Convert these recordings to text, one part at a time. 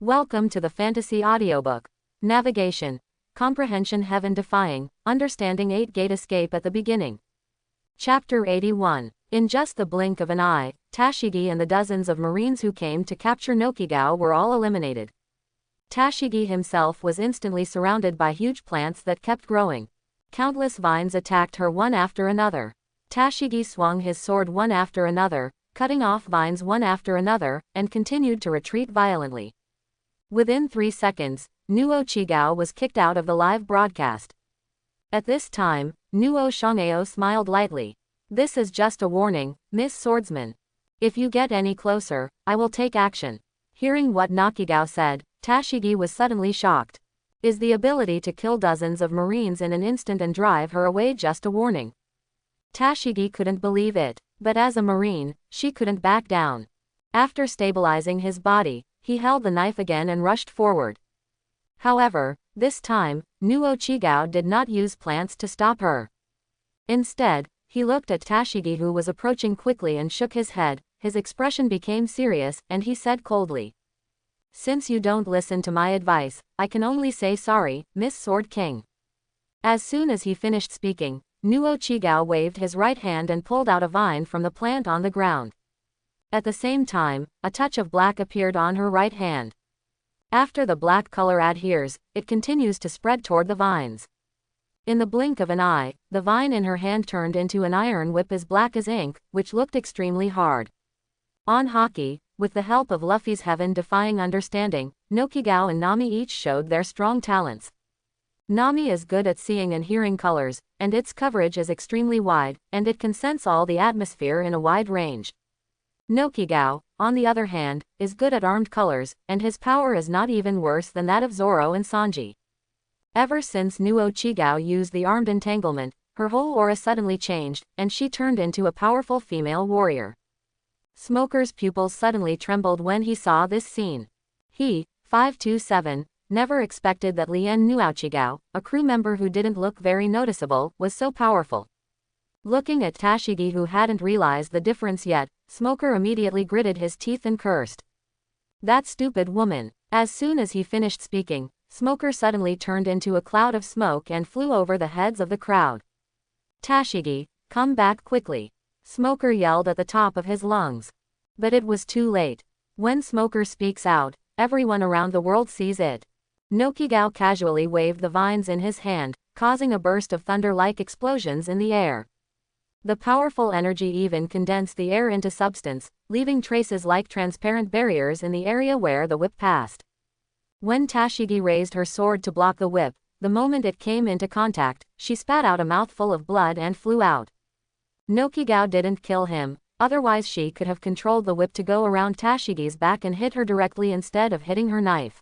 Welcome to the Fantasy Audiobook. Navigation. Comprehension Heaven-Defying, Understanding 8-Gate Escape at the Beginning. Chapter 81. In just the blink of an eye, Tashigi and the dozens of Marines who came to capture Nokigao were all eliminated. Tashigi himself was instantly surrounded by huge plants that kept growing. Countless vines attacked her one after another. Tashigi swung his sword one after another, cutting off vines one after another, and continued to retreat violently. Within 3 seconds, Nuo Chigao was kicked out of the live broadcast. At this time, Nuo Shongao smiled lightly. "This is just a warning, Miss Swordsman. If you get any closer, I will take action." Hearing what Nokigao said, Tashigi was suddenly shocked. Is the ability to kill dozens of Marines in an instant and drive her away just a warning? Tashigi couldn't believe it, but as a Marine, she couldn't back down. After stabilizing his body, he held the knife again and rushed forward. However, this time, Nuo Chigao did not use plants to stop her. Instead, he looked at Tashigi, who was approaching quickly, and shook his head. His expression became serious, and he said coldly, "Since you don't listen to my advice, I can only say sorry, Miss Sword King." As soon as he finished speaking, Nuo Chigao waved his right hand and pulled out a vine from the plant on the ground. At the same time, a touch of black appeared on her right hand. After the black color adheres, it continues to spread toward the vines. In the blink of an eye, the vine in her hand turned into an iron whip as black as ink, which looked extremely hard. On Haki, with the help of Luffy's heaven-defying understanding, Nokigao and Nami each showed their strong talents. Nami is good at seeing and hearing colors, and its coverage is extremely wide, and it can sense all the atmosphere in a wide range. Nokigao, on the other hand, is good at armed colors, and his power is not even worse than that of Zoro and Sanji. Ever since Nuo Chigao used the armed entanglement, her whole aura suddenly changed, and she turned into a powerful female warrior. Smoker's pupils suddenly trembled when he saw this scene. He, 527, never expected that Lien Nuo Chigao, a crew member who didn't look very noticeable, was so powerful. Looking at Tashigi, who hadn't realized the difference yet, Smoker immediately gritted his teeth and cursed. "That stupid woman." As soon as he finished speaking, Smoker suddenly turned into a cloud of smoke and flew over the heads of the crowd. "Tashigi, come back quickly," Smoker yelled at the top of his lungs. But it was too late. When Smoker speaks out, everyone around the world sees it. Nokigao casually waved the vines in his hand, causing a burst of thunder-like explosions in the air. The powerful energy even condensed the air into substance, leaving traces like transparent barriers in the area where the whip passed. When Tashigi raised her sword to block the whip, the moment it came into contact, she spat out a mouthful of blood and flew out. Nokigao didn't kill him, otherwise she could have controlled the whip to go around Tashigi's back and hit her directly instead of hitting her knife.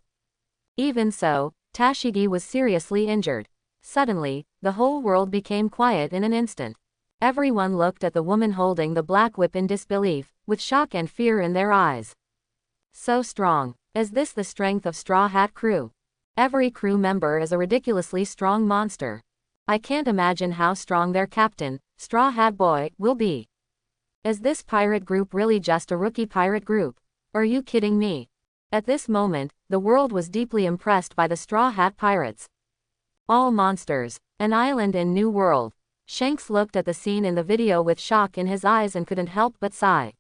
Even so, Tashigi was seriously injured. Suddenly, the whole world became quiet in an instant. Everyone looked at the woman holding the black whip in disbelief, with shock and fear in their eyes. So strong. Is this the strength of Straw Hat Crew? Every crew member is a ridiculously strong monster. I can't imagine how strong their captain, Straw Hat Boy, will be. Is this pirate group really just a rookie pirate group? Are you kidding me? At this moment, the world was deeply impressed by the Straw Hat Pirates. All monsters. An island in New World. Shanks looked at the scene in the video with shock in his eyes and couldn't help but sigh.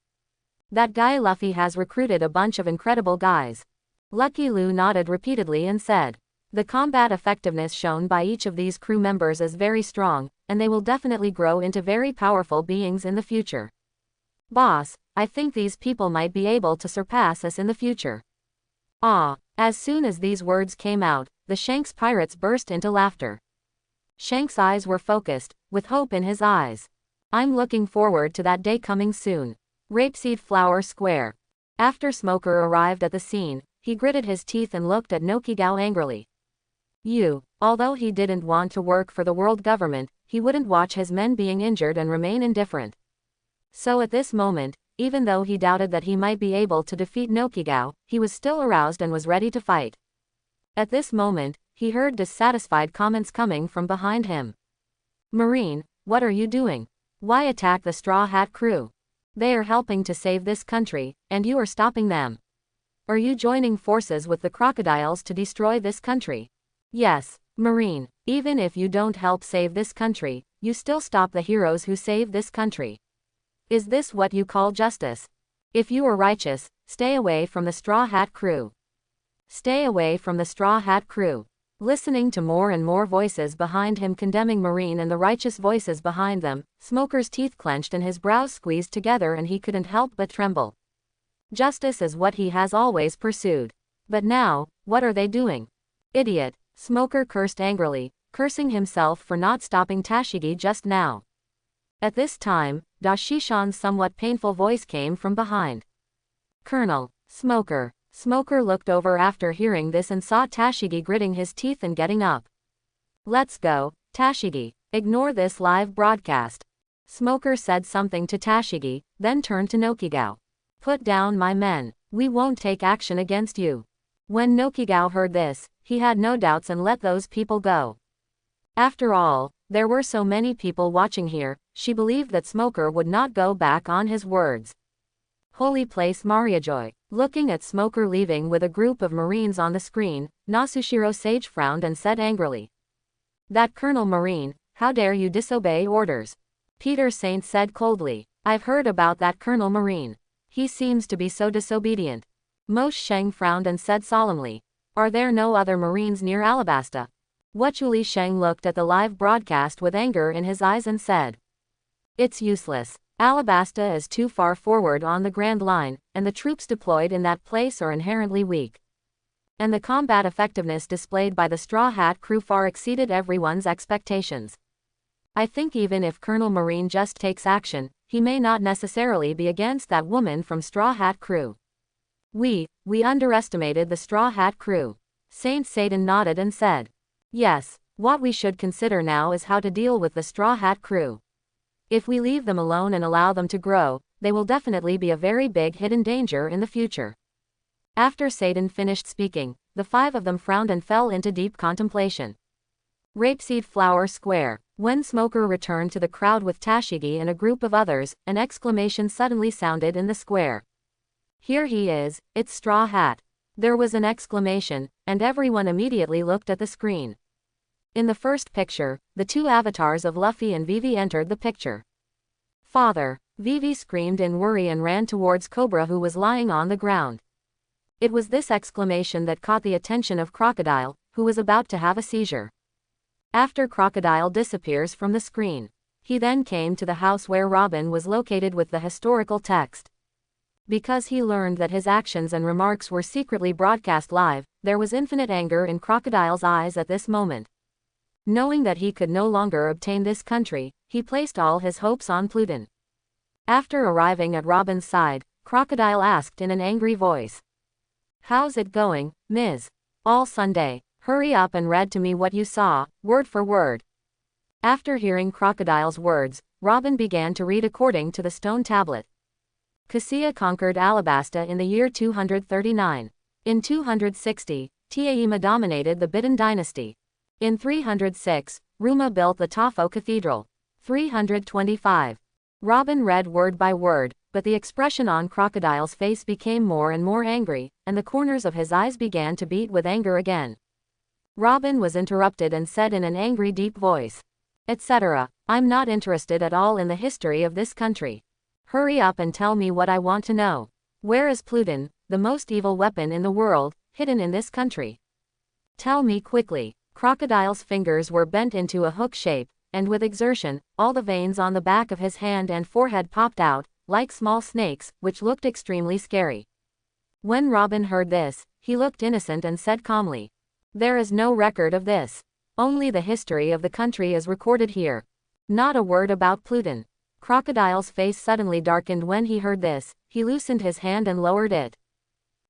That guy Luffy has recruited a bunch of incredible guys. Lucky Lu nodded repeatedly and said, "The combat effectiveness shown by each of these crew members is very strong, and they will definitely grow into very powerful beings in the future. Boss, I think these people might be able to surpass us in the future." Ah! As soon as these words came out, the Shanks pirates burst into laughter. Shanks' eyes were focused, with hope in his eyes. "I'm looking forward to that day coming soon." Rapeseed Flower Square. After Smoker arrived at the scene, he gritted his teeth and looked at Nokigao angrily. Although he didn't want to work for the world government, he wouldn't watch his men being injured and remain indifferent. So at this moment, even though he doubted that he might be able to defeat Nokigao, he was still aroused and was ready to fight. At this moment, he heard dissatisfied comments coming from behind him. "Marine, what are you doing? Why attack the Straw Hat Crew? They are helping to save this country, and you are stopping them." Are you joining forces with the crocodiles to destroy this country? Yes, Marine. Even if you don't help save this country, you still stop the heroes who save this country. Is this what you call justice? If you are righteous, stay away from the Straw Hat crew. Stay away from the Straw Hat crew. Listening to more and more voices behind him condemning Marine and the righteous voices behind them, Smoker's teeth clenched and his brows squeezed together and he couldn't help but tremble. Justice is what he has always pursued. But now, what are they doing? Idiot, Smoker cursed angrily, cursing himself for not stopping Tashigi just now. At this time, Dashishan's somewhat painful voice came from behind. Colonel, Smoker. Smoker looked over after hearing this and saw Tashigi gritting his teeth and getting up. Let's go, Tashigi. Ignore this live broadcast. Smoker said something to Tashigi, then turned to Nokigao. Put down my men. We won't take action against you. When Nokigao heard this, he had no doubts and let those people go. After all, there were so many people watching here, she believed that Smoker would not go back on his words. Holy place Mariajoy. Looking at Smoker leaving with a group of Marines on the screen, Nasushiro Sage frowned and said angrily. That Colonel Marine, how dare you disobey orders? Peter Saint said coldly. I've heard about that Colonel Marine. He seems to be so disobedient. Mo Sheng frowned and said solemnly. Are there no other Marines near Alabasta? Wuchuli Sheng looked at the live broadcast with anger in his eyes and said. It's useless. Alabasta is too far forward on the Grand Line, and the troops deployed in that place are inherently weak. And the combat effectiveness displayed by the Straw Hat crew far exceeded everyone's expectations. I think even if Colonel Marine just takes action, he may not necessarily be against that woman from Straw Hat crew. We underestimated the Straw Hat crew. Saint Satan nodded and said. Yes, what we should consider now is how to deal with the Straw Hat crew. If we leave them alone and allow them to grow, they will definitely be a very big hidden danger in the future. After Satan finished speaking, the five of them frowned and fell into deep contemplation. Rapeseed Flower Square. When Smoker returned to the crowd with Tashigi and a group of others, an exclamation suddenly sounded in the square. Here he is, it's Straw Hat. There was an exclamation, and everyone immediately looked at the screen. In the first picture, the two avatars of Luffy and Vivi entered the picture. Father! Vivi screamed in worry and ran towards Cobra who was lying on the ground. It was this exclamation that caught the attention of Crocodile, who was about to have a seizure. After Crocodile disappears from the screen, he then came to the house where Robin was located with the historical text. Because he learned that his actions and remarks were secretly broadcast live, there was infinite anger in Crocodile's eyes at this moment. Knowing that he could no longer obtain this country, he placed all his hopes on Pluton. After arriving at Robin's side, Crocodile asked in an angry voice. How's it going, Ms. All Sunday? Hurry up and read to me what you saw, word for word. After hearing Crocodile's words, Robin began to read according to the stone tablet. Cassia conquered Alabasta in the year 239. In 260, Taima dominated the Bidden dynasty. In 306, Ruma built the Tafo Cathedral. 325. Robin read word by word, but the expression on Crocodile's face became more and more angry, and the corners of his eyes began to beat with anger again. Robin was interrupted and said in an angry deep voice. Etc. I'm not interested at all in the history of this country. Hurry up and tell me what I want to know. Where is Pluton, the most evil weapon in the world, hidden in this country? Tell me quickly. Crocodile's fingers were bent into a hook shape, and with exertion, all the veins on the back of his hand and forehead popped out, like small snakes, which looked extremely scary. When Robin heard this, he looked innocent and said calmly. There is no record of this. Only the history of the country is recorded here. Not a word about Pluton. Crocodile's face suddenly darkened when he heard this, he loosened his hand and lowered it.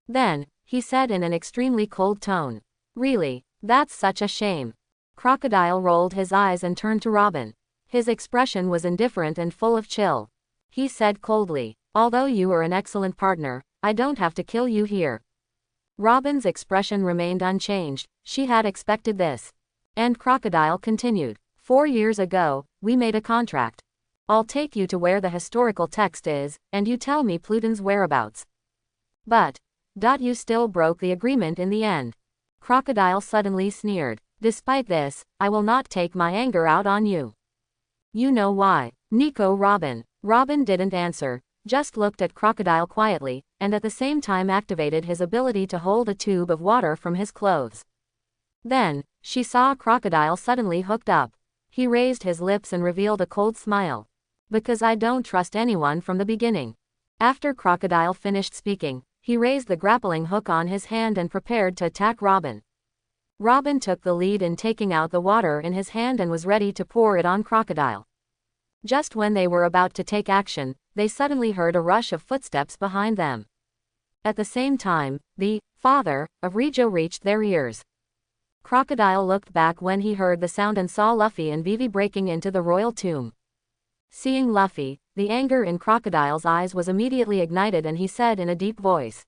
Then, he said in an extremely cold tone. Really? That's such a shame. Crocodile rolled his eyes and turned to Robin. His expression was indifferent and full of chill. He said coldly, although you are an excellent partner, I don't have to kill you here. Robin's expression remained unchanged, she had expected this. And Crocodile continued, 4 years ago, we made a contract. I'll take you to where the historical text is, and you tell me Pluton's whereabouts. But You still broke the agreement in the end. Crocodile suddenly sneered. Despite this, I will not take my anger out on you. You know why. Nico Robin. Robin didn't answer, just looked at Crocodile quietly, and at the same time activated his ability to hold a tube of water from his clothes. Then, she saw Crocodile suddenly hooked up. He raised his lips and revealed a cold smile. Because I don't trust anyone from the beginning. After Crocodile finished speaking, he raised the grappling hook on his hand and prepared to attack Robin. Robin took the lead in taking out the water in his hand and was ready to pour it on Crocodile. Just when they were about to take action, they suddenly heard a rush of footsteps behind them. At the same time, the father of Rijo reached their ears. Crocodile looked back when he heard the sound and saw Luffy and Vivi breaking into the royal tomb. Seeing Luffy, the anger in Crocodile's eyes was immediately ignited and he said in a deep voice.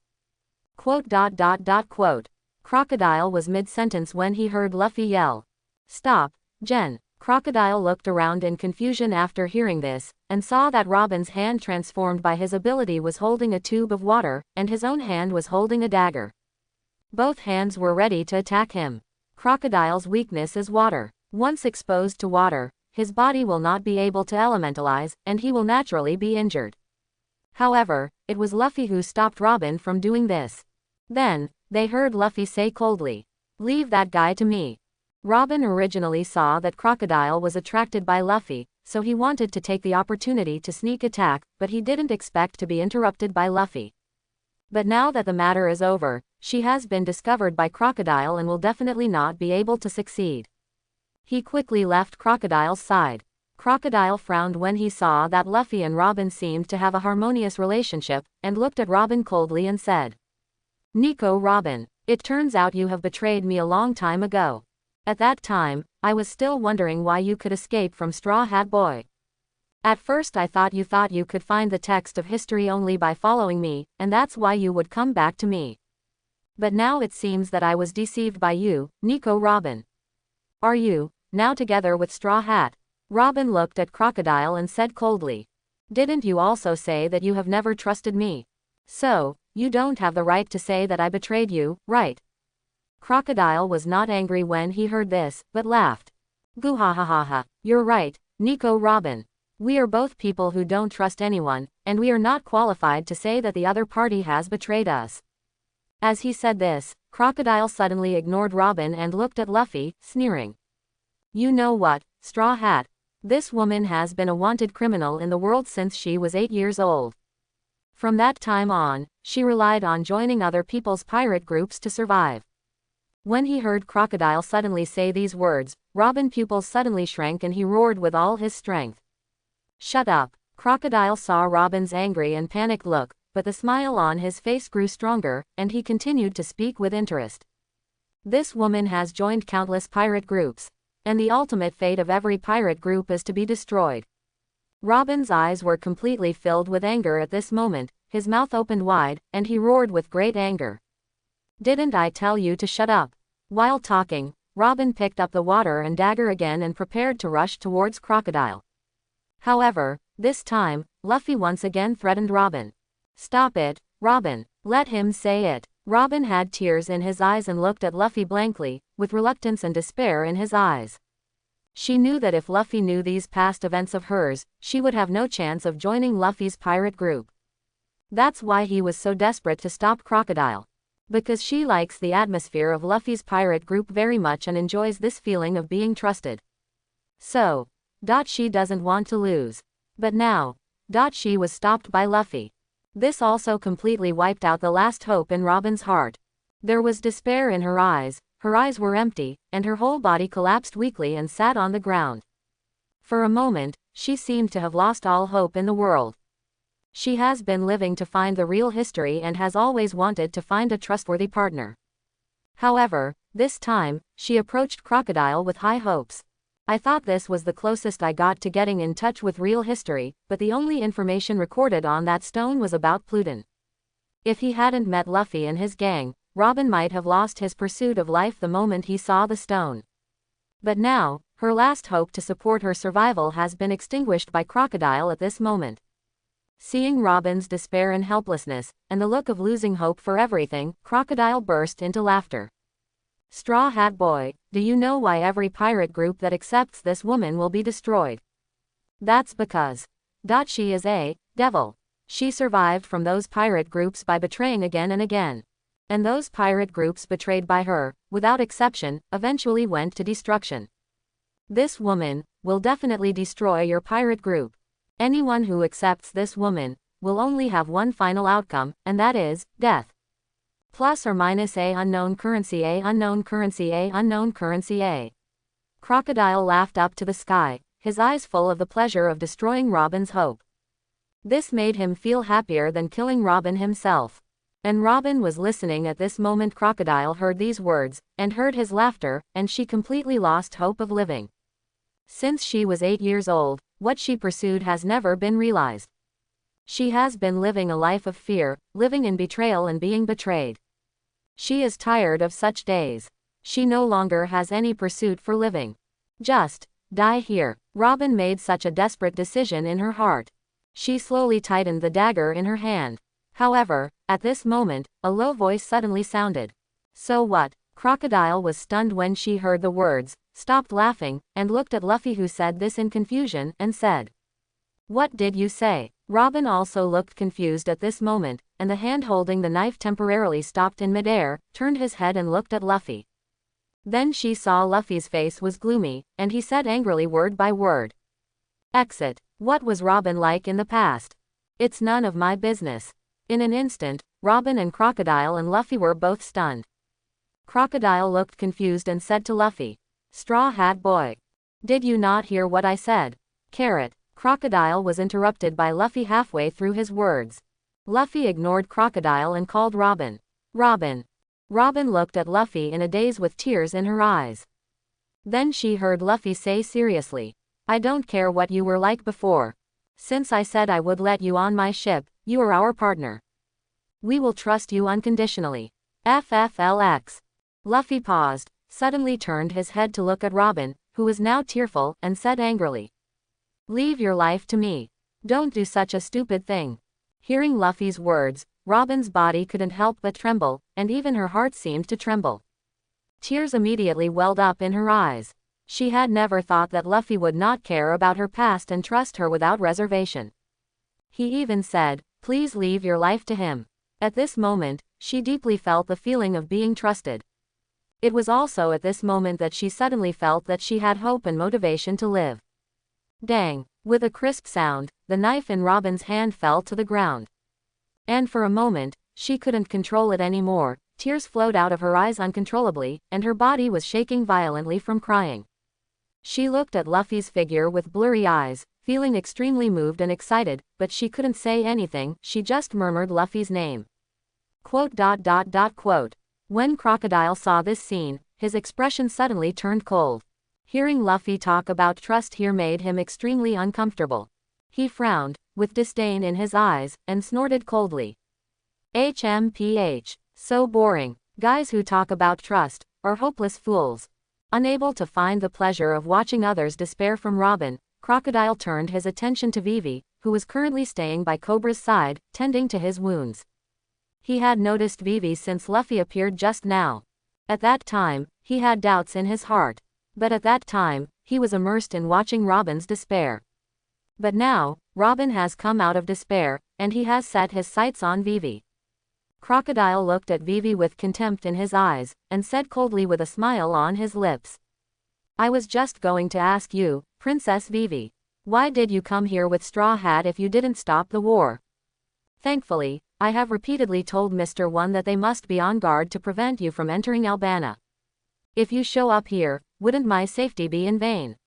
Quote. Crocodile was mid-sentence when he heard Luffy yell. Stop, Jen. Crocodile looked around in confusion after hearing this, and saw that Robin's hand transformed by his ability was holding a tube of water, and his own hand was holding a dagger. Both hands were ready to attack him. Crocodile's weakness is water. Once exposed to water, his body will not be able to elementalize, and he will naturally be injured. However, it was Luffy who stopped Robin from doing this. Then, they heard Luffy say coldly, "Leave that guy to me." Robin originally saw that Crocodile was attracted by Luffy, so he wanted to take the opportunity to sneak attack, but he didn't expect to be interrupted by Luffy. But now that the matter is over, she has been discovered by Crocodile and will definitely not be able to succeed. He quickly left Crocodile's side. Crocodile frowned when he saw that Luffy and Robin seemed to have a harmonious relationship, and looked at Robin coldly and said, Nico Robin, it turns out you have betrayed me a long time ago. At that time, I was still wondering why you could escape from Straw Hat Boy. At first I thought you could find the text of history only by following me, and that's why you would come back to me. But now it seems that I was deceived by you, Nico Robin. Are you, now together with Straw Hat? Robin looked at Crocodile and said coldly. Didn't you also say that you have never trusted me? So, you don't have the right to say that I betrayed you, right? Crocodile was not angry when he heard this, but laughed. Goo ha ha ha ha, you're right, Nico Robin. We are both people who don't trust anyone, and we are not qualified to say that the other party has betrayed us. As he said this, Crocodile suddenly ignored Robin and looked at Luffy, sneering. You know what, Straw Hat? This woman has been a wanted criminal in the world since she was 8 years old. From that time on, she relied on joining other people's pirate groups to survive. When he heard Crocodile suddenly say these words, Robin's pupils suddenly shrank and he roared with all his strength. Shut up. Crocodile saw Robin's angry and panicked look, but the smile on his face grew stronger, and he continued to speak with interest. This woman has joined countless pirate groups, and the ultimate fate of every pirate group is to be destroyed. Robin's eyes were completely filled with anger at this moment, his mouth opened wide, and he roared with great anger. Didn't I tell you to shut up? While talking, Robin picked up the water and dagger again and prepared to rush towards Crocodile. However, this time, Luffy once again threatened Robin. Stop it, Robin. Let him say it. Robin had tears in his eyes and looked at Luffy blankly, with reluctance and despair in his eyes. She knew that if Luffy knew these past events of hers, she would have no chance of joining Luffy's pirate group. That's why he was so desperate to stop Crocodile. Because she likes the atmosphere of Luffy's pirate group very much and enjoys this feeling of being trusted. So, she doesn't want to lose. But now, she was stopped by Luffy. This also completely wiped out the last hope in Robin's heart. There was despair in her eyes were empty, and her whole body collapsed weakly and sat on the ground. For a moment, she seemed to have lost all hope in the world. She has been living to find the real history and has always wanted to find a trustworthy partner. However, this time, she approached Crocodile with high hopes. I thought this was the closest I got to getting in touch with real history, but the only information recorded on that stone was about Pluton. If he hadn't met Luffy and his gang, Robin might have lost his pursuit of life the moment he saw the stone. But now, her last hope to support her survival has been extinguished by Crocodile at this moment. Seeing Robin's despair and helplessness, and the look of losing hope for everything, Crocodile burst into laughter. Straw Hat Boy, do you know why every pirate group that accepts this woman will be destroyed? That's because she is a devil. She survived from those pirate groups by betraying again and again. And those pirate groups betrayed by her, without exception, eventually went to destruction. This woman will definitely destroy your pirate group. Anyone who accepts this woman will only have one final outcome, and that is death. Plus or minus a unknown currency, a unknown currency, a unknown currency, a. Crocodile laughed up to the sky, his eyes full of the pleasure of destroying Robin's hope. This made him feel happier than killing Robin himself. And Robin was listening at this moment. Crocodile heard these words, and heard his laughter, and she completely lost hope of living. Since she was 8 years old, what she pursued has never been realized. She has been living a life of fear, living in betrayal and being betrayed. She is tired of such days. She no longer has any pursuit for living. Just die here. Robin made such a desperate decision in her heart. She slowly tightened the dagger in her hand. However, at this moment, a low voice suddenly sounded. So what? Crocodile was stunned when she heard the words, stopped laughing, and looked at Luffy, who said this in confusion, and said, "What did you say?" Robin also looked confused at this moment, and the hand holding the knife temporarily stopped in midair, turned his head and looked at Luffy. Then she saw Luffy's face was gloomy, and he said angrily word by word, "Exit." What was Robin like in the past? It's none of my business. In an instant, Robin and Crocodile and Luffy were both stunned. Crocodile looked confused and said to Luffy, "Straw Hat Boy, did you not hear what I said?" Carrot. Crocodile was interrupted by Luffy halfway through his words. Luffy ignored Crocodile and called Robin. Robin. Robin looked at Luffy in a daze with tears in her eyes. Then she heard Luffy say seriously, "I don't care what you were like before. Since I said I would let you on my ship, you are our partner. We will trust you unconditionally. FFLX. Luffy paused, suddenly turned his head to look at Robin, who was now tearful, and said angrily, "Leave your life to me. Don't do such a stupid thing." Hearing Luffy's words, Robin's body couldn't help but tremble, and even her heart seemed to tremble. Tears immediately welled up in her eyes. She had never thought that Luffy would not care about her past and trust her without reservation. He even said, "Please leave your life to him." At this moment, she deeply felt the feeling of being trusted. It was also at this moment that she suddenly felt that she had hope and motivation to live. Dang! With a crisp sound, the knife in Robin's hand fell to the ground. And for a moment, she couldn't control it anymore. Tears flowed out of her eyes uncontrollably, and her body was shaking violently from crying. She looked at Luffy's figure with blurry eyes, feeling extremely moved and excited, but she couldn't say anything. She just murmured Luffy's name. Quote. When Crocodile saw this scene, his expression suddenly turned cold. Hearing Luffy talk about trust here made him extremely uncomfortable. He frowned, with disdain in his eyes, and snorted coldly. HMPH. So boring. Guys who talk about trust are hopeless fools. Unable to find the pleasure of watching others despair from Robin, Crocodile turned his attention to Vivi, who was currently staying by Cobra's side, tending to his wounds. He had noticed Vivi since Luffy appeared just now. At that time, he had doubts in his heart. But at that time, he was immersed in watching Robin's despair. But now, Robin has come out of despair, and he has set his sights on Vivi. Crocodile looked at Vivi with contempt in his eyes, and said coldly with a smile on his lips, "I was just going to ask you, Princess Vivi, why did you come here with Straw Hat if you didn't stop the war? Thankfully, I have repeatedly told Mr. One that they must be on guard to prevent you from entering Alabasta. If you show up here, wouldn't my safety be in vain?"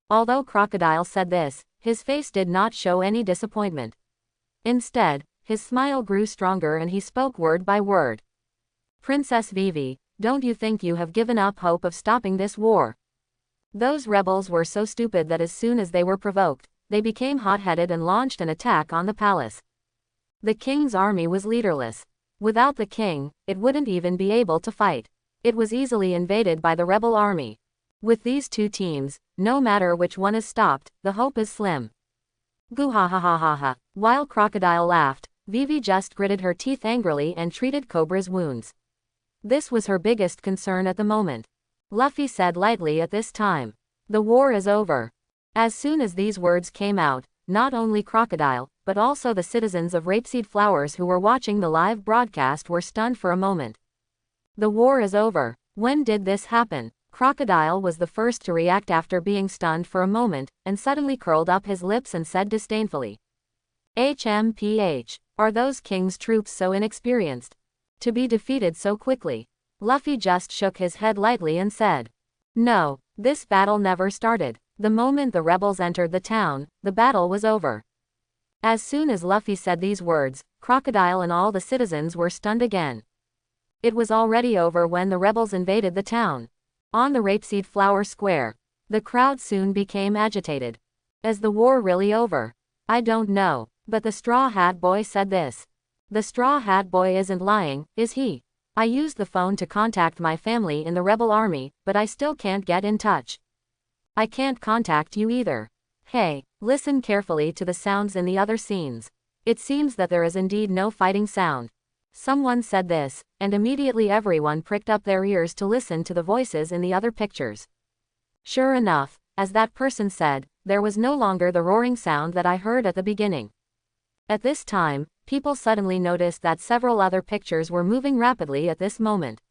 Although Crocodile said this, his face did not show any disappointment. Instead, his smile grew stronger and he spoke word by word. "Princess Vivi, don't you think you have given up hope of stopping this war? Those rebels were so stupid that as soon as they were provoked, they became hot-headed and launched an attack on the palace. The king's army was leaderless. Without the king, it wouldn't even be able to fight. It was easily invaded by the rebel army. With these two teams, no matter which one is stopped, the hope is slim. Goo ha ha ha ha ha. While Crocodile laughed, Vivi just gritted her teeth angrily and treated Cobra's wounds. This was her biggest concern at the moment. Luffy said lightly at this time. The war is over. As soon as these words came out, not only Crocodile, but also the citizens of Rapeseed Flowers who were watching the live broadcast were stunned for a moment. The war is over. When did this happen? Crocodile was the first to react after being stunned for a moment, and suddenly curled up his lips and said disdainfully. HMPH. Are those King's troops so inexperienced? To be defeated so quickly? Luffy just shook his head lightly and said. No, this battle never started. The moment the rebels entered the town, the battle was over. As soon as Luffy said these words, Crocodile and all the citizens were stunned again. It was already over when the rebels invaded the town. On the Rapeseed Flower Square, the crowd soon became agitated. Is the war really over? I don't know, but the Straw Hat Boy said this. The Straw Hat Boy isn't lying, is he? I used the phone to contact my family in the rebel army, but I still can't get in touch. I can't contact you either. Hey, listen carefully to the sounds in the other scenes. It seems that there is indeed no fighting sound. Someone said this, and immediately everyone pricked up their ears to listen to the voices in the other pictures. Sure enough, as that person said, there was no longer the roaring sound that I heard at the beginning. At this time, people suddenly noticed that several other pictures were moving rapidly at this moment.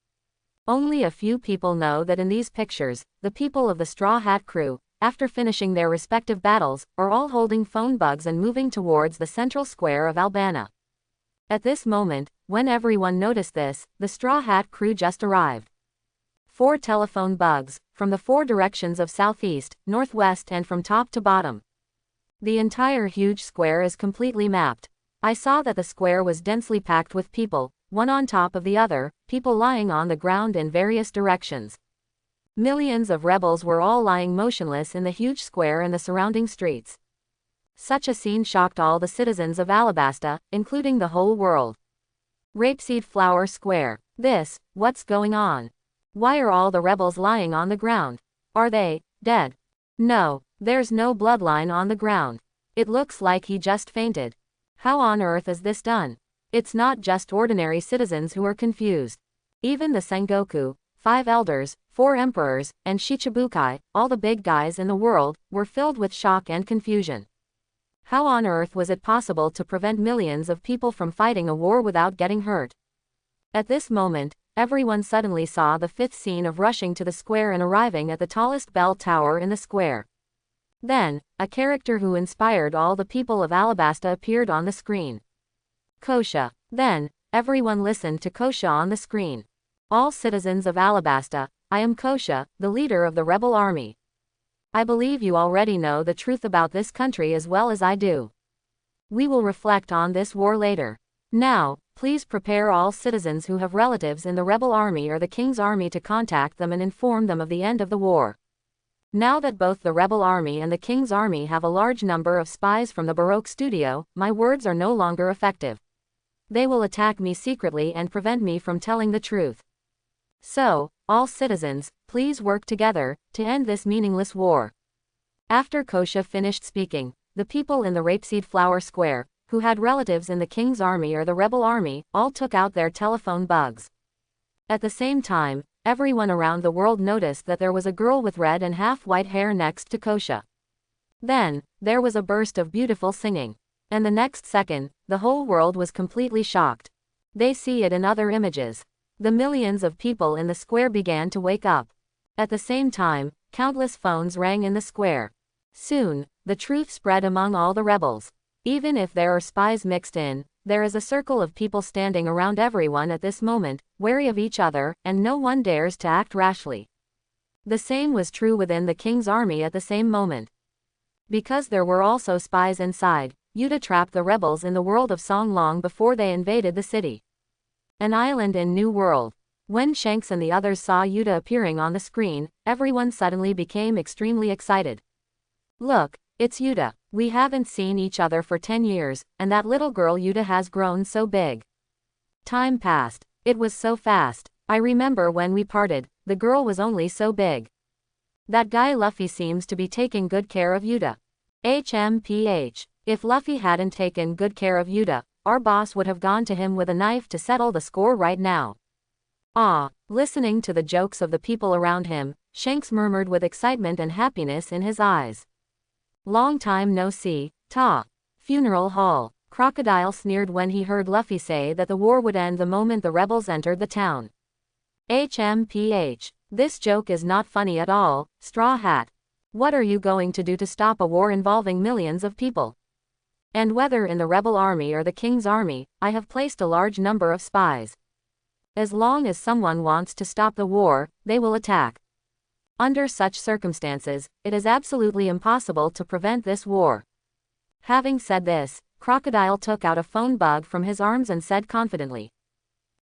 Only a few people know that in these pictures, the people of the Straw Hat crew, after finishing their respective battles, are all holding phone bugs and moving towards the central square of Alabasta. At this moment, when everyone noticed this, the Straw Hat crew just arrived. 4 telephone bugs, from the 4 directions of southeast, northwest and from top to bottom. The entire huge square is completely mapped. I saw that the square was densely packed with people, one on top of the other, people lying on the ground in various directions. Millions of rebels were all lying motionless in the huge square and the surrounding streets. Such a scene shocked all the citizens of Alabasta, including the whole world. Rapeseed Flower Square. What's going on? Why are all the rebels lying on the ground? Are they dead? No, there's no bloodline on the ground. It looks like he just fainted. How on earth is this done? It's not just ordinary citizens who are confused. Even the Sengoku, 5 elders, 4 emperors, and Shichibukai, all the big guys in the world, were filled with shock and confusion. How on earth was it possible to prevent millions of people from fighting a war without getting hurt? At this moment, everyone suddenly saw the 5th scene of rushing to the square and arriving at the tallest bell tower in the square. Then, a character who inspired all the people of Alabasta appeared on the screen. Kosha. Then, everyone listened to Kosha on the screen. All citizens of Alabasta, I am Kosha, the leader of the rebel army. I believe you already know the truth about this country as well as I do. We will reflect on this war later. Now, please prepare all citizens who have relatives in the rebel army or the king's army to contact them and inform them of the end of the war. Now that both the rebel army and the king's army have a large number of spies from the Baroque studio, my words are no longer effective. They will attack me secretly and prevent me from telling the truth. So, all citizens, please work together to end this meaningless war. After Kosha finished speaking, the people in the Rapeseed Flower Square, who had relatives in the king's army or the rebel army, all took out their telephone bugs. At the same time, everyone around the world noticed that there was a girl with red and half-white hair next to Kosha. Then, there was a burst of beautiful singing. And the next second, the whole world was completely shocked. They see it in other images. The millions of people in the square began to wake up. At the same time, countless phones rang in the square. Soon, the truth spread among all the rebels. Even if there are spies mixed in, there is a circle of people standing around everyone at this moment, wary of each other, and no one dares to act rashly. The same was true within the king's army at the same moment. Because there were also spies inside, Yuta trapped the rebels in the world of Song long before they invaded the city. An island in New World. When Shanks and the others saw Yuta appearing on the screen, everyone suddenly became extremely excited. Look, it's Yuta. We haven't seen each other for 10 years, and that little girl Yuta has grown so big. Time passed. It was so fast. I remember when we parted, the girl was only so big. That guy Luffy seems to be taking good care of Yuta. HMPH. If Luffy hadn't taken good care of Yuta, our boss would have gone to him with a knife to settle the score right now. Ah, listening to the jokes of the people around him, Shanks murmured with excitement and happiness in his eyes. Long time no see, ta. Funeral hall. Crocodile sneered when he heard Luffy say that the war would end the moment the rebels entered the town. HMPH. This joke is not funny at all, Straw Hat. What are you going to do to stop a war involving millions of people? And whether in the rebel army or the king's army, I have placed a large number of spies. As long as someone wants to stop the war, they will attack. Under such circumstances, it is absolutely impossible to prevent this war. Having said this, Crocodile took out a phone bug from his arms and said confidently.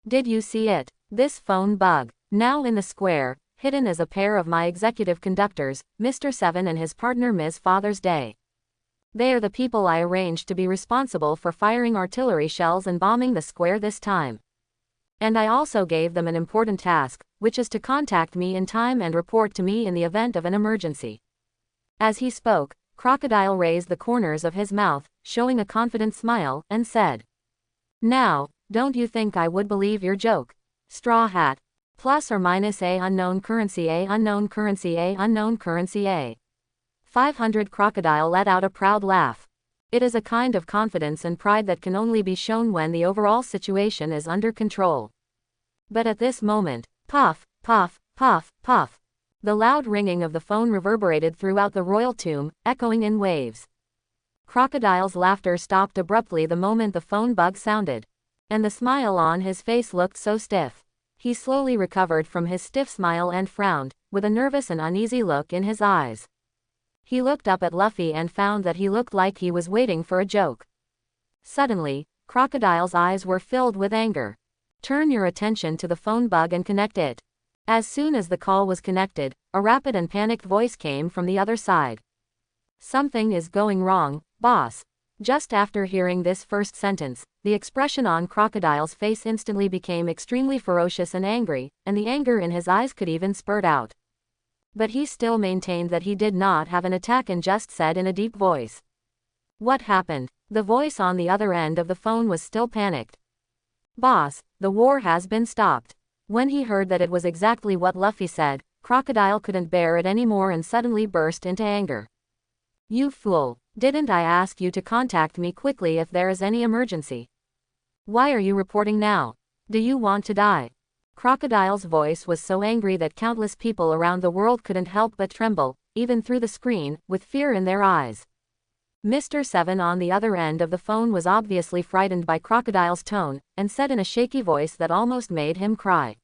Did you see it? This phone bug. Now in the square, hidden as a pair of my executive conductors, Mr. Seven and his partner Ms. Father's Day. They are the people I arranged to be responsible for firing artillery shells and bombing the square this time. And I also gave them an important task, which is to contact me in time and report to me in the event of an emergency. As he spoke, Crocodile raised the corners of his mouth, showing a confident smile, and said, Now, don't you think I would believe your joke? Straw Hat. Plus or minus a unknown currency a unknown currency a unknown currency a. 500 Crocodile let out a proud laugh. It is a kind of confidence and pride that can only be shown when the overall situation is under control. But at this moment, puff, puff, puff, puff. The loud ringing of the phone reverberated throughout the royal tomb, echoing in waves. Crocodile's laughter stopped abruptly the moment the phone bug sounded. And the smile on his face looked so stiff. He slowly recovered from his stiff smile and frowned, with a nervous and uneasy look in his eyes. He looked up at Luffy and found that he looked like he was waiting for a joke. Suddenly, Crocodile's eyes were filled with anger. Turn your attention to the phone bug and connect it. As soon as the call was connected, a rapid and panicked voice came from the other side. Something is going wrong, boss. Just after hearing this first sentence, the expression on Crocodile's face instantly became extremely ferocious and angry, and the anger in his eyes could even spurt out. But he still maintained that he did not have an attack and just said in a deep voice. What happened? The voice on the other end of the phone was still panicked. Boss, the war has been stopped. When he heard that it was exactly what Luffy said, Crocodile couldn't bear it anymore and suddenly burst into anger. You fool, didn't I ask you to contact me quickly if there is any emergency? Why are you reporting now? Do you want to die? Crocodile's voice was so angry that countless people around the world couldn't help but tremble, even through the screen, with fear in their eyes. Mr. Seven on the other end of the phone was obviously frightened by Crocodile's tone, and said in a shaky voice that almost made him cry.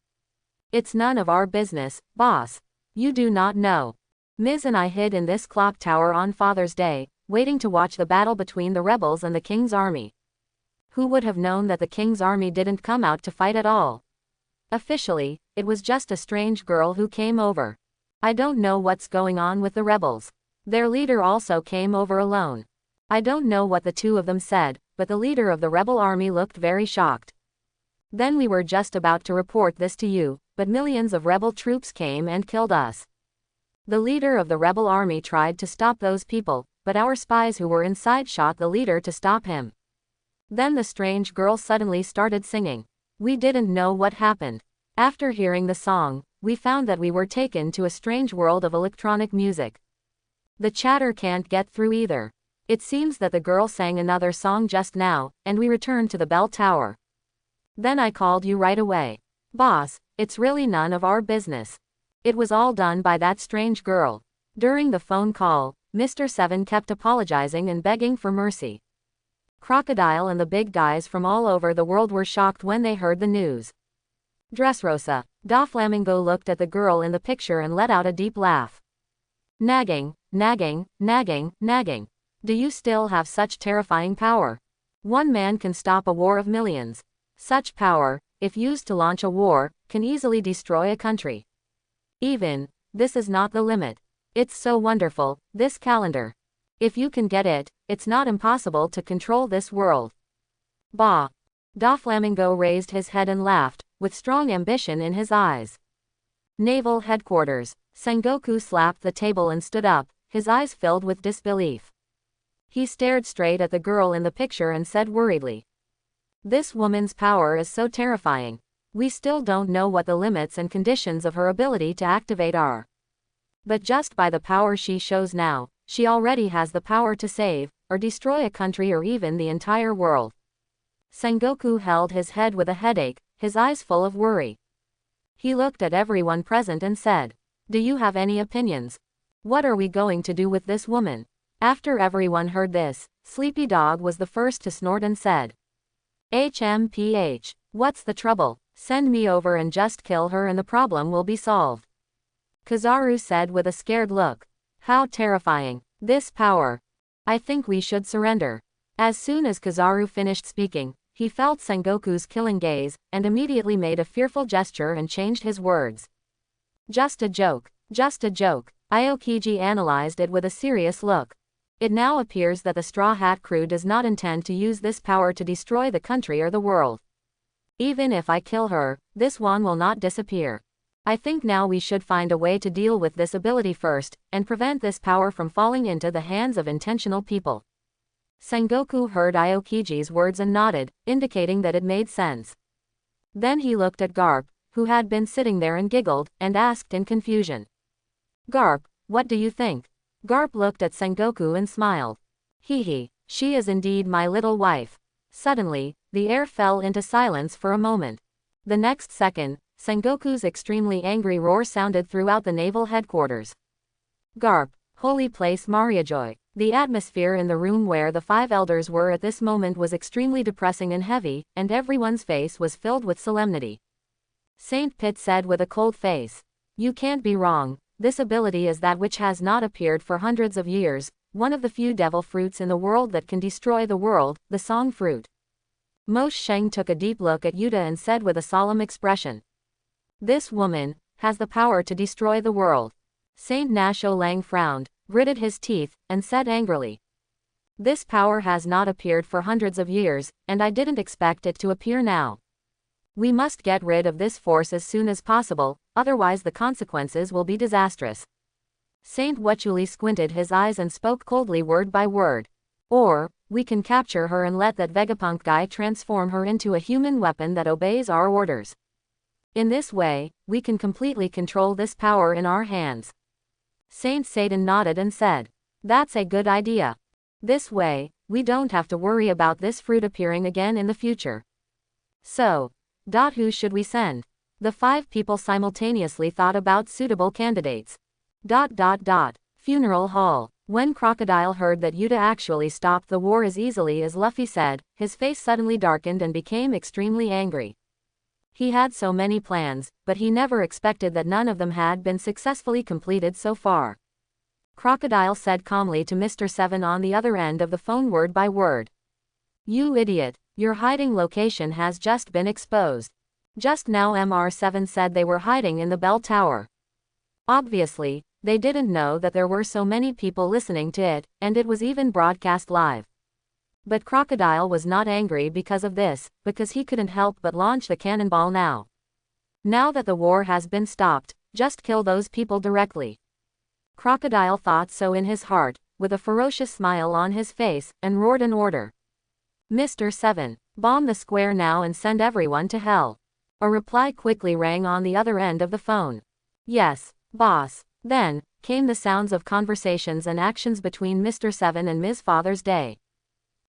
It's none of our business, boss. You do not know. Ms. and I hid in this clock tower on Father's Day, waiting to watch the battle between the rebels and the king's army. Who would have known that the king's army didn't come out to fight at all? Officially, it was just a strange girl who came over. I don't know what's going on with the rebels. Their leader also came over alone. I don't know what the two of them said, but the leader of the rebel army looked very shocked. Then we were just about to report this to you, but millions of rebel troops came and killed us. The leader of the rebel army tried to stop those people, but our spies who were inside shot the leader to stop him. Then the strange girl suddenly started singing. We didn't know what happened. After hearing the song, we found that we were taken to a strange world of electronic music. The chatter can't get through either. It seems that the girl sang another song just now, and we returned to the bell tower. Then I called you right away. Boss, it's really none of our business. It was all done by that strange girl. During the phone call, Mr. Seven kept apologizing and begging for mercy. Crocodile and the big guys from all over the world were shocked when they heard the news. Dressrosa. Doflamingo looked at the girl in the picture and let out a deep laugh. Nagging, nagging, nagging, nagging. Do you still have such terrifying power? One man can stop a war of millions. Such power, if used to launch a war, can easily destroy a country. Even, this is not the limit. It's so wonderful, this calendar. If you can get it, it's not impossible to control this world. Bah! Doflamingo raised his head and laughed, with strong ambition in his eyes. Naval Headquarters. Sengoku slapped the table and stood up, his eyes filled with disbelief. He stared straight at the girl in the picture and said worriedly. This woman's power is so terrifying. We still don't know what the limits and conditions of her ability to activate are. But just by the power she shows now, she already has the power to save, or destroy a country or even the entire world. Sengoku held his head with a headache, his eyes full of worry. He looked at everyone present and said, "Do you have any opinions? What are we going to do with this woman?" After everyone heard this, Sleepy Dog was the first to snort and said, "HMPH, what's the trouble? Send me over and just kill her and the problem will be solved." Kizaru said with a scared look. "How terrifying. This power. I think we should surrender." As soon as Kizaru finished speaking, he felt Sengoku's killing gaze, and immediately made a fearful gesture and changed his words. "Just a joke. Just a joke." Aokiji analyzed it with a serious look. It now appears that the Straw Hat crew does not intend to use this power to destroy the country or the world. Even if I kill her, this one will not disappear. I think now we should find a way to deal with this ability first, and prevent this power from falling into the hands of intentional people. Sengoku heard Aokiji's words and nodded, indicating that it made sense. Then he looked at Garp, who had been sitting there and giggled, and asked in confusion. "Garp, what do you think?" Garp looked at Sengoku and smiled. "Hee, she is indeed my little wife." Suddenly, the air fell into silence for a moment. The next second, Sengoku's extremely angry roar sounded throughout the naval headquarters. "Garp, holy place Mariajoy." The atmosphere in the room where the 5 elders were at this moment was extremely depressing and heavy, and everyone's face was filled with solemnity. Saint Pitt said with a cold face, "You can't be wrong. This ability is that which has not appeared for hundreds of years, one of the few devil fruits in the world that can destroy the world, the song fruit." Mo Sheng took a deep look at Yuta and said with a solemn expression, "This woman has the power to destroy the world." Saint Nasho Lang frowned, gritted his teeth, and said angrily, "This power has not appeared for hundreds of years, and I didn't expect it to appear now. We must get rid of this force as soon as possible, otherwise the consequences will be disastrous." Saint Wechuli squinted his eyes and spoke coldly word by word. "Or, we can capture her and let that Vegapunk guy transform her into a human weapon that obeys our orders. In this way, we can completely control this power in our hands." Saint Satan nodded and said, "That's a good idea. This way, we don't have to worry about this fruit appearing again in the future." "So, who should we send?" The 5 people simultaneously thought about suitable candidates. Funeral hall. When Crocodile heard that Yuta actually stopped the war as easily as Luffy said, his face suddenly darkened and became extremely angry. He had so many plans, but he never expected that none of them had been successfully completed so far. Crocodile said calmly to Mr. 7 on the other end of the phone word by word, "You idiot, your hiding location has just been exposed." Just now MR7 said they were hiding in the bell tower. Obviously, they didn't know that there were so many people listening to it, and it was even broadcast live. But Crocodile was not angry because of this, because he couldn't help but launch the cannonball now. Now that the war has been stopped, just kill those people directly. Crocodile thought so in his heart, with a ferocious smile on his face, and roared an order. "Mr. 7, bomb the square now and send everyone to hell." A reply quickly rang on the other end of the phone. "Yes, boss." Then came the sounds of conversations and actions between Mr. 7 and Ms. Father's Day.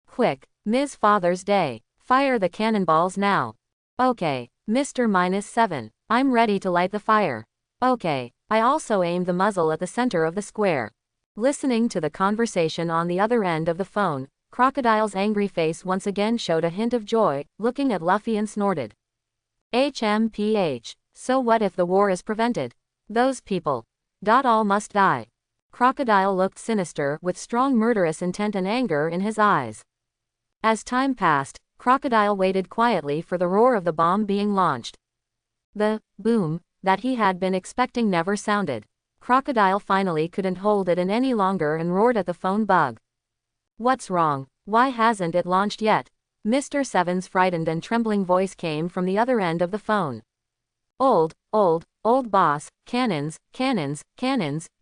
"Quick, Ms. Father's Day, fire the cannonballs now." "Okay, Mr. -7, I'm ready to light the fire." "Okay, I also aimed the muzzle at the center of the square." Listening to the conversation on the other end of the phone, Crocodile's angry face once again showed a hint of joy, looking at Luffy and snorted. "HMPH, so what if the war is prevented? Those people. All must die." Crocodile looked sinister, with strong murderous intent and anger in his eyes. As time passed, Crocodile waited quietly for the roar of the bomb being launched. The boom that he had been expecting never sounded. Crocodile finally couldn't hold it in any longer and roared at the phone bug. "What's wrong? Why hasn't it launched yet?" Mr. 7's frightened and trembling voice came from the other end of the phone. Old boss, cannons,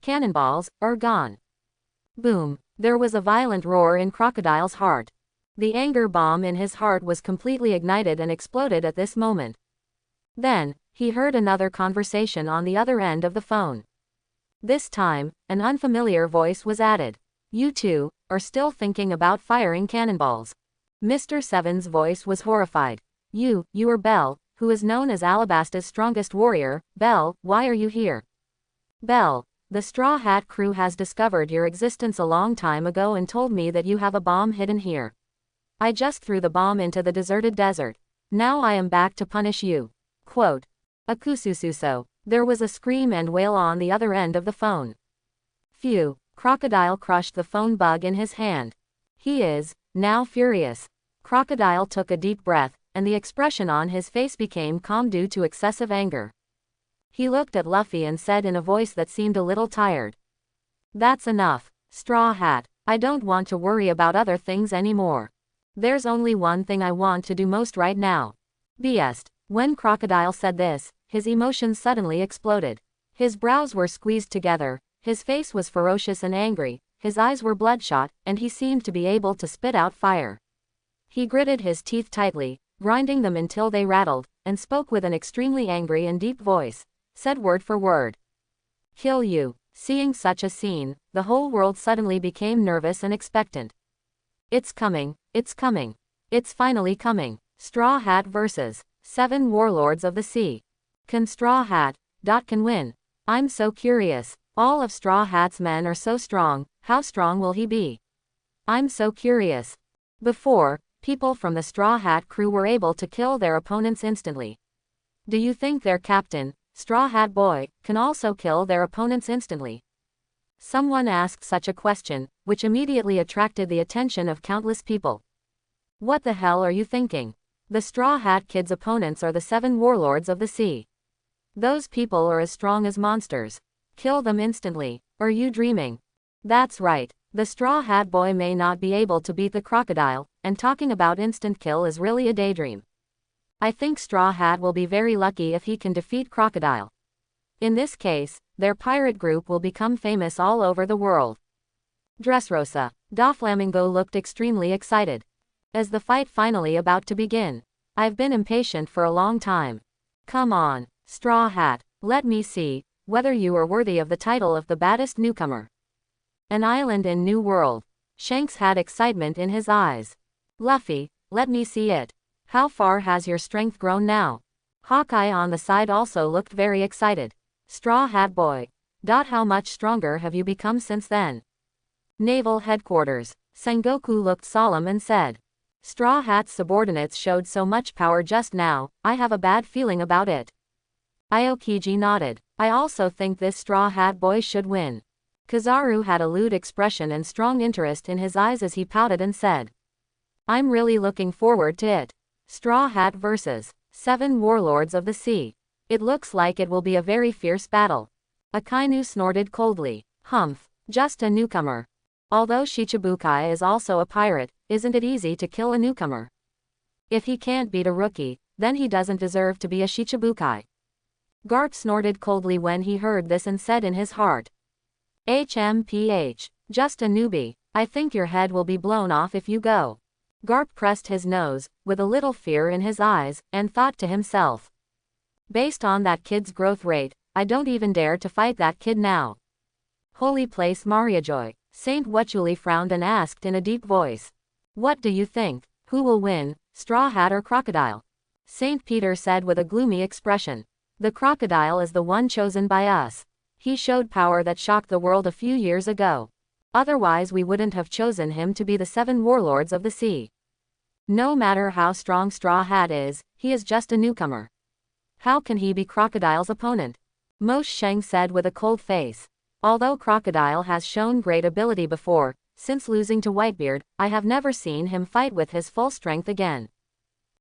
cannonballs, are gone." Boom. There was a violent roar in Crocodile's heart. The anger bomb in his heart was completely ignited and exploded at this moment. Then, he heard another conversation on the other end of the phone. This time, an unfamiliar voice was added. "You two are still thinking about firing cannonballs." Mr. Seven's voice was horrified. You are Bell, who is known as Alabasta's strongest warrior. Bell, why are you here?" "Bell, the Straw Hat crew has discovered your existence a long time ago and told me that you have a bomb hidden here. I just threw the bomb into the deserted desert. Now I am back to punish you." Quote. Akusususo. There was a scream and wail on the other end of the phone. Phew. Crocodile crushed the phone bug in his hand. He is now furious. Crocodile took a deep breath, and the expression on his face became calm due to excessive anger. He looked at Luffy and said in a voice that seemed a little tired. "That's enough, Straw Hat. I don't want to worry about other things anymore. There's only one thing I want to do most right now." Beast. When Crocodile said this, his emotions suddenly exploded. His brows were squeezed together, his face was ferocious and angry, his eyes were bloodshot, and he seemed to be able to spit out fire. He gritted his teeth tightly, grinding them until they rattled, and spoke with an extremely angry and deep voice, said word for word. "Kill you." Seeing such a scene, the whole world suddenly became nervous and expectant. It's coming, it's coming. It's finally coming. Straw Hat vs. 7 Warlords of the Sea. Can Straw Hat can win? I'm so curious. All of Straw Hat's men are so strong, how strong will he be? I'm so curious. Before, people from the Straw Hat crew were able to kill their opponents instantly. Do you think their captain, Straw Hat Boy, can also kill their opponents instantly? Someone asked such a question, which immediately attracted the attention of countless people. What the hell are you thinking? The Straw Hat Kid's opponents are the 7 Warlords of the Sea. Those people are as strong as monsters. Kill them instantly. Are you dreaming? That's right. The Straw Hat Boy may not be able to beat the Crocodile, and talking about instant kill is really a daydream. I think Straw Hat will be very lucky if he can defeat Crocodile. In this case, their pirate group will become famous all over the world. Dressrosa. Doflamingo looked extremely excited. As the fight finally about to begin. I've been impatient for a long time. Come on, Straw Hat, let me see whether you are worthy of the title of the baddest newcomer. An island in New World. Shanks had excitement in his eyes. Luffy, let me see it. How far has your strength grown now? Hawkeye on the side also looked very excited. Straw Hat Boy. How much stronger have you become since then? Naval Headquarters. Sengoku looked solemn and said. Straw Hat's subordinates showed so much power just now, I have a bad feeling about it. Aokiji nodded. I also think this Straw Hat Boy should win. Kizaru had a lewd expression and strong interest in his eyes as he pouted and said. I'm really looking forward to it. Straw Hat vs. 7 Warlords of the Sea. It looks like it will be a very fierce battle. Akainu snorted coldly. Humph, just a newcomer. Although Shichibukai is also a pirate, isn't it easy to kill a newcomer? If he can't beat a rookie, then he doesn't deserve to be a Shichibukai. Garp snorted coldly when he heard this and said in his heart. HMPH, just a newbie, I think your head will be blown off if you go. Garp pressed his nose, with a little fear in his eyes, and thought to himself. Based on that kid's growth rate, I don't even dare to fight that kid now. Holy place Mariajoy. Saint Wachuli frowned and asked in a deep voice. What do you think? Who will win, Straw Hat or Crocodile? Saint Peter said with a gloomy expression. The Crocodile is the one chosen by us. He showed power that shocked the world a few years ago. Otherwise we wouldn't have chosen him to be the 7 Warlords of the Sea. No matter how strong Straw Hat is, he is just a newcomer. How can he be Crocodile's opponent? Mo Sheng said with a cold face. Although Crocodile has shown great ability before, since losing to Whitebeard, I have never seen him fight with his full strength again.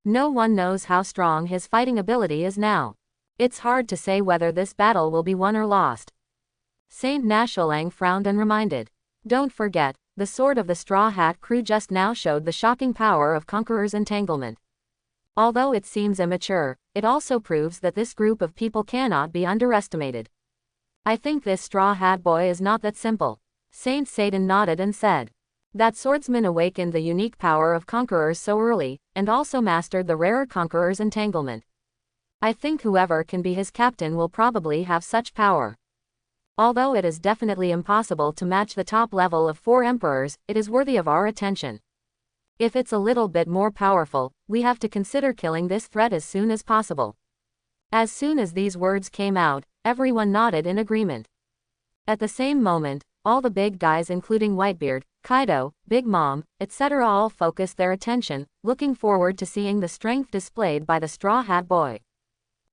No one knows how strong his fighting ability is now. It's hard to say whether this battle will be won or lost. Saint Nasholang frowned and reminded. Don't forget, the sword of the Straw Hat crew just now showed the shocking power of Conqueror's entanglement. Although it seems immature, it also proves that this group of people cannot be underestimated. I think this Straw Hat Boy is not that simple. Saint Satan nodded and said, "That swordsman awakened the unique power of conquerors so early, and also mastered the rarer conqueror's entanglement. I think whoever can be his captain will probably have such power. Although it is definitely impossible to match the top level of 4 emperors, it is worthy of our attention. If it's a little bit more powerful, we have to consider killing this threat as soon as possible." As soon as these words came out, everyone nodded in agreement. At the same moment, all the big guys including Whitebeard, Kaido, Big Mom, etc. all focused their attention, looking forward to seeing the strength displayed by the Straw Hat Boy.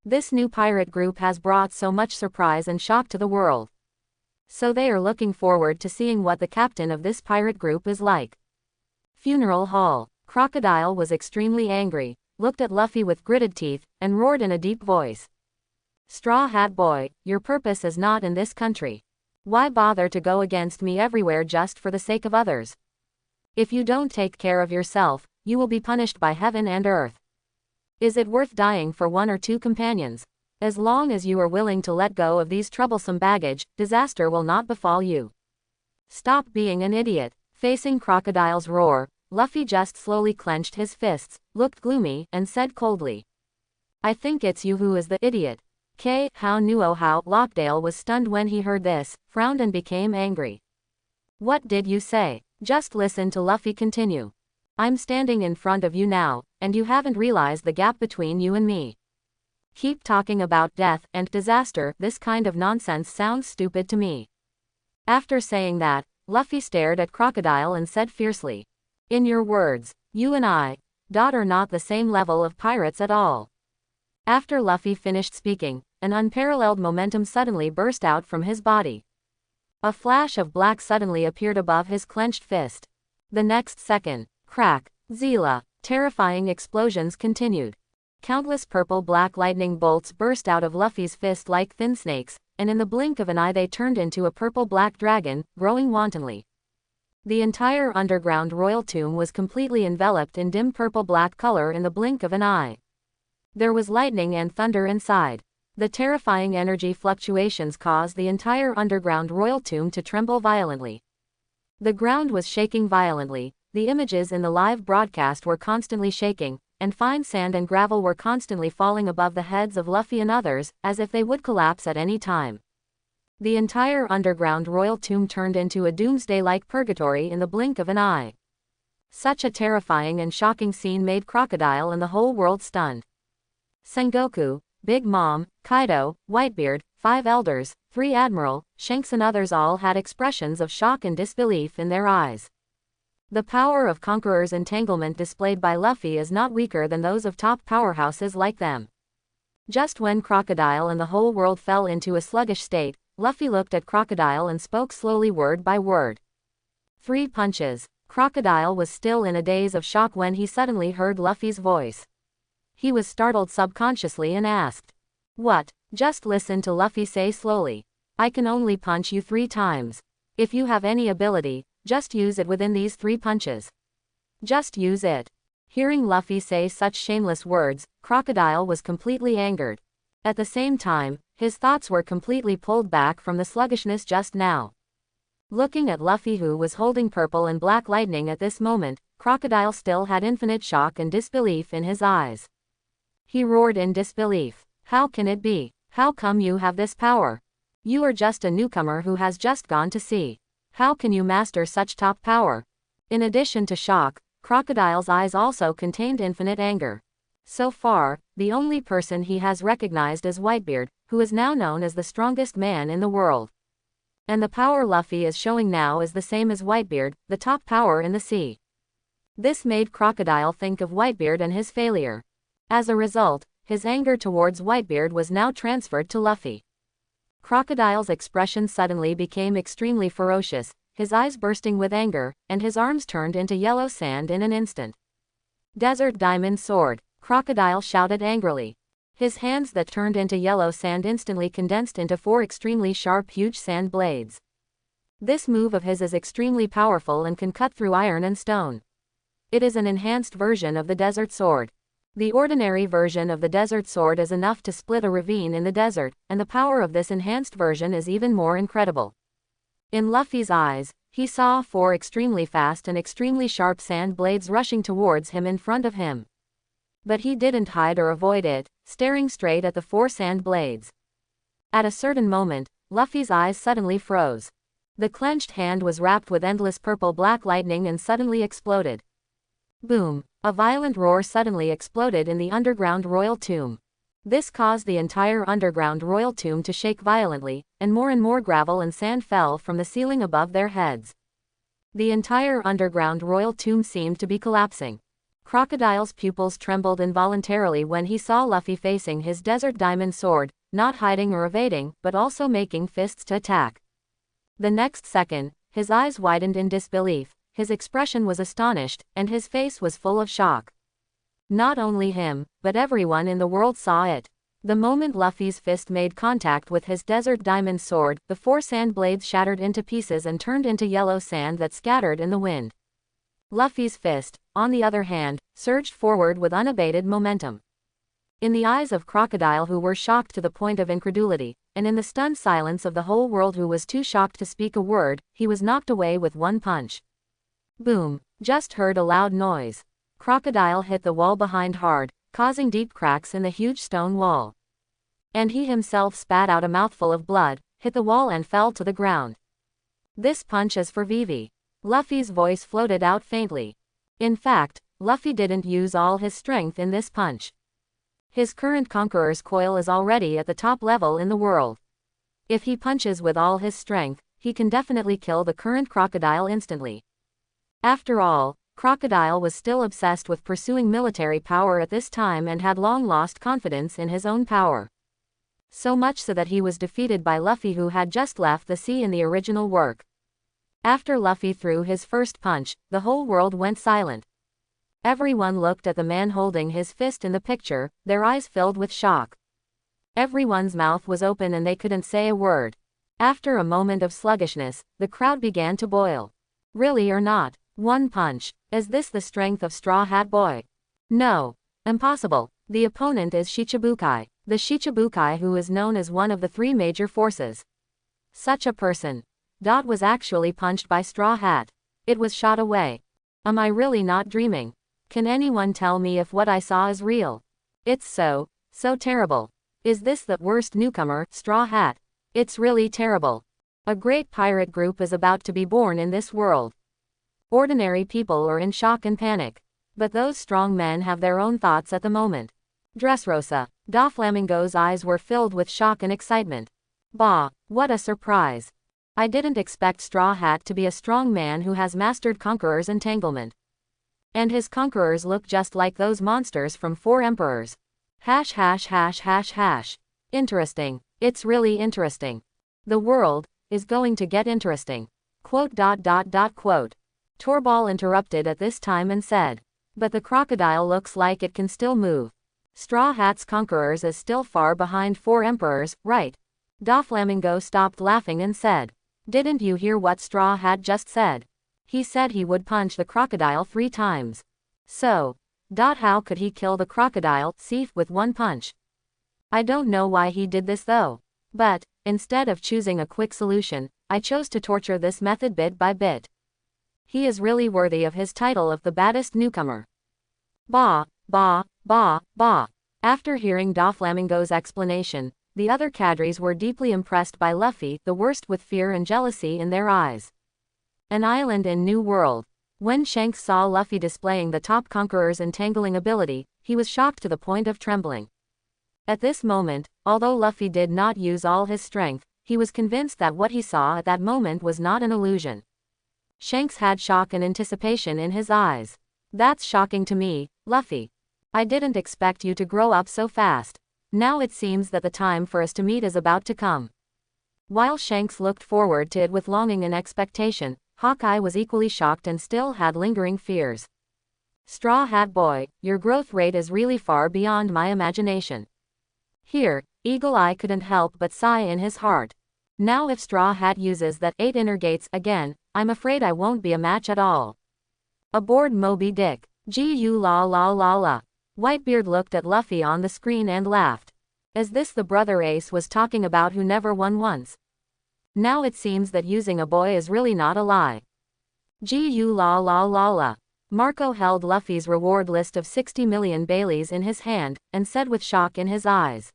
This new pirate group has brought so much surprise and shock to the world. So they are looking forward to seeing what the captain of this pirate group is like. Funeral Hall. Crocodile was extremely angry, looked at Luffy with gritted teeth, and roared in a deep voice. "Straw Hat Boy, your purpose is not in this country. Why bother to go against me everywhere just for the sake of others? If you don't take care of yourself, you will be punished by heaven and earth. Is it worth dying for 1 or 2 companions? As long as you are willing to let go of these troublesome baggage, disaster will not befall you. Stop being an idiot." Facing Crocodile's roar, Luffy just slowly clenched his fists, looked gloomy, and said coldly, "I think it's you who is the idiot." How Lockdale was stunned when he heard this, frowned and became angry. "What did you say?" Just listen to Luffy continue. "I'm standing in front of you now, and you haven't realized the gap between you and me. Keep talking about death and disaster, this kind of nonsense sounds stupid to me." After saying that, Luffy stared at Crocodile and said fiercely, "In your words, you and I are not the same level of pirates at all." After Luffy finished speaking, an unparalleled momentum suddenly burst out from his body. A flash of black suddenly appeared above his clenched fist. The next second, crack, Zila, terrifying explosions continued. Countless purple-black lightning bolts burst out of Luffy's fist like thin snakes, and in the blink of an eye they turned into a purple-black dragon, growing wantonly. The entire underground royal tomb was completely enveloped in dim purple-black color in the blink of an eye. There was lightning and thunder inside. The terrifying energy fluctuations caused the entire underground royal tomb to tremble violently. The ground was shaking violently, the images in the live broadcast were constantly shaking, and fine sand and gravel were constantly falling above the heads of Luffy and others, as if they would collapse at any time. The entire underground royal tomb turned into a doomsday-like purgatory in the blink of an eye. Such a terrifying and shocking scene made Crocodile and the whole world stunned. Sengoku, Big Mom, Kaido, Whitebeard, 5 elders, 3 Admiral, Shanks and others all had expressions of shock and disbelief in their eyes. The power of Conqueror's entanglement displayed by Luffy is not weaker than those of top powerhouses like them. Just when Crocodile and the whole world fell into a sluggish state, Luffy looked at Crocodile and spoke slowly word by word. 3 punches. Crocodile was still in a daze of shock when he suddenly heard Luffy's voice. He was startled subconsciously and asked, "What?" Just listen to Luffy say slowly. "I can only punch you 3 times. If you have any ability, just use it within these 3 punches. Just use it." Hearing Luffy say such shameless words, Crocodile was completely angered. At the same time, his thoughts were completely pulled back from the sluggishness just now. Looking at Luffy, who was holding purple and black lightning at this moment, Crocodile still had infinite shock and disbelief in his eyes. He roared in disbelief. "How can it be? How come you have this power? You are just a newcomer who has just gone to sea. How can you master such top power?" In addition to shock, Crocodile's eyes also contained infinite anger. So far, the only person he has recognized is Whitebeard, who is now known as the strongest man in the world. And the power Luffy is showing now is the same as Whitebeard, the top power in the sea. This made Crocodile think of Whitebeard and his failure. As a result, his anger towards Whitebeard was now transferred to Luffy. Crocodile's expression suddenly became extremely ferocious, his eyes bursting with anger, and his arms turned into yellow sand in an instant. "Desert Diamond Sword!" Crocodile shouted angrily. His hands that turned into yellow sand instantly condensed into 4 extremely sharp huge sand blades. This move of his is extremely powerful and can cut through iron and stone. It is an enhanced version of the Desert Sword. The ordinary version of the Desert Sword is enough to split a ravine in the desert, and the power of this enhanced version is even more incredible. In Luffy's eyes, he saw 4 extremely fast and extremely sharp sand blades rushing towards him in front of him. But he didn't hide or avoid it, staring straight at the 4 sand blades. At a certain moment, Luffy's eyes suddenly froze. The clenched hand was wrapped with endless purple-black lightning and suddenly exploded. Boom! A violent roar suddenly exploded in the underground royal tomb. This caused the entire underground royal tomb to shake violently, and more gravel and sand fell from the ceiling above their heads. The entire underground royal tomb seemed to be collapsing. Crocodile's pupils trembled involuntarily when he saw Luffy facing his desert diamond sword, not hiding or evading, but also making fists to attack. The next second, his eyes widened in disbelief, his expression was astonished, and his face was full of shock. Not only him, but everyone in the world saw it. The moment Luffy's fist made contact with his desert diamond sword, the 4 sand blades shattered into pieces and turned into yellow sand that scattered in the wind. Luffy's fist, on the other hand, surged forward with unabated momentum. In the eyes of Crocodile, who were shocked to the point of incredulity, and in the stunned silence of the whole world, who was too shocked to speak a word, he was knocked away with one punch. Boom! Just heard a loud noise. Crocodile hit the wall behind hard, causing deep cracks in the huge stone wall. And he himself spat out a mouthful of blood, hit the wall and fell to the ground. This punch is for Vivi. Luffy's voice floated out faintly. In fact, Luffy didn't use all his strength in this punch. His current Conqueror's Coil is already at the top level in the world. If he punches with all his strength, he can definitely kill the current Crocodile instantly. After all, Crocodile was still obsessed with pursuing military power at this time and had long lost confidence in his own power. So much so that he was defeated by Luffy, who had just left the sea in the original work. After Luffy threw his first punch, the whole world went silent. Everyone looked at the man holding his fist in the picture, their eyes filled with shock. Everyone's mouth was open and they couldn't say a word. After a moment of sluggishness, the crowd began to boil. Really or not? One punch. Is this the strength of Straw Hat Boy? No. Impossible. The opponent is Shichibukai, the Shichibukai who is known as one of the 3 major forces. Such a person. Was actually punched by Straw Hat. It was shot away. Am I really not dreaming? Can anyone tell me if what I saw is real? It's so terrible. Is this the worst newcomer, Straw Hat? It's really terrible. A great pirate group is about to be born in this world. Ordinary people are in shock and panic. But those strong men have their own thoughts at the moment. Dressrosa. Doflamingo's eyes were filled with shock and excitement. Bah, what a surprise. I didn't expect Straw Hat to be a strong man who has mastered Conqueror's entanglement. And his conquerors look just like those monsters from 4 Emperors. #####. Interesting. It's really interesting. The world is going to get interesting. Quote. Torball interrupted at this time and said, but the crocodile looks like it can still move. Straw Hat's conquerors is still far behind 4 Emperors, right? Doflamingo stopped laughing and said, didn't you hear what Straw Hat just said? He said he would punch the crocodile 3 times. So, how could he kill the crocodile, with one punch? I don't know why he did this though. But, instead of choosing a quick solution, I chose to torture this method bit by bit. He is really worthy of his title of the baddest newcomer. Bah, bah, bah, bah. After hearing Doflamingo's explanation, the other cadres were deeply impressed by Luffy, the worst, with fear and jealousy in their eyes. An island in New World. When Shanks saw Luffy displaying the top conqueror's entangling ability, he was shocked to the point of trembling. At this moment, although Luffy did not use all his strength, he was convinced that what he saw at that moment was not an illusion. Shanks had shock and anticipation in his eyes. That's shocking to me, Luffy. I didn't expect you to grow up so fast. Now it seems that the time for us to meet is about to come. While Shanks looked forward to it with longing and expectation, Hawkeye was equally shocked and still had lingering fears. Straw Hat Boy, your growth rate is really far beyond my imagination. Here, Eagle Eye couldn't help but sigh in his heart. Now if Straw Hat uses that 8 inner gates again, I'm afraid I won't be a match at all. Aboard Moby Dick. Gu la la la la. Whitebeard looked at Luffy on the screen and laughed. Is this the brother Ace was talking about who never won once? Now it seems that using a boy is really not a lie. Gu la la la la. Marco held Luffy's reward list of 60 million Baileys in his hand, and said with shock in his eyes.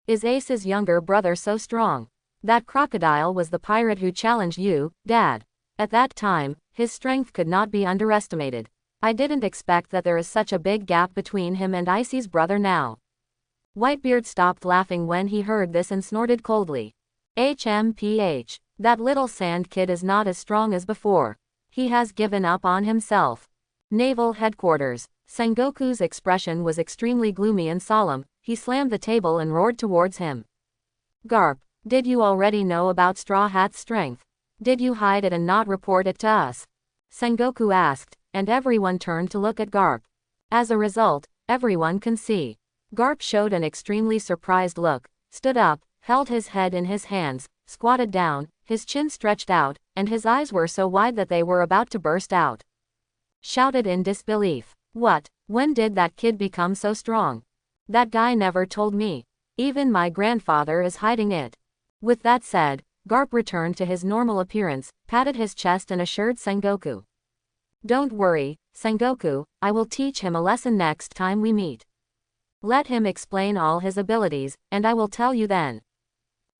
Is Ace's younger brother so strong? That crocodile was the pirate who challenged you, Dad. At that time, his strength could not be underestimated. I didn't expect that there is such a big gap between him and Icy's brother now. Whitebeard stopped laughing when he heard this and snorted coldly. HMPH. That little sand kid is not as strong as before. He has given up on himself. Naval Headquarters. Sengoku's expression was extremely gloomy and solemn. He slammed the table and roared towards him. Garp, did you already know about Straw Hat's strength? Did you hide it and not report it to us? Sengoku asked, and everyone turned to look at Garp. As a result, everyone can see. Garp showed an extremely surprised look, stood up, held his head in his hands, squatted down, his chin stretched out, and his eyes were so wide that they were about to burst out. Shouted in disbelief. What? When did that kid become so strong? That guy never told me. Even my grandfather is hiding it. With that said, Garp returned to his normal appearance, patted his chest and assured Sengoku. Don't worry, Sengoku, I will teach him a lesson next time we meet. Let him explain all his abilities, and I will tell you then.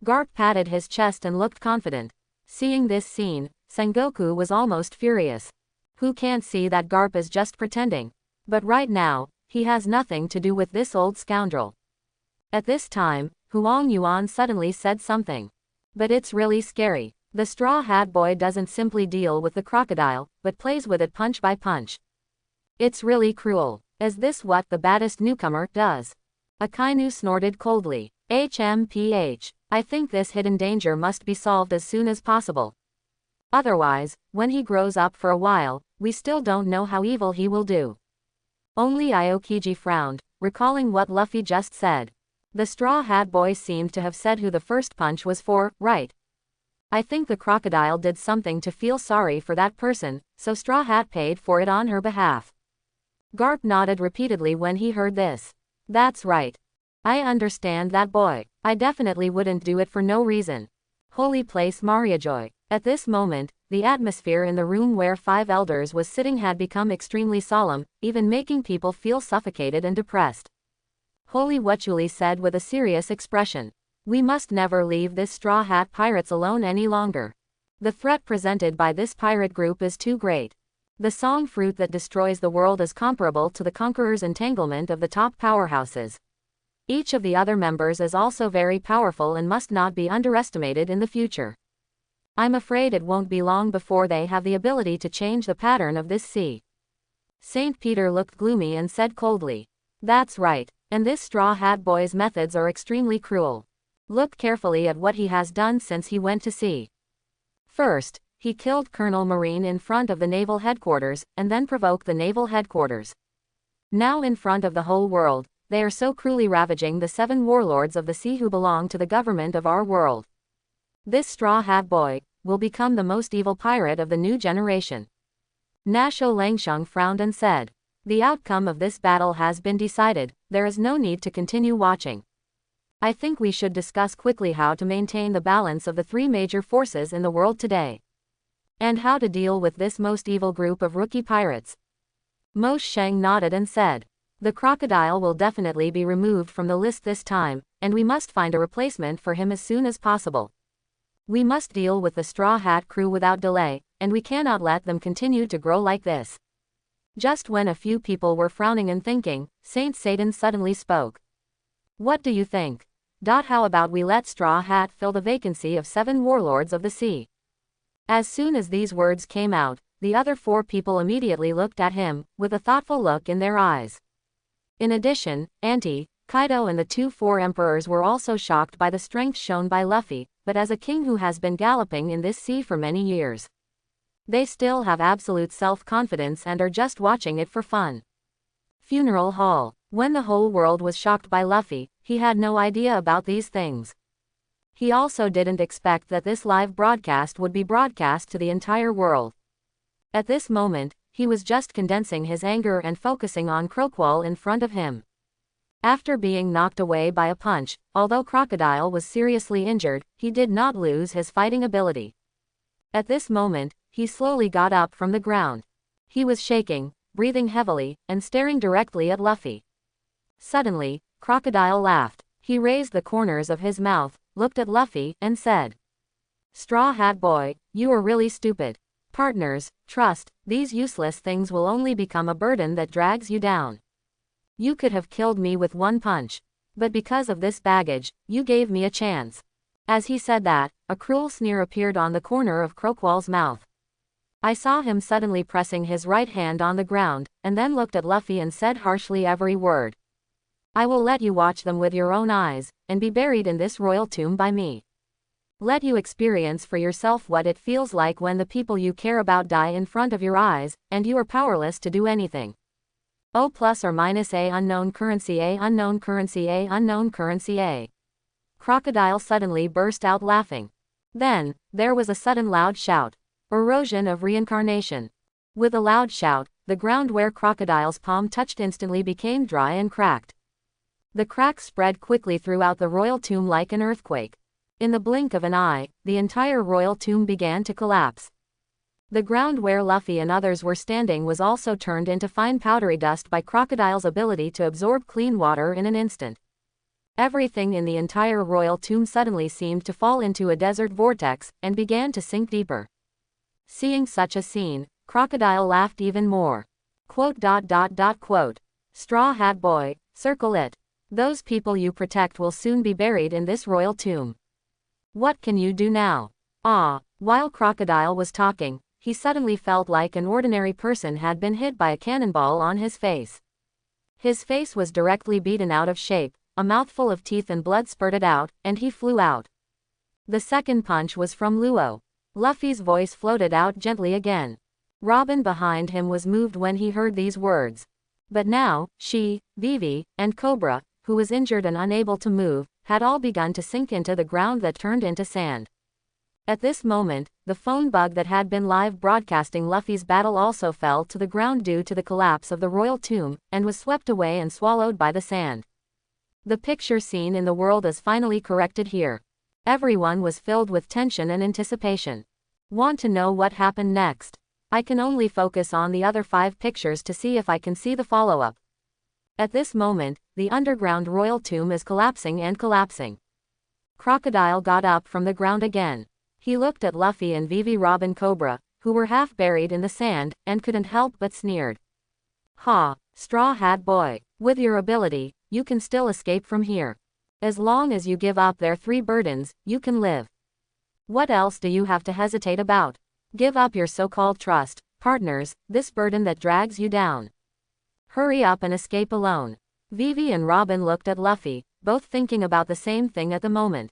Garp patted his chest and looked confident. Seeing this scene, Sengoku was almost furious. Who can't see that Garp is just pretending? But right now, he has nothing to do with this old scoundrel. At this time, Huang Yuan suddenly said something. But it's really scary. The Straw Hat Boy doesn't simply deal with the crocodile, but plays with it punch by punch. It's really cruel. Is this what the baddest newcomer does? Akainu snorted coldly. HMPH. I think this hidden danger must be solved as soon as possible. Otherwise, when he grows up for a while, we still don't know how evil he will do. Only Aokiji frowned, recalling what Luffy just said. The Straw Hat Boy seemed to have said who the first punch was for, right? I think the crocodile did something to feel sorry for that person, so Straw Hat paid for it on her behalf. Garp nodded repeatedly when he heard this. That's right. I understand that boy. I definitely wouldn't do it for no reason. Holy place Mariajoy. At this moment, the atmosphere in the room where 5 elders was sitting had become extremely solemn, even making people feel suffocated and depressed. Holy Wachuli said with a serious expression. We must never leave this Straw Hat pirates alone any longer. The threat presented by this pirate group is too great. The song fruit that destroys the world is comparable to the conqueror's entanglement of the top powerhouses. Each of the other members is also very powerful and must not be underestimated in the future. I'm afraid it won't be long before they have the ability to change the pattern of this sea. St. Peter looked gloomy and said coldly. That's right, and this Straw Hat Boy's methods are extremely cruel. Look carefully at what he has done since he went to sea. First, he killed Colonel Marine in front of the naval headquarters, and then provoked the naval headquarters. Now in front of the whole world, they are so cruelly ravaging the 7 warlords of the sea who belong to the government of our world. This Straw Hat Boy will become the most evil pirate of the new generation. Nasho Langsheng frowned and said, the outcome of this battle has been decided, there is no need to continue watching. I think we should discuss quickly how to maintain the balance of the 3 major forces in the world today. And how to deal with this most evil group of rookie pirates. Mo Sheng nodded and said, the crocodile will definitely be removed from the list this time, and we must find a replacement for him as soon as possible. We must deal with the Straw Hat crew without delay, and we cannot let them continue to grow like this. Just when a few people were frowning and thinking, Saint Satan suddenly spoke. What do you think? How about we let Straw Hat fill the vacancy of 7 warlords of the sea? As soon as these words came out, the other 4 people immediately looked at him, with a thoughtful look in their eyes. In addition, Auntie, Kaido and the 2 4 emperors were also shocked by the strength shown by Luffy, but as a king who has been galloping in this sea for many years, they still have absolute self-confidence and are just watching it for fun. Funeral Hall. When the whole world was shocked by Luffy, he had no idea about these things. He also didn't expect that this live broadcast would be broadcast to the entire world. At this moment, he was just condensing his anger and focusing on Crocodile in front of him. After being knocked away by a punch, although Crocodile was seriously injured, he did not lose his fighting ability. At this moment, he slowly got up from the ground. He was shaking, breathing heavily, and staring directly at Luffy. Suddenly, Crocodile laughed. He raised the corners of his mouth, looked at Luffy, and said, "Straw Hat Boy, you are really stupid. Partners, trust, these useless things will only become a burden that drags you down. You could have killed me with one punch. But because of this baggage, you gave me a chance." As he said that, a cruel sneer appeared on the corner of Crocodile's mouth. I saw him suddenly pressing his right hand on the ground, and then looked at Luffy and said harshly every word. "I will let you watch them with your own eyes, and be buried in this royal tomb by me. Let you experience for yourself what it feels like when the people you care about die in front of your eyes, and you are powerless to do anything. O plus or minus A unknown currency A unknown currency A unknown currency A." Crocodile suddenly burst out laughing. Then, there was a sudden loud shout. Erosion of reincarnation. With a loud shout, the ground where Crocodile's palm touched instantly became dry and cracked. The cracks spread quickly throughout the royal tomb like an earthquake. In the blink of an eye, the entire royal tomb began to collapse. The ground where Luffy and others were standing was also turned into fine powdery dust by Crocodile's ability to absorb clean water in an instant. Everything in the entire royal tomb suddenly seemed to fall into a desert vortex, and began to sink deeper. Seeing such a scene, Crocodile laughed even more. Quote. "Straw Hat Boy, circle it. Those people you protect will soon be buried in this royal tomb. What can you do now?" While Crocodile was talking, he suddenly felt like an ordinary person had been hit by a cannonball on his face. His face was directly beaten out of shape, a mouthful of teeth and blood spurted out, and he flew out. The second punch was from Luo. Luffy's voice floated out gently again. Robin behind him was moved when he heard these words. But now, she, Vivi, and Cobra, who was injured and unable to move, had all begun to sink into the ground that turned into sand. At this moment, the phone bug that had been live broadcasting Luffy's battle also fell to the ground due to the collapse of the royal tomb, and was swept away and swallowed by the sand. The picture seen in the world is finally corrected here. Everyone was filled with tension and anticipation. Want to know what happened next? I can only focus on the other 5 pictures to see if I can see the follow-up. At this moment, the underground royal tomb is collapsing and collapsing. Crocodile got up from the ground again. He looked at Luffy and Vivi Robin Cobra, who were half buried in the sand, and couldn't help but sneered. "Ha, Straw Hat Boy, with your ability, you can still escape from here. As long as you give up their 3 burdens, you can live. What else do you have to hesitate about? Give up your so-called trust, partners, this burden that drags you down. Hurry up and escape alone." Vivi and Robin looked at Luffy, both thinking about the same thing at the moment.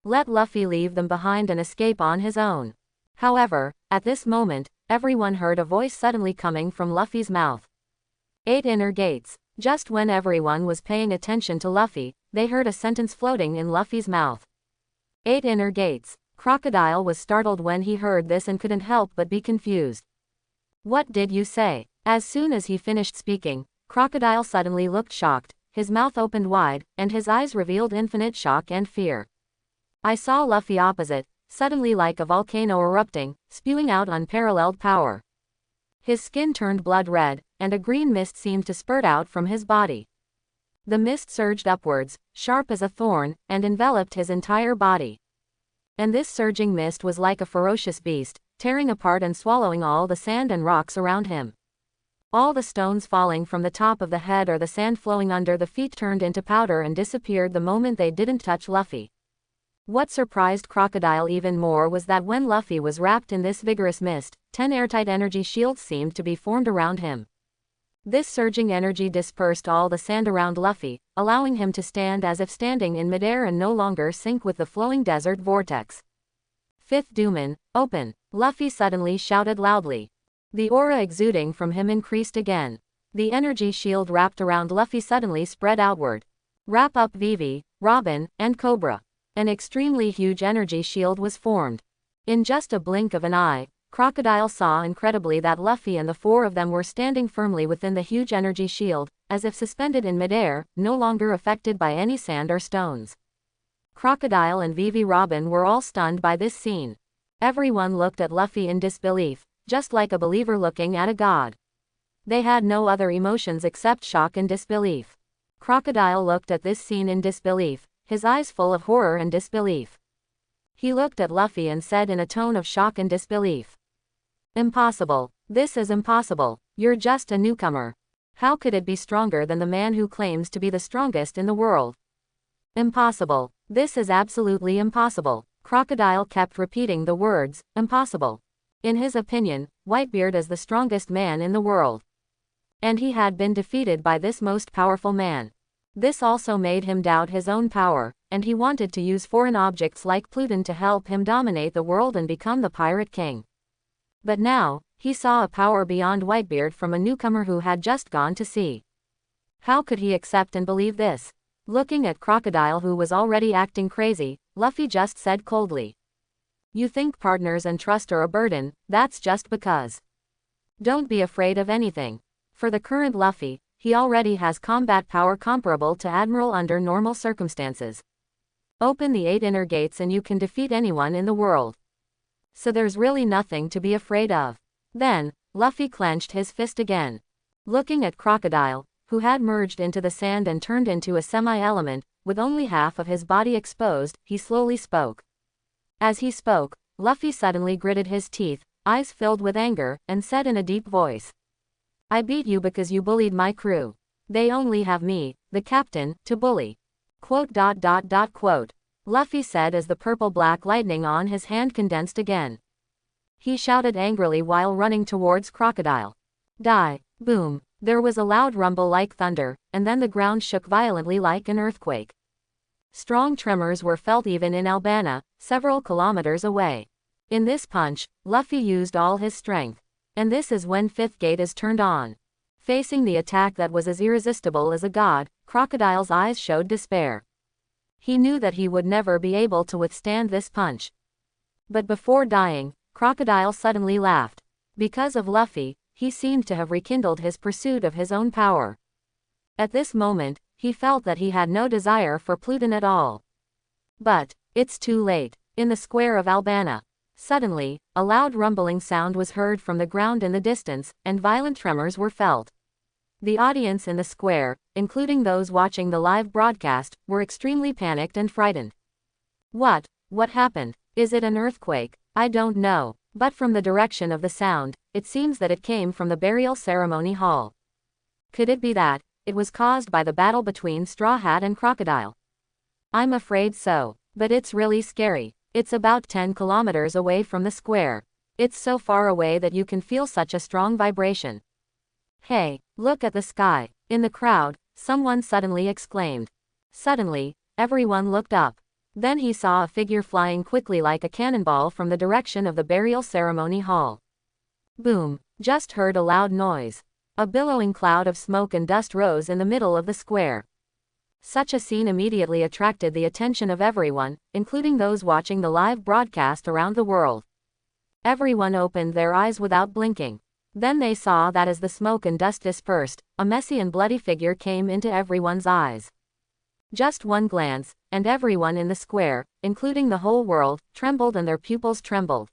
Let Luffy leave them behind and escape on his own. However, at this moment, everyone heard a voice suddenly coming from Luffy's mouth. 8 inner gates. Just when everyone was paying attention to Luffy, they heard a sentence floating in Luffy's mouth. 8 inner gates. Crocodile was startled when he heard this and couldn't help but be confused. "What did you say?" As soon as he finished speaking, Crocodile suddenly looked shocked, his mouth opened wide, and his eyes revealed infinite shock and fear. I saw Luffy opposite, suddenly like a volcano erupting, spewing out unparalleled power. His skin turned blood red, and a green mist seemed to spurt out from his body. The mist surged upwards, sharp as a thorn, and enveloped his entire body. And this surging mist was like a ferocious beast, tearing apart and swallowing all the sand and rocks around him. All the stones falling from the top of the head or the sand flowing under the feet turned into powder and disappeared the moment they didn't touch Luffy. What surprised Crocodile even more was that when Luffy was wrapped in this vigorous mist, 10 airtight energy shields seemed to be formed around him. This surging energy dispersed all the sand around Luffy, allowing him to stand as if standing in midair and no longer sink with the flowing desert vortex. 5th Daemon, open! Luffy suddenly shouted loudly. The aura exuding from him increased again. The energy shield wrapped around Luffy suddenly spread outward. Wrap up Vivi, Robin, and Cobra. An extremely huge energy shield was formed. In just a blink of an eye, Crocodile saw incredibly that Luffy and the 4 of them were standing firmly within the huge energy shield, as if suspended in midair, no longer affected by any sand or stones. Crocodile and Vivi Robin were all stunned by this scene. Everyone looked at Luffy in disbelief, just like a believer looking at a god. They had no other emotions except shock and disbelief. Crocodile looked at this scene in disbelief, his eyes full of horror and disbelief. He looked at Luffy and said in a tone of shock and disbelief, "Impossible. This is impossible. You're just a newcomer. How could it be stronger than the man who claims to be the strongest in the world? Impossible. This is absolutely impossible." Crocodile kept repeating the words, impossible. In his opinion, Whitebeard is the strongest man in the world. And he had been defeated by this most powerful man. This also made him doubt his own power, and he wanted to use foreign objects like Pluton to help him dominate the world and become the Pirate King. But now, he saw a power beyond Whitebeard from a newcomer who had just gone to sea. How could he accept and believe this? Looking at Crocodile, who was already acting crazy, Luffy just said coldly, "You think partners and trust are a burden, that's just because. Don't be afraid of anything." For the current Luffy, he already has combat power comparable to Admiral under normal circumstances. Open the 8 inner gates and you can defeat anyone in the world. So there's really nothing to be afraid of. Then, Luffy clenched his fist again. Looking at Crocodile, who had merged into the sand and turned into a semi-element, with only half of his body exposed, he slowly spoke. As he spoke, Luffy suddenly gritted his teeth, eyes filled with anger, and said in a deep voice, "I beat you because you bullied my crew. They only have me, the captain, to bully." Quote. Luffy said as the purple-black lightning on his hand condensed again. He shouted angrily while running towards Crocodile. Die. Boom. There was a loud rumble like thunder, and then the ground shook violently like an earthquake. Strong tremors were felt even in Alabasta, several kilometers away. In this punch, Luffy used all his strength. And this is when 5th gate is turned on. Facing the attack that was as irresistible as a god, Crocodile's eyes showed despair. He knew that he would never be able to withstand this punch. But before dying, Crocodile suddenly laughed. Because of Luffy, he seemed to have rekindled his pursuit of his own power. At this moment, he felt that he had no desire for Pluton at all. But, it's too late. In the square of Alabasta, suddenly, a loud rumbling sound was heard from the ground in the distance, and violent tremors were felt. The audience in the square, including those watching the live broadcast, were extremely panicked and frightened. What happened? Is it an earthquake? I don't know. But from the direction of the sound, it seems that it came from the burial ceremony hall. Could it be that it was caused by the battle between Straw Hat and Crocodile? I'm afraid so. But it's really scary. It's about 10 kilometers away from the square. It's so far away that you can feel such a strong vibration. Hey, look at the sky. In the crowd, someone suddenly exclaimed. Suddenly, everyone looked up. Then he saw a figure flying quickly like a cannonball from the direction of the burial ceremony hall. Boom! Just heard a loud noise. A billowing cloud of smoke and dust rose in the middle of the square. Such a scene immediately attracted the attention of everyone, including those watching the live broadcast around the world. Everyone opened their eyes without blinking. Then they saw that as the smoke and dust dispersed, a messy and bloody figure came into everyone's eyes. Just one glance, and everyone in the square, including the whole world, trembled and their pupils trembled.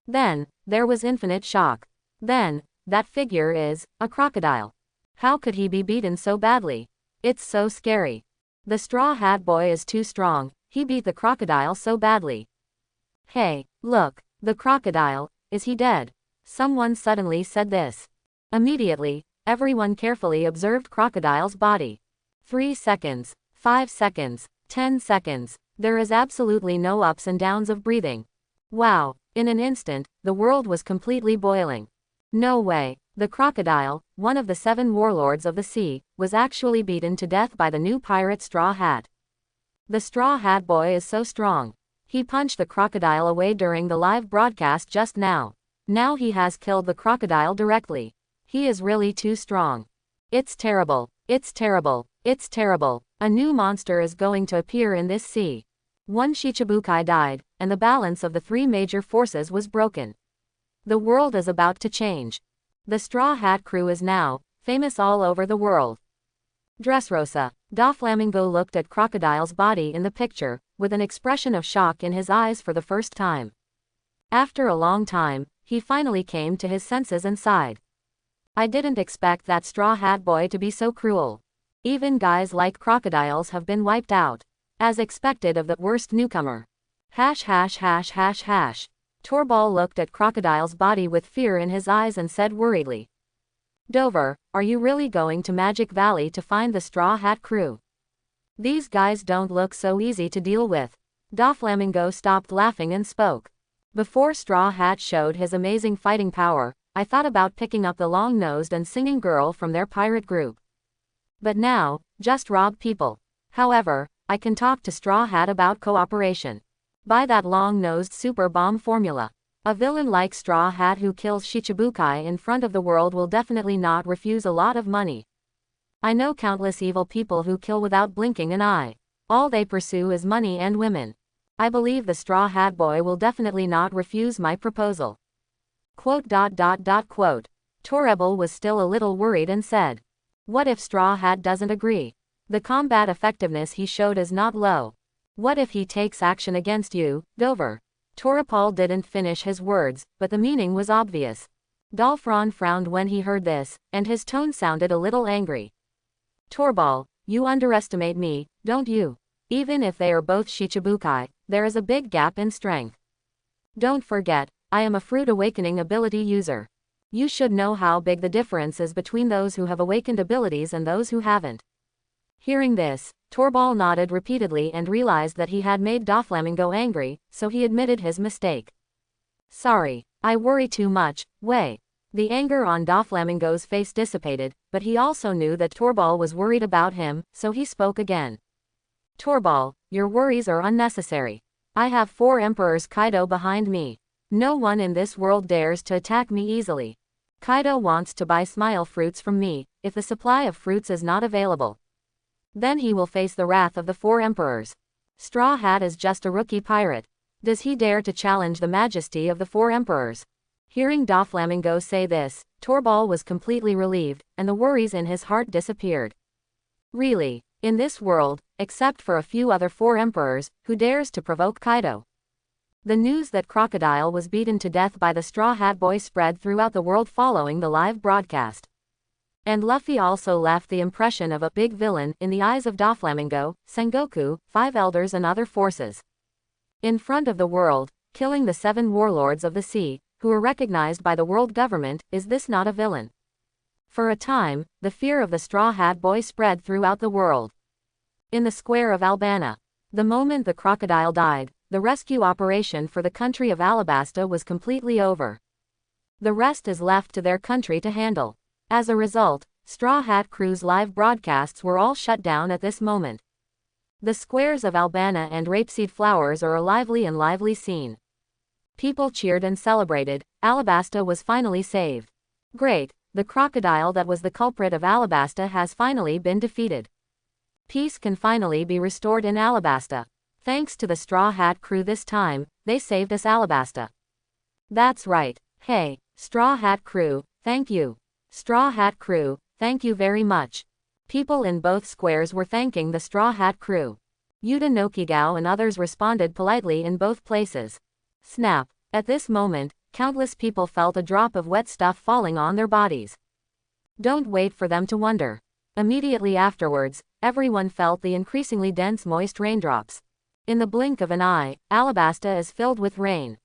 Then, there was infinite shock. Then, that figure is a crocodile. How could he be beaten so badly? It's so scary. The Straw Hat Boy is too strong, he beat the crocodile so badly. Hey, look, the crocodile, is he dead? Someone suddenly said this. Immediately, everyone carefully observed Crocodile's body. 3 seconds, 5 seconds, 10 seconds, there is absolutely no ups and downs of breathing. Wow, in an instant, the world was completely boiling. No way, the crocodile, one of the 7 warlords of the sea, was actually beaten to death by the new pirate Straw Hat. The Straw Hat Boy is so strong. He punched the crocodile away during the live broadcast just now. Now he has killed the crocodile directly. He is really too strong. It's terrible. It's terrible. It's terrible. A new monster is going to appear in this sea. One Shichibukai died, and the balance of the 3 major forces was broken. The world is about to change. The Straw Hat crew is now famous all over the world. Dressrosa. Doflamingo looked at Crocodile's body in the picture, with an expression of shock in his eyes for the first time. After a long time, he finally came to his senses and sighed. I didn't expect that Straw Hat Boy to be so cruel. Even guys like crocodiles have been wiped out. As expected of the worst newcomer. Hash hash hash hash hash. Torbal looked at Crocodile's body with fear in his eyes and said worriedly. Dover, are you really going to Magic Valley to find the Straw Hat crew? These guys don't look so easy to deal with. Doflamingo stopped laughing and spoke. Before Straw Hat showed his amazing fighting power, I thought about picking up the long-nosed and singing girl from their pirate group. But now, just rob people. However, I can talk to Straw Hat about cooperation. Buy that long-nosed super bomb formula. A villain like Straw Hat who kills Shichibukai in front of the world will definitely not refuse a lot of money. I know countless evil people who kill without blinking an eye. All they pursue is money and women. I believe the Straw Hat Boy will definitely not refuse my proposal. Quote. Torebel was still a little worried and said. What if Straw Hat doesn't agree? The combat effectiveness he showed is not low. What if he takes action against you, Dover? Torapal didn't finish his words, but the meaning was obvious. Dolphron frowned when he heard this, and his tone sounded a little angry. Torbal, you underestimate me, don't you? Even if they are both Shichibukai, there is a big gap in strength. Don't forget, I am a Fruit Awakening ability user. You should know how big the difference is between those who have awakened abilities and those who haven't. Hearing this, Torbal nodded repeatedly and realized that he had made Doflamingo angry, so he admitted his mistake. Sorry, I worry too much, Wei. The anger on Doflamingo's face dissipated, but he also knew that Torbal was worried about him, so he spoke again. Torbal, your worries are unnecessary. I have 4 Emperors Kaido behind me. No one in this world dares to attack me easily. Kaido wants to buy smile fruits from me. If the supply of fruits is not available, then he will face the wrath of the 4 emperors. Straw Hat is just a rookie pirate. Does he dare to challenge the majesty of the 4 emperors? Hearing Doflamingo say this, Torbal was completely relieved, and the worries in his heart disappeared. Really, in this world, except for a few other 4 emperors, who dares to provoke Kaido? The news that Crocodile was beaten to death by the Straw Hat Boy spread throughout the world following the live broadcast. And Luffy also left the impression of a big villain in the eyes of Doflamingo, Sengoku, 5 elders and other forces. In front of the world, killing the 7 warlords of the sea, who were recognized by the world government, is this not a villain? For a time, the fear of the Straw Hat Boy spread throughout the world. In the square of Albana, the moment the crocodile died, the rescue operation for the country of Alabasta was completely over. The rest is left to their country to handle. As a result, Straw Hat Crew's live broadcasts were all shut down at this moment. The squares of Albana and rapeseed flowers are a lively scene. People cheered and celebrated. Alabasta was finally saved. Great, the crocodile that was the culprit of Alabasta has finally been defeated. Peace can finally be restored in Alabasta. Thanks to the Straw Hat Crew this time, they saved us Alabasta. That's right. Hey, Straw Hat Crew, thank you. Straw Hat Crew, thank you very much. People in both squares were thanking the Straw Hat Crew. Yuta Nokigao and others responded politely in both places. Snap. At this moment, countless people felt a drop of wet stuff falling on their bodies. Don't wait for them to wonder. Immediately afterwards, everyone felt the increasingly dense moist raindrops. In the blink of an eye, Alabasta is filled with rain.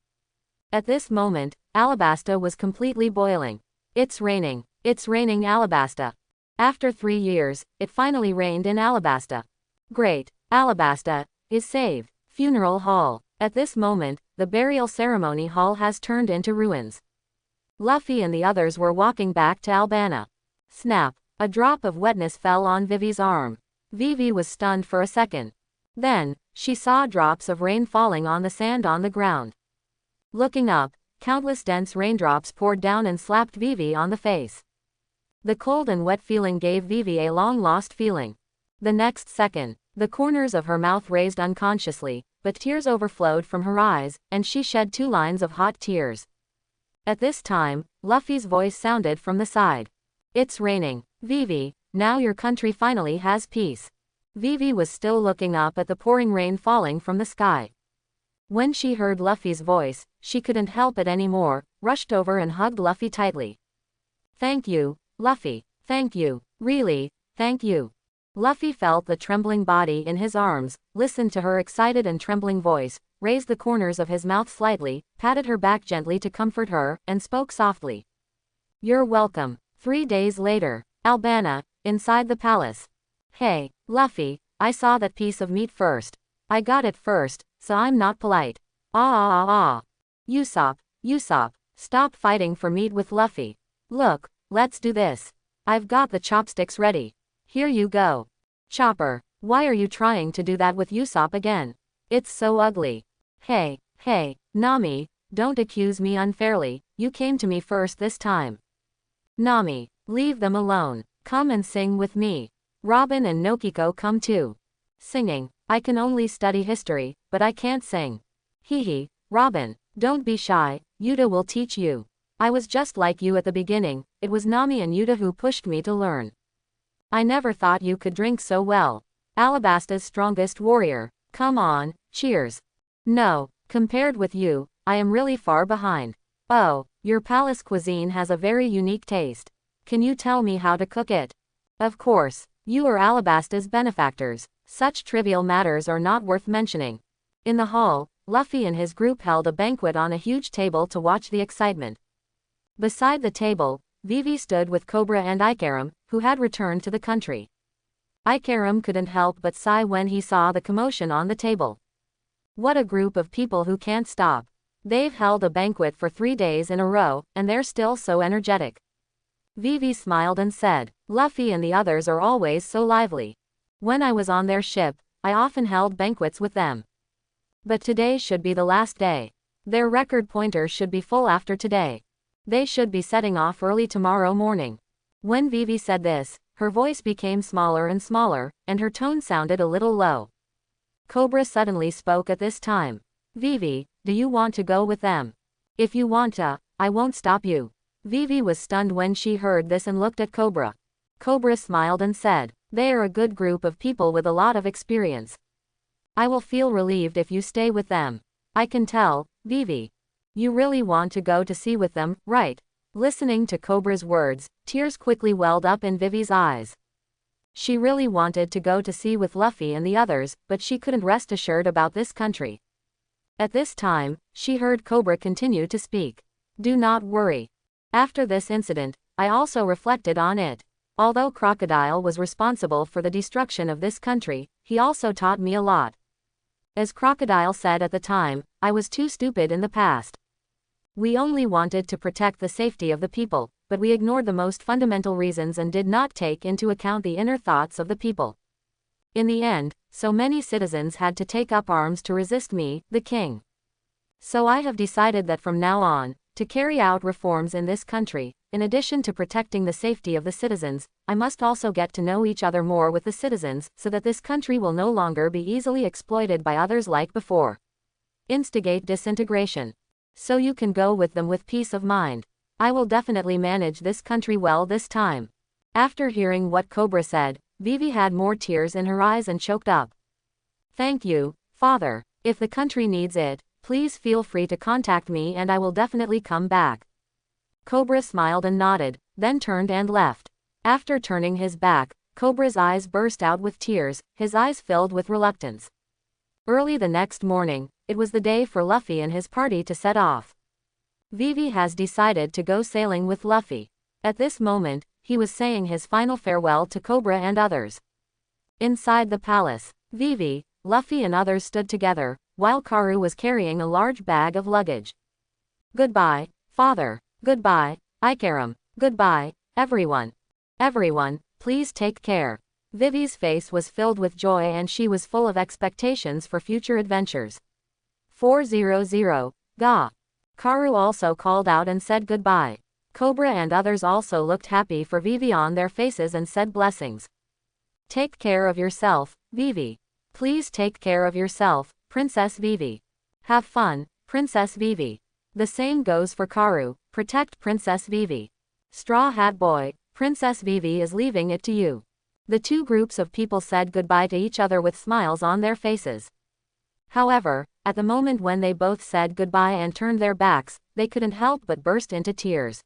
At this moment, Alabasta was completely boiling. It's raining Alabasta. After 3 years, it finally rained in Alabasta. Great, Alabasta is saved. Funeral hall. At this moment, the burial ceremony hall has turned into ruins. Luffy and the others were walking back to Albana. Snap. A drop of wetness fell on Vivi's arm. Vivi was stunned for a second. Then, she saw drops of rain falling on the sand on the ground. Looking up, countless dense raindrops poured down and slapped Vivi on the face. The cold and wet feeling gave Vivi a long-lost feeling. The next second, the corners of her mouth raised unconsciously, but tears overflowed from her eyes, and she shed 2 lines of hot tears. At this time, Luffy's voice sounded from the side. It's raining. Vivi, now your country finally has peace. Vivi was still looking up at the pouring rain falling from the sky. When she heard Luffy's voice, she couldn't help it anymore, rushed over and hugged Luffy tightly. Thank you, Luffy. Thank you. Really, thank you. Luffy felt the trembling body in his arms, listened to her excited and trembling voice, raised the corners of his mouth slightly, patted her back gently to comfort her, and spoke softly. You're welcome. 3 days later. Alabasta, inside the palace. Hey, Luffy, I saw that piece of meat first. I got it first, so I'm not polite. Usopp, stop fighting for meat with Luffy. Look, let's do this. I've got the chopsticks ready. Here you go. Chopper, why are you trying to do that with Usopp again? It's so ugly. Hey, Nami, don't accuse me unfairly, you came to me first this time. Nami, leave them alone. Come and sing with me. Robin and Nokiko come too. Singing, I can only study history, but I can't sing. Hehe, Robin, don't be shy, Yuta will teach you. I was just like you at the beginning, it was Nami and Yuta who pushed me to learn. I never thought you could drink so well. Alabasta's strongest warrior. Come on, cheers. No, compared with you, I am really far behind. Oh, your palace cuisine has a very unique taste. Can you tell me how to cook it? Of course, you are Alabasta's benefactors. Such trivial matters are not worth mentioning. In the hall, Luffy and his group held a banquet on a huge table to watch the excitement. Beside the table, Vivi stood with Cobra and Ikaram, who had returned to the country. Ikaram couldn't help but sigh when he saw the commotion on the table. What a group of people who can't stop. They've held a banquet for 3 days in a row, and they're still so energetic. Vivi smiled and said, Luffy and the others are always so lively. When I was on their ship, I often held banquets with them. But today should be the last day. Their record pointer should be full after today. They should be setting off early tomorrow morning. When Vivi said this, her voice became smaller and smaller, and her tone sounded a little low. Cobra suddenly spoke at this time. Vivi, do you want to go with them? If you want to, I won't stop you. Vivi was stunned when she heard this and looked at Cobra. Cobra smiled and said, they are a good group of people with a lot of experience. I will feel relieved if you stay with them. I can tell, Vivi. You really want to go to sea with them, right? Listening to Cobra's words, tears quickly welled up in Vivi's eyes. She really wanted to go to sea with Luffy and the others, but she couldn't rest assured about this country. At this time, she heard Cobra continue to speak. Do not worry. After this incident, I also reflected on it. Although Crocodile was responsible for the destruction of this country, he also taught me a lot. As Crocodile said at the time, I was too stupid in the past. We only wanted to protect the safety of the people, but we ignored the most fundamental reasons and did not take into account the inner thoughts of the people. In the end, so many citizens had to take up arms to resist me, the king. So I have decided that from now on, to carry out reforms in this country, in addition to protecting the safety of the citizens, I must also get to know each other more with the citizens, so that this country will no longer be easily exploited by others like before. Instigate disintegration. So you can go with them with peace of mind. I will definitely manage this country well this time. After hearing what Cobra said, Vivi had more tears in her eyes and choked up. Thank you, Father. If the country needs it, please feel free to contact me and I will definitely come back. Cobra smiled and nodded, then turned and left. After turning his back, Cobra's eyes burst out with tears, his eyes filled with reluctance. Early the next morning, it was the day for Luffy and his party to set off. Vivi has decided to go sailing with Luffy. At this moment, he was saying his final farewell to Cobra and others. Inside the palace, Vivi, Luffy and others stood together, while Karu was carrying a large bag of luggage. Goodbye, Father. Goodbye, Ikaram. Goodbye, everyone. Everyone, please take care. Vivi's face was filled with joy and she was full of expectations for future adventures. 400, Ga. Karu also called out and said goodbye. Cobra and others also looked happy for Vivi on their faces and said blessings. Take care of yourself, Vivi. Please take care of yourself, Princess Vivi. Have fun, Princess Vivi. The same goes for Karu, protect Princess Vivi. Straw Hat Boy, Princess Vivi is leaving it to you." The two groups of people said goodbye to each other with smiles on their faces. However, at the moment when they both said goodbye and turned their backs, they couldn't help but burst into tears.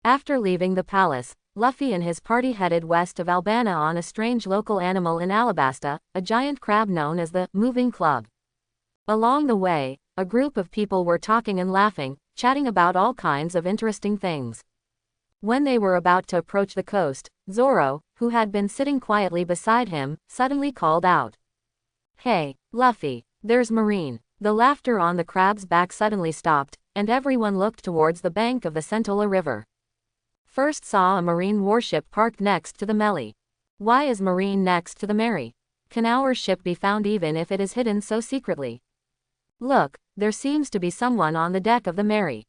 After leaving the palace, Luffy and his party headed west of Albana on a strange local animal in Alabasta, a giant crab known as the Moving Club. Along the way, a group of people were talking and laughing, chatting about all kinds of interesting things. When they were about to approach the coast, Zoro, who had been sitting quietly beside him, suddenly called out, "Hey, Luffy, there's Marine." The laughter on the crab's back suddenly stopped, and everyone looked towards the bank of the Sentola River. First saw a marine warship parked next to the Meli. Why is Marine next to the Mary? Can our ship be found even if it is hidden so secretly? Look, there seems to be someone on the deck of the Mary.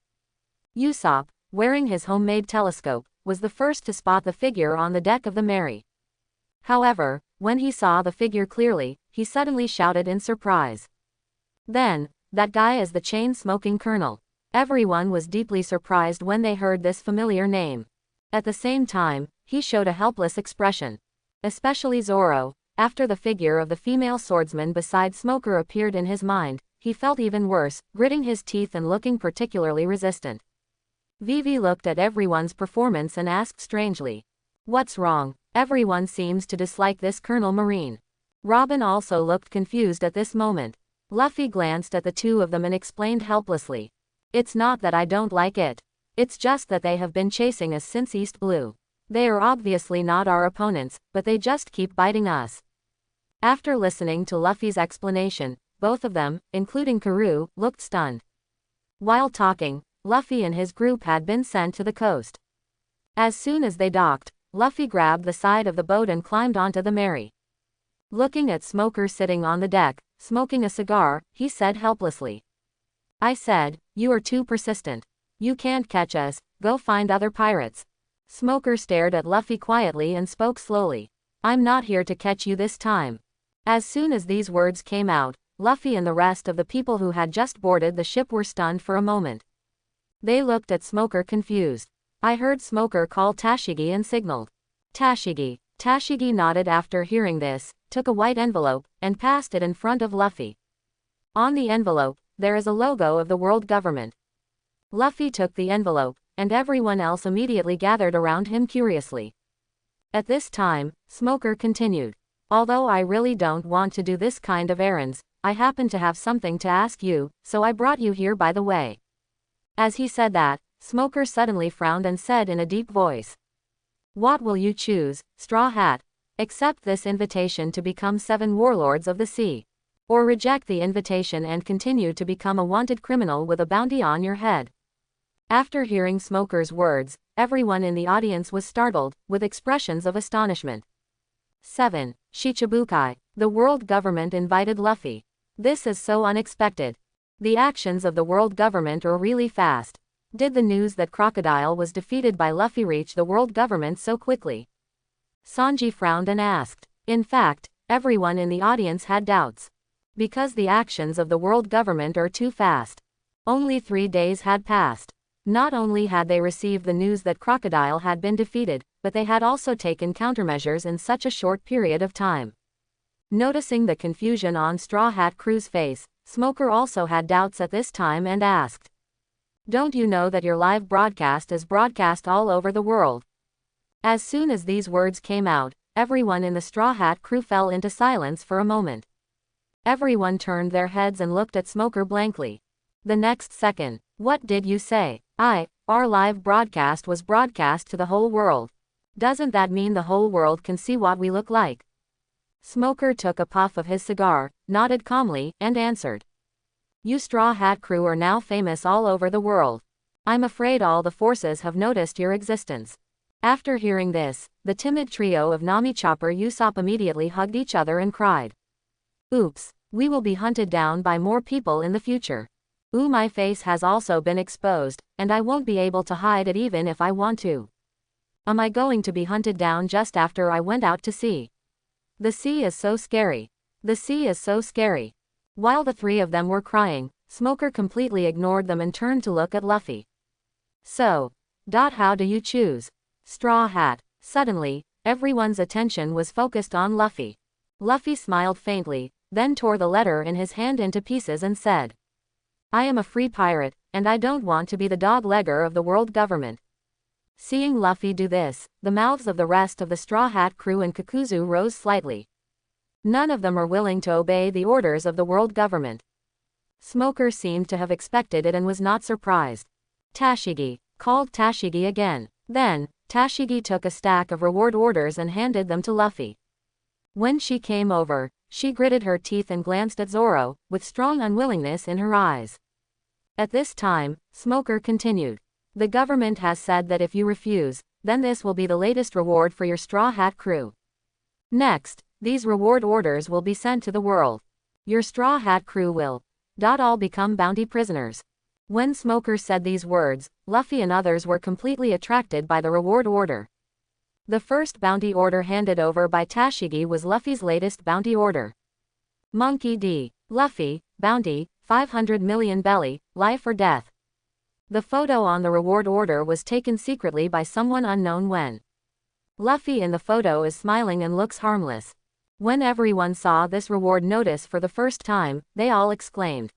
Usopp, wearing his homemade telescope, was the first to spot the figure on the deck of the Mary. However, when he saw the figure clearly, he suddenly shouted in surprise. "Then, that guy is the chain-smoking colonel." Everyone was deeply surprised when they heard this familiar name. At the same time, he showed a helpless expression. Especially Zoro. After the figure of the female swordsman beside Smoker appeared in his mind, he felt even worse, gritting his teeth and looking particularly resistant. Vivi looked at everyone's performance and asked strangely, "What's wrong? Everyone seems to dislike this Colonel Marine." Robin also looked confused at this moment. Luffy glanced at the two of them and explained helplessly, "It's not that I don't like it. It's just that they have been chasing us since East Blue. They are obviously not our opponents, but they just keep biting us." After listening to Luffy's explanation, both of them, including Karoo, looked stunned. While talking, Luffy and his group had been sent to the coast. As soon as they docked, Luffy grabbed the side of the boat and climbed onto the Mary. Looking at Smoker sitting on the deck, smoking a cigar, he said helplessly, "I said, you are too persistent. You can't catch us, go find other pirates." Smoker stared at Luffy quietly and spoke slowly, "I'm not here to catch you this time." As soon as these words came out, Luffy and the rest of the people who had just boarded the ship were stunned for a moment. They looked at Smoker confused. I heard Smoker call Tashigi and signaled. "Tashigi." Tashigi nodded after hearing this, took a white envelope, and passed it in front of Luffy. On the envelope, there is a logo of the world government. Luffy took the envelope, and everyone else immediately gathered around him curiously. At this time, Smoker continued, "Although I really don't want to do this kind of errands, I happen to have something to ask you, so I brought you here by the way." As he said that, Smoker suddenly frowned and said in a deep voice, "What will you choose, Straw Hat? Accept this invitation to become 7 warlords of the sea. Or reject the invitation and continue to become a wanted criminal with a bounty on your head." After hearing Smoker's words, everyone in the audience was startled, with expressions of astonishment. 7. Shichibukai. The world government invited Luffy. This is so unexpected. The actions of the world government are really fast. Did the news that Crocodile was defeated by Luffy reach the world government so quickly? Sanji frowned and asked. In fact, everyone in the audience had doubts. Because the actions of the world government are too fast. Only 3 days had passed. Not only had they received the news that Crocodile had been defeated, but they had also taken countermeasures in such a short period of time. Noticing the confusion on Straw Hat Crew's face, Smoker also had doubts at this time and asked, "Don't you know that your live broadcast is broadcast all over the world?" As soon as these words came out, everyone in the Straw Hat Crew fell into silence for a moment. Everyone turned their heads and looked at Smoker blankly. The next second, "What did you say?" Our live broadcast was broadcast to the whole world. Doesn't that mean the whole world can see what we look like?" Smoker took a puff of his cigar, nodded calmly, and answered, "You Straw Hat Crew are now famous all over the world. I'm afraid all the forces have noticed your existence." After hearing this, the timid trio of Nami Chopper Usopp immediately hugged each other and cried, "Oops, we will be hunted down by more people in the future. Ooh, my face has also been exposed, and I won't be able to hide it even if I want to. Am I going to be hunted down just after I went out to sea? The sea is so scary. The sea is so scary." While the 3 of them were crying, Smoker completely ignored them and turned to look at Luffy. "So, how do you choose? Straw Hat. Suddenly, everyone's attention was focused on Luffy. Luffy smiled faintly, then tore the letter in his hand into pieces and said, I am a free pirate, and I don't want to be the dog-legger of the world government. Seeing Luffy do this, the mouths of the rest of the Straw Hat crew and Kakuzu rose slightly. None of them are willing to obey the orders of the world government. Smoker seemed to have expected it and was not surprised. Tashigi called Tashigi again. Then, Tashigi took a stack of reward orders and handed them to Luffy. When she came over, she gritted her teeth and glanced at Zoro, with strong unwillingness in her eyes. At this time, Smoker continued. The government has said that if you refuse, then this will be the latest reward for your Straw Hat crew. Next, these reward orders will be sent to the world. Your Straw Hat crew will all become bounty prisoners. When Smoker said these words, Luffy and others were completely attracted by the reward order. The first bounty order handed over by Tashigi was Luffy's latest bounty order. Monkey D. Luffy, bounty, 500 million belly, life or death. The photo on the reward order was taken secretly by someone unknown when. Luffy in the photo is smiling and looks harmless. When everyone saw this reward notice for the first time, they all exclaimed.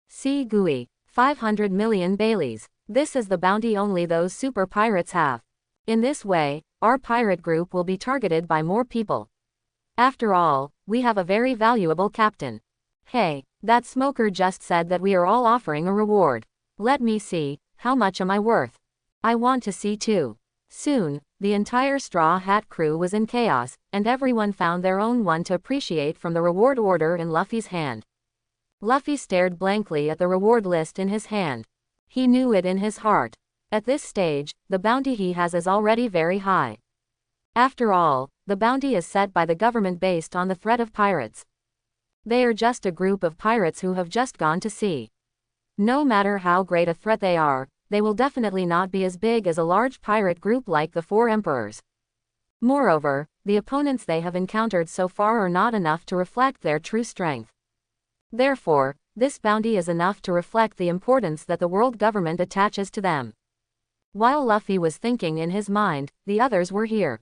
See Gui, 500 million Baileys. This is the bounty only those super pirates have. In this way, our pirate group will be targeted by more people. After all, we have a very valuable captain. Hey, that Smoker just said that we are all offering a reward. Let me see, how much am I worth? I want to see too. Soon, the entire Straw Hat crew was in chaos, and everyone found their own one to appreciate from the reward order in Luffy's hand. Luffy stared blankly at the reward list in his hand. He knew it in his heart. At this stage, the bounty he has is already very high. After all, the bounty is set by the government based on the threat of pirates. They are just a group of pirates who have just gone to sea. No matter how great a threat they are, they will definitely not be as big as a large pirate group like the Four Emperors. Moreover, the opponents they have encountered so far are not enough to reflect their true strength. Therefore, this bounty is enough to reflect the importance that the world government attaches to them. While Luffy was thinking in his mind, the others were here.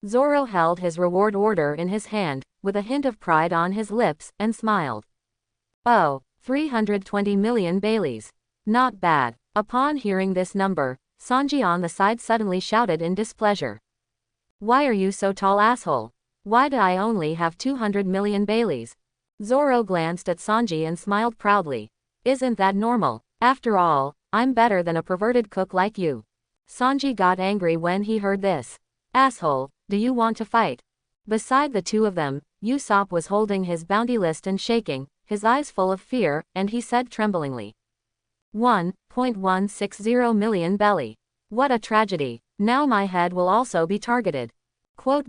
Zoro held his reward order in his hand, with a hint of pride on his lips, and smiled. Oh, 320 million Baileys. Not bad. Upon hearing this number, Sanji on the side suddenly shouted in displeasure. Why are you so tall, asshole? Why do I only have 200 million Baileys? Zoro glanced at Sanji and smiled proudly. Isn't that normal? After all, I'm better than a perverted cook like you. Sanji got angry when he heard this. Asshole, do you want to fight? Beside the two of them, Usopp was holding his bounty list and shaking, his eyes full of fear, and he said tremblingly. 1.160 million belly. What a tragedy. Now my head will also be targeted. Quote.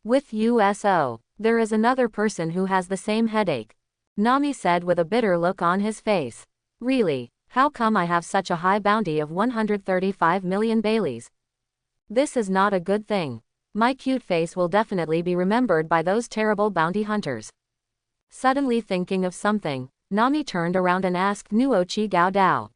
With USO. There is another person who has the same headache. Nami said with a bitter look on his face. Really, how come I have such a high bounty of 135 million Baileys? This is not a good thing. My cute face will definitely be remembered by those terrible bounty hunters. Suddenly thinking of something, Nami turned around and asked Nuochi Gao Dao.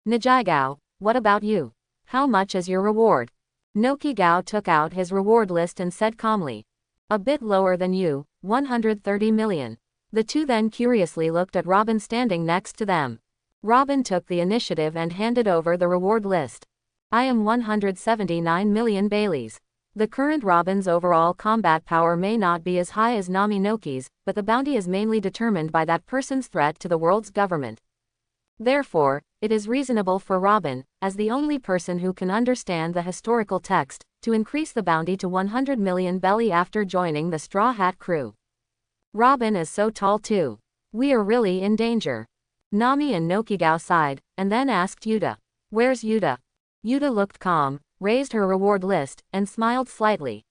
Nijigao, what about you? How much is your reward? Noki Gao took out his reward list and said calmly. A bit lower than you, 130 million. The two then curiously looked at Robin standing next to them. Robin took the initiative and handed over the reward list. I am 179 million Baileys. The current Robin's overall combat power may not be as high as Nami Noki's, but the bounty is mainly determined by that person's threat to the world's government. Therefore, it is reasonable for Robin, as the only person who can understand the historical text, to increase the bounty to 100 million belly after joining the Straw Hat crew. Robin is so tall too. We are really in danger. Nami and Nokigao sighed, and then asked Yuta. Where's Yuta? Yuta looked calm, raised her reward list, and smiled slightly.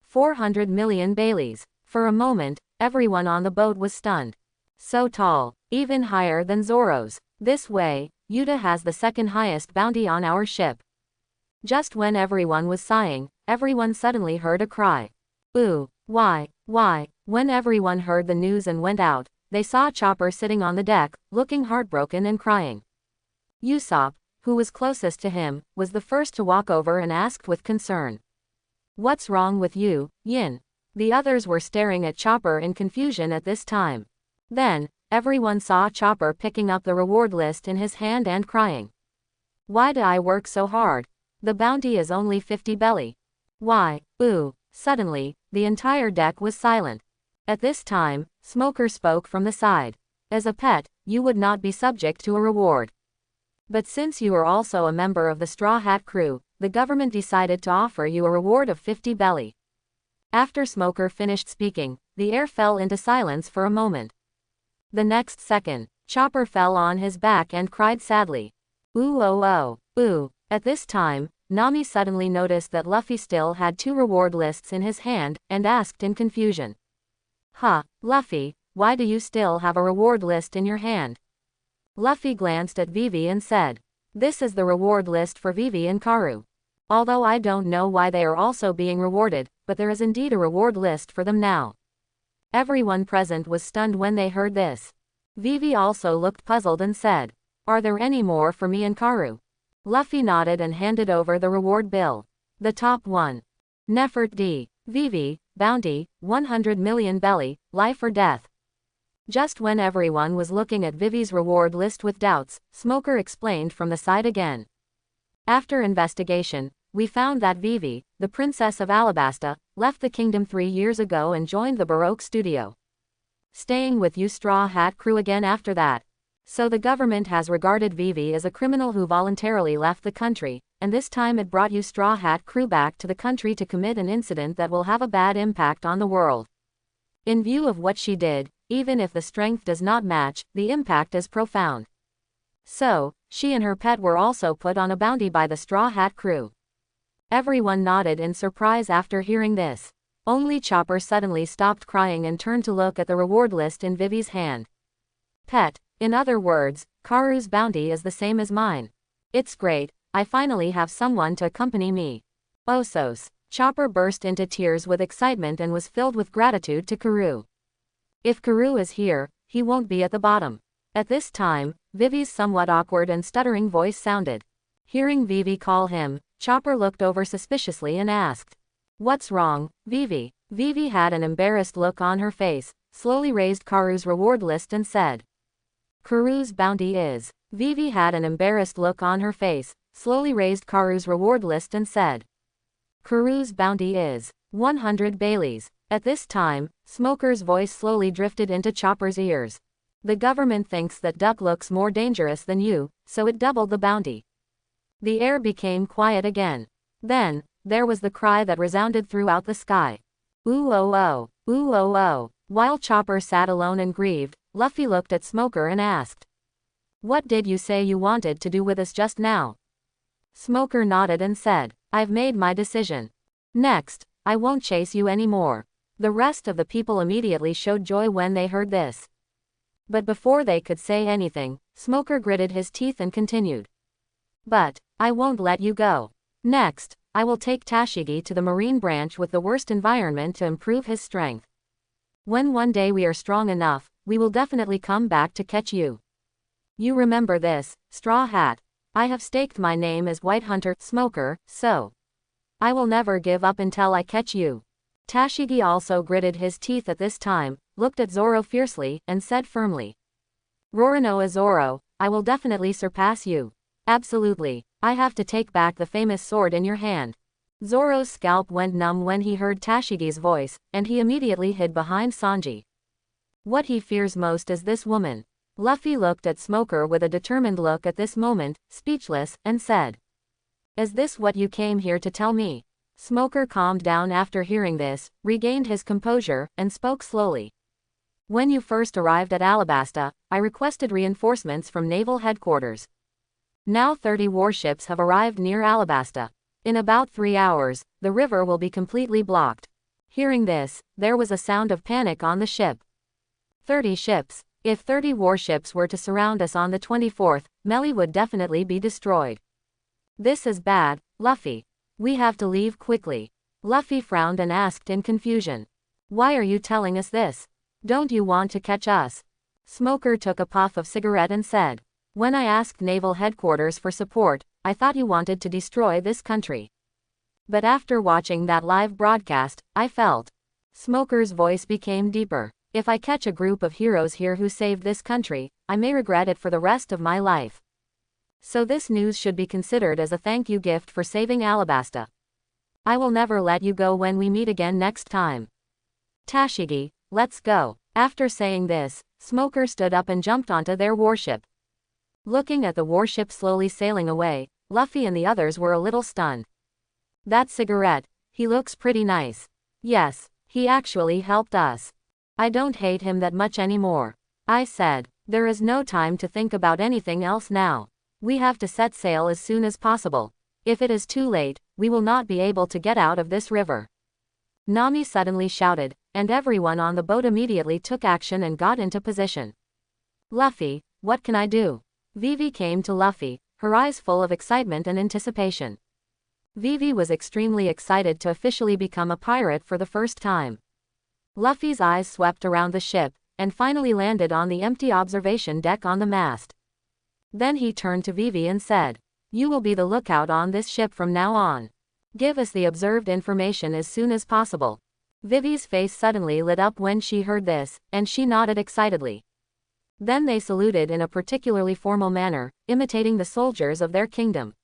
400 million Baileys. For a moment, everyone on the boat was stunned. So tall, even higher than Zoro's. This way, Yuta has the second highest bounty on our ship. Just when everyone was sighing, everyone suddenly heard a cry. Ooh, why? When everyone heard the news and went out, they saw Chopper sitting on the deck, looking heartbroken and crying. Usopp, who was closest to him, was the first to walk over and asked with concern. "What's wrong with you, Yin?" The others were staring at Chopper in confusion at this time. Then, everyone saw Chopper picking up the reward list in his hand and crying. "Why do I work so hard? The bounty is only 50 belly. Why, ooh." Suddenly, the entire deck was silent. At this time, Smoker spoke from the side. "As a pet, you would not be subject to a reward. But since you are also a member of the Straw Hat crew, the government decided to offer you a reward of 50 belly." After Smoker finished speaking, the air fell into silence for a moment. The next second, Chopper fell on his back and cried sadly. "Ooh oh oh, ooh." At this time, Nami suddenly noticed that Luffy still had 2 reward lists in his hand, and asked in confusion. "Huh, Luffy, why do you still have a reward list in your hand?" Luffy glanced at Vivi and said, "This is the reward list for Vivi and Karu. Although I don't know why they are also being rewarded, but there is indeed a reward list for them now." Everyone present was stunned when they heard this. Vivi also looked puzzled and said, "Are there any more for me and Karu?" Luffy nodded and handed over the reward bill. The top one. Nefert D. Vivi, bounty, 100 million belly, life or death. Just when everyone was looking at Vivi's reward list with doubts, Smoker explained from the side again. "After investigation, we found that Vivi, the princess of Alabasta, left the kingdom 3 years ago and joined the Baroque studio. Staying with you Straw Hat crew again after that. So the government has regarded Vivi as a criminal who voluntarily left the country, and this time it brought you Straw Hat crew back to the country to commit an incident that will have a bad impact on the world. In view of what she did, even if the strength does not match, the impact is profound. So, she and her pet were also put on a bounty by the Straw Hat crew." Everyone nodded in surprise after hearing this. Only Chopper suddenly stopped crying and turned to look at the reward list in Vivi's hand. "Pet, in other words, Karu's bounty is the same as mine. It's great, I finally have someone to accompany me. Osos." Chopper burst into tears with excitement and was filled with gratitude to Karu. If Karu is here, he won't be at the bottom. At this time, Vivi's somewhat awkward and stuttering voice sounded. Hearing Vivi call him, Chopper looked over suspiciously and asked, "What's wrong, Vivi?" Vivi had an embarrassed look on her face, slowly raised Karu's reward list and said, "Karu's bounty is." Vivi had an embarrassed look on her face, slowly raised Karu's reward list and said, "Karu's bounty is 100 Baileys." At this time, Smoker's voice slowly drifted into Chopper's ears. "The government thinks that Duck looks more dangerous than you, so it doubled the bounty." The air became quiet again. Then, there was the cry that resounded throughout the sky. "Ooh oh oh, ooh oh oh." While Chopper sat alone and grieved, Luffy looked at Smoker and asked, "What did you say you wanted to do with us just now?" Smoker nodded and said, "I've made my decision. Next, I won't chase you anymore." The rest of the people immediately showed joy when they heard this. But before they could say anything, Smoker gritted his teeth and continued, "But, I won't let you go. Next, I will take Tashigi to the Marine branch with the worst environment to improve his strength. When one day we are strong enough, we will definitely come back to catch you. You remember this, Straw Hat. I have staked my name as White Hunter Smoker, so I will never give up until I catch you." Tashigi also gritted his teeth at this time, looked at Zoro fiercely, and said firmly, "Roronoa Zoro, I will definitely surpass you. Absolutely, I have to take back the famous sword in your hand." Zoro's scalp went numb when he heard Tashigi's voice, and he immediately hid behind Sanji. What he fears most is this woman. Luffy looked at Smoker with a determined look at this moment, speechless, and said, "Is this what you came here to tell me?" Smoker calmed down after hearing this, regained his composure, and spoke slowly. "When you first arrived at Alabasta, I requested reinforcements from naval headquarters. Now 30 warships have arrived near Alabasta. In about 3 hours, the river will be completely blocked." Hearing this, there was a sound of panic on the ship. 30 ships. If 30 warships were to surround us on the 24th, Melly would definitely be destroyed. This is bad, Luffy. We have to leave quickly. Luffy frowned and asked in confusion, "Why are you telling us this? Don't you want to catch us?" Smoker took a puff of cigarette and said, When I asked Naval Headquarters for support, I thought you wanted to destroy this country. But after watching that live broadcast, I felt. Smoker's voice became deeper. If I catch a group of heroes here who saved this country, I may regret it for the rest of my life. So this news should be considered as a thank you gift for saving Alabasta. I will never let you go when we meet again next time. Tashigi, let's go. After saying this, Smoker stood up and jumped onto their warship. Looking at the warship slowly sailing away, Luffy and the others were a little stunned. That cigarette, he looks pretty nice. Yes, he actually helped us. I don't hate him that much anymore. I said, there is no time to think about anything else now. We have to set sail as soon as possible. If it is too late, we will not be able to get out of this river. Nami suddenly shouted, and everyone on the boat immediately took action and got into position. Luffy, what can I do? Vivi came to Luffy, her eyes full of excitement and anticipation. Vivi was extremely excited to officially become a pirate for the first time. Luffy's eyes swept around the ship, and finally landed on the empty observation deck on the mast. Then he turned to Vivi and said, you will be the lookout on this ship from now on. Give us the observed information as soon as possible. Vivi's face suddenly lit up when she heard this, and she nodded excitedly. Then they saluted in a particularly formal manner, imitating the soldiers of their kingdom.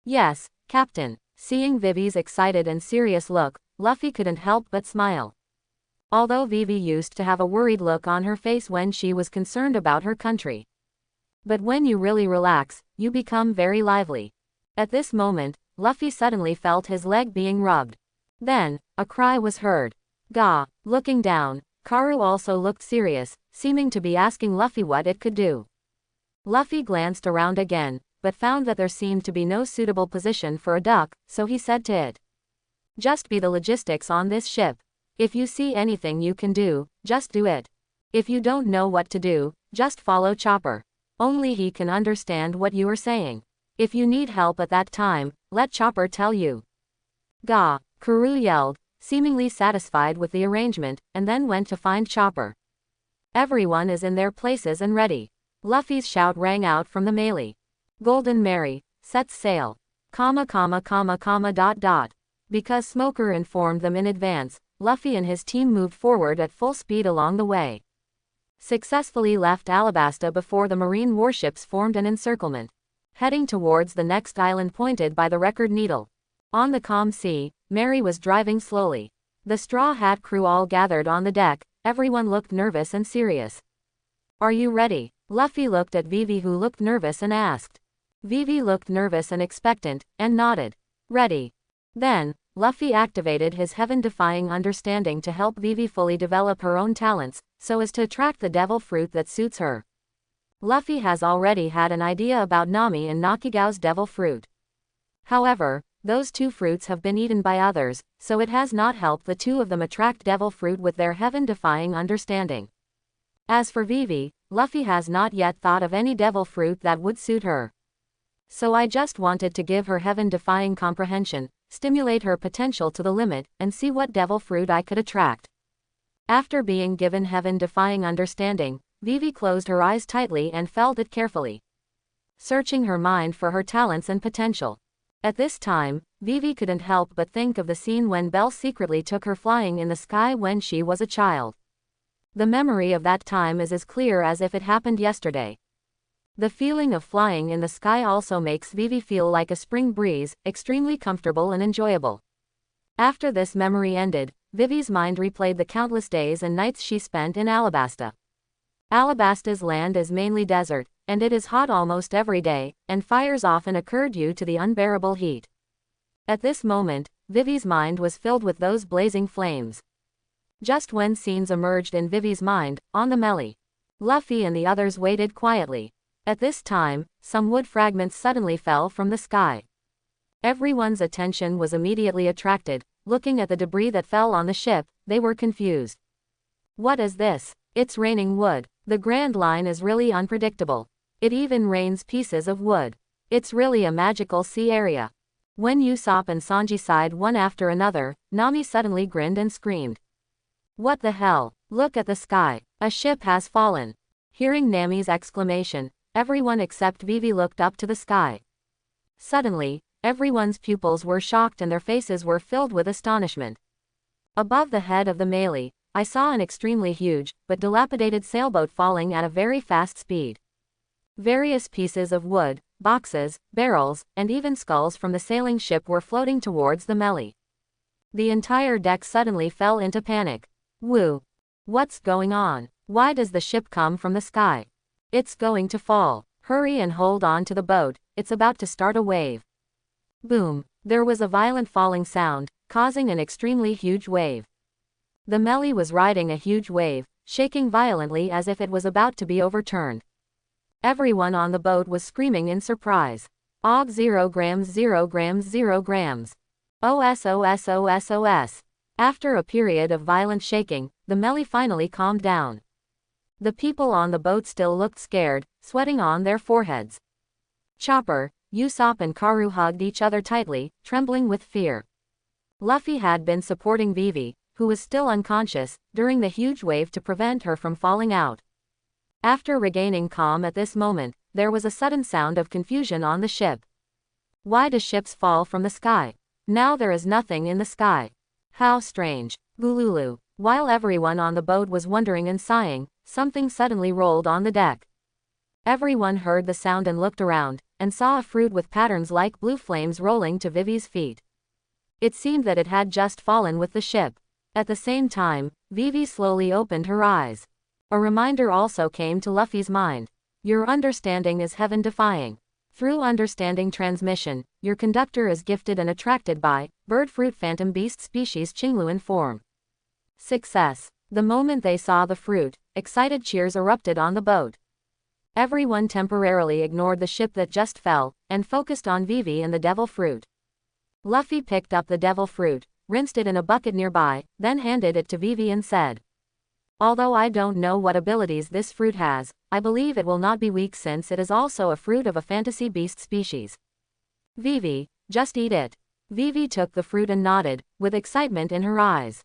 Yes, Captain. Seeing Vivi's excited and serious look, Luffy couldn't help but smile. Although Vivi used to have a worried look on her face when she was concerned about her country. But when you really relax, you become very lively. At this moment, Luffy suddenly felt his leg being rubbed. Then, a cry was heard. Gah! Looking down, Karu also looked serious, seeming to be asking Luffy what it could do. Luffy glanced around again, but found that there seemed to be no suitable position for a duck, so he said to it. Just be the logistics on this ship. If you see anything you can do, just do it. If you don't know what to do, just follow Chopper. Only he can understand what you are saying. If you need help at that time, let Chopper tell you. Gah! Karu yelled, seemingly satisfied with the arrangement, and then went to find Chopper. Everyone is in their places and ready. Luffy's shout rang out from the melee. Golden Mary, sets sail. Because Smoker informed them in advance, Luffy and his team moved forward at full speed along the way. Successfully left Alabasta before the marine warships formed an encirclement. Heading towards the next island pointed by the record needle. On the calm sea, Mary was driving slowly. The Straw Hat crew all gathered on the deck, everyone looked nervous and serious. Are you ready? Luffy looked at Vivi who looked nervous and asked. Vivi looked nervous and expectant, and nodded. Ready. Then, Luffy activated his heaven-defying understanding to help Vivi fully develop her own talents, so as to attract the devil fruit that suits her. Luffy has already had an idea about Nami and Nakigau's devil fruit. However, those two fruits have been eaten by others, so it has not helped the two of them attract devil fruit with their heaven-defying understanding. As for Vivi, Luffy has not yet thought of any devil fruit that would suit her. So I just wanted to give her heaven-defying comprehension, stimulate her potential to the limit, and see what devil fruit I could attract. After being given heaven-defying understanding, Vivi closed her eyes tightly and felt it carefully. Searching her mind for her talents and potential. At this time, Vivi couldn't help but think of the scene when Belle secretly took her flying in the sky when she was a child. The memory of that time is as clear as if it happened yesterday. The feeling of flying in the sky also makes Vivi feel like a spring breeze, extremely comfortable and enjoyable. After this memory ended, Vivi's mind replayed the countless days and nights she spent in Alabasta. Alabasta's land is mainly desert, and it is hot almost every day, and fires often occur due to the unbearable heat. At this moment, Vivi's mind was filled with those blazing flames. Just when scenes emerged in Vivi's mind, on the melee, Luffy and the others waited quietly. At this time, some wood fragments suddenly fell from the sky. Everyone's attention was immediately attracted. Looking at the debris that fell on the ship, they were confused. What is this? It's raining wood. The Grand Line is really unpredictable. It even rains pieces of wood. It's really a magical sea area. When Usopp and Sanji sighed one after another, Nami suddenly grinned and screamed. What the hell? Look at the sky. A ship has fallen. Hearing Nami's exclamation, Everyone except Vivi looked up to the sky. Suddenly, everyone's pupils were shocked and their faces were filled with astonishment. Above the head of the melee, I saw an extremely huge, but dilapidated sailboat falling at a very fast speed. Various pieces of wood, boxes, barrels, and even skulls from the sailing ship were floating towards the melee. The entire deck suddenly fell into panic. Woo! What's going on? Why does the ship come from the sky? It's going to fall. Hurry and hold on to the boat, it's about to start a wave. Boom! There was a violent falling sound, causing an extremely huge wave. The melee was riding a huge wave, shaking violently as if it was about to be overturned. Everyone on the boat was screaming in surprise. Og 0 grams 0 grams 0 grams. OSOSOSOS. After a period of violent shaking, the melee finally calmed down. The people on the boat still looked scared, sweating on their foreheads. Chopper, Usopp and Karu hugged each other tightly, trembling with fear. Luffy had been supporting Vivi, who was still unconscious, during the huge wave to prevent her from falling out. After regaining calm at this moment, there was a sudden sound of confusion on the ship. Why do ships fall from the sky? Now there is nothing in the sky. How strange. Gululu. While everyone on the boat was wondering and sighing, something suddenly rolled on the deck. Everyone heard the sound and looked around, and saw a fruit with patterns like blue flames rolling to Vivi's feet. It seemed that it had just fallen with the ship. At the same time, Vivi slowly opened her eyes. A reminder also came to Luffy's mind. Your understanding is heaven-defying. Through understanding transmission, your conductor is gifted and attracted by bird fruit phantom beast species Qingluan form. Success. The moment they saw the fruit, excited cheers erupted on the boat. Everyone temporarily ignored the ship that just fell, and focused on Vivi and the devil fruit. Luffy picked up the devil fruit, rinsed it in a bucket nearby, then handed it to Vivi and said, "Although I don't know what abilities this fruit has, I believe it will not be weak since it is also a fruit of a fantasy beast species. Vivi, just eat it." Vivi took the fruit and nodded, with excitement in her eyes.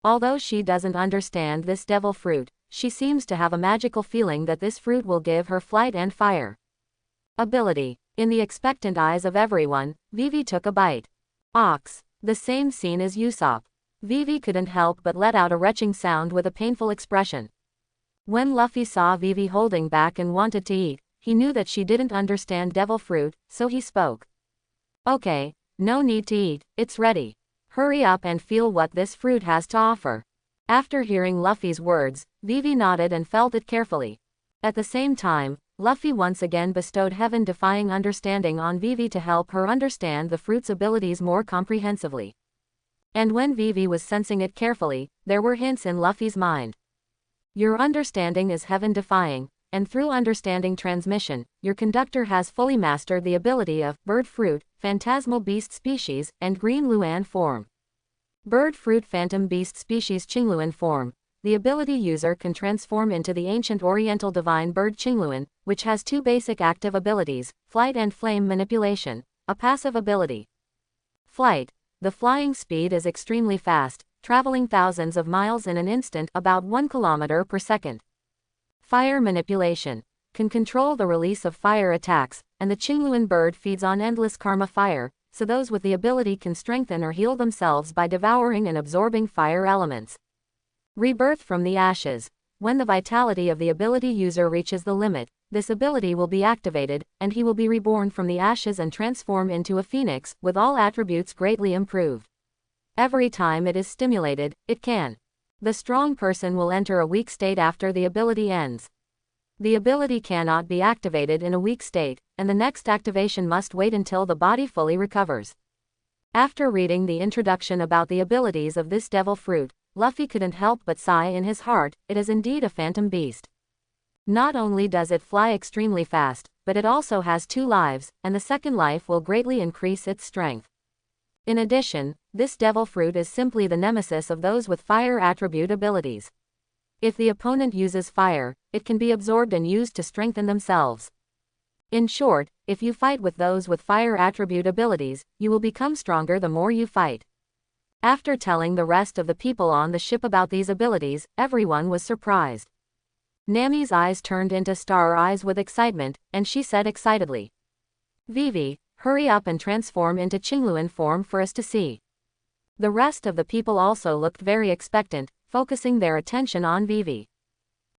Although she doesn't understand this devil fruit, she seems to have a magical feeling that this fruit will give her flight and fire. Ability. In the expectant eyes of everyone, Vivi took a bite. Ox. The same scene as Usopp. Vivi couldn't help but let out a retching sound with a painful expression. When Luffy saw Vivi holding back and wanted to eat, he knew that she didn't understand devil fruit, so he spoke. "Okay, no need to eat, it's ready. Hurry up and feel what this fruit has to offer." After hearing Luffy's words, Vivi nodded and felt it carefully. At the same time, Luffy once again bestowed heaven-defying understanding on Vivi to help her understand the fruit's abilities more comprehensively. And when Vivi was sensing it carefully, there were hints in Luffy's mind. Your understanding is heaven-defying, and through understanding transmission, your conductor has fully mastered the ability of bird fruit, phantasmal beast species, and green Luan form. Bird fruit phantom beast species Qingluan form. The ability user can transform into the ancient oriental divine bird Qingluan, which has two basic active abilities, flight and flame manipulation, a passive ability. Flight. The flying speed is extremely fast, traveling thousands of miles in an instant, about 1 kilometer per second. Fire manipulation. Can control the release of fire attacks, and the Qingluan bird feeds on endless karma fire, so those with the ability can strengthen or heal themselves by devouring and absorbing fire elements. Rebirth from the ashes. When the vitality of the ability user reaches the limit, this ability will be activated, and he will be reborn from the ashes and transform into a phoenix, with all attributes greatly improved. Every time it is stimulated, it can. The strong person will enter a weak state after the ability ends. The ability cannot be activated in a weak state, and the next activation must wait until the body fully recovers. After reading the introduction about the abilities of this devil fruit, Luffy couldn't help but sigh in his heart. It is indeed a phantom beast. Not only does it fly extremely fast, but it also has 2 lives, and the second life will greatly increase its strength. In addition, this devil fruit is simply the nemesis of those with fire attribute abilities. If the opponent uses fire, it can be absorbed and used to strengthen themselves. In short, if you fight with those with fire attribute abilities, you will become stronger the more you fight. After telling the rest of the people on the ship about these abilities, everyone was surprised. Nami's eyes turned into star eyes with excitement, and she said excitedly, Vivi, hurry up and transform into Qingluan form for us to see. The rest of the people also looked very expectant, focusing their attention on Vivi.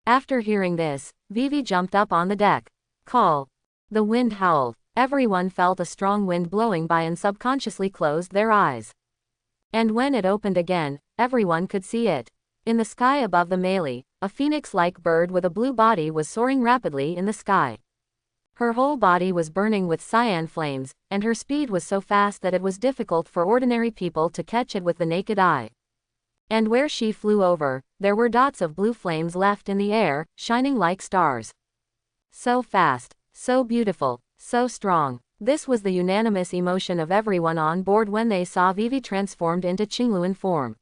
After hearing this, Vivi jumped up on the deck. Call. The wind howled. Everyone felt a strong wind blowing by and subconsciously closed their eyes. And when it opened again, everyone could see it. In the sky above the melee, a phoenix-like bird with a blue body was soaring rapidly in the sky. Her whole body was burning with cyan flames, and her speed was so fast that it was difficult for ordinary people to catch it with the naked eye. And where she flew over, there were dots of blue flames left in the air, shining like stars. So fast, so beautiful, so strong. This was the unanimous emotion of everyone on board when they saw Vivi transformed into Qingluan form.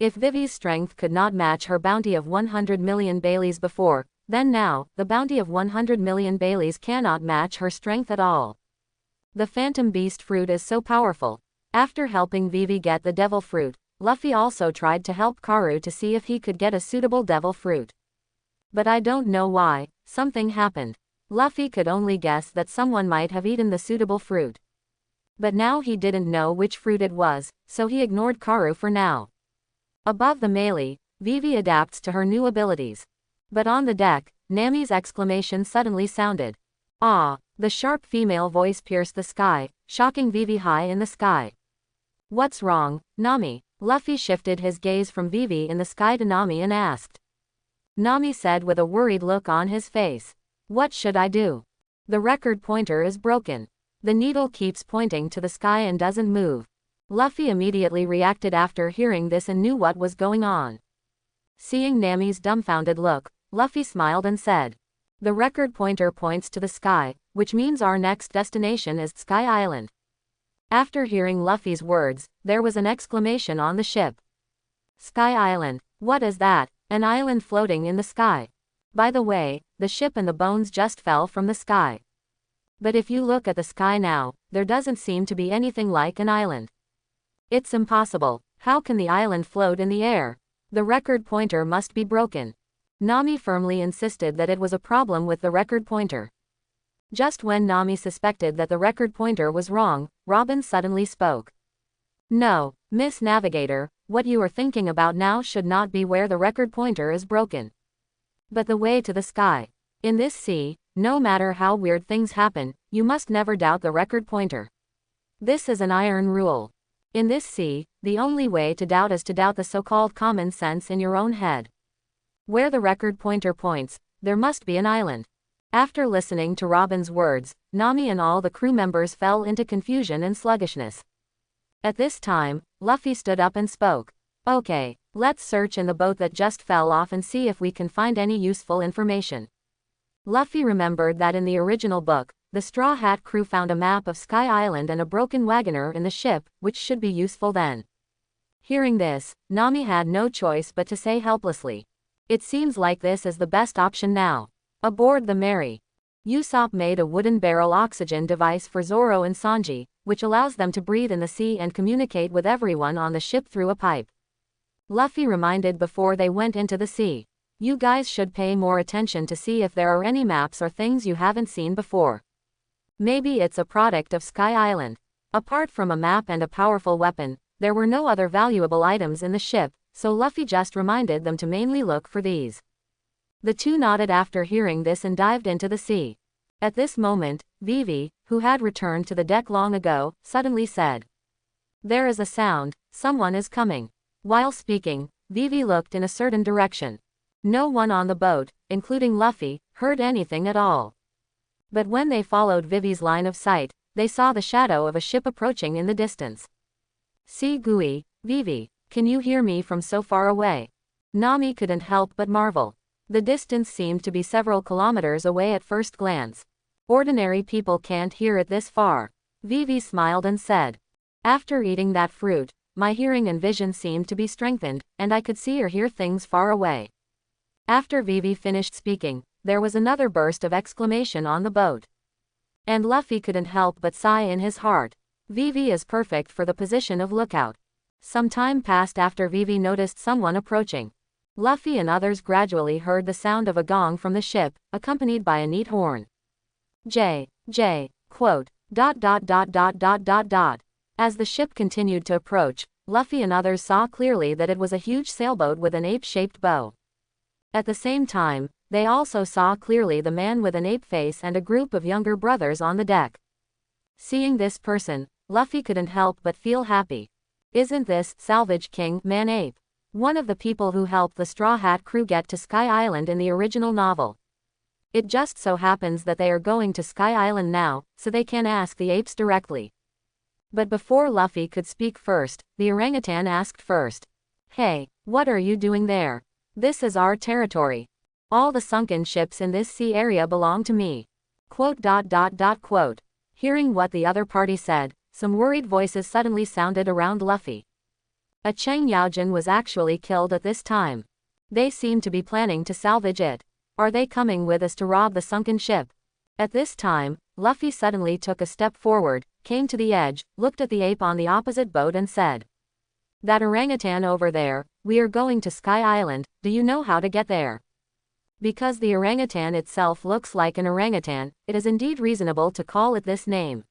If Vivi's strength could not match her bounty of 100 million Baileys before, then now, the bounty of 100 million Baileys cannot match her strength at all. The Phantom Beast fruit is so powerful. After helping Vivi get the devil fruit, Luffy also tried to help Karoo to see if he could get a suitable devil fruit. But I don't know why, something happened. Luffy could only guess that someone might have eaten the suitable fruit. But now he didn't know which fruit it was, so he ignored Karoo for now. Above the melee, Vivi adapts to her new abilities. But on the deck, Nami's exclamation suddenly sounded. Ah! The sharp female voice pierced the sky, shocking Vivi high in the sky. What's wrong, Nami? Luffy shifted his gaze from Vivi in the sky to Nami and asked. Nami said with a worried look on his face. What should I do? The record pointer is broken. The needle keeps pointing to the sky and doesn't move. Luffy immediately reacted after hearing this and knew what was going on. Seeing Nami's dumbfounded look, Luffy smiled and said, the record pointer points to the sky, which means our next destination is Sky Island. After hearing Luffy's words, there was an exclamation on the ship. Sky Island, what is that? An island floating in the sky. By the way, the ship and the bones just fell from the sky. But if you look at the sky now, there doesn't seem to be anything like an island. It's impossible. How can the island float in the air? The record pointer must be broken. Nami firmly insisted that it was a problem with the record pointer. Just when Nami suspected that the record pointer was wrong, Robin suddenly spoke. No, Miss Navigator, what you are thinking about now should not be where the record pointer is broken, but the way to the sky. In this sea, no matter how weird things happen, you must never doubt the record pointer. This is an iron rule. In this sea, the only way to doubt is to doubt the so-called common sense in your own head. Where the record pointer points, there must be an island. After listening to Robin's words, Nami and all the crew members fell into confusion and sluggishness. At this time, Luffy stood up and spoke. Okay, let's search in the boat that just fell off and see if we can find any useful information. Luffy remembered that in the original book, the Straw Hat crew found a map of Sky Island and a broken wagoner in the ship, which should be useful then. Hearing this, Nami had no choice but to say helplessly. It seems like this is the best option now. Aboard the Mary, Usopp made a wooden barrel oxygen device for Zoro and Sanji, which allows them to breathe in the sea and communicate with everyone on the ship through a pipe. Luffy reminded before they went into the sea. You guys should pay more attention to see if there are any maps or things you haven't seen before. Maybe it's a product of Sky Island. Apart from a map and a powerful weapon, there were no other valuable items in the ship, so Luffy just reminded them to mainly look for these. The two nodded after hearing this and dived into the sea. At this moment, Vivi, who had returned to the deck long ago, suddenly said, there is a sound, someone is coming. While speaking, Vivi looked in a certain direction. No one on the boat, including Luffy, heard anything at all. But when they followed Vivi's line of sight, they saw the shadow of a ship approaching in the distance. See Gui, Vivi, can you hear me from so far away? Nami couldn't help but marvel. The distance seemed to be several kilometers away at first glance. Ordinary people can't hear it this far. Vivi smiled and said, after eating that fruit, my hearing and vision seemed to be strengthened, and I could see or hear things far away. After Vivi finished speaking, there was another burst of exclamation on the boat. And Luffy couldn't help but sigh in his heart. Vivi is perfect for the position of lookout. Some time passed after Vivi noticed someone approaching. Luffy and others gradually heard the sound of a gong from the ship, accompanied by a neat horn. Quote. As the ship continued to approach, Luffy and others saw clearly that it was a huge sailboat with an ape-shaped bow. At the same time, they also saw clearly the man with an ape face and a group of younger brothers on the deck. Seeing this person, Luffy couldn't help but feel happy. Isn't this Salvage King Man-Ape? One of the people who helped the Straw Hat crew get to Sky Island in the original novel. It just so happens that they are going to Sky Island now, so they can ask the apes directly. But before Luffy could speak first, the orangutan asked first. Hey, what are you doing there? This is our territory. All the sunken ships in this sea area belong to me. Quote. Hearing what the other party said, some worried voices suddenly sounded around Luffy. A Cheng Yaojin was actually killed at this time. They seem to be planning to salvage it. Are they coming with us to rob the sunken ship? At this time, Luffy suddenly took a step forward, came to the edge, looked at the ape on the opposite boat and said. That orangutan over there, we are going to Sky Island, do you know how to get there? Because the orangutan itself looks like an orangutan, it is indeed reasonable to call it this name.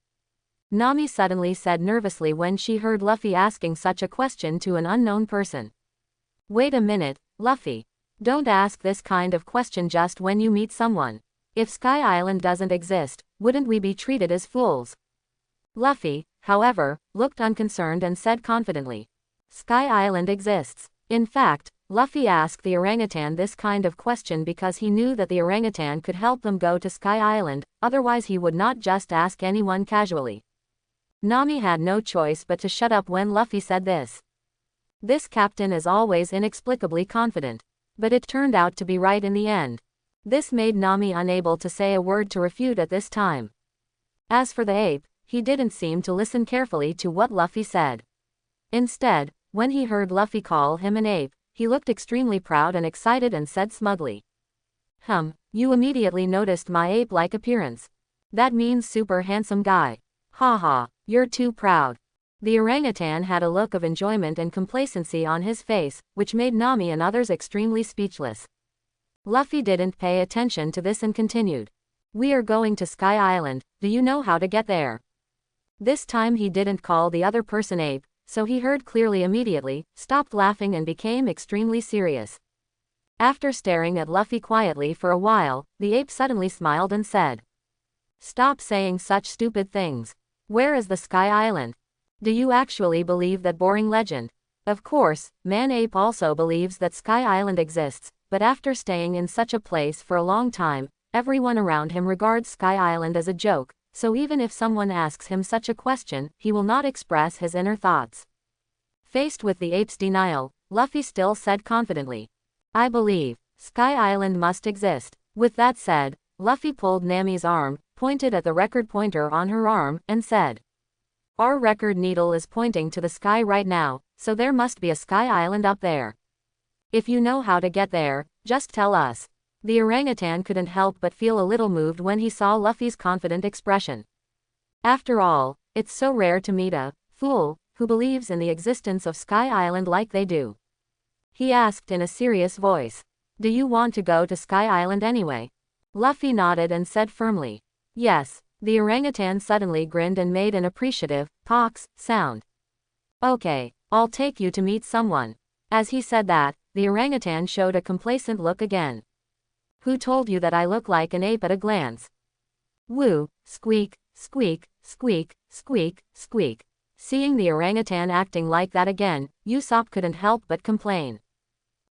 Nami suddenly said nervously when she heard Luffy asking such a question to an unknown person. Wait a minute, Luffy. Don't ask this kind of question just when you meet someone. If Sky Island doesn't exist, wouldn't we be treated as fools? Luffy, however, looked unconcerned and said confidently. Sky Island exists. In fact, Luffy asked the orangutan this kind of question because he knew that the orangutan could help them go to Sky Island, otherwise he would not just ask anyone casually. Nami had no choice but to shut up when Luffy said this. This captain is always inexplicably confident. But it turned out to be right in the end. This made Nami unable to say a word to refute at this time. As for the ape, he didn't seem to listen carefully to what Luffy said. Instead, when he heard Luffy call him an ape, he looked extremely proud and excited and said smugly. You immediately noticed my ape-like appearance. That means super handsome guy. Haha, you're too proud. The orangutan had a look of enjoyment and complacency on his face, which made Nami and others extremely speechless. Luffy didn't pay attention to this and continued. We are going to Sky Island, do you know how to get there? This time he didn't call the other person ape, so he heard clearly immediately, stopped laughing and became extremely serious. After staring at Luffy quietly for a while, the ape suddenly smiled and said. Stop saying such stupid things. Where is the Sky Island? Do you actually believe that boring legend? Of course, Man-Ape also believes that Sky Island exists, but after staying in such a place for a long time, everyone around him regards Sky Island as a joke, so even if someone asks him such a question, he will not express his inner thoughts. Faced with the ape's denial, Luffy still said confidently. I believe Sky Island must exist. With that said, Luffy pulled Nami's arm, pointed at the record pointer on her arm, and said. Our record needle is pointing to the sky right now, so there must be a Sky Island up there. If you know how to get there, just tell us. The orangutan couldn't help but feel a little moved when he saw Luffy's confident expression. After all, it's so rare to meet a fool who believes in the existence of Sky Island like they do. He asked in a serious voice. Do you want to go to Sky Island anyway? Luffy nodded and said firmly. Yes. The orangutan suddenly grinned and made an appreciative, pox, sound. Okay, I'll take you to meet someone. As he said that, the orangutan showed a complacent look again. Who told you that I look like an ape at a glance? Woo, squeak, squeak, squeak, squeak, squeak. Seeing the orangutan acting like that again, Usopp couldn't help but complain.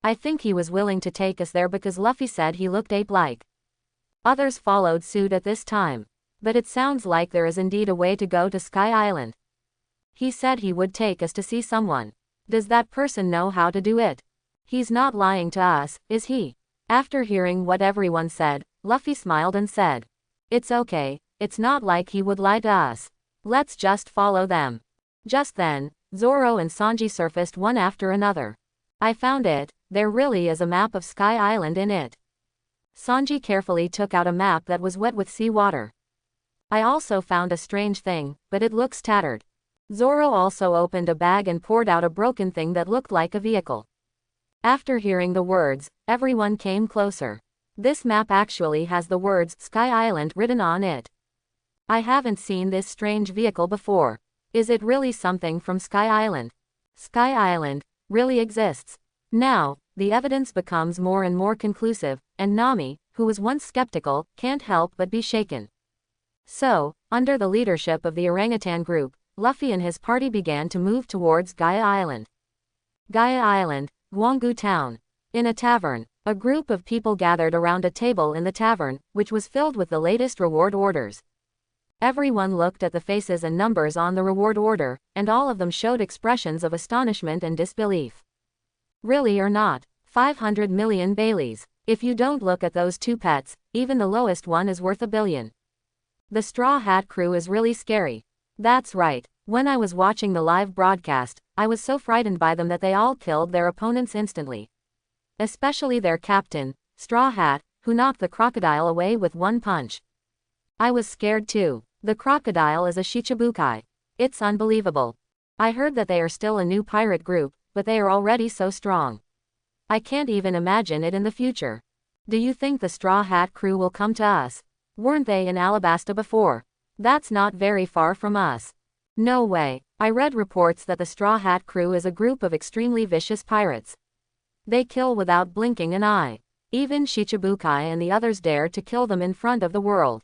I think he was willing to take us there because Luffy said he looked ape-like. Others followed suit at this time. But it sounds like there is indeed a way to go to Sky Island. He said he would take us to see someone. Does that person know how to do it? He's not lying to us, is he? After hearing what everyone said, Luffy smiled and said. It's okay, it's not like he would lie to us. Let's just follow them. Just then, Zoro and Sanji surfaced one after another. I found it, there really is a map of Sky Island in it. Sanji carefully took out a map that was wet with seawater. I also found a strange thing, but it looks tattered. Zoro also opened a bag and poured out a broken thing that looked like a vehicle. After hearing the words, everyone came closer. This map actually has the words Sky Island written on it. I haven't seen this strange vehicle before. Is it really something from Sky Island? Sky Island really exists. Now, the evidence becomes more and more conclusive, and Nami, who was once skeptical, can't help but be shaken. So, under the leadership of the orangutan group, Luffy and his party began to move towards Gaia Island. Gaia Island, Guanggu Town. In a tavern, a group of people gathered around a table in the tavern, which was filled with the latest reward orders. Everyone looked at the faces and numbers on the reward order, and all of them showed expressions of astonishment and disbelief. Really or not, 500 million Baileys. If you don't look at those two pets, even the lowest one is worth $1 billion. The Straw Hat crew is really scary. That's right. When I was watching the live broadcast, I was so frightened by them that they all killed their opponents instantly. Especially their captain, Straw Hat, who knocked the crocodile away with one punch. I was scared too. The crocodile is a Shichibukai. It's unbelievable. I heard that they are still a new pirate group, but they are already so strong. I can't even imagine it in the future. Do you think the Straw Hat crew will come to us? Weren't they in Alabasta before? That's not very far from us. No way. I read reports that the Straw Hat crew is a group of extremely vicious pirates. They kill without blinking an eye. Even Shichibukai and the others dare to kill them in front of the world.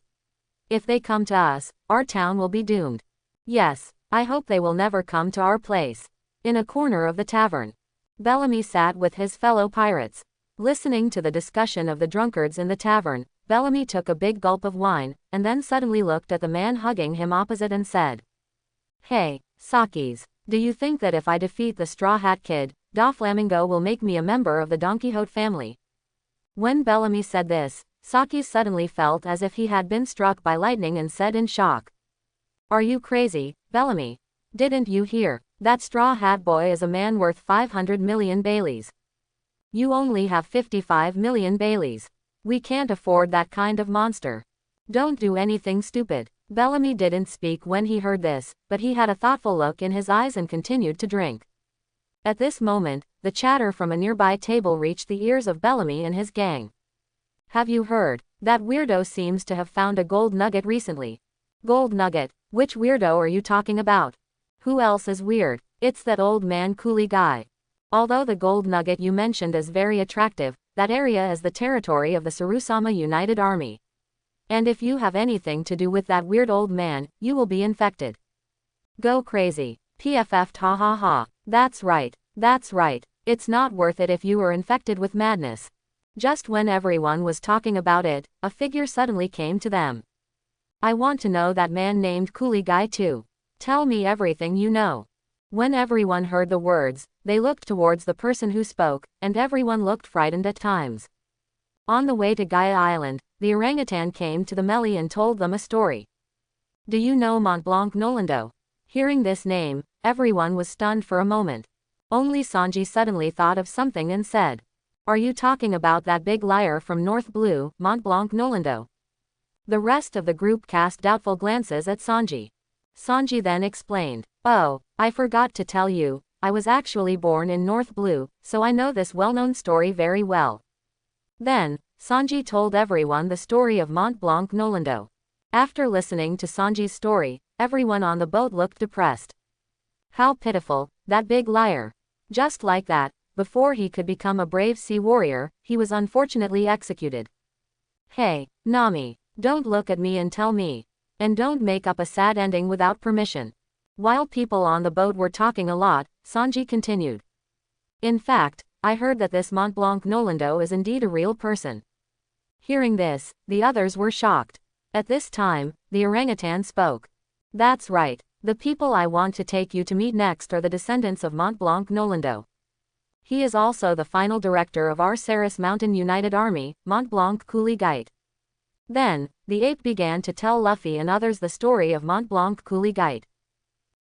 If they come to us, our town will be doomed. Yes, I hope they will never come to our place. In a corner of the tavern, Bellamy sat with his fellow pirates. Listening to the discussion of the drunkards in the tavern, Bellamy took a big gulp of wine, and then suddenly looked at the man hugging him opposite and said, "Hey, Sakis, do you think that if I defeat the Straw Hat Kid, Doflamingo will make me a member of the Don Quixote family?" When Bellamy said this, Sakis suddenly felt as if he had been struck by lightning and said in shock, "Are you crazy, Bellamy? Didn't you hear? That Straw Hat boy is a man worth 500 million Baileys. You only have 55 million Baileys. We can't afford that kind of monster. Don't do anything stupid." Bellamy didn't speak when he heard this, but he had a thoughtful look in his eyes and continued to drink. At this moment, the chatter from a nearby table reached the ears of Bellamy and his gang. "Have you heard? That weirdo seems to have found a gold nugget recently." "Gold nugget? Which weirdo are you talking about?" "Who else is weird? It's that old man coolie guy. Although the gold nugget you mentioned is very attractive, that area is the territory of the Sarusama United Army. And if you have anything to do with that weird old man, you will be infected." "Go crazy. PFF ha ha ha. That's right. That's right. It's not worth it if you are infected with madness." Just when everyone was talking about it, a figure suddenly came to them. "I want to know that man named Coolie Guy too. Tell me everything you know." When everyone heard the words, they looked towards the person who spoke, and everyone looked frightened at times. On the way to Gaia Island, the orangutan came to the melee and told them a story. "Do you know Mont Blanc Nolendo?" Hearing this name, everyone was stunned for a moment. Only Sanji suddenly thought of something and said, "Are you talking about that big liar from North Blue, Mont Blanc Nolendo?" The rest of the group cast doubtful glances at Sanji. Sanji then explained, "Oh, I forgot to tell you, I was actually born in North Blue, so I know this well-known story very well." Then, Sanji told everyone the story of Mont Blanc Nolendo. After listening to Sanji's story, everyone on the boat looked depressed. How pitiful, that big liar. Just like that, before he could become a brave sea warrior, he was unfortunately executed. "Hey, Nami, don't look at me and tell me. And don't make up a sad ending without permission." While people on the boat were talking a lot, Sanji continued. "In fact, I heard that this Mont Blanc Nolendo is indeed a real person." Hearing this, the others were shocked. At this time, the orangutan spoke. "That's right. The people I want to take you to meet next are the descendants of Mont Blanc Nolendo. He is also the final director of our Ceres Mountain United Army, Mont Blanc Coolie Guite." Then, the ape began to tell Luffy and others the story of Mont Blanc Coolie Guite.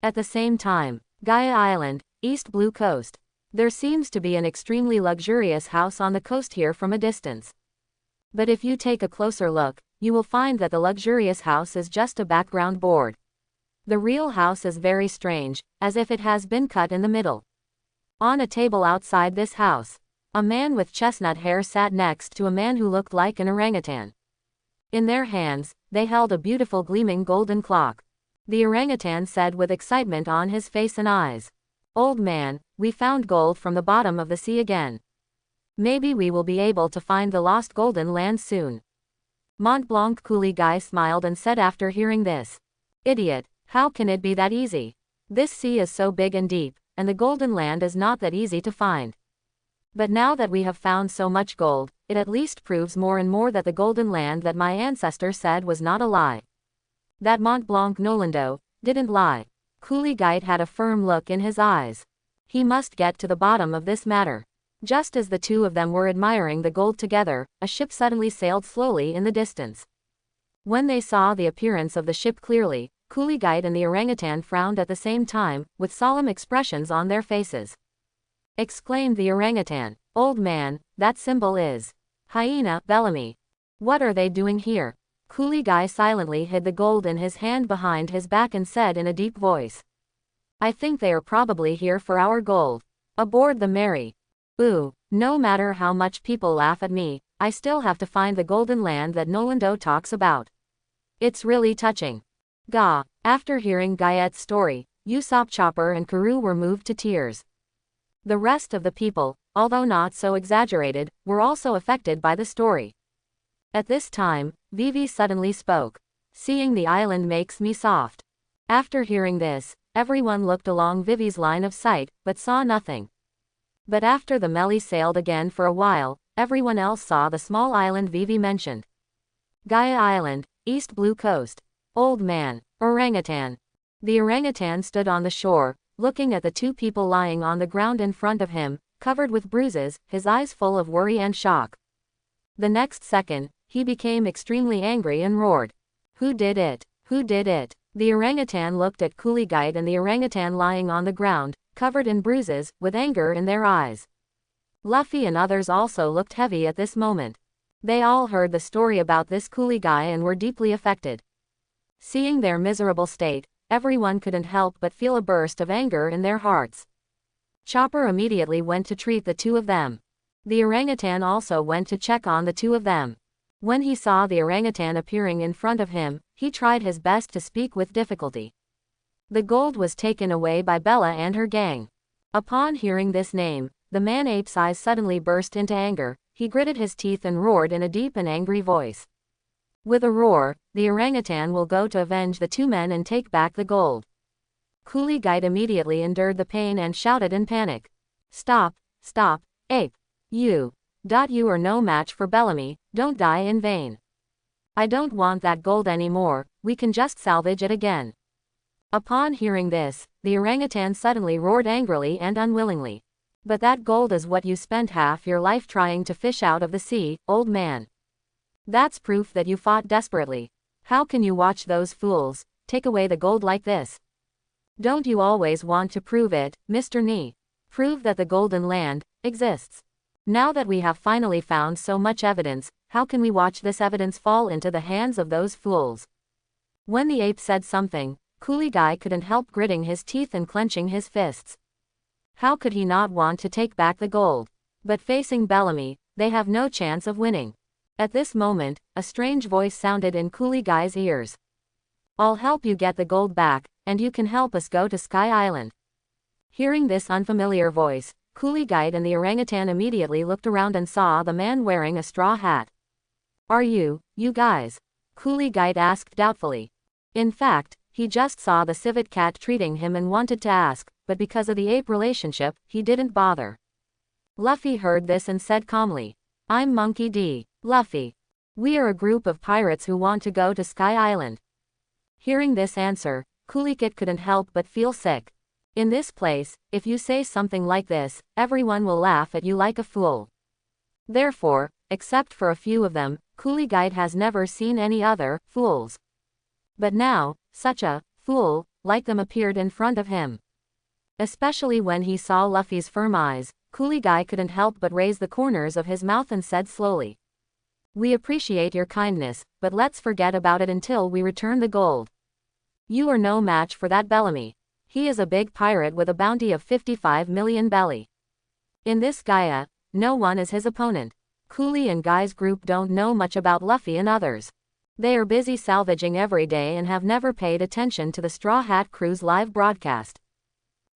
At the same time, Gaia Island, East Blue Coast. There seems to be an extremely luxurious house on the coast here from a distance. But if you take a closer look, you will find that the luxurious house is just a background board. The real house is very strange, as if it has been cut in the middle. On a table outside this house, A man with chestnut hair sat next to a man who looked like an orangutan. In their hands, they held a beautiful gleaming golden clock. The orangutan said with excitement on his face and eyes, "Old man, we found gold from the bottom of the sea again. Maybe we will be able to find the lost golden land soon." Mont Blanc coolie guy smiled and said after hearing this, "Idiot, how can it be that easy? This sea is so big and deep, and the golden land is not that easy to find. But now that we have found so much gold, it at least proves more and more that the golden land that my ancestor said was not a lie. That Mont Blanc Nolando didn't lie." Coolie Guide had a firm look in his eyes. He must get to the bottom of this matter. Just as the two of them were admiring the gold together, a ship suddenly sailed slowly in the distance. When they saw the appearance of the ship clearly, Coolie Guide and the orangutan frowned at the same time, with solemn expressions on their faces. Exclaimed the orangutan, "Old man, that symbol is hyena, Bellamy. What are they doing here?" Coolie Guy silently hid the gold in his hand behind his back and said in a deep voice, "I think they are probably here for our gold. Aboard the Mary. Ooh, no matter how much people laugh at me, I still have to find the golden land that Nolando talks about. It's really touching." Gah. After hearing Guyet's story, Usopp, Chopper and Karoo were moved to tears. The rest of the people, although not so exaggerated, were also affected by the story. At this time, Vivi suddenly spoke. "Seeing the island makes me soft." After hearing this, everyone looked along Vivi's line of sight, but saw nothing. But after the Melly sailed again for a while, everyone else saw the small island Vivi mentioned. Gaia Island, East Blue Coast. Old man, orangutan. The orangutan stood on the shore, looking at the two people lying on the ground in front of him, covered with bruises, his eyes full of worry and shock. The next second, he became extremely angry and roared, "Who did it? Who did it?" The orangutan looked at Coolie Guide and the orangutan lying on the ground, covered in bruises, with anger in their eyes. Luffy and others also looked heavy at this moment. They all heard the story about this Coolie Guy and were deeply affected. Seeing their miserable state, everyone couldn't help but feel a burst of anger in their hearts. Chopper immediately went to treat the two of them. The orangutan also went to check on the two of them. When he saw the orangutan appearing in front of him, he tried his best to speak with difficulty. The gold was taken away by Bella and her gang. Upon hearing this name, the man-ape's eyes suddenly burst into anger. He gritted his teeth and roared in a deep and angry voice. With a roar, the orangutan will go to avenge the two men and take back the gold. Coolie Guide immediately endured the pain and shouted in panic, "Stop, stop, ape. You are no match for Bellamy, don't die in vain. I don't want that gold anymore, we can just salvage it again." Upon hearing this, the orangutan suddenly roared angrily and unwillingly. "But that gold is what you spent half your life trying to fish out of the sea, old man. That's proof that you fought desperately. How can you watch those fools take away the gold like this? Don't you always want to prove it, Mr. Nee? Prove that the golden land exists. Now that we have finally found so much evidence, how can we watch this evidence fall into the hands of those fools?" When the ape said something, Coolie Guy couldn't help gritting his teeth and clenching his fists. How could he not want to take back the gold? But facing Bellamy, they have no chance of winning. At this moment, a strange voice sounded in Coolie Guy's ears. "I'll help you get the gold back, and you can help us go to Sky Island." Hearing this unfamiliar voice, Coolie Guide and the orangutan immediately looked around and saw the man wearing a straw hat. "Are you guys?" Coolie Guide asked doubtfully. In fact, he just saw the civet cat treating him and wanted to ask, but because of the ape relationship, he didn't bother. Luffy heard this and said calmly, "I'm Monkey D. Luffy. We are a group of pirates who want to go to Sky Island." Hearing this answer, Coolie Kit couldn't help but feel sick. In this place, if you say something like this, everyone will laugh at you like a fool. Therefore, except for a few of them, Coolie Guide has never seen any other fools. But now, such a fool like them appeared in front of him. Especially when he saw Luffy's firm eyes, Coolie Guy couldn't help but raise the corners of his mouth and said slowly, "We appreciate your kindness, but let's forget about it until we return the gold. You are no match for that Bellamy. He is a big pirate with a bounty of 55 million belly. In this Gaia, no one is his opponent. Coolie and Guy's group don't know much about Luffy and others. They are busy salvaging every day and have never paid attention to the Straw Hat Crew's live broadcast.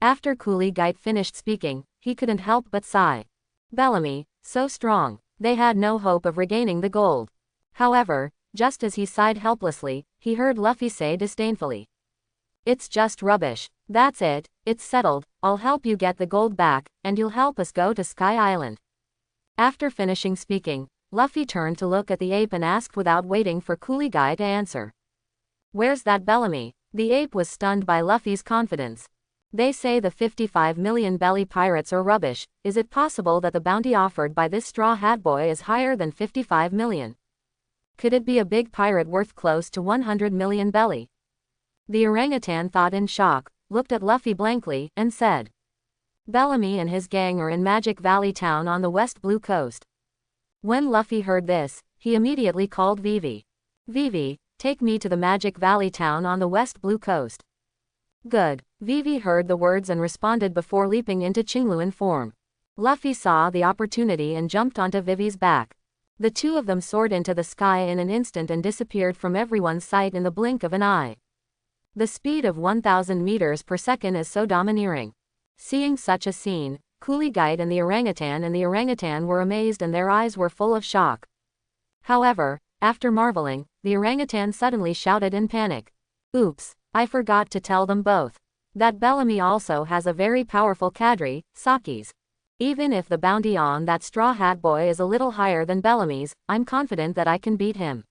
After Coolie Guy finished speaking, he couldn't help but sigh. Bellamy, so strong. They had no hope of regaining the gold. However, just as he sighed helplessly, he heard Luffy say disdainfully, "It's just rubbish. That's it, it's settled. I'll help you get the gold back, and you'll help us go to Sky Island." After finishing speaking, Luffy turned to look at the ape and asked without waiting for Coolie Guy to answer, "Where's that Bellamy?" The ape was stunned by Luffy's confidence. "They say the 55 million belly pirates are rubbish. Is it possible that the bounty offered by this Straw Hat Boy is higher than 55 million? Could it be a big pirate worth close to 100 million belly?" The orangutan thought in shock, looked at Luffy blankly, and said, "Bellamy and his gang are in Magic Valley Town on the West Blue Coast." When Luffy heard this, he immediately called Vivi. "Vivi, take me to the Magic Valley Town on the West Blue Coast." "Good." Vivi heard the words and responded before leaping into Qingluan form. Luffy saw the opportunity and jumped onto Vivi's back. The two of them soared into the sky in an instant and disappeared from everyone's sight in the blink of an eye. The speed of 1,000 meters per second is so domineering. Seeing such a scene, Coolie Guide and the orangutan were amazed and their eyes were full of shock. However, after marveling, the orangutan suddenly shouted in panic, "Oops, I forgot to tell them both. That Bellamy also has a very powerful cadre, Saki's. Even if the bounty on that Straw Hat Boy is a little higher than Bellamy's, I'm confident that I can beat him.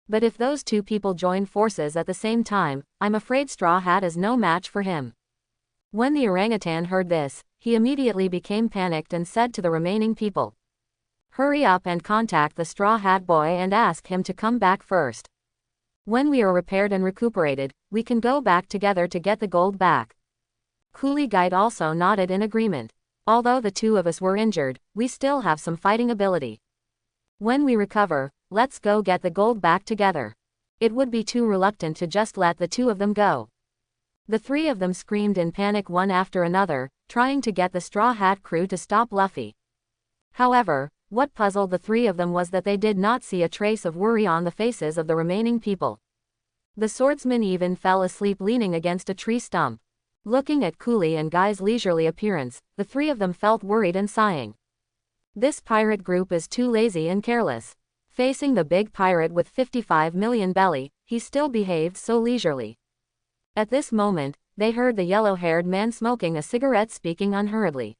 But if those two people join forces at the same time, I'm afraid Straw Hat is no match for him." When the orangutan heard this, he immediately became panicked and said to the remaining people, "Hurry up and contact the Straw Hat Boy and ask him to come back first. When we are repaired and recuperated, we can go back together to get the gold back." Coolie Guide also nodded in agreement. "Although the two of us were injured, we still have some fighting ability. When we recover, let's go get the gold back together." It would be too reluctant to just let the two of them go. The three of them screamed in panic one after another, trying to get the Straw Hat Crew to stop Luffy. However, what puzzled the three of them was that they did not see a trace of worry on the faces of the remaining people. The swordsman even fell asleep leaning against a tree stump. Looking at Coolie and Guy's leisurely appearance, the three of them felt worried and sighing. This pirate group is too lazy and careless. Facing the big pirate with 55 million belly, he still behaved so leisurely. At this moment, they heard the yellow-haired man smoking a cigarette speaking unhurriedly.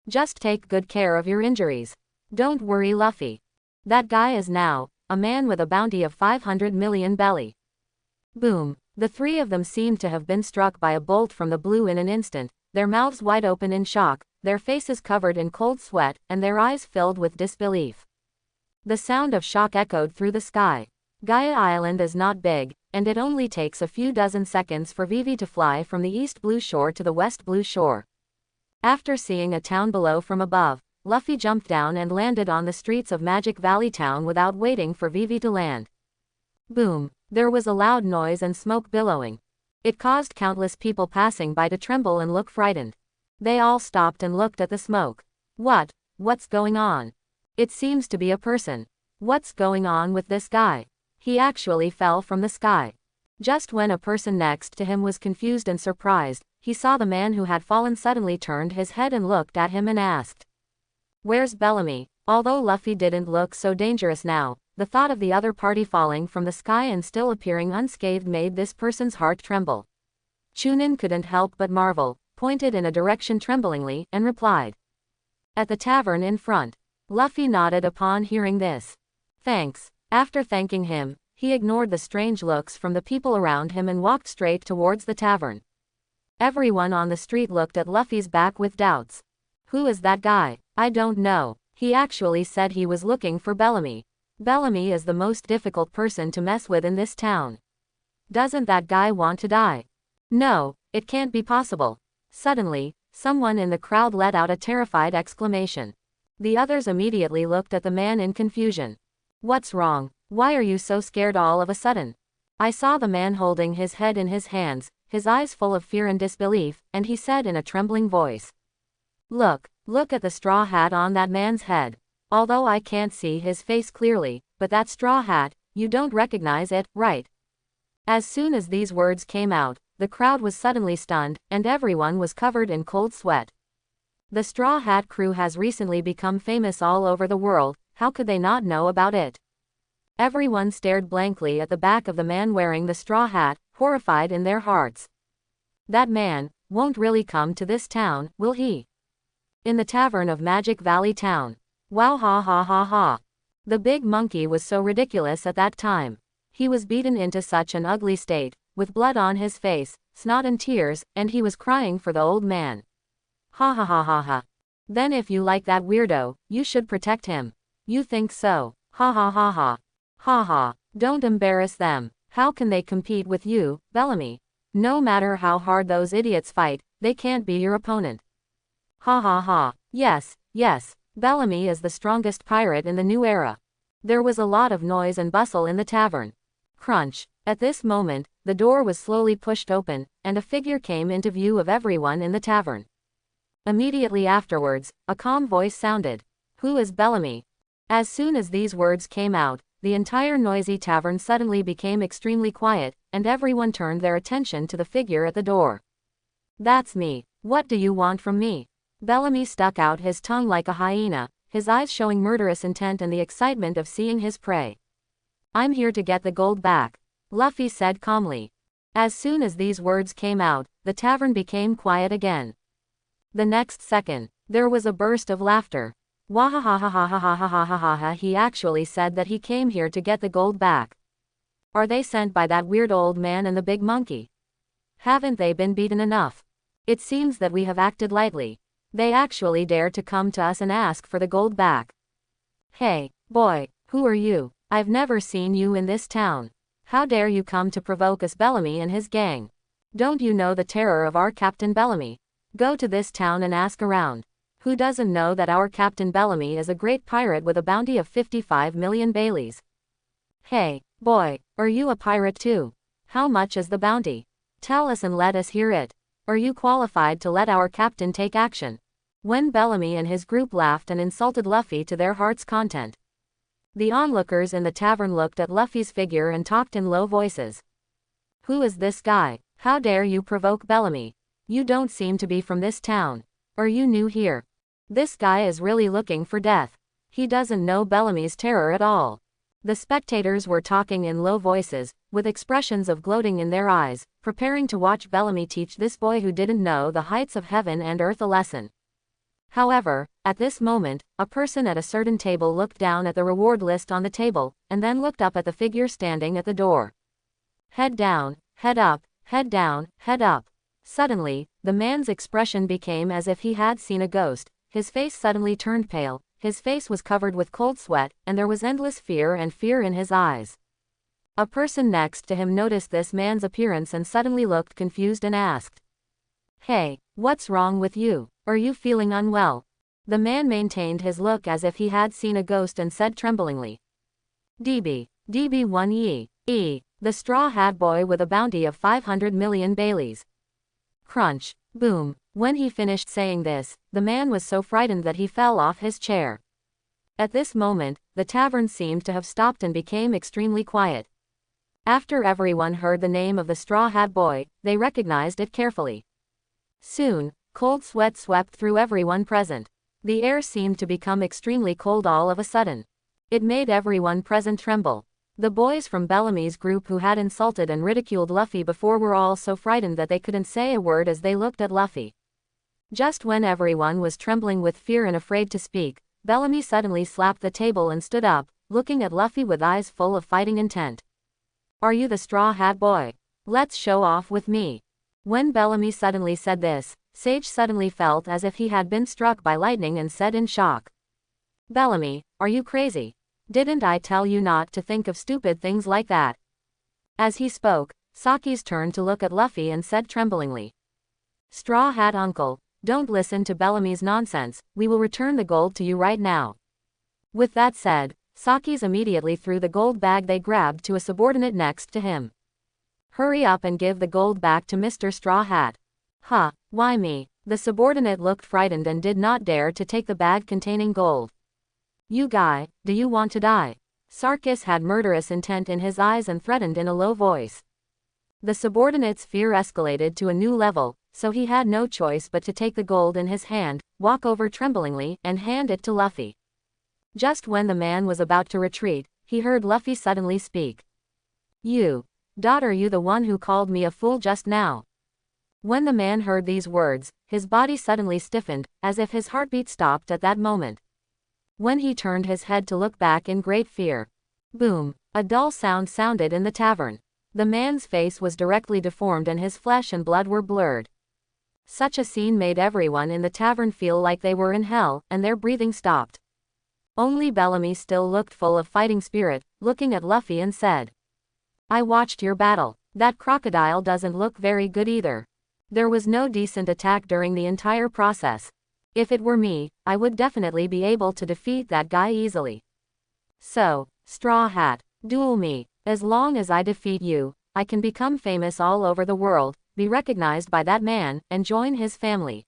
"Just take good care of your injuries. Don't worry, Luffy. That guy is now a man with a bounty of 500 million belly." Boom. The three of them seemed to have been struck by a bolt from the blue in an instant, their mouths wide open in shock, their faces covered in cold sweat, and their eyes filled with disbelief. The sound of shock echoed through the sky. Gaia Island is not big, and it only takes a few dozen seconds for Vivi to fly from the East Blue Shore to the West Blue Shore. After seeing a town below from above, Luffy jumped down and landed on the streets of Magic Valley Town without waiting for Vivi to land. Boom! There was a loud noise and smoke billowing. It caused countless people passing by to tremble and look frightened. They all stopped and looked at the smoke. What's going on? It seems to be a person. What's going on with this guy? He actually fell from the sky. Just when a person next to him was confused and surprised, he saw the man who had fallen suddenly turned his head and looked at him and asked, "Where's Bellamy?" Although Luffy didn't look so dangerous now, the thought of the other party falling from the sky and still appearing unscathed made this person's heart tremble. Chunin couldn't help but marvel, pointed in a direction tremblingly, and replied, "At the tavern in front." Luffy nodded upon hearing this. "Thanks." After thanking him, he ignored the strange looks from the people around him and walked straight towards the tavern. Everyone on the street looked at Luffy's back with doubts. "Who is that guy?" "I don't know. He actually said he was looking for Bellamy. Bellamy is the most difficult person to mess with in this town. Doesn't that guy want to die?" "No, it can't be possible." Suddenly, someone in the crowd let out a terrified exclamation. The others immediately looked at the man in confusion. "What's wrong? Why are you so scared all of a sudden?" I saw the man holding his head in his hands, his eyes full of fear and disbelief, and he said in a trembling voice, "Look, Look at the straw hat on that man's head. Although I can't see his face clearly, but that straw hat, you don't recognize it, right? As soon as these words came out, the crowd was suddenly stunned, and everyone was covered in cold sweat. The Straw Hat Crew has recently become famous all over the world, how could they not know about it? Everyone stared blankly at the back of the man wearing the straw hat, horrified in their hearts. That man won't really come to this town, will he? In the tavern of Magic Valley Town. Wow, ha ha ha ha. The big monkey was so ridiculous at that time. He was beaten into such an ugly state, with blood on his face, snot and tears, and he was crying for the old man. Ha ha ha ha ha. Then if you like that weirdo, you should protect him. You think so? Ha ha ha ha. Ha ha. Don't embarrass them. How can they compete with you, Bellamy? No matter how hard those idiots fight, they can't be your opponent. Ha ha ha. Yes, yes. Bellamy is the strongest pirate in the new era. There was a lot of noise and bustle in the tavern. Crunch. At this moment, the door was slowly pushed open, and a figure came into view of everyone in the tavern. Immediately afterwards, a calm voice sounded. Who is Bellamy? As soon as these words came out, the entire noisy tavern suddenly became extremely quiet, and everyone turned their attention to the figure at the door. That's me. What do you want from me? Bellamy stuck out his tongue like a hyena, his eyes showing murderous intent and the excitement of seeing his prey. I'm here to get the gold back, Luffy said calmly. As soon as these words came out, the tavern became quiet again. The next second, there was a burst of laughter. Wahahahahahahahahaha, he actually said that he came here to get the gold back. Are they sent by that weird old man and the big monkey? Haven't they been beaten enough? It seems that we have acted lightly. They actually dare to come to us and ask for the gold back. Hey, boy, who are you? I've never seen you in this town. How dare you come to provoke us, Bellamy and his gang? Don't you know the terror of our Captain Bellamy? Go to this town and ask around. Who doesn't know that our Captain Bellamy is a great pirate with a bounty of 55 million Baileys? Hey, boy, are you a pirate too? How much is the bounty? Tell us and let us hear it. Are you qualified to let our captain take action? When Bellamy and his group laughed and insulted Luffy to their heart's content. The onlookers in the tavern looked at Luffy's figure and talked in low voices. Who is this guy? How dare you provoke Bellamy? You don't seem to be from this town. Are you new here? This guy is really looking for death. He doesn't know Bellamy's terror at all. The spectators were talking in low voices, with expressions of gloating in their eyes, preparing to watch Bellamy teach this boy who didn't know the heights of heaven and earth a lesson. However, at this moment, a person at a certain table looked down at the reward list on the table, and then looked up at the figure standing at the door. Head down, head up, head down, head up. Suddenly, the man's expression became as if he had seen a ghost. His face suddenly turned pale, his face was covered with cold sweat, and there was endless fear in his eyes. A person next to him noticed this man's appearance and suddenly looked confused and asked, Hey, what's wrong with you? Are you feeling unwell? The man maintained his look as if he had seen a ghost and said tremblingly, DB1 the Straw Hat Boy with a bounty of 500 million Baileys. Crunch, boom. When he finished saying this, the man was so frightened that he fell off his chair. At this moment, the tavern seemed to have stopped and became extremely quiet. After everyone heard the name of the Straw Hat Boy, they recognized it carefully. Soon, cold sweat swept through everyone present. The air seemed to become extremely cold all of a sudden. It made everyone present tremble. The boys from Bellamy's group who had insulted and ridiculed Luffy before were all so frightened that they couldn't say a word as they looked at Luffy. Just when everyone was trembling with fear and afraid to speak, Bellamy suddenly slapped the table and stood up, looking at Luffy with eyes full of fighting intent. Are you the Straw Hat Boy? Let's show off with me. When Bellamy suddenly said this, Sage suddenly felt as if he had been struck by lightning and said in shock. Bellamy, are you crazy? Didn't I tell you not to think of stupid things like that? As he spoke, Saki's turned to look at Luffy and said tremblingly. Straw Hat Uncle, don't listen to Bellamy's nonsense, we will return the gold to you right now. With that said, Saki's immediately threw the gold bag they grabbed to a subordinate next to him. Hurry up and give the gold back to Mr. Straw Hat. Huh, why me? The subordinate looked frightened and did not dare to take the bag containing gold. You guy, do you want to die? Sarkis had murderous intent in his eyes and threatened in a low voice. The subordinate's fear escalated to a new level, so he had no choice but to take the gold in his hand, walk over tremblingly, and hand it to Luffy. Just when the man was about to retreat, he heard Luffy suddenly speak. You. Are you the one who called me a fool just now? When the man heard these words, his body suddenly stiffened, as if his heartbeat stopped at that moment. When he turned his head to look back in great fear. Boom! A dull sound sounded in the tavern. The man's face was directly deformed and his flesh and blood were blurred. Such a scene made everyone in the tavern feel like they were in hell, and their breathing stopped. Only Bellamy still looked full of fighting spirit, looking at Luffy and said, I watched your battle. That crocodile doesn't look very good either. There was no decent attack during the entire process. If it were me, I would definitely be able to defeat that guy easily. So, Straw Hat, duel me. As long as I defeat you, I can become famous all over the world, be recognized by that man, and join his family.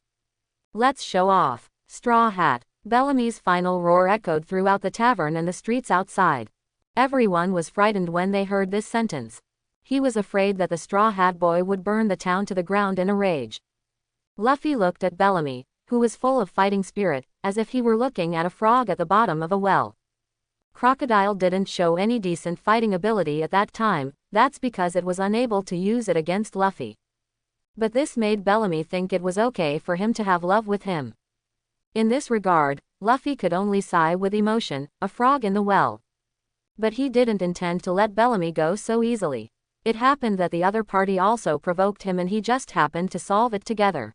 Let's show off. Straw Hat. Bellamy's final roar echoed throughout the tavern and the streets outside. Everyone was frightened when they heard this sentence. He was afraid that the Straw Hat Boy would burn the town to the ground in a rage. Luffy looked at Bellamy, who was full of fighting spirit, as if he were looking at a frog at the bottom of a well. Crocodile didn't show any decent fighting ability at that time, that's because it was unable to use it against Luffy. But this made Bellamy think it was okay for him to have love with him. In this regard, Luffy could only sigh with emotion, a frog in the well. But he didn't intend to let Bellamy go so easily. It happened that the other party also provoked him and he just happened to solve it together.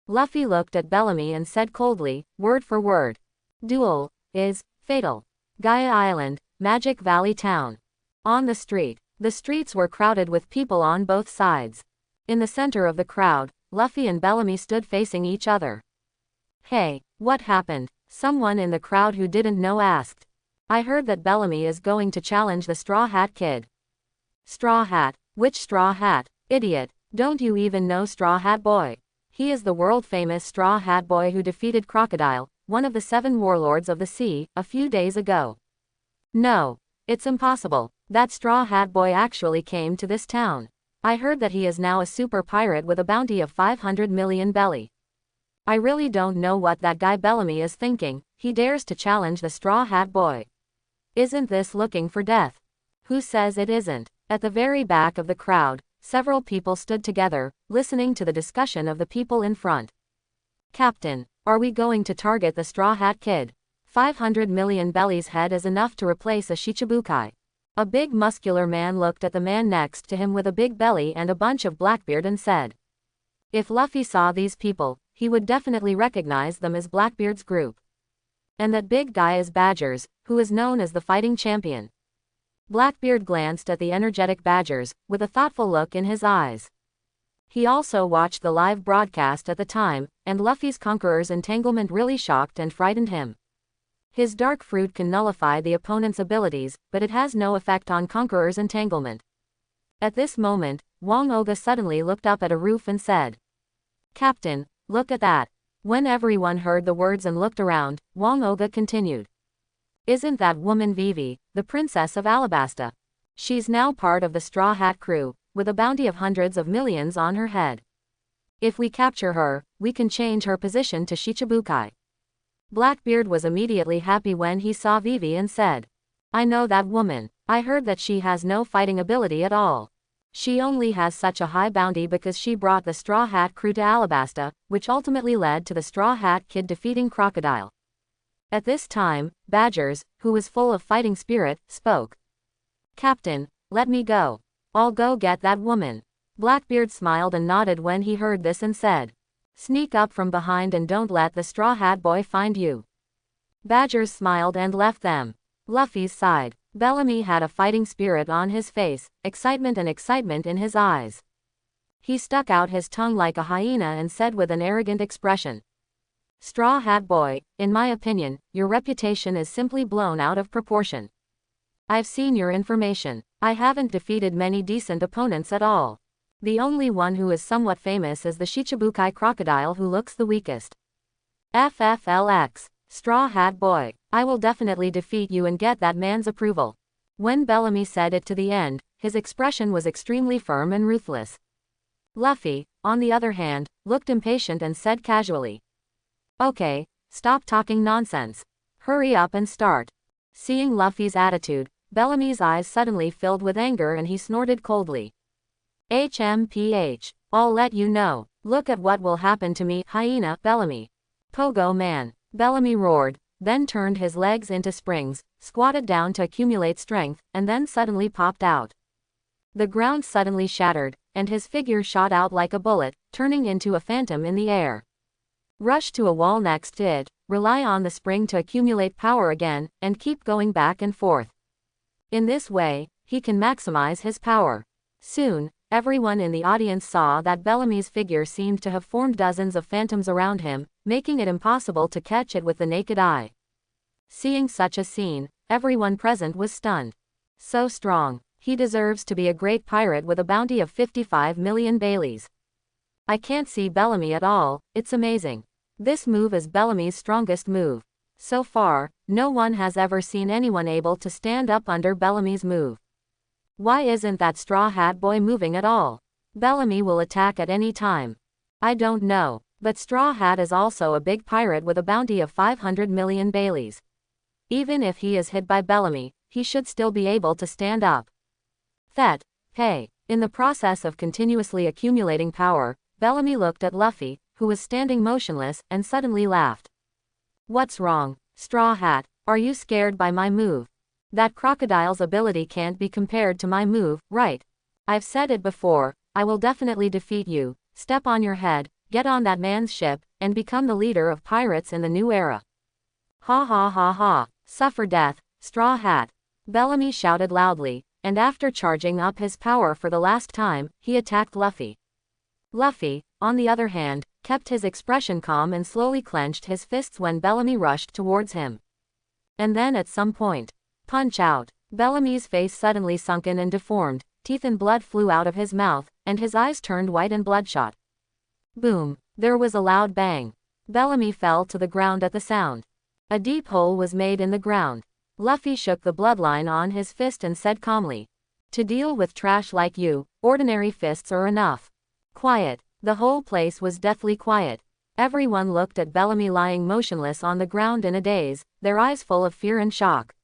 Luffy looked at Bellamy and said coldly, word for word. Duel is fatal. Gaia Island, Magic Valley Town. On the street. The streets were crowded with people on both sides. In the center of the crowd, Luffy and Bellamy stood facing each other. Hey, what happened? Someone in the crowd who didn't know asked. I heard that Bellamy is going to challenge the Straw Hat Kid. Straw Hat? Which Straw Hat? Idiot, don't you even know Straw Hat Boy? He is the world-famous Straw Hat Boy who defeated Crocodile, one of the 7 warlords of the sea, a few days ago. No. It's impossible. That Straw Hat Boy actually came to this town. I heard that he is now a super pirate with a bounty of 500 million belly. I really don't know what that guy Bellamy is thinking, he dares to challenge the Straw Hat Boy. Isn't this looking for death? Who says it isn't? At the very back of the crowd, several people stood together, listening to the discussion of the people in front. Captain, are we going to target the Straw Hat Kid? 500 million belly's head is enough to replace a Shichibukai. A big muscular man looked at the man next to him with a big belly and a bunch of Blackbeard and said. If Luffy saw these people, he would definitely recognize them as Blackbeard's group. And that big guy is Badgers, who is known as the fighting champion. Blackbeard glanced at the energetic Badgers, with a thoughtful look in his eyes. He also watched the live broadcast at the time, and Luffy's Conqueror's entanglement really shocked and frightened him. His dark fruit can nullify the opponent's abilities, but it has no effect on Conqueror's entanglement. At this moment, Wang Oga suddenly looked up at a roof and said, Captain, look at that. When everyone heard the words and looked around, Wang Oga continued. Isn't that woman Vivi, the princess of Alabasta? She's now part of the Straw Hat crew, with a bounty of hundreds of millions on her head. If we capture her, we can change her position to Shichibukai. Blackbeard was immediately happy when he saw Vivi and said, I know that woman. I heard that she has no fighting ability at all. She only has such a high bounty because she brought the Straw Hat crew to Alabasta, which ultimately led to the Straw Hat Kid defeating Crocodile. At this time, Badgers, who was full of fighting spirit, spoke. Captain, let me go. I'll go get that woman. Blackbeard smiled and nodded when he heard this and said, Sneak up from behind and don't let the Straw Hat Boy find you. Badgers smiled and left them. Luffy sighed. Bellamy had a fighting spirit on his face, excitement in his eyes. He stuck out his tongue like a hyena and said with an arrogant expression. Straw Hat Boy, in my opinion, your reputation is simply blown out of proportion. I've seen your information. I haven't defeated many decent opponents at all. The only one who is somewhat famous is the Shichibukai crocodile who looks the weakest. FFLX. Straw Hat Boy. I will definitely defeat you and get that man's approval. When Bellamy said it to the end, his expression was extremely firm and ruthless. Luffy, on the other hand, looked impatient and said casually, "Okay, stop talking nonsense. Hurry up and start." Seeing Luffy's attitude, Bellamy's eyes suddenly filled with anger and he snorted coldly. HMPH. I'll let you know. Look at what will happen to me, hyena, Bellamy. Pogo man. Bellamy roared, then turned his legs into springs, squatted down to accumulate strength, and then suddenly popped out. The ground suddenly shattered, and his figure shot out like a bullet, turning into a phantom in the air. Rush to a wall next to it, rely on the spring to accumulate power again, and keep going back and forth. In this way, he can maximize his power. Soon, everyone in the audience saw that Bellamy's figure seemed to have formed dozens of phantoms around him, making it impossible to catch it with the naked eye. Seeing such a scene, everyone present was stunned. So strong. He deserves to be a great pirate with a bounty of 55 million Baileys. I can't see Bellamy at all, it's amazing. This move is Bellamy's strongest move. So far, no one has ever seen anyone able to stand up under Bellamy's move. Why isn't that Straw Hat Boy moving at all? Bellamy will attack at any time. I don't know, but Straw Hat is also a big pirate with a bounty of 500 million Baileys. Even if he is hit by Bellamy, he should still be able to stand up. Hey. In the process of continuously accumulating power, Bellamy looked at Luffy, who was standing motionless, and suddenly laughed. What's wrong, Straw Hat? Are you scared by my move? That crocodile's ability can't be compared to my move, right? I've said it before, I will definitely defeat you. Step on your head, get on that man's ship, and become the leader of pirates in the new era. Ha ha ha ha. Suffer death, Straw Hat. Bellamy shouted loudly, and after charging up his power for the last time, he attacked Luffy. Luffy, on the other hand, kept his expression calm and slowly clenched his fists when Bellamy rushed towards him. And then at some point, punch out. Bellamy's face suddenly sunken and deformed, teeth and blood flew out of his mouth, and his eyes turned white and bloodshot. Boom! There was a loud bang. Bellamy fell to the ground at the sound. A deep hole was made in the ground. Luffy shook the bloodline on his fist and said calmly, "To deal with trash like you, ordinary fists are enough." Quiet. The whole place was deathly quiet. Everyone looked at Bellamy lying motionless on the ground in a daze, their eyes full of fear and shock.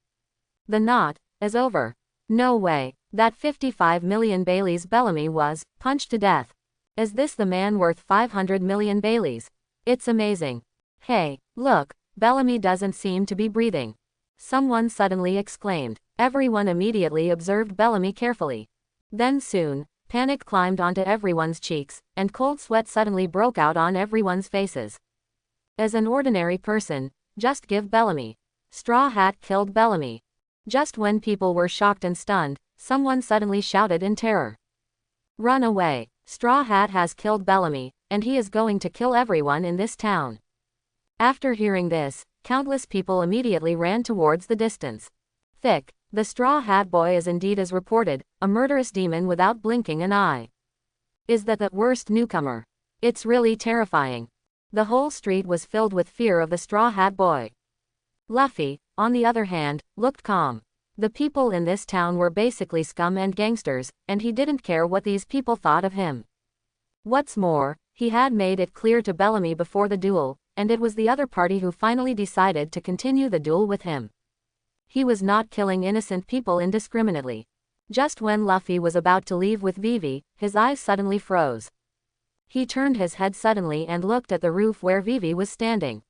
The knot is over. No way. That 55 million Baileys Bellamy was punched to death. Is this the man worth 500 million Baileys? It's amazing. Hey, look, Bellamy doesn't seem to be breathing. Someone suddenly exclaimed. Everyone immediately observed Bellamy carefully. Then soon, panic climbed onto everyone's cheeks, and cold sweat suddenly broke out on everyone's faces. As an ordinary person, just give Bellamy. Straw Hat killed Bellamy. Just when people were shocked and stunned, someone suddenly shouted in terror. Run away. Straw Hat has killed Bellamy, and he is going to kill everyone in this town. After hearing this, countless people immediately ran towards the distance. The Straw Hat Boy is indeed as reported, a murderous demon without blinking an eye. Is that the worst newcomer? It's really terrifying. The whole street was filled with fear of the Straw Hat Boy. Luffy, on the other hand, looked calm. The people in this town were basically scum and gangsters, and he didn't care what these people thought of him. What's more, he had made it clear to Bellamy before the duel, and it was the other party who finally decided to continue the duel with him. He was not killing innocent people indiscriminately. Just when Luffy was about to leave with Vivi, his eyes suddenly froze. He turned his head suddenly and looked at the roof where Vivi was standing.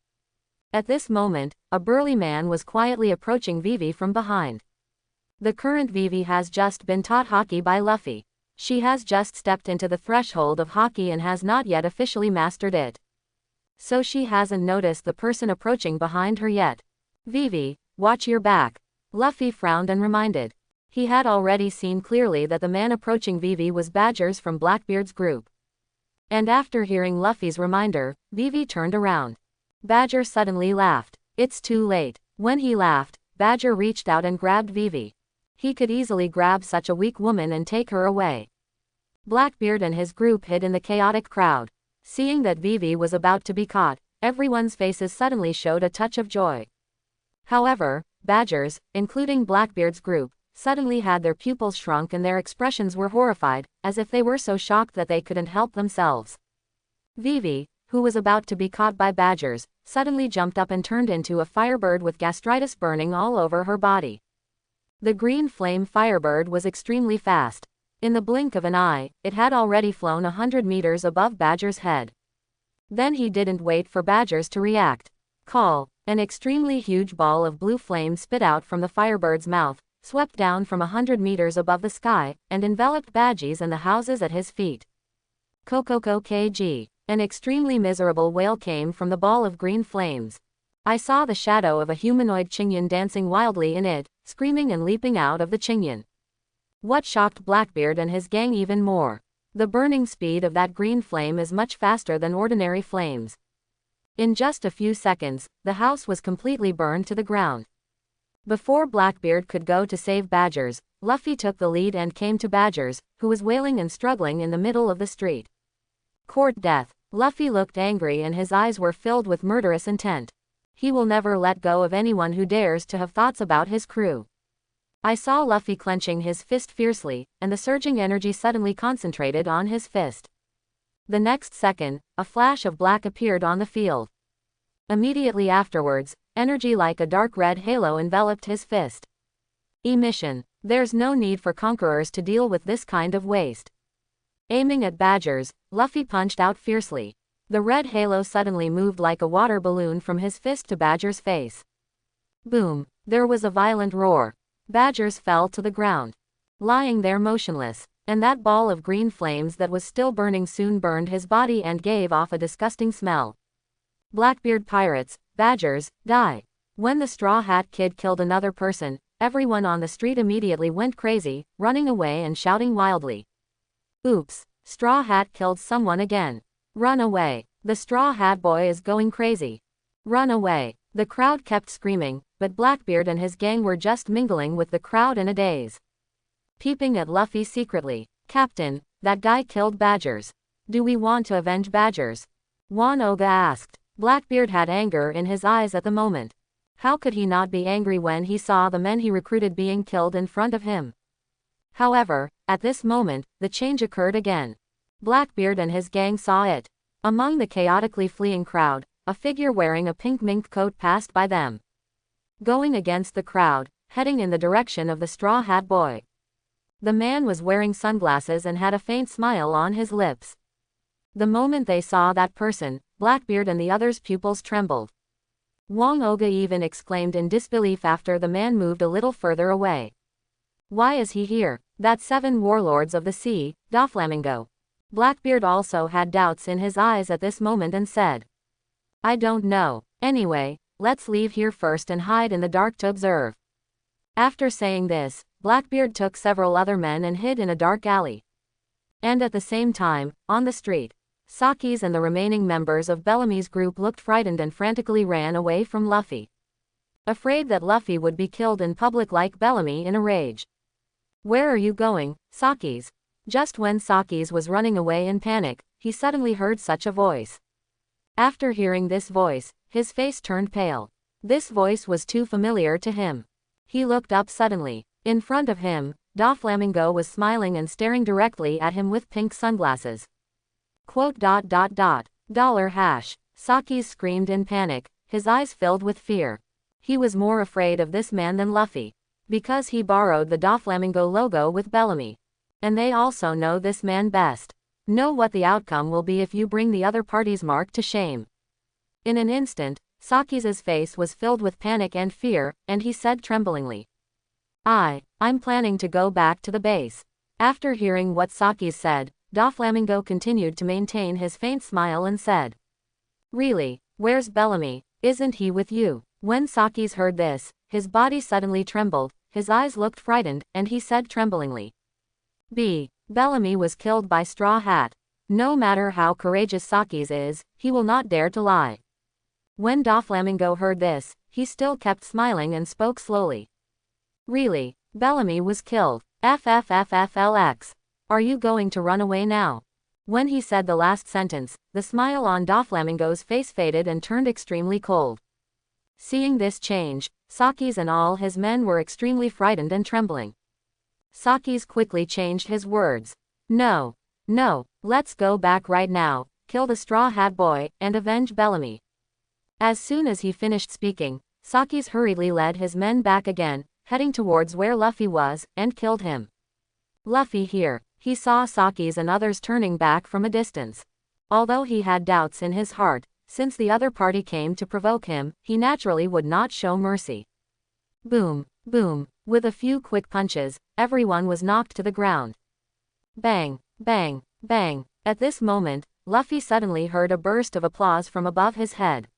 At this moment, a burly man was quietly approaching Vivi from behind. The current Vivi has just been taught hockey by Luffy. She has just stepped into the threshold of hockey and has not yet officially mastered it. So she hasn't noticed the person approaching behind her yet. Vivi, watch your back. Luffy frowned and reminded. He had already seen clearly that the man approaching Vivi was Badger's from Blackbeard's group. And after hearing Luffy's reminder, Vivi turned around. Badger suddenly laughed. It's too late. When he laughed, Badger reached out and grabbed Vivi. He could easily grab such a weak woman and take her away. Blackbeard and his group hid in the chaotic crowd. Seeing that Vivi was about to be caught, everyone's faces suddenly showed a touch of joy. However, Badgers, including Blackbeard's group, suddenly had their pupils shrunk and their expressions were horrified, as if they were so shocked that they couldn't help themselves. Vivi, who was about to be caught by Badgers, suddenly jumped up and turned into a firebird with gastritis burning all over her body. The green flame firebird was extremely fast. In the blink of an eye, it had already flown 100 meters above Badger's head. Then he didn't wait for Badgers to react. An extremely huge ball of blue flame spit out from the firebird's mouth, swept down from 100 meters above the sky, and enveloped Badgies and the houses at his feet. Kokoko kg. An extremely miserable wail came from the ball of green flames. I saw the shadow of a humanoid Chingyun dancing wildly in it, screaming and leaping out of the Chingyun. What shocked Blackbeard and his gang even more? The burning speed of that green flame is much faster than ordinary flames. In just a few seconds, the house was completely burned to the ground. Before Blackbeard could go to save Badgers, Luffy took the lead and came to Badgers, who was wailing and struggling in the middle of the street. Court death. Luffy looked angry and his eyes were filled with murderous intent. He will never let go of anyone who dares to have thoughts about his crew. I saw Luffy clenching his fist fiercely, and the surging energy suddenly concentrated on his fist. The next second, a flash of black appeared on the field. Immediately afterwards, energy like a dark red halo enveloped his fist. Emission. There's no need for conquerors to deal with this kind of waste. Aiming at Badgers, Luffy punched out fiercely. The red halo suddenly moved like a water balloon from his fist to Badger's face. Boom. There was a violent roar. Badgers fell to the ground, lying there motionless, and that ball of green flames that was still burning soon burned his body and gave off a disgusting smell. Blackbeard pirates, Badgers, die. When the Straw Hat Kid killed another person, everyone on the street immediately went crazy, running away and shouting wildly. Oops, Straw Hat killed someone again. Run away. The Straw Hat Boy is going crazy. Run away. The crowd kept screaming, but Blackbeard and his gang were just mingling with the crowd in a daze. Peeping at Luffy secretly. Captain, that guy killed Badgers. Do we want to avenge Badgers? Wan Oga asked. Blackbeard had anger in his eyes at the moment. How could he not be angry when he saw the men he recruited being killed in front of him? However, at this moment, the change occurred again. Blackbeard and his gang saw it. Among the chaotically fleeing crowd, a figure wearing a pink mink coat passed by them. Going against the crowd, heading in the direction of the Straw Hat Boy. The man was wearing sunglasses and had a faint smile on his lips. The moment they saw that person, Blackbeard and the others' pupils trembled. Wang Oga even exclaimed in disbelief after the man moved a little further away. Why is he here? That 7 warlords of the sea, Doflamingo. Blackbeard also had doubts in his eyes at this moment and said, I don't know. Anyway, let's leave here first and hide in the dark to observe. After saying this, Blackbeard took several other men and hid in a dark alley. And at the same time, on the street, Saki's and the remaining members of Bellamy's group looked frightened and frantically ran away from Luffy. Afraid that Luffy would be killed in public like Bellamy in a rage. Where are you going, Saki's? Just when Saki's was running away in panic, he suddenly heard such a voice. After hearing this voice, his face turned pale. This voice was too familiar to him. He looked up suddenly. In front of him, Doflamingo was smiling and staring directly at him with pink sunglasses. $. Saki's screamed in panic, his eyes filled with fear. He was more afraid of this man than Luffy. Because he borrowed the Doflamingo logo with Bellamy. And they also know this man best. Know what the outcome will be if you bring the other party's mark to shame. In an instant, Saki's face was filled with panic and fear, and he said tremblingly. I'm planning to go back to the base. After hearing what Saki's said, Doflamingo continued to maintain his faint smile and said. Really, where's Bellamy? Isn't he with you? When Saki's heard this, his body suddenly trembled, his eyes looked frightened, and he said tremblingly. Bellamy was killed by Straw Hat. No matter how courageous Saki's is, he will not dare to lie. When Doflamingo heard this, he still kept smiling and spoke slowly. Really, Bellamy was killed. FFFFLX. Are you going to run away now? When he said the last sentence, the smile on Doflamingo's face faded and turned extremely cold. Seeing this change, Sakis and all his men were extremely frightened and trembling. Sakis quickly changed his words. No. No, let's go back right now, kill the Straw Hat Boy, and avenge Bellamy. As soon as he finished speaking, Sakis hurriedly led his men back again, heading towards where Luffy was, and killed him. Luffy here, he saw Sakis and others turning back from a distance. Although he had doubts in his heart, since the other party came to provoke him, he naturally would not show mercy. Boom, boom, with a few quick punches, everyone was knocked to the ground. Bang, bang, bang. At this moment, Luffy suddenly heard a burst of applause from above his head.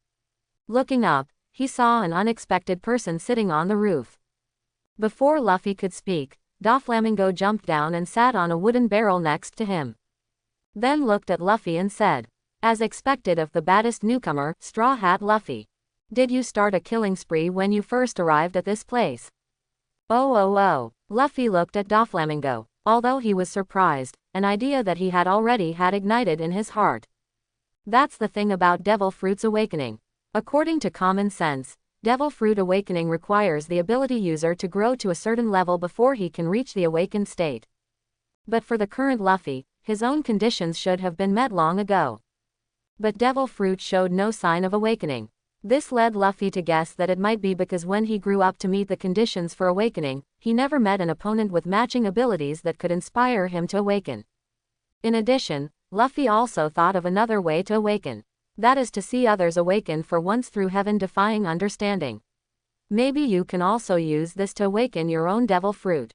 Looking up, he saw an unexpected person sitting on the roof. Before Luffy could speak, Doflamingo jumped down and sat on a wooden barrel next to him. Then looked at Luffy and said, as expected of the baddest newcomer, Straw Hat Luffy. Did you start a killing spree when you first arrived at this place? Oh. Luffy looked at Doflamingo. Although he was surprised, an idea that he had already had ignited in his heart. That's the thing about Devil Fruit's awakening. According to common sense, Devil Fruit awakening requires the ability user to grow to a certain level before he can reach the awakened state. But for the current Luffy, his own conditions should have been met long ago. But Devil Fruit showed no sign of awakening. This led Luffy to guess that it might be because when he grew up to meet the conditions for awakening, he never met an opponent with matching abilities that could inspire him to awaken. In addition, Luffy also thought of another way to awaken. That is to see others awaken for once through heaven-defying understanding. Maybe you can also use this to awaken your own Devil Fruit.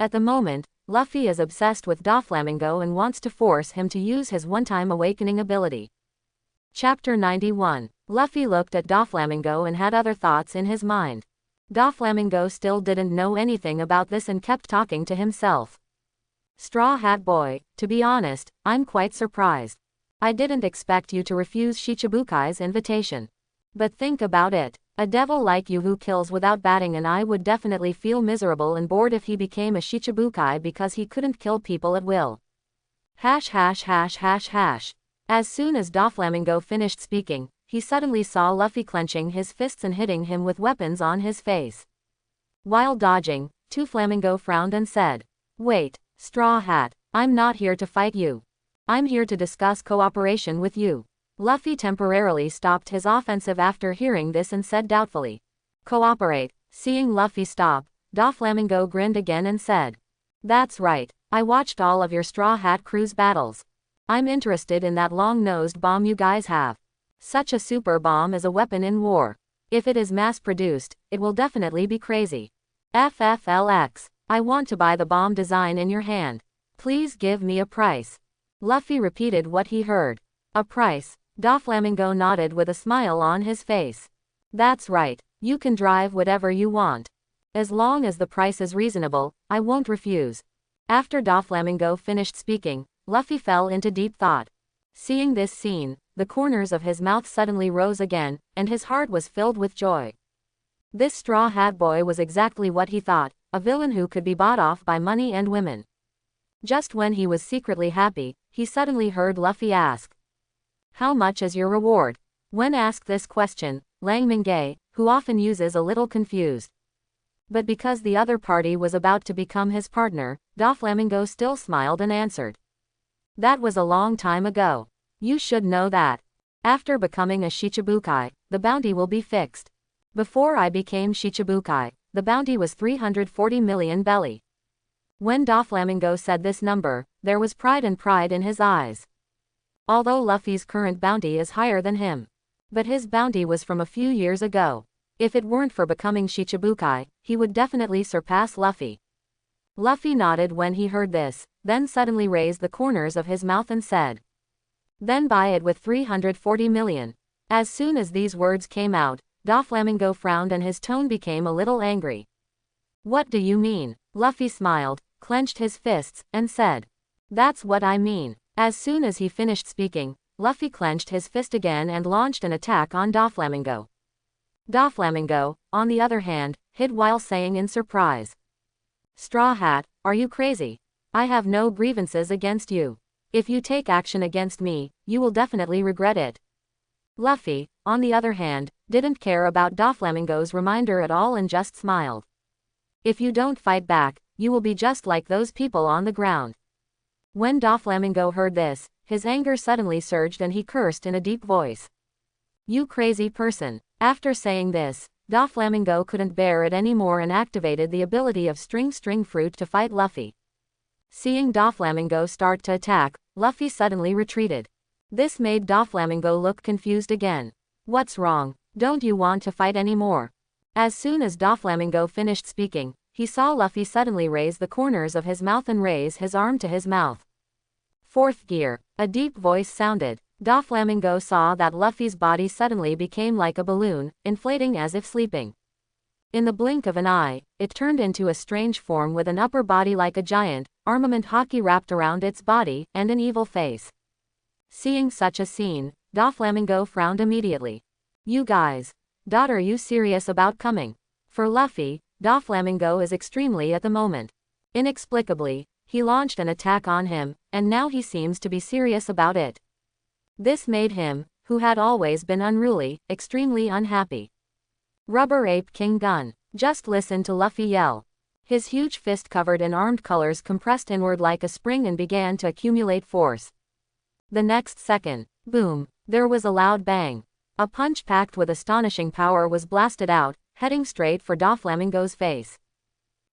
At the moment, Luffy is obsessed with Doflamingo and wants to force him to use his one-time awakening ability. Chapter 91. Luffy looked at Doflamingo and had other thoughts in his mind. Doflamingo still didn't know anything about this and kept talking to himself. Straw Hat Boy, to be honest, I'm quite surprised. I didn't expect you to refuse Shichibukai's invitation. But think about it. A devil like you who kills without batting an eye would definitely feel miserable and bored if he became a Shichibukai because he couldn't kill people at will. Hash. As soon as Doflamingo finished speaking, he suddenly saw Luffy clenching his fists and hitting him with weapons on his face. While dodging, Doflamingo frowned and said, "Wait, Straw Hat, I'm not here to fight you. I'm here to discuss cooperation with you." Luffy temporarily stopped his offensive after hearing this and said doubtfully, "Cooperate." Seeing Luffy stop, Doflamingo grinned again and said, "That's right, I watched all of your Straw Hat Crew's battles. I'm interested in that long-nosed bomb you guys have. Such a super bomb is a weapon in war. If it is mass-produced, it will definitely be crazy. FFLX. I want to buy the bomb design in your hand. Please give me a price." Luffy repeated what he heard. "A price?" Doflamingo nodded with a smile on his face. "That's right, you can drive whatever you want. As long as the price is reasonable, I won't refuse." After Doflamingo finished speaking, Luffy fell into deep thought. Seeing this scene, the corners of his mouth suddenly rose again, and his heart was filled with joy. This Straw Hat Boy was exactly what he thought, a villain who could be bought off by money and women. Just when he was secretly happy, he suddenly heard Luffy ask, "How much is your reward?" When asked this question, Lang Mingay, who often uses a little confused. But because the other party was about to become his partner, Doflamingo still smiled and answered, "That was a long time ago. You should know that. After becoming a Shichibukai, the bounty will be fixed. Before I became Shichibukai, the bounty was 340 million belly." When Doflamingo said this number, there was pride in his eyes. Although Luffy's current bounty is higher than him. But his bounty was from a few years ago. If it weren't for becoming Shichibukai, he would definitely surpass Luffy. Luffy nodded when he heard this, then suddenly raised the corners of his mouth and said, "Then buy it with 340 million. As soon as these words came out, Doflamingo frowned and his tone became a little angry. "What do you mean?" Luffy smiled, clenched his fists, and said, "That's what I mean." As soon as he finished speaking, Luffy clenched his fist again and launched an attack on Doflamingo. Doflamingo, on the other hand, hid while saying in surprise, "Straw Hat, are you crazy? I have no grievances against you. If you take action against me, you will definitely regret it. Luffy, on the other hand, didn't care about Doflamingo's reminder at all and just smiled. If you don't fight back, you will be just like those people on the ground. When Doflamingo heard this, his anger suddenly surged and he cursed in a deep voice. You crazy person. After saying this, Doflamingo couldn't bear it anymore and activated the ability of string fruit to fight Luffy. Seeing Doflamingo start to attack, Luffy suddenly retreated. This made Doflamingo look confused again. What's wrong? Don't you want to fight anymore? As soon as Doflamingo finished speaking, he saw Luffy suddenly raise the corners of his mouth and raise his arm to his mouth. Fourth gear. A deep voice sounded. Doflamingo saw that Luffy's body suddenly became like a balloon, inflating as if sleeping. In the blink of an eye, it turned into a strange form with an upper body like a giant, armament hockey wrapped around its body, and an evil face. Seeing such a scene, Doflamingo frowned immediately. You guys. Are you serious about coming? For Luffy, Doflamingo is extremely at the moment. Inexplicably, he launched an attack on him, and now he seems to be serious about it. This made him, who had always been unruly, extremely unhappy. Rubber Ape King Gun. Just listen to Luffy yell. His huge fist covered in armed colors compressed inward like a spring and began to accumulate force. The next second, boom, there was a loud bang. A punch packed with astonishing power was blasted out, heading straight for Doflamingo's face.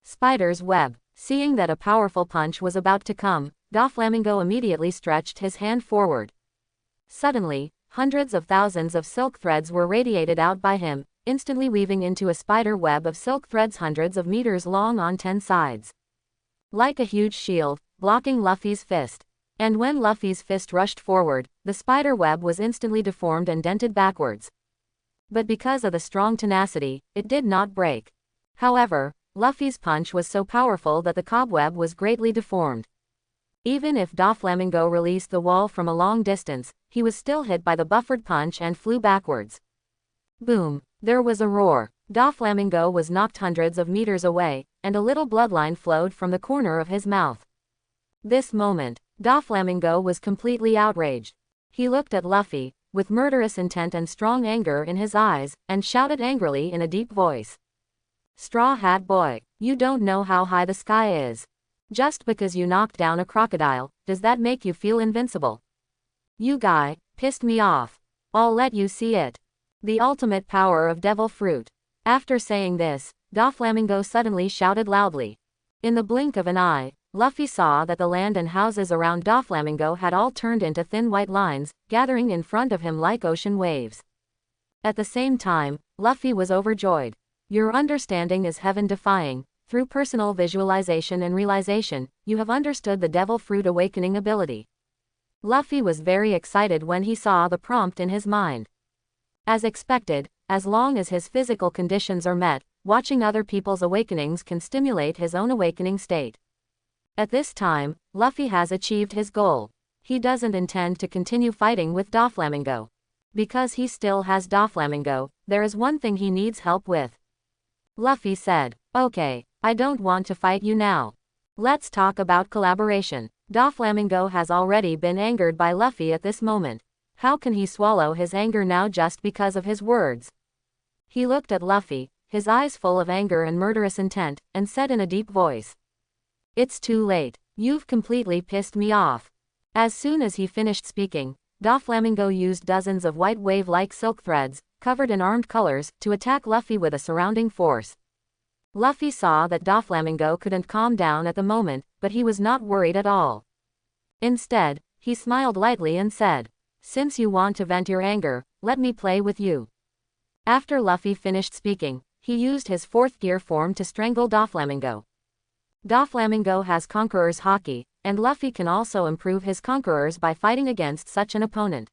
Spider's web. Seeing that a powerful punch was about to come, Doflamingo immediately stretched his hand forward. Suddenly, hundreds of thousands of silk threads were radiated out by him, instantly weaving into a spider web of silk threads hundreds of meters long on 10 sides. Like a huge shield, blocking Luffy's fist. And when Luffy's fist rushed forward, the spider web was instantly deformed and dented backwards. But because of the strong tenacity, it did not break. However, Luffy's punch was so powerful that the cobweb was greatly deformed. Even if Doflamingo released the wall from a long distance, he was still hit by the buffered punch and flew backwards. Boom! There was a roar. Doflamingo was knocked hundreds of meters away, and a little bloodline flowed from the corner of his mouth. This moment, Doflamingo was completely outraged. He looked at Luffy, with murderous intent and strong anger in his eyes, and shouted angrily in a deep voice. Straw Hat Boy, you don't know how high the sky is. Just because you knocked down a crocodile, does that make you feel invincible? You guy, pissed me off. I'll let you see it. The ultimate power of devil fruit. After saying this, Doflamingo suddenly shouted loudly. In the blink of an eye, Luffy saw that the land and houses around Doflamingo had all turned into thin white lines, gathering in front of him like ocean waves. At the same time, Luffy was overjoyed. Your understanding is heaven-defying. Through personal visualization and realization, you have understood the Devil Fruit Awakening ability. Luffy was very excited when he saw the prompt in his mind. As expected, as long as his physical conditions are met, watching other people's awakenings can stimulate his own awakening state. At this time, Luffy has achieved his goal. He doesn't intend to continue fighting with Doflamingo. Because he still has Doflamingo, there is one thing he needs help with. Luffy said, okay, I don't want to fight you now. Let's talk about collaboration. Doflamingo has already been angered by Luffy at this moment. How can he swallow his anger now just because of his words? He looked at Luffy, his eyes full of anger and murderous intent, and said in a deep voice. It's too late. You've completely pissed me off. As soon as he finished speaking, Doflamingo used dozens of white wave-like silk threads, covered in armed colors, to attack Luffy with a surrounding force. Luffy saw that Doflamingo couldn't calm down at the moment, but he was not worried at all. Instead, he smiled lightly and said, since you want to vent your anger, let me play with you. After Luffy finished speaking, he used his fourth gear form to strangle Doflamingo. Doflamingo has Conqueror's Haki, and Luffy can also improve his Conquerors by fighting against such an opponent.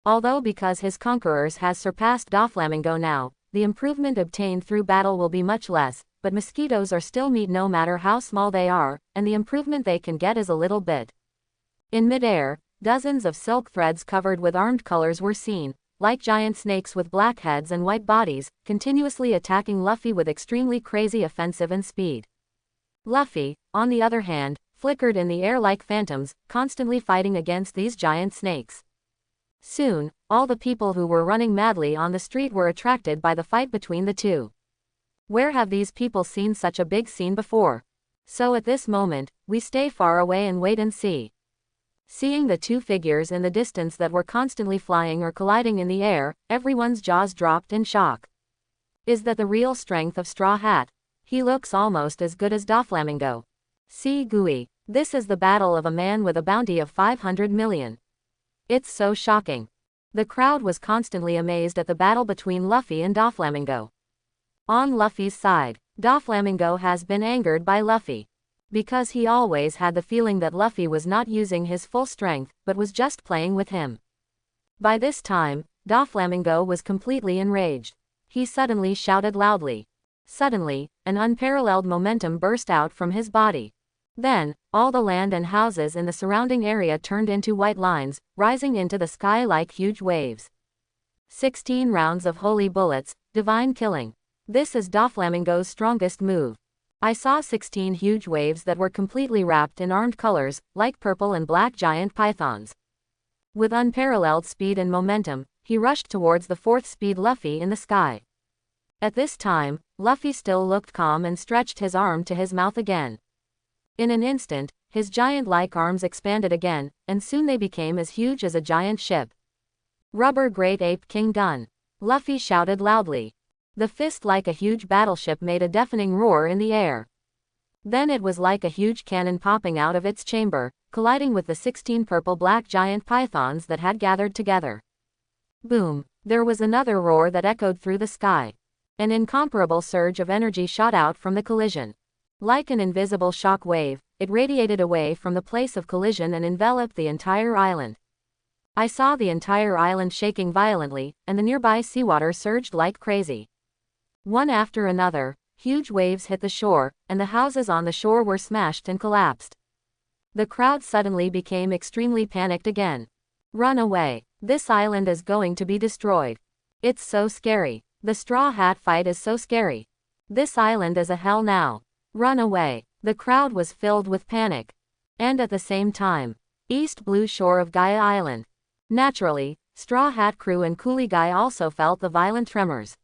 Although because his Conquerors has surpassed Doflamingo now, the improvement obtained through battle will be much less, but mosquitoes are still meat no matter how small they are, and the improvement they can get is a little bit. In midair, dozens of silk threads covered with armed colors were seen, like giant snakes with black heads and white bodies, continuously attacking Luffy with extremely crazy offensive and speed. Luffy, on the other hand, flickered in the air like phantoms, constantly fighting against these giant snakes. Soon, all the people who were running madly on the street were attracted by the fight between the two. Where have these people seen such a big scene before? So at this moment, we stay far away and wait and see. Seeing the two figures in the distance that were constantly flying or colliding in the air, everyone's jaws dropped in shock. Is that the real strength of Straw Hat? He looks almost as good as Doflamingo. See Gooey. This is the battle of a man with a bounty of 500 million. It's so shocking. The crowd was constantly amazed at the battle between Luffy and Doflamingo. On Luffy's side, Doflamingo has been angered by Luffy. Because he always had the feeling that Luffy was not using his full strength, but was just playing with him. By this time, Doflamingo was completely enraged. He suddenly shouted loudly. Suddenly, an unparalleled momentum burst out from his body. Then, all the land and houses in the surrounding area turned into white lines, rising into the sky like huge waves. 16 rounds of holy bullets, divine killing. This is Doflamingo's strongest move. I saw 16 huge waves that were completely wrapped in armed colors, like purple and black giant pythons. With unparalleled speed and momentum, he rushed towards the fourth speed Luffy in the sky. At this time, Luffy still looked calm and stretched his arm to his mouth again. In an instant, his giant-like arms expanded again, and soon they became as huge as a giant ship. Rubber Great Ape King Gun. Luffy shouted loudly. The fist like a huge battleship made a deafening roar in the air. Then it was like a huge cannon popping out of its chamber, colliding with the 16 purple-black giant pythons that had gathered together. Boom! There was another roar that echoed through the sky. An incomparable surge of energy shot out from the collision. Like an invisible shock wave, it radiated away from the place of collision and enveloped the entire island. I saw the entire island shaking violently, and the nearby seawater surged like crazy. One after another, huge waves hit the shore, and the houses on the shore were smashed and collapsed. The crowd suddenly became extremely panicked again. Run away. This island is going to be destroyed. It's so scary. The Straw Hat fight is so scary. This island is a hell now. Run away. The crowd was filled with panic. And at the same time, East Blue Shore of Gaia Island. Naturally, Straw Hat crew and Coolie Guy also felt the violent tremors.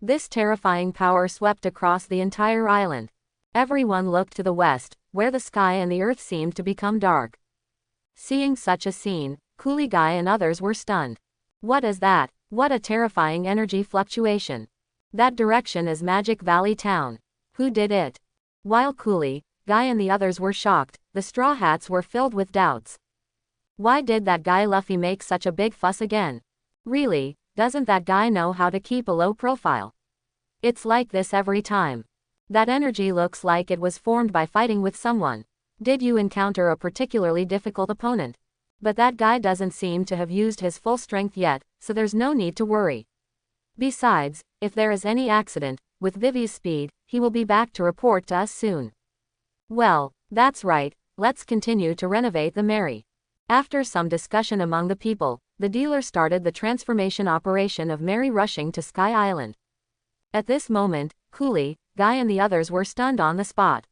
This terrifying power swept across the entire island. Everyone looked to the west, where the sky and the earth seemed to become dark. Seeing such a scene, Coolie Guy and others were stunned. What is that? What a terrifying energy fluctuation. That direction is Magic Valley Town. Who did it? While Coolie Guy and the others were shocked, the Straw Hats were filled with doubts. Why did that guy Luffy make such a big fuss again? Really, doesn't that guy know how to keep a low profile? It's like this every time. That energy looks like it was formed by fighting with someone. Did you encounter a particularly difficult opponent? But that guy doesn't seem to have used his full strength yet, so there's no need to worry. Besides, if there is any accident, with Vivi's speed, he will be back to report to us soon. Well, that's right, let's continue to renovate the Mary. After some discussion among the people, the dealer started the transformation operation of Mary rushing to Sky Island. At this moment, Coolie Guy and the others were stunned on the spot.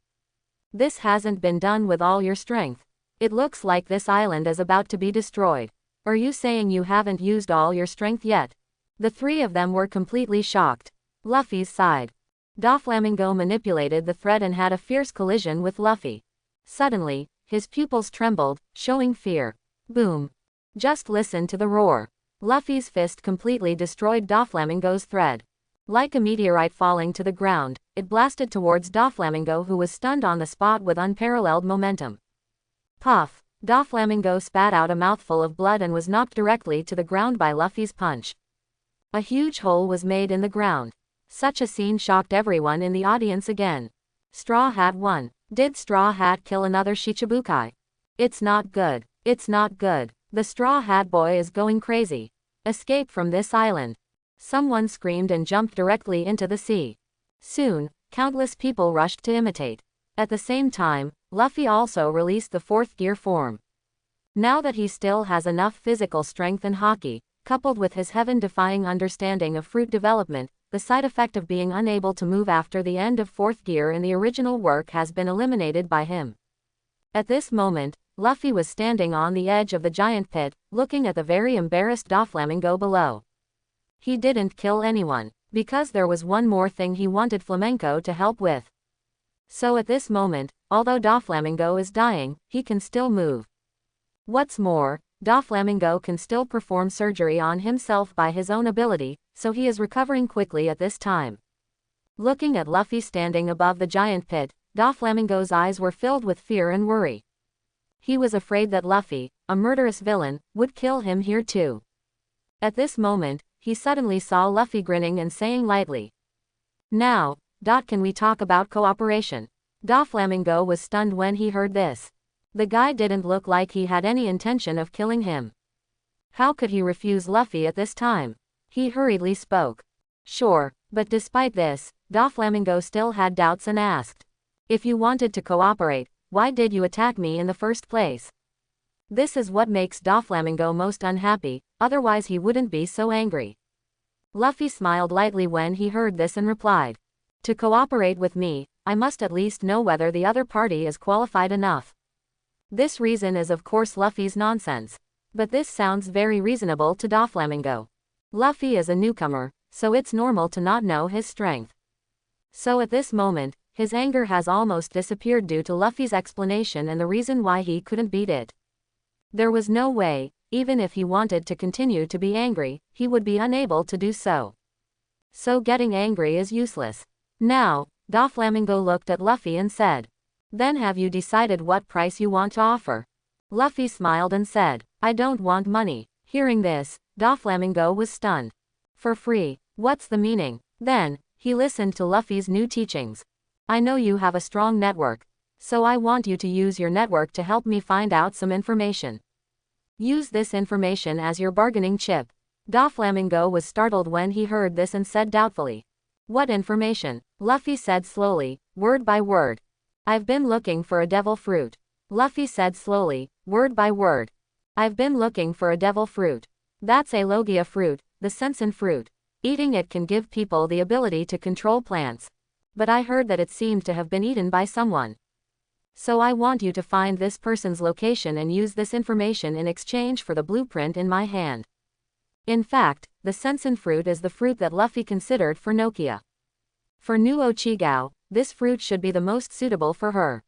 This hasn't been done with all your strength. It looks like this island is about to be destroyed. Are you saying you haven't used all your strength yet? The three of them were completely shocked. Luffy's side. Doflamingo manipulated the thread and had a fierce collision with Luffy. Suddenly, his pupils trembled, showing fear. Boom. Just listen to the roar. Luffy's fist completely destroyed Doflamingo's thread. Like a meteorite falling to the ground, it blasted towards Doflamingo, who was stunned on the spot with unparalleled momentum. Puff. Doflamingo spat out a mouthful of blood and was knocked directly to the ground by Luffy's punch. A huge hole was made in the ground. Such a scene shocked everyone in the audience again. Straw Hat won. Did Straw Hat kill another Shichibukai? It's not good. It's not good. The Straw Hat boy is going crazy. Escape from this island. Someone screamed and jumped directly into the sea. Soon, countless people rushed to imitate. At the same time, Luffy also released the fourth gear form. Now that he still has enough physical strength and haki, coupled with his heaven-defying understanding of fruit development, the side effect of being unable to move after the end of fourth gear in the original work has been eliminated by him. At this moment, Luffy was standing on the edge of the giant pit, looking at the very embarrassed Doflamingo below. He didn't kill anyone, because there was one more thing he wanted Flamenco to help with. So at this moment, although Doflamingo is dying, he can still move. What's more, Doflamingo can still perform surgery on himself by his own ability, so he is recovering quickly at this time. Looking at Luffy standing above the giant pit, Doflamingo's eyes were filled with fear and worry. He was afraid that Luffy, a murderous villain, would kill him here too. At this moment, he suddenly saw Luffy grinning and saying lightly, "Now, can we talk about cooperation?" Doflamingo was stunned when he heard this. The guy didn't look like he had any intention of killing him. How could he refuse Luffy at this time? He hurriedly spoke. Sure, but despite this, Doflamingo still had doubts and asked, "If you wanted to cooperate, why did you attack me in the first place?" This is what makes Doflamingo most unhappy, otherwise he wouldn't be so angry. Luffy smiled lightly when he heard this and replied, "To cooperate with me, I must at least know whether the other party is qualified enough." This reason is of course Luffy's nonsense. But this sounds very reasonable to Doflamingo. Luffy is a newcomer, so it's normal to not know his strength. So at this moment, his anger has almost disappeared due to Luffy's explanation and the reason why he couldn't beat it. There was no way, even if he wanted to continue to be angry, he would be unable to do so. So getting angry is useless. Now, Doflamingo looked at Luffy and said, "Then have you decided what price you want to offer?" Luffy smiled and said, "I don't want money." Hearing this, Doflamingo was stunned. For free, what's the meaning? Then, he listened to Luffy's new teachings. "I know you have a strong network, so I want you to use your network to help me find out some information. Use this information as your bargaining chip." Doflamingo was startled when he heard this and said doubtfully, "What information?" Luffy said slowly, word by word. "I've been looking for a devil fruit." Luffy said slowly, word by word. "I've been looking for a devil fruit. That's a Logia fruit, the sensen fruit. Eating it can give people the ability to control plants. But I heard that it seemed to have been eaten by someone. So I want you to find this person's location and use this information in exchange for the blueprint in my hand." In fact, the sensen fruit is the fruit that Luffy considered for Nokia. For New Ochigao, this fruit should be the most suitable for her.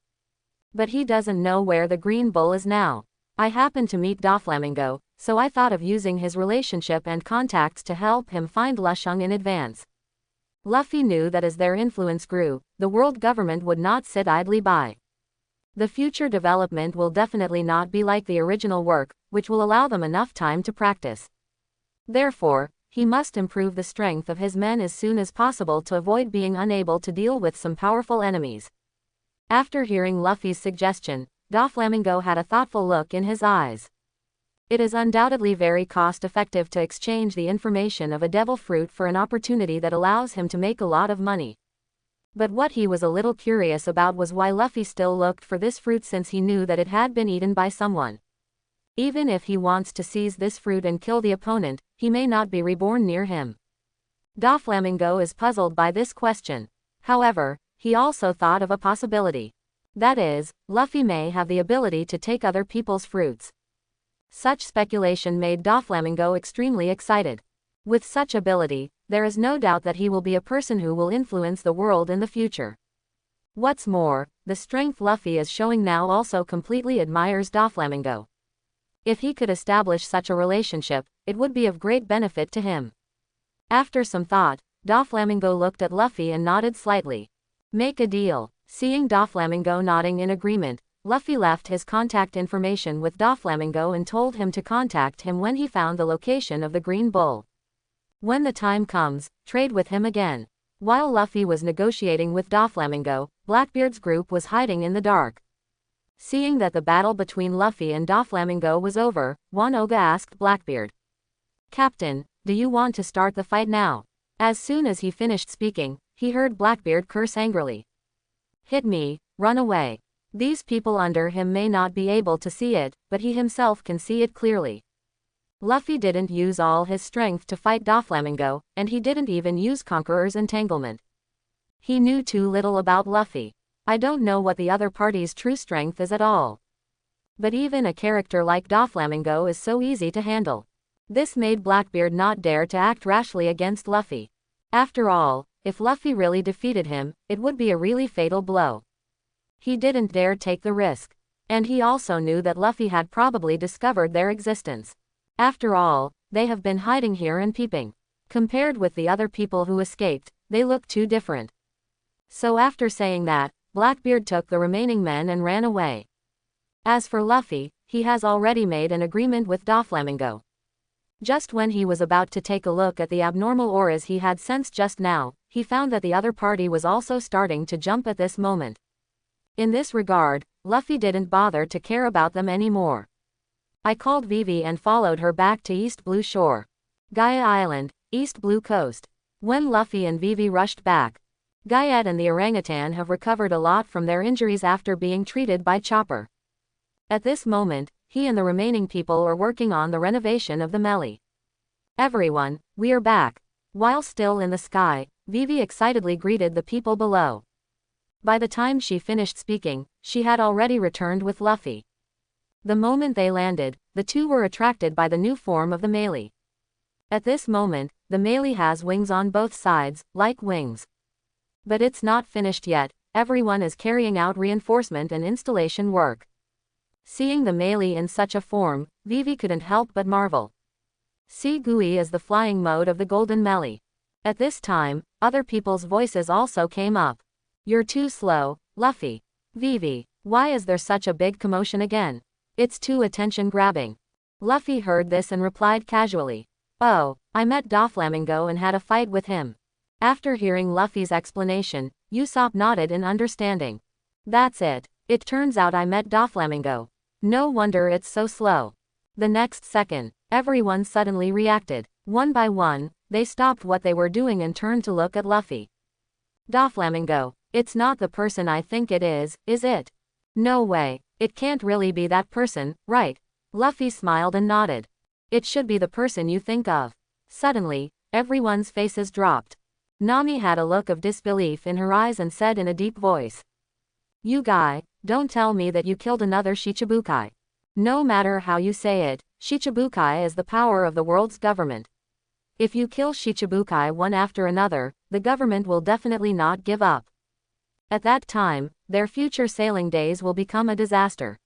But he doesn't know where the green bull is now. I happened to meet Doflamingo, so I thought of using his relationship and contacts to help him find Lusheng in advance. Luffy knew that as their influence grew, the world government would not sit idly by. The future development will definitely not be like the original work, which will allow them enough time to practice. Therefore, he must improve the strength of his men as soon as possible to avoid being unable to deal with some powerful enemies. After hearing Luffy's suggestion, Doflamingo had a thoughtful look in his eyes. It is undoubtedly very cost-effective to exchange the information of a devil fruit for an opportunity that allows him to make a lot of money. But what he was a little curious about was why Luffy still looked for this fruit since he knew that it had been eaten by someone. Even if he wants to seize this fruit and kill the opponent, he may not be reborn near him. Doflamingo is puzzled by this question. However, he also thought of a possibility. That is, Luffy may have the ability to take other people's fruits. Such speculation made Doflamingo extremely excited. With such ability, there is no doubt that he will be a person who will influence the world in the future. What's more, the strength Luffy is showing now also completely admires Doflamingo. If he could establish such a relationship, it would be of great benefit to him. After some thought, Doflamingo looked at Luffy and nodded slightly. Make a deal. Seeing Doflamingo nodding in agreement, Luffy left his contact information with Doflamingo and told him to contact him when he found the location of the Green Bull. When the time comes, trade with him again. While Luffy was negotiating with Doflamingo, Blackbeard's group was hiding in the dark. Seeing that the battle between Luffy and Doflamingo was over, Wanoga asked Blackbeard, "Captain, do you want to start the fight now?" As soon as he finished speaking, he heard Blackbeard curse angrily. "Hit me, run away. These people under him may not be able to see it, but he himself can see it clearly." Luffy didn't use all his strength to fight Doflamingo, and he didn't even use Conqueror's entanglement. He knew too little about Luffy. I don't know what the other party's true strength is at all. But even a character like Doflamingo is so easy to handle. This made Blackbeard not dare to act rashly against Luffy. After all, if Luffy really defeated him, it would be a really fatal blow. He didn't dare take the risk. And he also knew that Luffy had probably discovered their existence. After all, they have been hiding here and peeping. Compared with the other people who escaped, they look too different. So after saying that, Blackbeard took the remaining men and ran away. As for Luffy, he has already made an agreement with Doflamingo. Just when he was about to take a look at the abnormal auras he had sensed just now, he found that the other party was also starting to jump at this moment. In this regard, Luffy didn't bother to care about them anymore. I called Vivi and followed her back to East Blue Shore. Gaia Island, East Blue Coast. When Luffy and Vivi rushed back, Gaiet and the orangutan have recovered a lot from their injuries after being treated by Chopper. At this moment, he and the remaining people are working on the renovation of the melee. Everyone, we are back. While still in the sky, Vivi excitedly greeted the people below. By the time she finished speaking, she had already returned with Luffy. The moment they landed, the two were attracted by the new form of the melee. At this moment, the melee has wings on both sides, like wings. But it's not finished yet, everyone is carrying out reinforcement and installation work. Seeing the melee in such a form, Vivi couldn't help but marvel. See Gui is the flying mode of the golden melee. At this time, other people's voices also came up. You're too slow, Luffy. Vivi, why is there such a big commotion again? It's too attention-grabbing. Luffy heard this and replied casually. Oh, I met Doflamingo and had a fight with him. After hearing Luffy's explanation, Usopp nodded in understanding. That's it. It turns out I met Doflamingo. No wonder it's so slow. The next second, everyone suddenly reacted. One by one, they stopped what they were doing and turned to look at Luffy. Doflamingo, it's not the person I think it is it? No way, it can't really be that person, right? Luffy smiled and nodded. It should be the person you think of. Suddenly, everyone's faces dropped. Nami had a look of disbelief in her eyes and said in a deep voice. You guy, don't tell me that you killed another Shichibukai. No matter how you say it, Shichibukai is the power of the world's government. If you kill Shichibukai one after another, the government will definitely not give up. At that time, their future sailing days will become a disaster.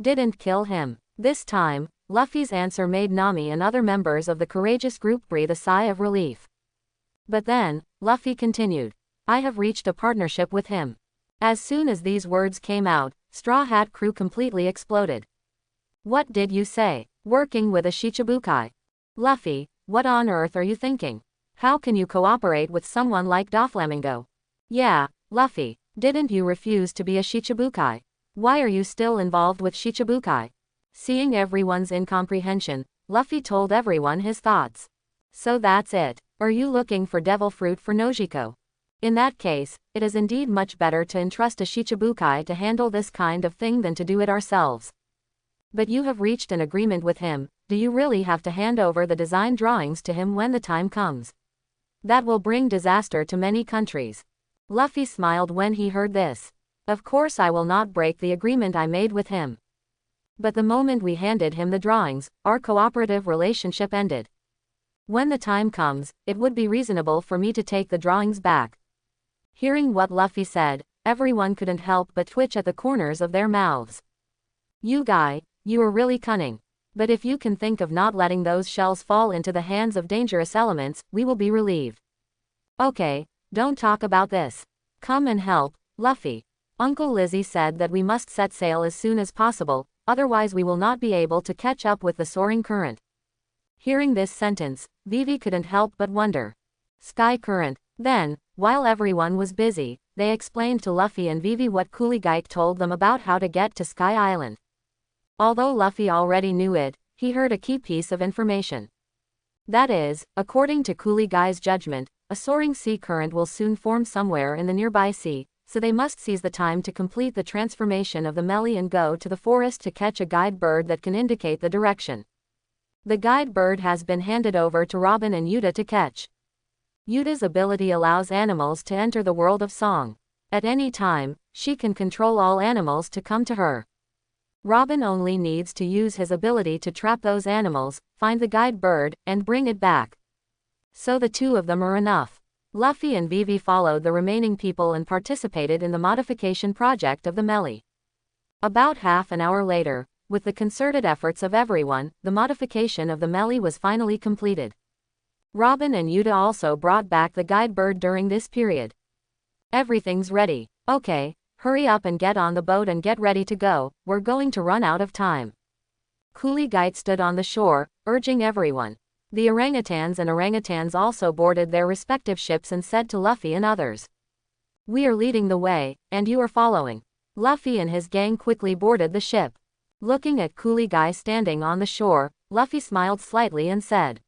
Didn't kill him. This time, Luffy's answer made Nami and other members of the courageous group breathe a sigh of relief. But then, Luffy continued. I have reached a partnership with him. As soon as these words came out, Straw Hat Crew completely exploded. What did you say? Working with a Shichibukai? Luffy, what on earth are you thinking? How can you cooperate with someone like Doflamingo? Yeah, Luffy, didn't you refuse to be a Shichibukai? Why are you still involved with Shichibukai? Seeing everyone's incomprehension, Luffy told everyone his thoughts. So that's it. Are you looking for devil fruit for Nojiko? In that case, it is indeed much better to entrust a Shichibukai to handle this kind of thing than to do it ourselves. But you have reached an agreement with him, do you really have to hand over the design drawings to him when the time comes? That will bring disaster to many countries. Luffy smiled when he heard this. Of course I will not break the agreement I made with him. But the moment we handed him the drawings, our cooperative relationship ended. When the time comes, it would be reasonable for me to take the drawings back. Hearing what Luffy said, everyone couldn't help but twitch at the corners of their mouths. You guy, you are really cunning. But if you can think of not letting those shells fall into the hands of dangerous elements, we will be relieved. Okay, don't talk about this. Come and help, Luffy. Uncle Lizzie said that we must set sail as soon as possible, otherwise we will not be able to catch up with the soaring current. Hearing this sentence, Vivi couldn't help but wonder. Sky current. Then, while everyone was busy, they explained to Luffy and Vivi what Coolie Geik told them about how to get to Sky Island. Although Luffy already knew it, he heard a key piece of information. That is, according to Coolie Guy's judgment, a soaring sea current will soon form somewhere in the nearby sea, so they must seize the time to complete the transformation of the melee and go to the forest to catch a guide bird that can indicate the direction. The guide bird has been handed over to Robin and Yuta to catch. Yuta's ability allows animals to enter the world of song. At any time, She can control all animals to come to her. Robin only needs to use his ability to trap those animals, find the guide bird, and bring it back. So the two of them are enough. Luffy and Vivi followed the remaining people and participated in the modification project of the melee. About half an hour later, with the concerted efforts of everyone, the modification of the melee was finally completed. Robin and Yuta also brought back the guide bird during this period. Everything's ready. Okay, hurry up and get on the boat and get ready to go, we're going to run out of time. Coolie Guide stood on the shore, urging everyone. The orangutans also boarded their respective ships and said to Luffy and others, "We are leading the way, and you are following." Luffy and his gang quickly boarded the ship. Looking at Coolie Guy standing on the shore, Luffy smiled slightly and said,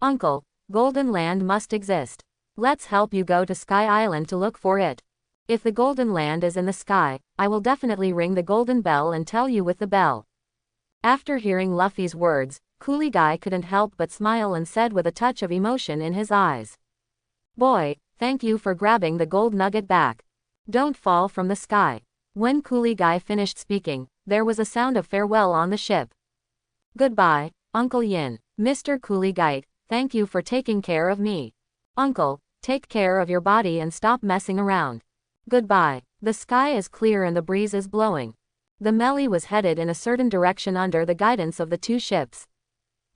"Uncle, Golden Land must exist. Let's help you go to Sky Island to look for it. If the Golden Land is in the sky, I will definitely ring the golden bell and tell you with the bell." After hearing Luffy's words, Coolie Guy couldn't help but smile and said with a touch of emotion in his eyes, "Boy, thank you for grabbing the gold nugget back. Don't fall from the sky." When Coolie Guy finished speaking, there was a sound of farewell on the ship. "Goodbye, Uncle Yin. Mr. Coolie Guy, thank you for taking care of me. Uncle, take care of your body and stop messing around. Goodbye." The sky is clear and the breeze is blowing. The melee was headed in a certain direction under the guidance of the two ships.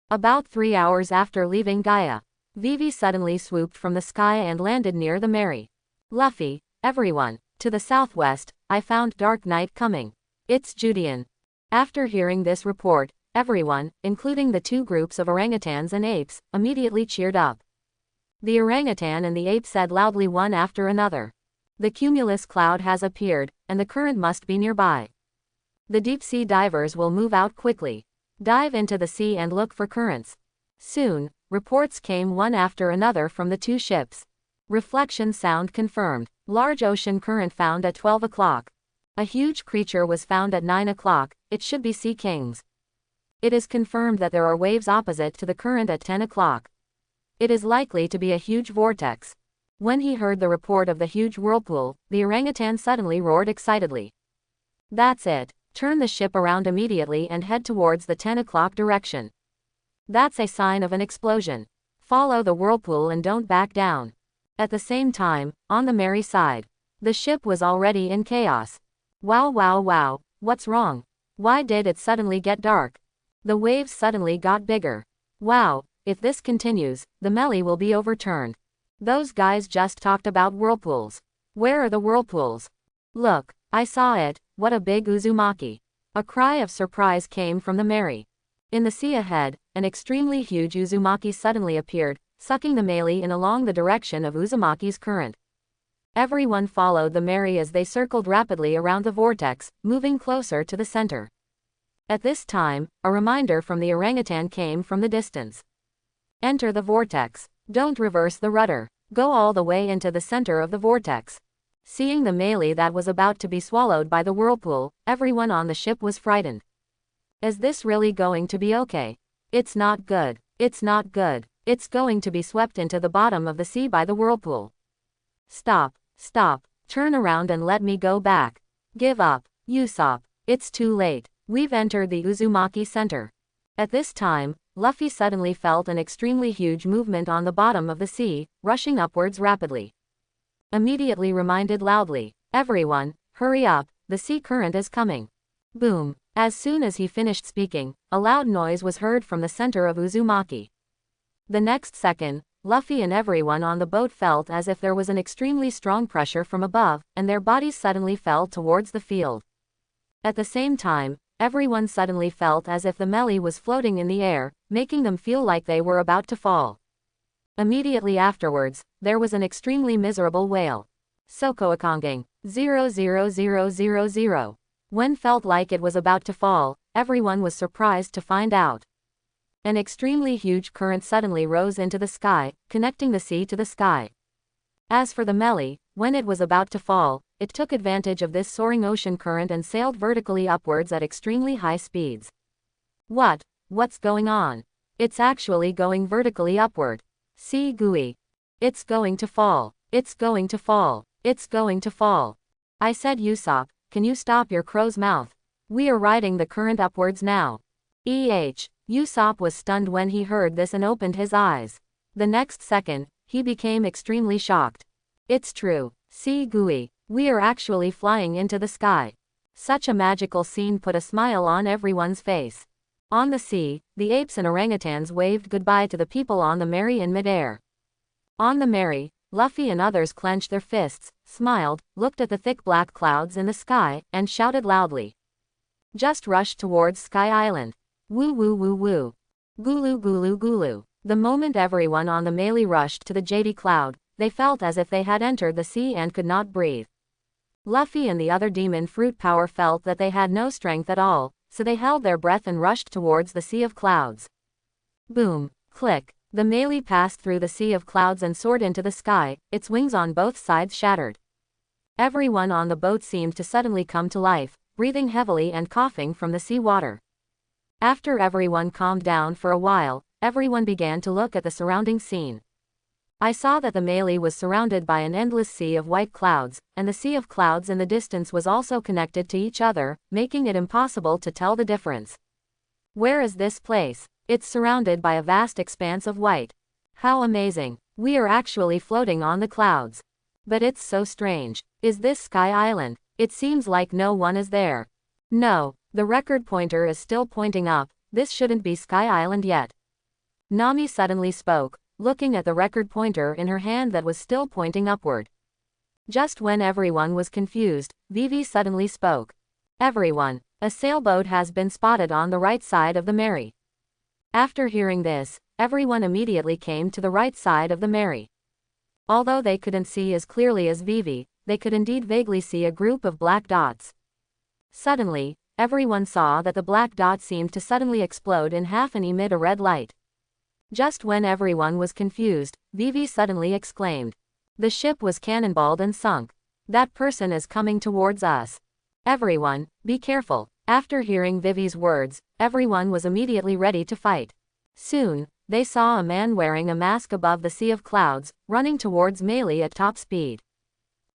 About 3 hours after leaving Gaia, Vivi suddenly swooped from the sky and landed near the Mary. "Luffy, everyone, to the southwest, I found dark night coming. It's Judean." After hearing this report, everyone, including the two groups of orangutans and apes, immediately cheered up. The orangutan and the ape said loudly one after another, "The cumulus cloud has appeared, and the current must be nearby. The deep-sea divers will move out quickly. Dive into the sea and look for currents." Soon, reports came one after another from the two ships. Reflection sound confirmed. Large ocean current found at 12 o'clock. A huge creature was found at 9 o'clock, it should be sea kings. It is confirmed that there are waves opposite to the current at 10 o'clock. It is likely to be a huge vortex. When he heard the report of the huge whirlpool, the orangutan suddenly roared excitedly. "That's it. Turn the ship around immediately and head towards the 10 o'clock direction. That's a sign of an explosion. Follow the whirlpool and don't back down." At the same time, on the Mary side, the ship was already in chaos. Wow, what's wrong? Why did it suddenly get dark? The waves suddenly got bigger. Wow, if this continues, the melee will be overturned. Those guys just talked about whirlpools. Where are the whirlpools? Look, I saw it, what a big Uzumaki. A cry of surprise came from the Mary. In the sea ahead, an extremely huge Uzumaki suddenly appeared, sucking the melee in along the direction of Uzumaki's current. Everyone followed the Mary as they circled rapidly around the vortex, moving closer to the center. At this time, a reminder from the orangutan came from the distance. "Enter the vortex. Don't reverse the rudder. Go all the way into the center of the vortex." Seeing the melee that was about to be swallowed by the whirlpool, everyone on the ship was frightened. Is this really going to be okay? It's not good. It's not good. It's going to be swept into the bottom of the sea by the whirlpool. Stop. Stop. Turn around and let me go back. Give up. Usopp. It's too late. We've entered the Uzumaki center. At this time, Luffy suddenly felt an extremely huge movement on the bottom of the sea, rushing upwards rapidly. Immediately reminded loudly, "Everyone, hurry up, the sea current is coming." Boom. As soon as he finished speaking, a loud noise was heard from the center of Uzumaki. The next second, Luffy and everyone on the boat felt as if there was an extremely strong pressure from above, and their bodies suddenly fell towards the field. At the same time, everyone suddenly felt as if the melee was floating in the air, making them feel like they were about to fall. Immediately afterwards, there was an extremely miserable wail. Sokoakonging, 00000. When felt like it was about to fall, everyone was surprised to find out. An extremely huge current suddenly rose into the sky, connecting the sea to the sky. As for the melee, when it was about to fall, it took advantage of this soaring ocean current and sailed vertically upwards at extremely high speeds. What's going on? It's actually going vertically upward. See Gui. It's going to fall. It's going to fall. It's going to fall. I said Usopp, can you stop your crow's mouth? We are riding the current upwards now. Usopp was stunned when he heard this and opened his eyes. The next second, he became extremely shocked. It's true. See Gui, we are actually flying into the sky. Such a magical scene put a smile on everyone's face. On the sea, the apes and orangutans waved goodbye to the people on the Merry in midair. On the Merry, Luffy and others clenched their fists, smiled, looked at the thick black clouds in the sky, and shouted loudly. Just rushed towards Sky Island. Woo woo woo woo. Gulu gulu gulu. The moment everyone on the Melee rushed to the Jade Cloud, they felt as if they had entered the sea and could not breathe. Luffy and the other demon fruit power felt that they had no strength at all, so they held their breath and rushed towards the sea of clouds. Boom, click. The Melee passed through the sea of clouds and soared into the sky, its wings on both sides shattered. Everyone on the boat seemed to suddenly come to life, breathing heavily and coughing from the sea water. After everyone calmed down for a while, everyone began to look at the surrounding scene. I saw that the Melee was surrounded by an endless sea of white clouds, and the sea of clouds in the distance was also connected to each other, making it impossible to tell the difference. Where is this place? It's surrounded by a vast expanse of white. How amazing. We are actually floating on the clouds. But it's so strange. Is this Sky Island? It seems like no one is there. No, the record pointer is still pointing up. This shouldn't be Sky Island yet. Nami suddenly spoke, looking at the record pointer in her hand that was still pointing upward. Just when everyone was confused, Vivi suddenly spoke. Everyone, a sailboat has been spotted on the right side of the Merry. After hearing this, everyone immediately came to the right side of the Merry. Although they couldn't see as clearly as Vivi, they could indeed vaguely see a group of black dots. Suddenly, everyone saw that the black dot seemed to suddenly explode in half and emit a red light. Just when everyone was confused, Vivi suddenly exclaimed. The ship was cannonballed and sunk. That person is coming towards us. Everyone, be careful. After hearing Vivi's words, everyone was immediately ready to fight. Soon, they saw a man wearing a mask above the sea of clouds, running towards Melee at top speed.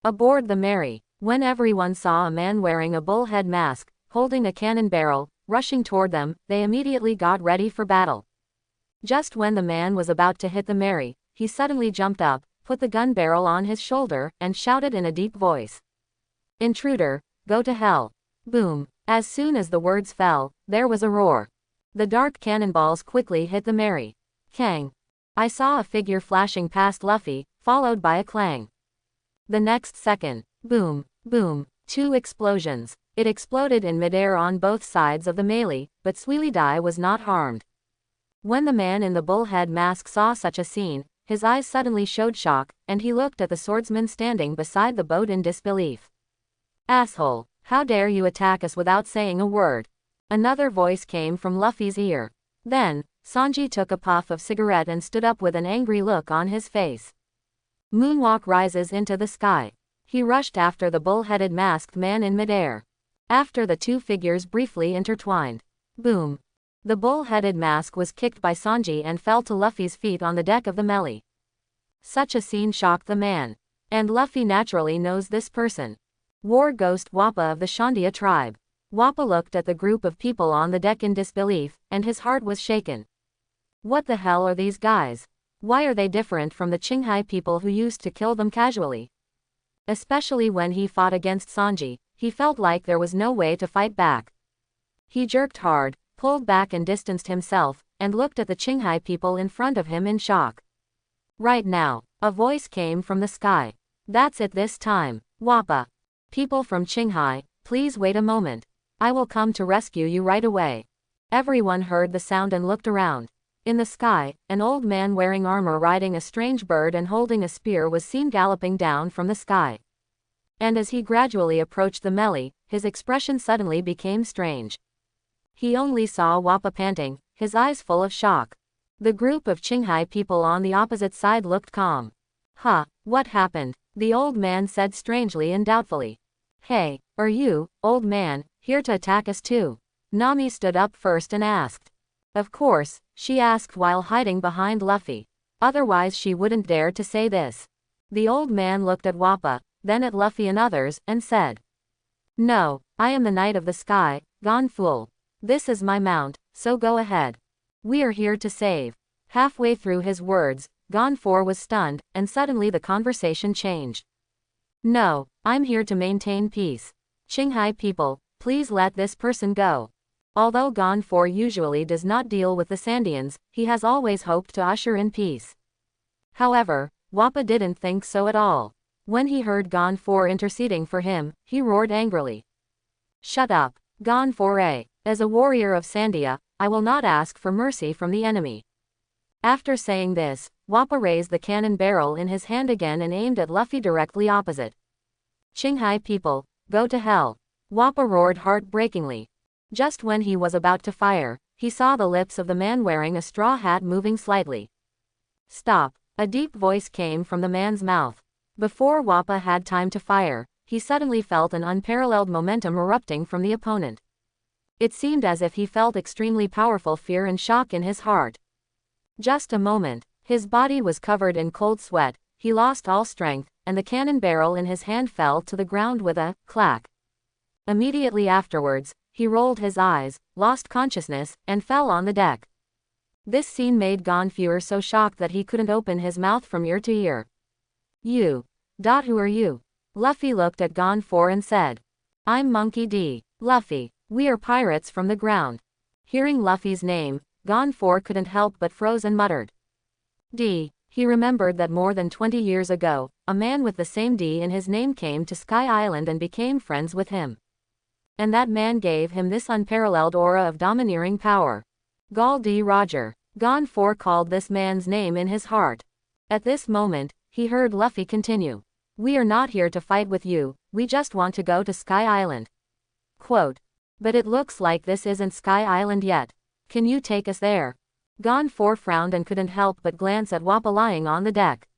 Aboard the Merry, when everyone saw a man wearing a bullhead mask, holding a cannon barrel, rushing toward them, they immediately got ready for battle. Just when the man was about to hit the Merry, he suddenly jumped up, put the gun barrel on his shoulder, and shouted in a deep voice. Intruder, go to hell. Boom. As soon as the words fell, there was a roar. The dark cannonballs quickly hit the Merry. Kang. I saw a figure flashing past Luffy, followed by a clang. The next second, boom, boom, 2 explosions. It exploded in midair on both sides of the Melee, but Suilidai was not harmed. When the man in the bullhead mask saw such a scene, his eyes suddenly showed shock, and he looked at the swordsman standing beside the boat in disbelief. Asshole, how dare you attack us without saying a word? Another voice came from Luffy's ear. Then, Sanji took a puff of cigarette and stood up with an angry look on his face. Moonwalk rises into the sky. He rushed after the bull-headed masked man in midair. After the two figures briefly intertwined. Boom. The bull-headed mask was kicked by Sanji and fell to Luffy's feet on the deck of the Melee. Such a scene shocked the man. And Luffy naturally knows this person. War Ghost Wapa of the Shandia tribe. Wapa looked at the group of people on the deck in disbelief, and his heart was shaken. What the hell are these guys? Why are they different from the Qinghai people who used to kill them casually? Especially when he fought against Sanji, he felt like there was no way to fight back. He jerked hard, pulled back and distanced himself, and looked at the Qinghai people in front of him in shock. Right now, a voice came from the sky. That's it this time, Wapa. People from Qinghai, please wait a moment. I will come to rescue you right away. Everyone heard the sound and looked around. In the sky, an old man wearing armor riding a strange bird and holding a spear was seen galloping down from the sky. And as he gradually approached the Melee, his expression suddenly became strange. He only saw Wapa panting, his eyes full of shock. The group of Qinghai people on the opposite side looked calm. Huh, what happened? The old man said strangely and doubtfully. Hey, are you, old man, here to attack us too? Nami stood up first and asked. Of course, she asked while hiding behind Luffy. Otherwise she wouldn't dare to say this. The old man looked at Wapa, then at Luffy and others, and said, "No, I am the Knight of the Sky, gone fool. This is my mount, so go ahead. We are here to save." Halfway through his words, Gonfor was stunned, and suddenly the conversation changed. "No, I'm here to maintain peace. Qinghai people, please let this person go." Although Gonfor usually does not deal with the Sandians, he has always hoped to usher in peace. However, Wapa didn't think so at all. When he heard Gonfor interceding for him, he roared angrily. "Shut up, Gonfor! As a warrior of Sandia, I will not ask for mercy from the enemy." After saying this, Wapa raised the cannon barrel in his hand again and aimed at Luffy directly opposite. "Qinghai people, go to hell!" Wapa roared heartbreakingly. Just when he was about to fire, he saw the lips of the man wearing a straw hat moving slightly. "Stop!" A deep voice came from the man's mouth. Before Wapa had time to fire, he suddenly felt an unparalleled momentum erupting from the opponent. It seemed as if he felt extremely powerful fear and shock in his heart. Just a moment, his body was covered in cold sweat, he lost all strength, and the cannon barrel in his hand fell to the ground with a clack. Immediately afterwards, he rolled his eyes, lost consciousness, and fell on the deck. This scene made Gonfor so shocked that he couldn't open his mouth from ear to ear. "You. Who are you?" Luffy looked at Gonfor and said. "I'm Monkey D. Luffy. We are pirates from the ground." Hearing Luffy's name, Gonfor couldn't help but froze and muttered, "D." He remembered that more than 20 years ago, a man with the same D in his name came to Sky Island and became friends with him. And that man gave him this unparalleled aura of domineering power. Gall D. Roger. Gonfor called this man's name in his heart. At this moment, he heard Luffy continue. "We are not here to fight with you, we just want to go to Sky Island." Quote. "But it looks like this isn't Sky Island yet. Can you take us there?" Gonfor frowned and couldn't help but glance at Wapa lying on the deck.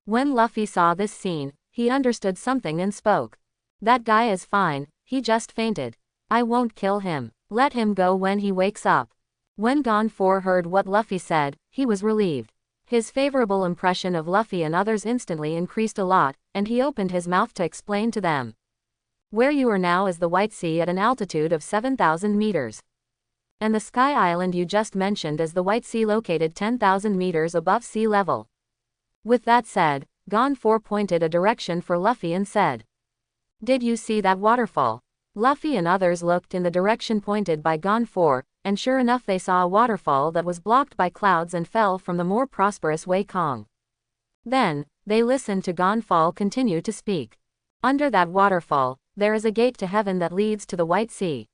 When Luffy saw this scene, he understood something and spoke. "That guy is fine, he just fainted. I won't kill him. Let him go when he wakes up." When Gonfor heard what Luffy said, he was relieved. His favorable impression of Luffy and others instantly increased a lot, and he opened his mouth to explain to them. "Where you are now is the White Sea at an altitude of 7,000 meters. And the Sky Island you just mentioned is the White Sea located 10,000 meters above sea level." With that said, Gonfor pointed a direction for Luffy and said, "Did you see that waterfall?" Luffy and others looked in the direction pointed by Gonfor, and sure enough they saw a waterfall that was blocked by clouds and fell from the more prosperous Wei-Kong. Then, they listened to Gonfor continue to speak. "Under that waterfall, there is a gate to heaven that leads to the White Sea.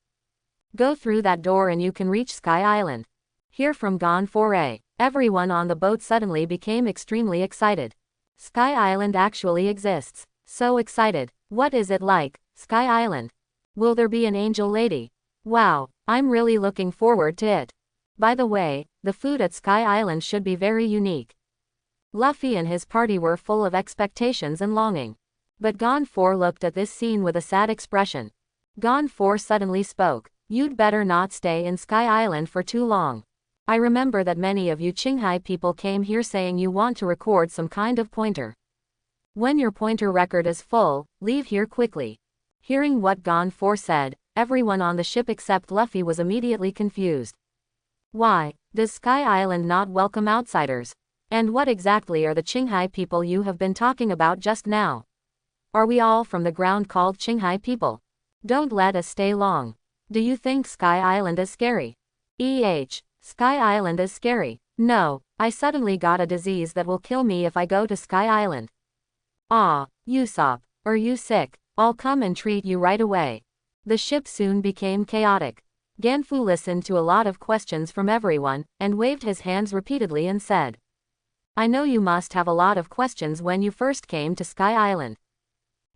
Go through that door and you can reach Sky Island." Hear from Gonfor. Everyone on the boat suddenly became extremely excited. Sky Island actually exists. So excited. What is it like, Sky Island? Will there be an angel lady? Wow, I'm really looking forward to it. By the way, the food at Sky Island should be very unique. Luffy and his party were full of expectations and longing. But Gonfor looked at this scene with a sad expression. Gonfor suddenly spoke. "You'd better not stay in Sky Island for too long. I remember that many of you Qinghai people came here saying you want to record some kind of pointer. When your pointer record is full, leave here quickly." Hearing what Gonfor said, everyone on the ship except Luffy was immediately confused. Why does Sky Island not welcome outsiders? And what exactly are the Qinghai people you have been talking about just now? Are we all from the ground called Qinghai people? Don't let us stay long. Do you think Sky Island is scary? Sky Island is scary. No, I suddenly got a disease that will kill me if I go to Sky Island. Ah, Usopp, are you sick? I'll come and treat you right away. The ship soon became chaotic. Ganfu listened to a lot of questions from everyone, and waved his hands repeatedly and said, "I know you must have a lot of questions when you first came to Sky Island.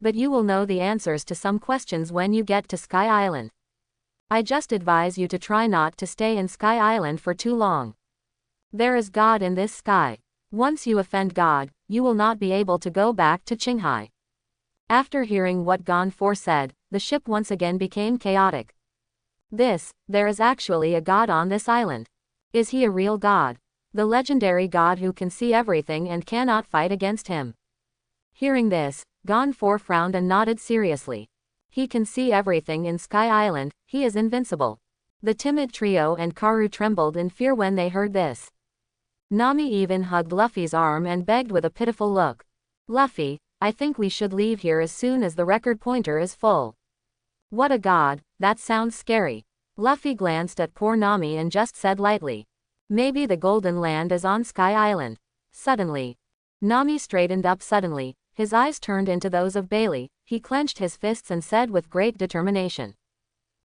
But you will know the answers to some questions when you get to Sky Island. I just advise you to try not to stay in Sky Island for too long. There is God in this sky. Once you offend God, you will not be able to go back to Qinghai." After hearing what Gonfor said, the ship once again became chaotic. There is actually a God on this island. Is he a real God? The legendary God who can see everything and cannot fight against him? Hearing this, Gonfor frowned and nodded seriously. He can see everything in Sky Island, he is invincible. The timid trio and Karu trembled in fear when they heard this. Nami even hugged Luffy's arm and begged with a pitiful look. Luffy, I think we should leave here as soon as the record pointer is full. What a god, that sounds scary. Luffy glanced at poor Nami and just said lightly. Maybe the Golden Land is on Sky Island. Suddenly. Nami straightened up suddenly, his eyes turned into those of Bailey, he clenched his fists and said with great determination.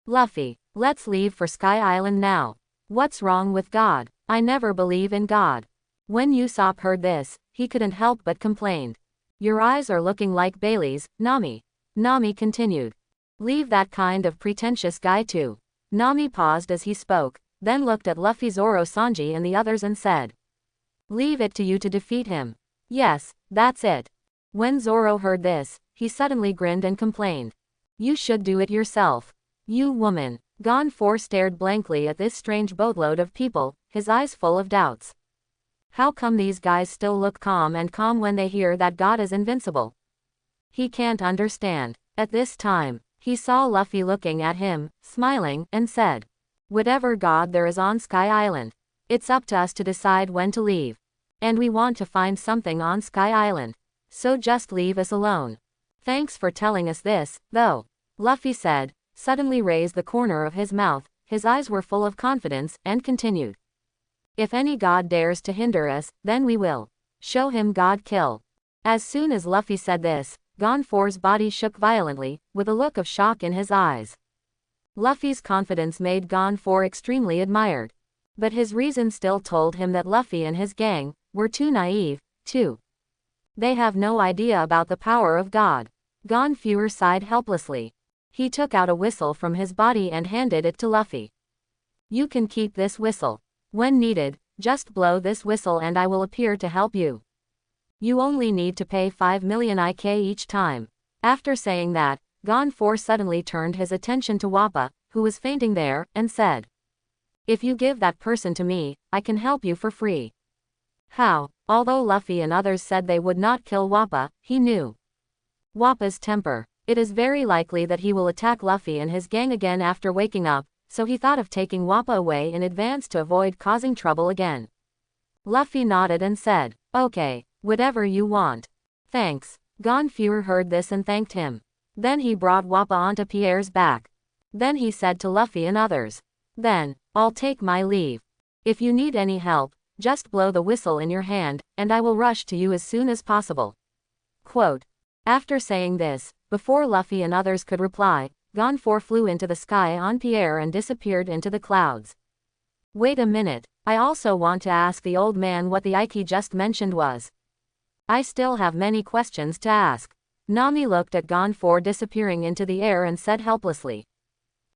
Luffy, let's leave for Sky Island now. What's wrong with God? I never believe in God. When Usopp heard this, he couldn't help but complained. Your eyes are looking like Bailey's, Nami. Nami continued. Leave that kind of pretentious guy too. Nami paused as he spoke, then looked at Luffy, Zoro, Sanji and the others and said. Leave it to you to defeat him. Yes, that's it. When Zoro heard this, he suddenly grinned and complained. You should do it yourself. You woman. Gonfor stared blankly at this strange boatload of people, his eyes full of doubts. How come these guys still look calm when they hear that God is invincible? He can't understand. At this time, he saw Luffy looking at him, smiling, and said. Whatever God there is on Sky Island, it's up to us to decide when to leave. And we want to find something on Sky Island. So just leave us alone. Thanks for telling us this, though. Luffy said, suddenly raised the corner of his mouth, his eyes were full of confidence, and continued. If any god dares to hinder us, then we will show him God kill. As soon as Luffy said this, Gonfor's body shook violently, with a look of shock in his eyes. Luffy's confidence made Gonfor extremely admired. But his reason still told him that Luffy and his gang were too naive, too. They have no idea about the power of God. Gonfor sighed helplessly. He took out a whistle from his body and handed it to Luffy. You can keep this whistle. When needed, just blow this whistle and I will appear to help you. You only need to pay 5 million IK each time. After saying that, Gonfor suddenly turned his attention to Wapa, who was fainting there, and said. If you give that person to me, I can help you for free. How? Although Luffy and others said they would not kill Wapa, he knew Wapa's temper. It is very likely that he will attack Luffy and his gang again after waking up, so he thought of taking Wapa away in advance to avoid causing trouble again. Luffy nodded and said, okay, whatever you want. Thanks. Gonfor heard this and thanked him. Then he brought Wapa onto Pierre's back. Then he said to Luffy and others. Then, I'll take my leave. If you need any help, just blow the whistle in your hand, and I will rush to you as soon as possible. Quote. After saying this, before Luffy and others could reply, Gonfor flew into the sky on Pierre and disappeared into the clouds. Wait a minute, I also want to ask the old man what the Ike just mentioned was. I still have many questions to ask. Nami looked at Gonfor disappearing into the air and said helplessly.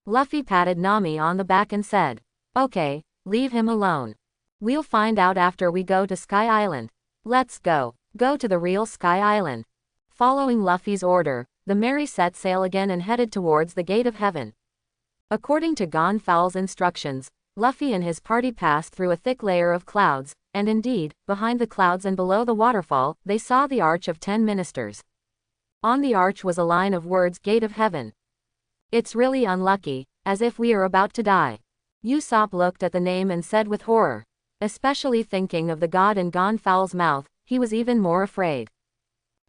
Luffy patted Nami on the back and said, okay, leave him alone. We'll find out after we go to Sky Island. Let's go. Go to the real Sky Island. Following Luffy's order, the Merry set sail again and headed towards the Gate of Heaven. According to Gonfal's instructions, Luffy and his party passed through a thick layer of clouds, and indeed, behind the clouds and below the waterfall, they saw the Arch of 10 Ministers. On the arch was a line of words Gate of Heaven. It's really unlucky, as if we are about to die. Usopp looked at the name and said with horror. Especially thinking of the god in Gonfal's mouth, he was even more afraid.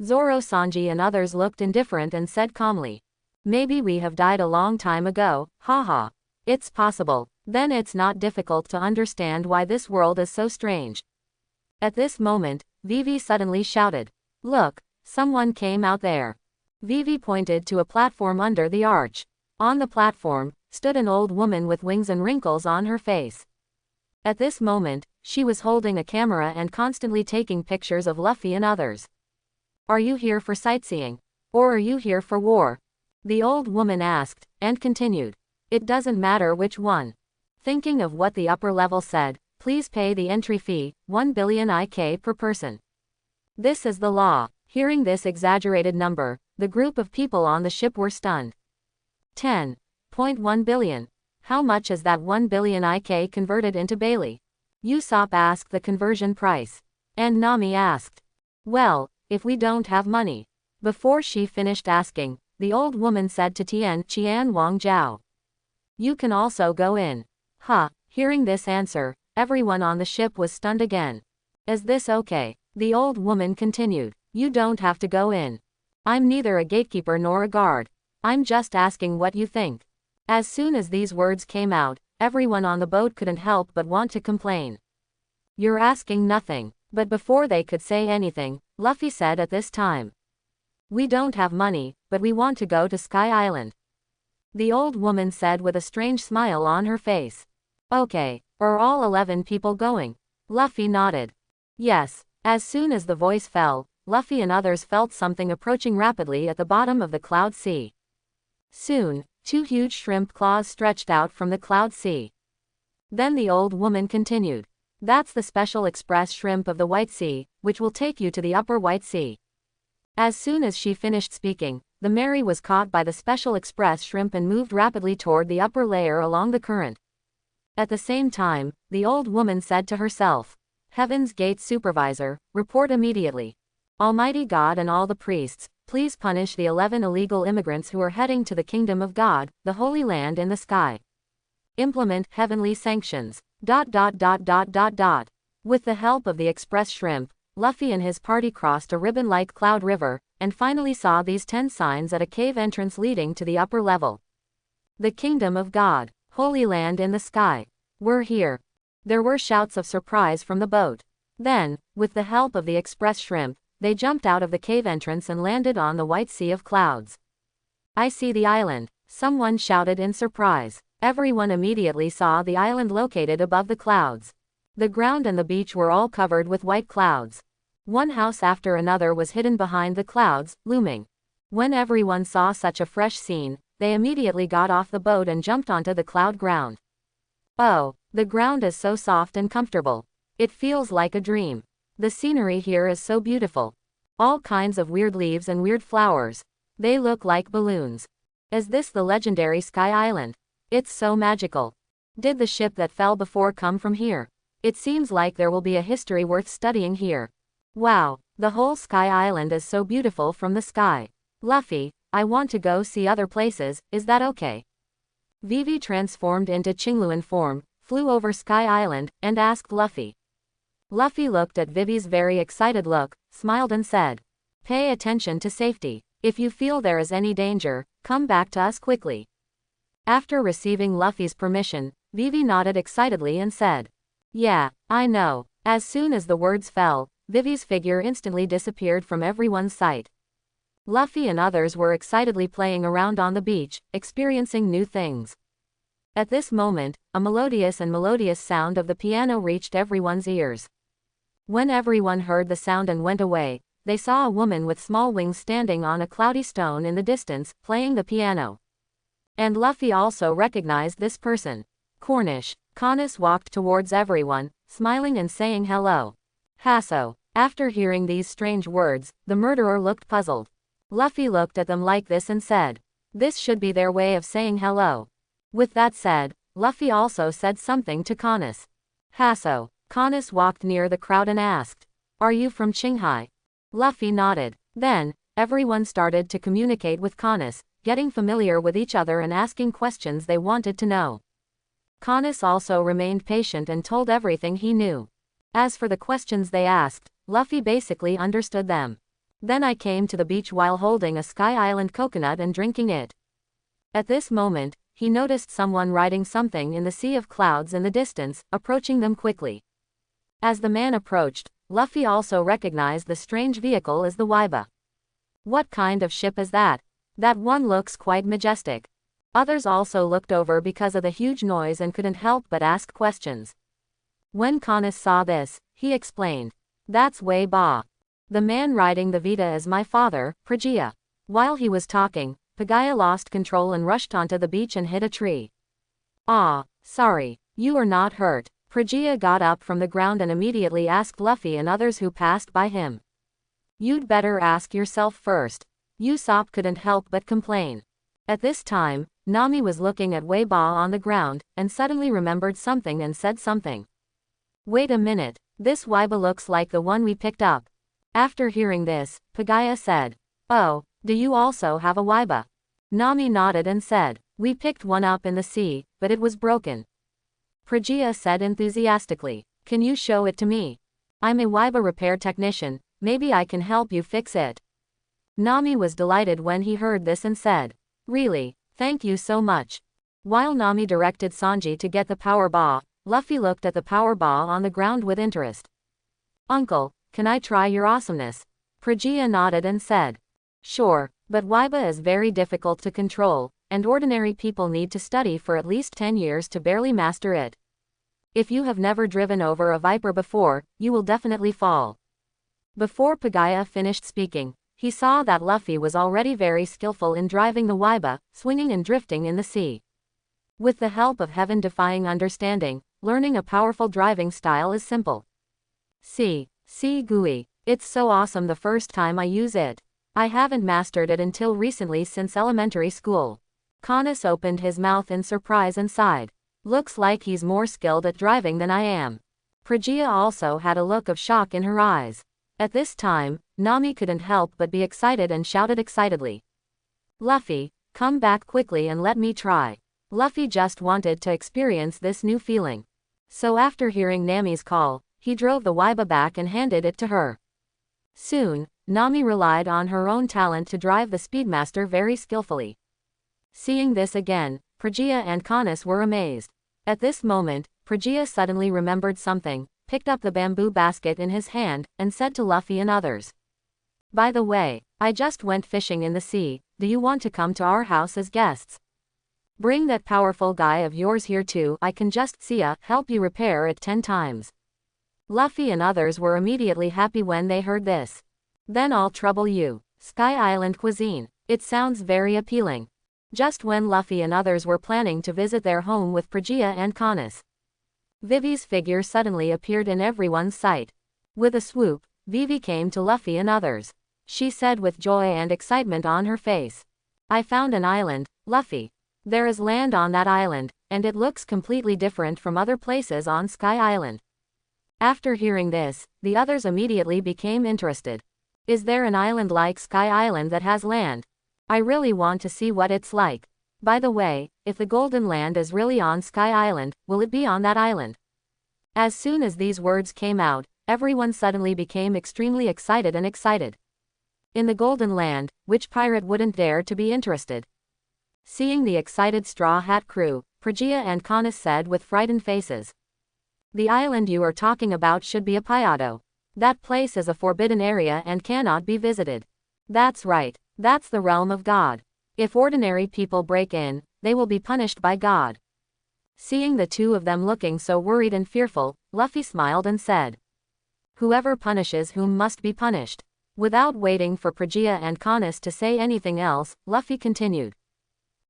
Zoro, Sanji and others looked indifferent and said calmly. Maybe we have died a long time ago, haha. It's possible, then it's not difficult to understand why this world is so strange. At this moment, Vivi suddenly shouted. Look, someone came out there. Vivi pointed to a platform under the arch. On the platform, stood an old woman with wings and wrinkles on her face. At this moment, she was holding a camera and constantly taking pictures of Luffy and others. Are you here for sightseeing? Or are you here for war? The old woman asked, and continued. It doesn't matter which one. Thinking of what the upper level said, please pay the entry fee, 1 billion IK per person. This is the law. Hearing this exaggerated number, the group of people on the ship were stunned. 10.1 billion. How much is that 1 billion IK converted into Bailey? Usopp asked the conversion price. And Nami asked. Well, if we don't have money, Before she finished asking, the old woman said to Tian Wang Jiao, "You can also go in." Huh, hearing this answer, everyone on the ship was stunned again. Is this okay? The old woman continued, "You don't have to go in. I'm neither a gatekeeper nor a guard. I'm just asking what you think." As soon as these words came out, everyone on the boat couldn't help but want to complain. "You're asking nothing." But before they could say anything, Luffy said at this time, "We don't have money, but we want to go to Sky Island." The old woman said with a strange smile on her face. "Okay, are all 11 people going?" Luffy nodded. Yes. As soon as the voice fell, Luffy and others felt something approaching rapidly at the bottom of the cloud sea. Soon, 2 huge shrimp claws stretched out from the cloud sea. Then the old woman continued, "That's the special express shrimp of the White Sea, which will take you to the upper White Sea." As soon as she finished speaking, the Mary was caught by the special express shrimp and moved rapidly toward the upper layer along the current. At the same time, the old woman said to herself, "Heaven's Gate Supervisor, report immediately. Almighty God and all the priests, please punish the 11 illegal immigrants who are heading to the Kingdom of God, the Holy Land in the sky. Implement heavenly sanctions. ... With the help of the express shrimp, Luffy and his party crossed a ribbon-like cloud river, and finally saw these 10 signs at a cave entrance leading to the upper level. The Kingdom of God, Holy Land in the sky. We're here. There were shouts of surprise from the boat. Then, with the help of the express shrimp, they jumped out of the cave entrance and landed on the white sea of clouds. I see the island, someone shouted in surprise. Everyone immediately saw the island located above the clouds. The ground and the beach were all covered with white clouds. One house after another was hidden behind the clouds, looming. When everyone saw such a fresh scene, they immediately got off the boat and jumped onto the cloud ground. Oh, the ground is so soft and comfortable. It feels like a dream. The scenery here is so beautiful. All kinds of weird leaves and weird flowers. They look like balloons. Is this the legendary Sky Island? It's so magical. Did the ship that fell before come from here? It seems like there will be a history worth studying here. Wow, the whole Sky Island is so beautiful from the sky. Luffy, I want to go see other places, is that okay?" Vivi transformed into Qingluan form, flew over Sky Island, and asked Luffy. Luffy looked at Vivi's very excited look, smiled and said, "Pay attention to safety. If you feel there is any danger, come back to us quickly." After receiving Luffy's permission, Vivi nodded excitedly and said, "Yeah, I know." As soon as the words fell, Vivi's figure instantly disappeared from everyone's sight. Luffy and others were excitedly playing around on the beach, experiencing new things. At this moment, a melodious sound of the piano reached everyone's ears. When everyone heard the sound and went away, they saw a woman with small wings standing on a cloudy stone in the distance, playing the piano. And Luffy also recognized this person. Cornish. Canis walked towards everyone, smiling and saying hello. Hasso. After hearing these strange words, the murderer looked puzzled. Luffy looked at them like this and said, "This should be their way of saying hello." With that said, Luffy also said something to Canis. Hasso. Canis walked near the crowd and asked, "Are you from Qinghai?" Luffy nodded. Then, everyone started to communicate with Canis, getting familiar with each other and asking questions they wanted to know. Canis also remained patient and told everything he knew. As for the questions they asked, Luffy basically understood them. Then I came to the beach while holding a Sky Island coconut and drinking it. At this moment, he noticed someone riding something in the sea of clouds in the distance, approaching them quickly. As the man approached, Luffy also recognized the strange vehicle as the Wapa. What kind of ship is that? That one looks quite majestic. Others also looked over because of the huge noise and couldn't help but ask questions. When Canis saw this, he explained, "That's Wapa. The man riding the Vita is my father, Pragia." While he was talking, Pagaya lost control and rushed onto the beach and hit a tree. "Ah, sorry, you are not hurt." Pragia got up from the ground and immediately asked Luffy and others who passed by him. "You'd better ask yourself first." Usopp couldn't help but complain. At this time, Nami was looking at Wapa on the ground, and suddenly remembered something and said something. "Wait a minute, this Wapa looks like the one we picked up." After hearing this, Pagaya said, Oh, do you also have a Waiba? Nami nodded and said, we picked one up in the sea, but it was broken. Prajia said enthusiastically, can you show it to me? I'm a Waiba repair technician, maybe I can help you fix it. Nami was delighted when he heard this and said, really, thank you so much. While Nami directed Sanji to get the power ba, Luffy looked at the power ba on the ground with interest. Uncle, can I try your awesomeness? Prajia nodded and said, sure, but Waiba is very difficult to control, and ordinary people need to study for at least 10 years to barely master it. If you have never driven over a viper before, you will definitely fall. Before Pagaya finished speaking, he saw that Luffy was already very skillful in driving the Waiba, swinging and drifting in the sea. With the help of heaven-defying understanding, learning a powerful driving style is simple. See GUI, it's so awesome the first time I use it. I haven't mastered it until recently since elementary school. Canis opened his mouth in surprise and sighed. Looks like he's more skilled at driving than I am. Prajia also had a look of shock in her eyes. At this time, Nami couldn't help but be excited and shouted excitedly. Luffy, come back quickly and let me try. Luffy just wanted to experience this new feeling. So after hearing Nami's call, he drove the Waiba back and handed it to her. Soon, Nami relied on her own talent to drive the Speedmaster very skillfully. Seeing this again, Prajia and Canis were amazed. At this moment, Prajia suddenly remembered something, picked up the bamboo basket in his hand, and said to Luffy and others. By the way, I just went fishing in the sea, do you want to come to our house as guests? Bring that powerful guy of yours here too, I can just help you repair it 10 times. Luffy and others were immediately happy when they heard this. Then I'll trouble you. Sky Island cuisine. It sounds very appealing. Just when Luffy and others were planning to visit their home with Prajia and Canis, Vivi's figure suddenly appeared in everyone's sight. With a swoop, Vivi came to Luffy and others. She said with joy and excitement on her face. I found an island, Luffy. There is land on that island, and it looks completely different from other places on Sky Island. After hearing this, the others immediately became interested. Is there an island like Sky Island that has land? I really want to see what it's like. By the way, if the Golden Land is really on Sky Island, will it be on that island? As soon as these words came out, everyone suddenly became extremely excited. In the Golden Land, which pirate wouldn't dare to be interested? Seeing the excited Straw Hat crew, Prajia and Canis said with frightened faces. The island you are talking about should be a Pyado. That place is a forbidden area and cannot be visited. That's right, that's the realm of God. If ordinary people break in, they will be punished by God. Seeing the two of them looking so worried and fearful, Luffy smiled and said. Whoever punishes whom must be punished. Without waiting for Prajia and Canis to say anything else, Luffy continued.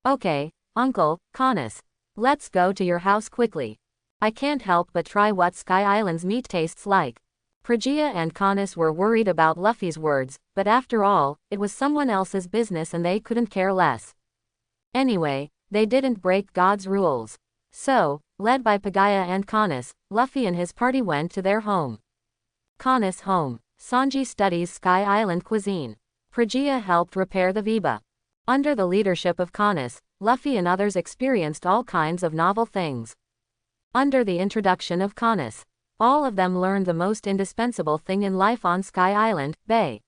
Okay, Uncle, Canis. Let's go to your house quickly. I can't help but try what Sky Island's meat tastes like. Prajia and Canis were worried about Luffy's words, but after all, it was someone else's business and they couldn't care less. Anyway, they didn't break God's rules. So, led by Pagaya and Canis, Luffy and his party went to their home. Canis' home. Sanji studies Sky Island cuisine. Prajia helped repair the Viba. Under the leadership of Canis, Luffy and others experienced all kinds of novel things. Under the introduction of Canis, all of them learned the most indispensable thing in life on Sky Island, Bay.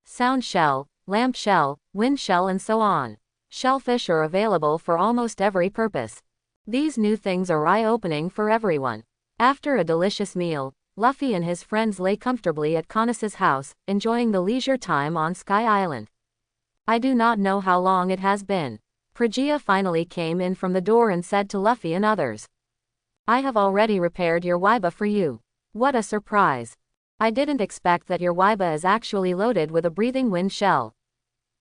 Sound shell, lamp shell, wind shell and so on. Shellfish are available for almost every purpose. These new things are eye-opening for everyone. After a delicious meal, Luffy and his friends lay comfortably at Canis's house, enjoying the leisure time on Sky Island. I do not know how long it has been. Prajia finally came in from the door and said to Luffy and others. I have already repaired your Waiba for you. What a surprise. I didn't expect that your Waiba is actually loaded with a breathing wind shell.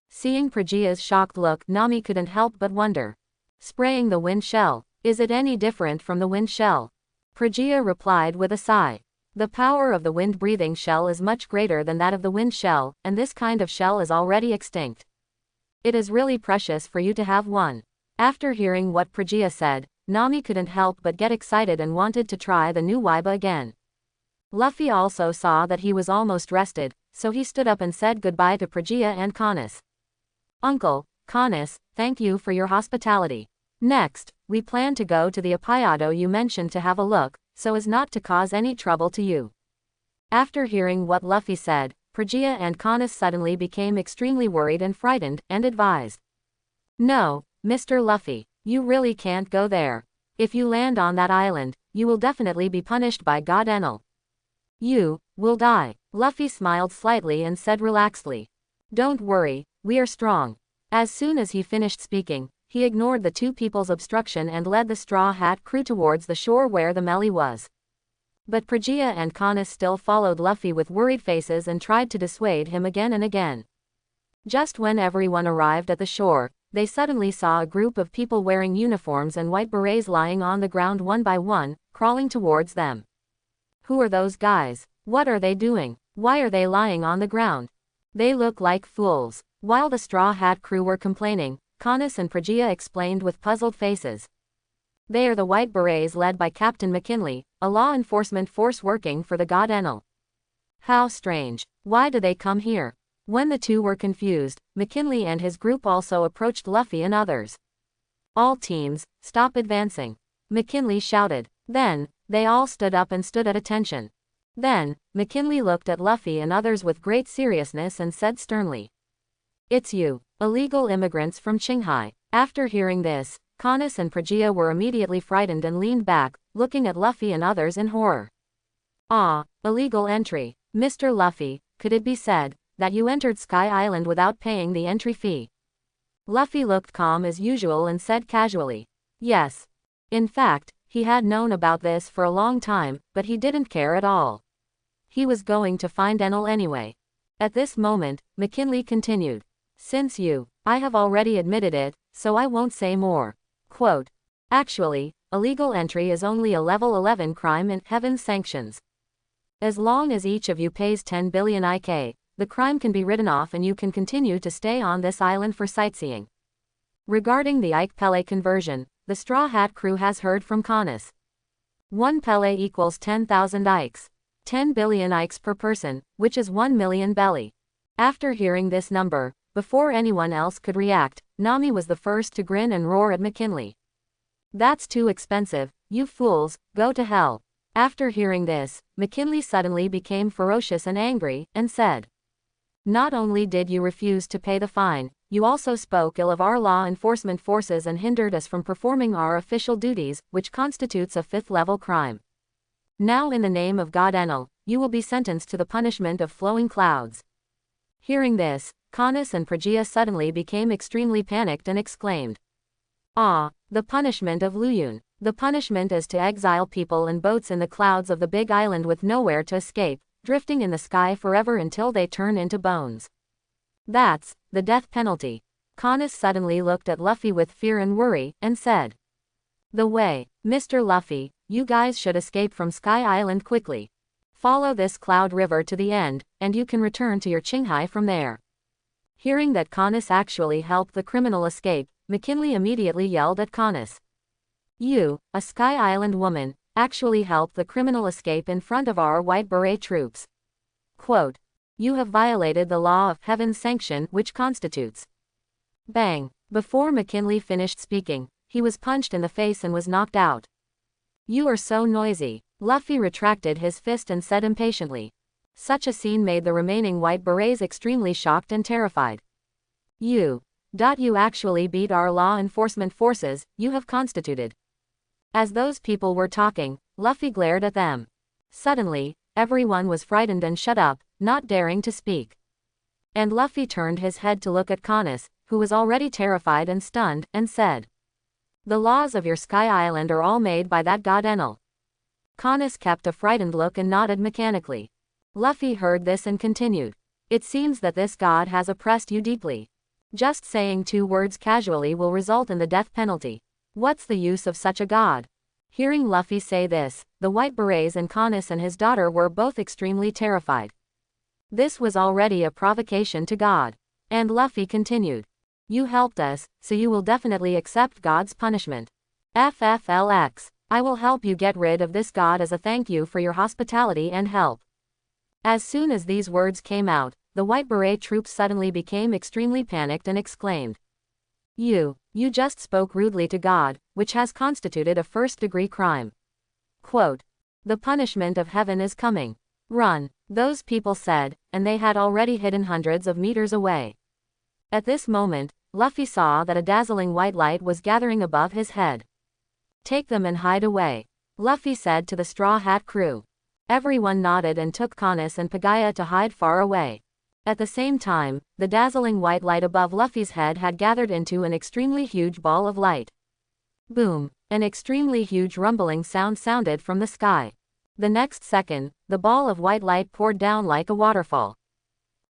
Seeing Prajia's shocked look, Nami couldn't help but wonder. Spraying the wind shell, is it any different from the wind shell? Prajia replied with a sigh. The power of the wind-breathing shell is much greater than that of the wind shell, and this kind of shell is already extinct. It is really precious for you to have one. After hearing what Prajia said, Nami couldn't help but get excited and wanted to try the new Waiba again. Luffy also saw that he was almost rested, so he stood up and said goodbye to Phrygia and Caunus. Uncle, Caunus, thank you for your hospitality. Next, we plan to go to the Appiado you mentioned to have a look, so as not to cause any trouble to you. After hearing what Luffy said, Phrygia and Caunus suddenly became extremely worried and frightened, and advised. No, Mr. Luffy, you really can't go there. If you land on that island, you will definitely be punished by God Enel. You will die. Luffy smiled slightly and said relaxedly. Don't worry, we are strong. As soon as he finished speaking, he ignored the two people's obstruction and led the Straw Hat crew towards the shore where the melee was. But Phrygia and Caunus still followed Luffy with worried faces and tried to dissuade him again and again. Just when everyone arrived at the shore, they suddenly saw a group of people wearing uniforms and white berets lying on the ground one by one, crawling towards them. Who are those guys? What are they doing? Why are they lying on the ground? They look like fools. While the Straw Hat crew were complaining, Caunus and Phrygia explained with puzzled faces. They are the White Berets led by Captain McKinley, a law enforcement force working for the god Enel. How strange. Why do they come here? When the two were confused, McKinley and his group also approached Luffy and others. All teams, stop advancing. McKinley shouted. Then, they all stood up and stood at attention. Then, McKinley looked at Luffy and others with great seriousness and said sternly. It's you, illegal immigrants from Qinghai. After hearing this, Caunus and Phrygia were immediately frightened and leaned back, looking at Luffy and others in horror. Ah, illegal entry. Mr. Luffy, could it be said that you entered Sky Island without paying the entry fee? Luffy looked calm as usual and said casually. Yes. In fact, he had known about this for a long time, but he didn't care at all. He was going to find Enel anyway. At this moment, McKinley continued. Since I have already admitted it, so I won't say more. Quote. Actually, illegal entry is only a level 11 crime in Heaven's sanctions. As long as each of you pays 10 billion IK, the crime can be written off and you can continue to stay on this island for sightseeing. Regarding the Ike Pele conversion, the Straw Hat crew has heard from Caunus. 1 Pele equals 10,000 Ikes. 10 billion Ikes per person, which is 1 million belly. After hearing this number, before anyone else could react, Nami was the first to grin and roar at McKinley. That's too expensive, you fools, go to hell. After hearing this, McKinley suddenly became ferocious and angry, and said. Not only did you refuse to pay the fine, you also spoke ill of our law enforcement forces and hindered us from performing our official duties, which constitutes a 5th-level crime. Now in the name of God Enel, you will be sentenced to the punishment of flowing clouds. Hearing this, Caunus and Phrygia suddenly became extremely panicked and exclaimed. Ah, the punishment of Luyun. The punishment is to exile people and boats in the clouds of the big island with nowhere to escape, drifting in the sky forever until they turn into bones. That's the death penalty. Caunus suddenly looked at Luffy with fear and worry, and said. The way, Mr. Luffy, you guys should escape from Sky Island quickly. Follow this cloud river to the end, and you can return to your Qinghai from there. Hearing that Caunus actually helped the criminal escape, McKinley immediately yelled at Caunus. You, a Sky Island woman, actually helped the criminal escape in front of our White Beret troops. Quote. You have violated the law of Heaven's sanction, which constitutes. Bang. Before McKinley finished speaking, he was punched in the face and was knocked out. You are so noisy. Luffy retracted his fist and said impatiently. Such a scene made the remaining White Berets extremely shocked and terrified. You actually beat our law enforcement forces, you have constituted. As those people were talking, Luffy glared at them. Suddenly, everyone was frightened and shut up, not daring to speak. And Luffy turned his head to look at Caunus, who was already terrified and stunned, and said. The laws of your Sky Island are all made by that god Enel. Caunus kept a frightened look and nodded mechanically. Luffy heard this and continued. It seems that this god has oppressed you deeply. Just saying 2 words casually will result in the death penalty. What's the use of such a god? Hearing Luffy say this, the White Berets and Caunus and his daughter were both extremely terrified. This was already a provocation to God. And Luffy continued. You helped us, so you will definitely accept God's punishment. FFLX. I will help you get rid of this god as a thank you for your hospitality and help. As soon as these words came out, the white beret troops suddenly became extremely panicked and exclaimed, You just spoke rudely to God, which has constituted a first-degree crime. Quote, The punishment of heaven is coming. Run, those people said, and they had already hidden hundreds of meters away. At this moment, Luffy saw that a dazzling white light was gathering above his head. Take them and hide away, Luffy said to the Straw Hat crew. Everyone nodded and took Canis and Pagaya to hide far away. At the same time, the dazzling white light above Luffy's head had gathered into an extremely huge ball of light. Boom! An extremely huge rumbling sound sounded from the sky. The next second, the ball of white light poured down like a waterfall.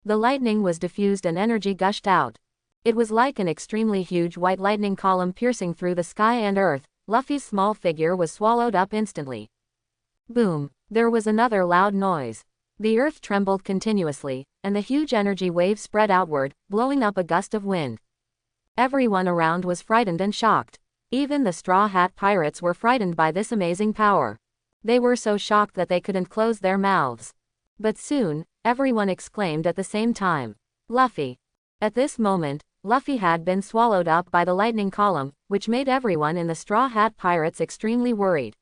The lightning was diffused and energy gushed out. It was like an extremely huge white lightning column piercing through the sky and earth. Luffy's small figure was swallowed up instantly. Boom! There was another loud noise. The earth trembled continuously, and the huge energy wave spread outward, blowing up a gust of wind. Everyone around was frightened and shocked. Even the Straw Hat pirates were frightened by this amazing power. They were so shocked that they couldn't close their mouths. But soon, everyone exclaimed at the same time, Luffy! At this moment, Luffy had been swallowed up by the lightning column, which made everyone in the Straw Hat pirates extremely worried.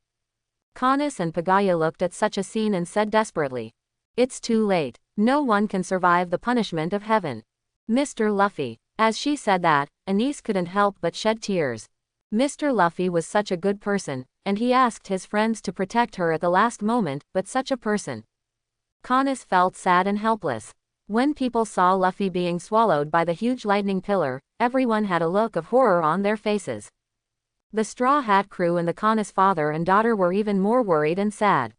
Canis and Pagaya looked at such a scene and said desperately, It's too late. No one can survive the punishment of heaven. Mr. Luffy. As she said that, Anise couldn't help but shed tears. Mr. Luffy was such a good person, and he asked his friends to protect her at the last moment, but such a person. Canis felt sad and helpless. When people saw Luffy being swallowed by the huge lightning pillar, everyone had a look of horror on their faces. The Straw Hat crew and the Canis father and daughter were even more worried and sad.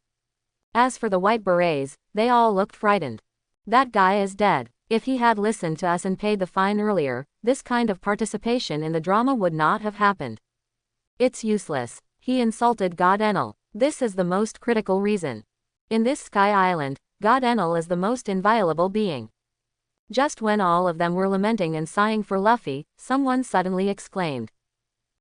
As for the white berets, they all looked frightened. That guy is dead. If he had listened to us and paid the fine earlier, this kind of participation in the drama would not have happened. It's useless. He insulted God Enel. This is the most critical reason. In this Sky Island, God Enel is the most inviolable being. Just when all of them were lamenting and sighing for Luffy, someone suddenly exclaimed,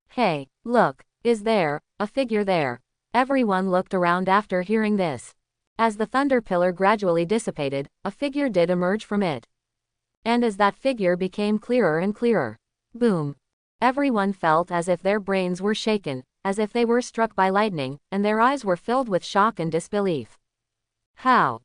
Hey, look, is there a figure there? Everyone looked around after hearing this. As the thunder pillar gradually dissipated, a figure did emerge from it. And as that figure became clearer and clearer, boom! Everyone felt as if their brains were shaken, as if they were struck by lightning, and their eyes were filled with shock and disbelief. How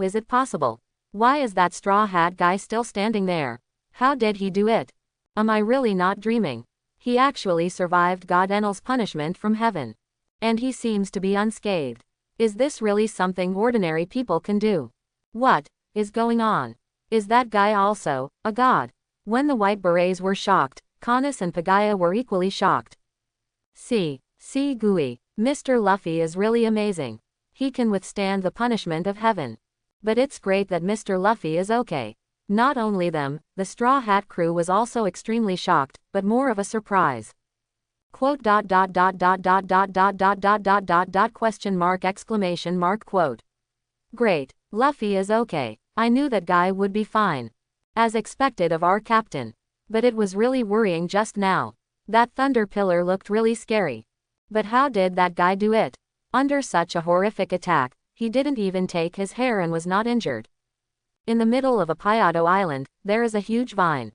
is it possible? Why is that Straw Hat guy still standing there? How did he do it? Am I really not dreaming? He actually survived God Enel's punishment from heaven. And he seems to be unscathed. Is this really something ordinary people can do? What is going on? Is that guy also a god? When the white berets were shocked, Canis and Pagaya were equally shocked. See, Gooey, Mr. Luffy is really amazing. He can withstand the punishment of heaven. But it's great that Mr. Luffy is okay. Not only them, the Straw Hat crew was also extremely shocked, but more of a surprise. Quote ... question mark exclamation mark quote. Great, Luffy is okay. I knew that guy would be fine. As expected of our captain. But it was really worrying just now. That thunder pillar looked really scary. But how did that guy do it? Under such a horrific attack, he didn't even take his hair and was not injured. In the middle of a Pyado island, there is a huge vine.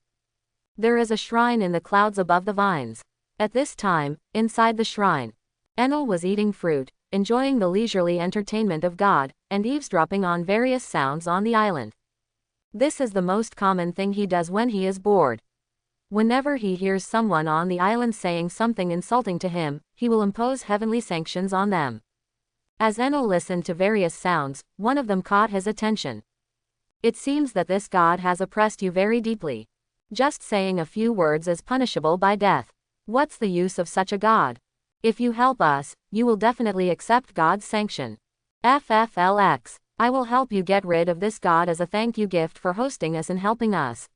There is a shrine in the clouds above the vines. At this time, inside the shrine, Enel was eating fruit, enjoying the leisurely entertainment of God, and eavesdropping on various sounds on the island. This is the most common thing he does when he is bored. Whenever he hears someone on the island saying something insulting to him, he will impose heavenly sanctions on them. As Enel listened to various sounds, one of them caught his attention. It seems that this god has oppressed you very deeply. Just saying a few words is punishable by death. What's the use of such a god? If you help us, you will definitely accept God's sanction. FFLX. I will help you get rid of this god as a thank you gift for hosting us and helping us.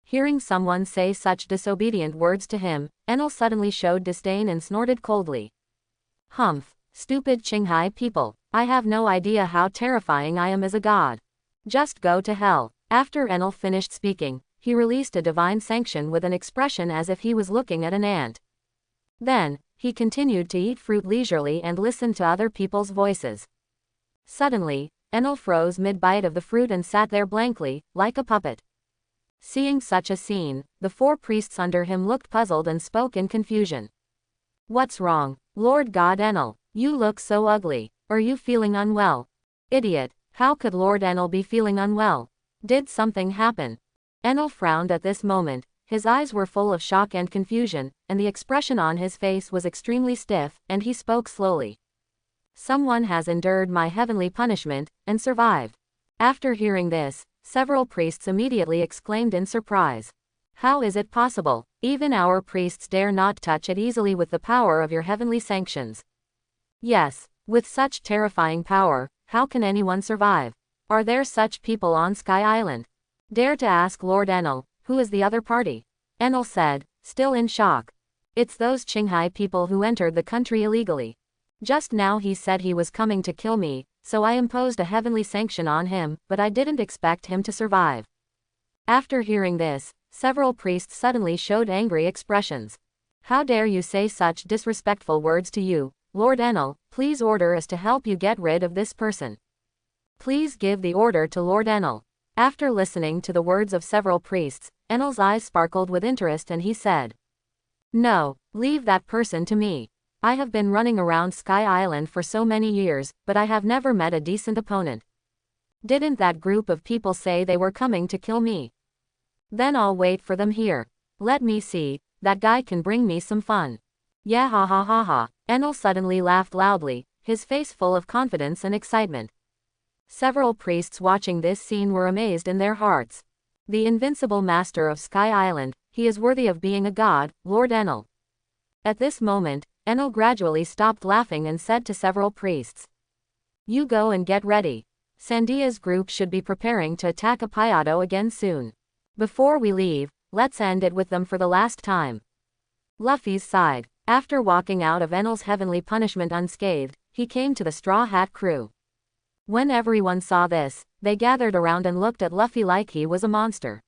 Hearing someone say such disobedient words to him, Enel suddenly showed disdain and snorted coldly. Humph, stupid Qinghai people, I have no idea how terrifying I am as a god. Just go to hell. After Enel finished speaking, he released a divine sanction with an expression as if he was looking at an ant. Then, he continued to eat fruit leisurely and listen to other people's voices. Suddenly, Enel froze mid-bite of the fruit and sat there blankly, like a puppet. Seeing such a scene, the 4 priests under him looked puzzled and spoke in confusion. What's wrong, Lord God Enel? You look so ugly. Are you feeling unwell? Idiot, how could Lord Enel be feeling unwell? Did something happen? Enel frowned at this moment, his eyes were full of shock and confusion, and the expression on his face was extremely stiff, and he spoke slowly. Someone has endured my heavenly punishment, and survived. After hearing this, several priests immediately exclaimed in surprise. How is it possible? Even our priests dare not touch it easily with the power of your heavenly sanctions. Yes, with such terrifying power, how can anyone survive? Are there such people on Sky Island? Dare to ask Lord Enel, who is the other party? Enel said, still in shock. It's those Qinghai people who entered the country illegally. Just now he said he was coming to kill me, so I imposed a heavenly sanction on him, but I didn't expect him to survive. After hearing this, several priests suddenly showed angry expressions. How dare you say such disrespectful words to you, Lord Enel? Please order us to help you get rid of this person. Please give the order to Lord Enel. After listening to the words of several priests, Enel's eyes sparkled with interest and he said, No, leave that person to me. I have been running around Sky Island for so many years, but I have never met a decent opponent. Didn't that group of people say they were coming to kill me? Then I'll wait for them here. Let me see, that guy can bring me some fun. Yeah, ha ha ha ha. Enel suddenly laughed loudly, his face full of confidence and excitement. Several priests watching this scene were amazed in their hearts. The invincible master of Sky Island, he is worthy of being a god, Lord Enel. At this moment, Enel gradually stopped laughing and said to several priests, You go and get ready. Sandia's group should be preparing to attack Apayado again soon. Before we leave, let's end it with them for the last time. Luffy sighed. After walking out of Enel's heavenly punishment unscathed, he came to the Straw Hat crew. When everyone saw this, they gathered around and looked at Luffy like he was a monster.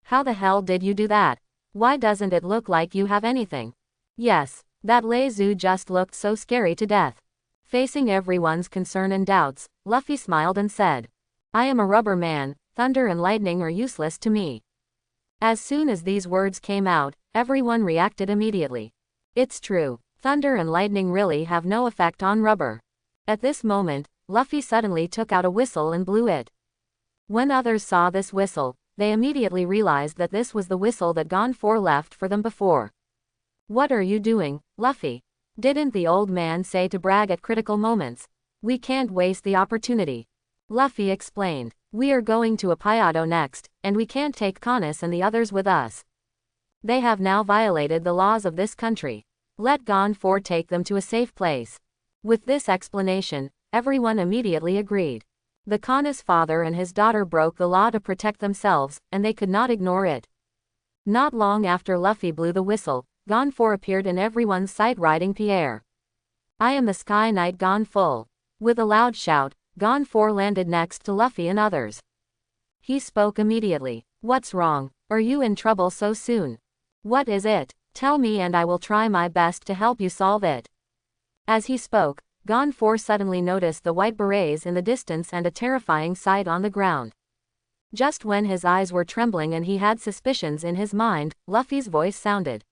How the hell did you do that? Why doesn't it look like you have anything? Yes, that Lezu just looked so scary to death. Facing everyone's concern and doubts, Luffy smiled and said, I am a rubber man, thunder and lightning are useless to me. As soon as these words came out, everyone reacted immediately. It's true, thunder and lightning really have no effect on rubber. At this moment, Luffy suddenly took out a whistle and blew it. When others saw this whistle, they immediately realized that this was the whistle that Gon4 left for them before. What are you doing, Luffy? Didn't the old man say to brag at critical moments? We can't waste the opportunity. Luffy explained, we are going to Apayado next, and we can't take Canis and the others with us. They have now violated the laws of this country. Let Gon4 take them to a safe place. With this explanation, everyone immediately agreed. The Canis father and his daughter broke the law to protect themselves, and they could not ignore it. Not long after Luffy blew the whistle, Gon4 appeared in everyone's sight riding Pierre. I am the Sky Knight Gon4. With a loud shout, Gon4 landed next to Luffy and others. He spoke immediately. What's wrong? Are you in trouble so soon? What is it? Tell me and I will try my best to help you solve it. As he spoke, Gon4 suddenly noticed the white berets in the distance and a terrifying sight on the ground. Just when his eyes were trembling and he had suspicions in his mind, Luffy's voice sounded.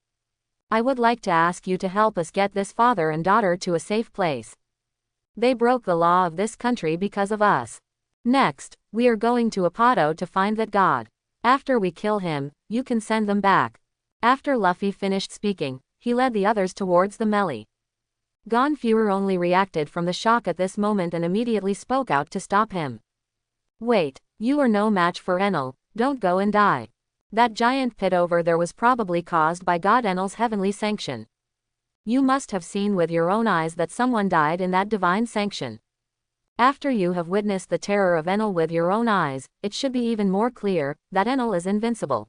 I would like to ask you to help us get this father and daughter to a safe place. They broke the law of this country because of us. Next, we are going to Apayado to find that god. After we kill him, you can send them back. After Luffy finished speaking, he led the others towards the melee. Gon4 only reacted from the shock at this moment and immediately spoke out to stop him. Wait, you are no match for Enel, don't go and die. That giant pit over there was probably caused by God Enel's heavenly sanction. You must have seen with your own eyes that someone died in that divine sanction. After you have witnessed the terror of Enel with your own eyes, it should be even more clear that Enel is invincible.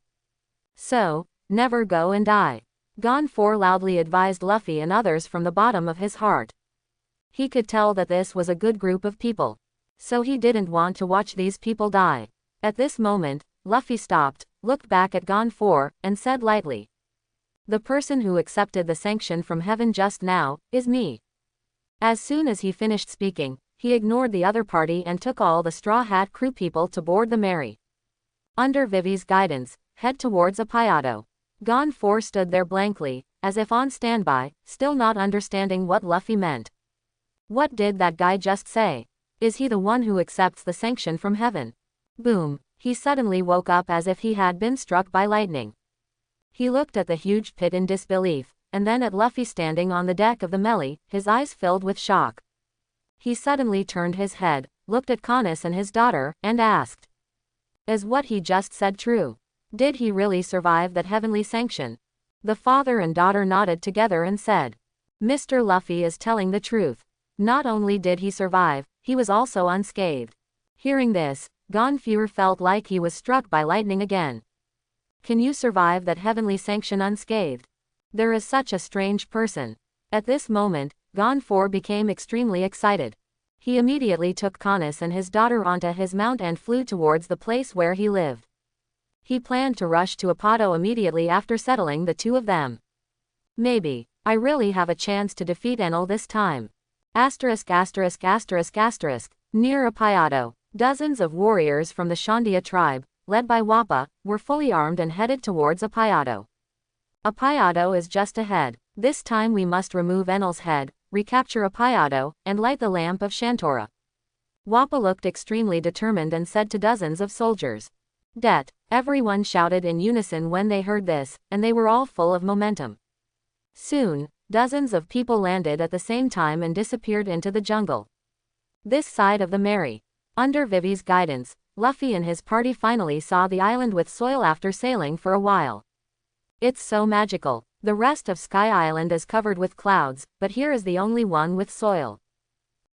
So, never go and die. Gon4 loudly advised Luffy and others from the bottom of his heart. He could tell that this was a good group of people. So he didn't want to watch these people die. At this moment, Luffy stopped, looked back at Gon4, and said lightly. The person who accepted the sanction from heaven just now, is me. As soon as he finished speaking, he ignored the other party and took all the Straw Hat crew people to board the Mary. Under Vivi's guidance, head towards Apayado. Gon 4 stood there blankly, as if on standby, still not understanding what Luffy meant. What did that guy just say? Is he the one who accepts the sanction from heaven? Boom. He suddenly woke up as if he had been struck by lightning. He looked at the huge pit in disbelief, and then at Luffy standing on the deck of the melee, his eyes filled with shock. He suddenly turned his head, looked at Canis and his daughter, and asked, "Is what he just said true? Did he really survive that heavenly sanction?" The father and daughter nodded together and said, "Mr. Luffy is telling the truth. Not only did he survive, he was also unscathed." Hearing this, Gon 4 felt like he was struck by lightning again. Can you survive that heavenly sanction unscathed? There is such a strange person. At this moment, Gon 4 became extremely excited. He immediately took Canis and his daughter onto his mount and flew towards the place where he lived. He planned to rush to Apado immediately after settling the two of them. Maybe, I really have a chance to defeat Enel this time. Asterisk asterisk asterisk asterisk. Near Apayado, dozens of warriors from the Shandia tribe, led by Wapa, were fully armed and headed towards Apayado. Apayado is just ahead. This time we must remove Enel's head, recapture Apayado, and light the lamp of Shantora. Wapa looked extremely determined and said to dozens of soldiers. Det. Everyone shouted in unison when they heard this, and they were all full of momentum. Soon, dozens of people landed at the same time and disappeared into the jungle. This side of the Mary. Under Vivi's guidance, Luffy and his party finally saw the island with soil after sailing for a while. It's so magical. The rest of Sky Island is covered with clouds, but here is the only one with soil.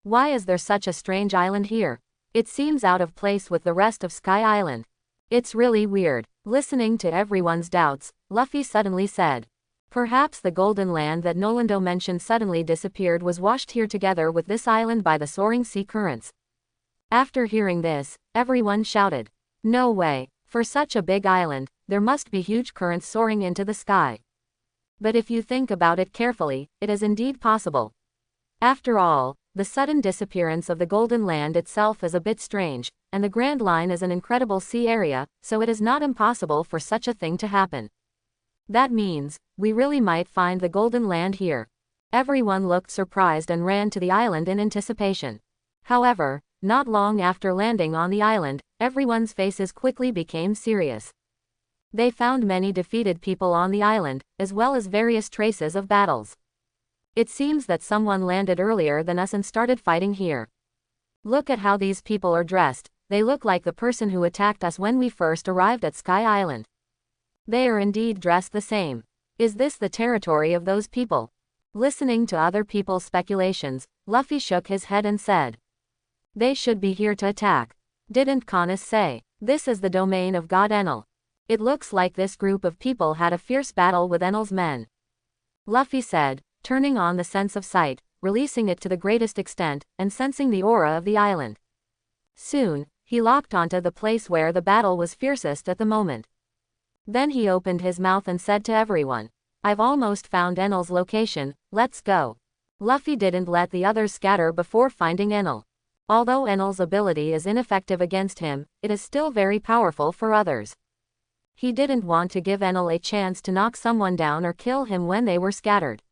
Why is there such a strange island here? It seems out of place with the rest of Sky Island. It's really weird. Listening to everyone's doubts, Luffy suddenly said, "Perhaps the golden land that Nolando mentioned suddenly disappeared was washed here together with this island by the soaring sea currents." After hearing this, everyone shouted, "No way, for such a big island, there must be huge currents soaring into the sky." But if you think about it carefully, it is indeed possible. After all, the sudden disappearance of the Golden Land itself is a bit strange, and the Grand Line is an incredible sea area, so it is not impossible for such a thing to happen. That means, we really might find the Golden Land here. Everyone looked surprised and ran to the island in anticipation. However, not long after landing on the island, everyone's faces quickly became serious. They found many defeated people on the island, as well as various traces of battles. It seems that someone landed earlier than us and started fighting here. Look at how these people are dressed. They look like the person who attacked us when we first arrived at Sky Island. They are indeed dressed the same. Is this the territory of those people? Listening to other people's speculations, Luffy shook his head and said, "They should be here to attack. Didn't Canis say, this is the domain of God Enel? It looks like this group of people had a fierce battle with Enel's men." Luffy said, turning on the sense of sight, releasing it to the greatest extent, and sensing the aura of the island. Soon, he locked onto the place where the battle was fiercest at the moment. Then he opened his mouth and said to everyone, "I've almost found Enel's location, let's go." Luffy didn't let the others scatter before finding Enel. Although Enel's ability is ineffective against him, it is still very powerful for others. He didn't want to give Enel a chance to knock someone down or kill him when they were scattered.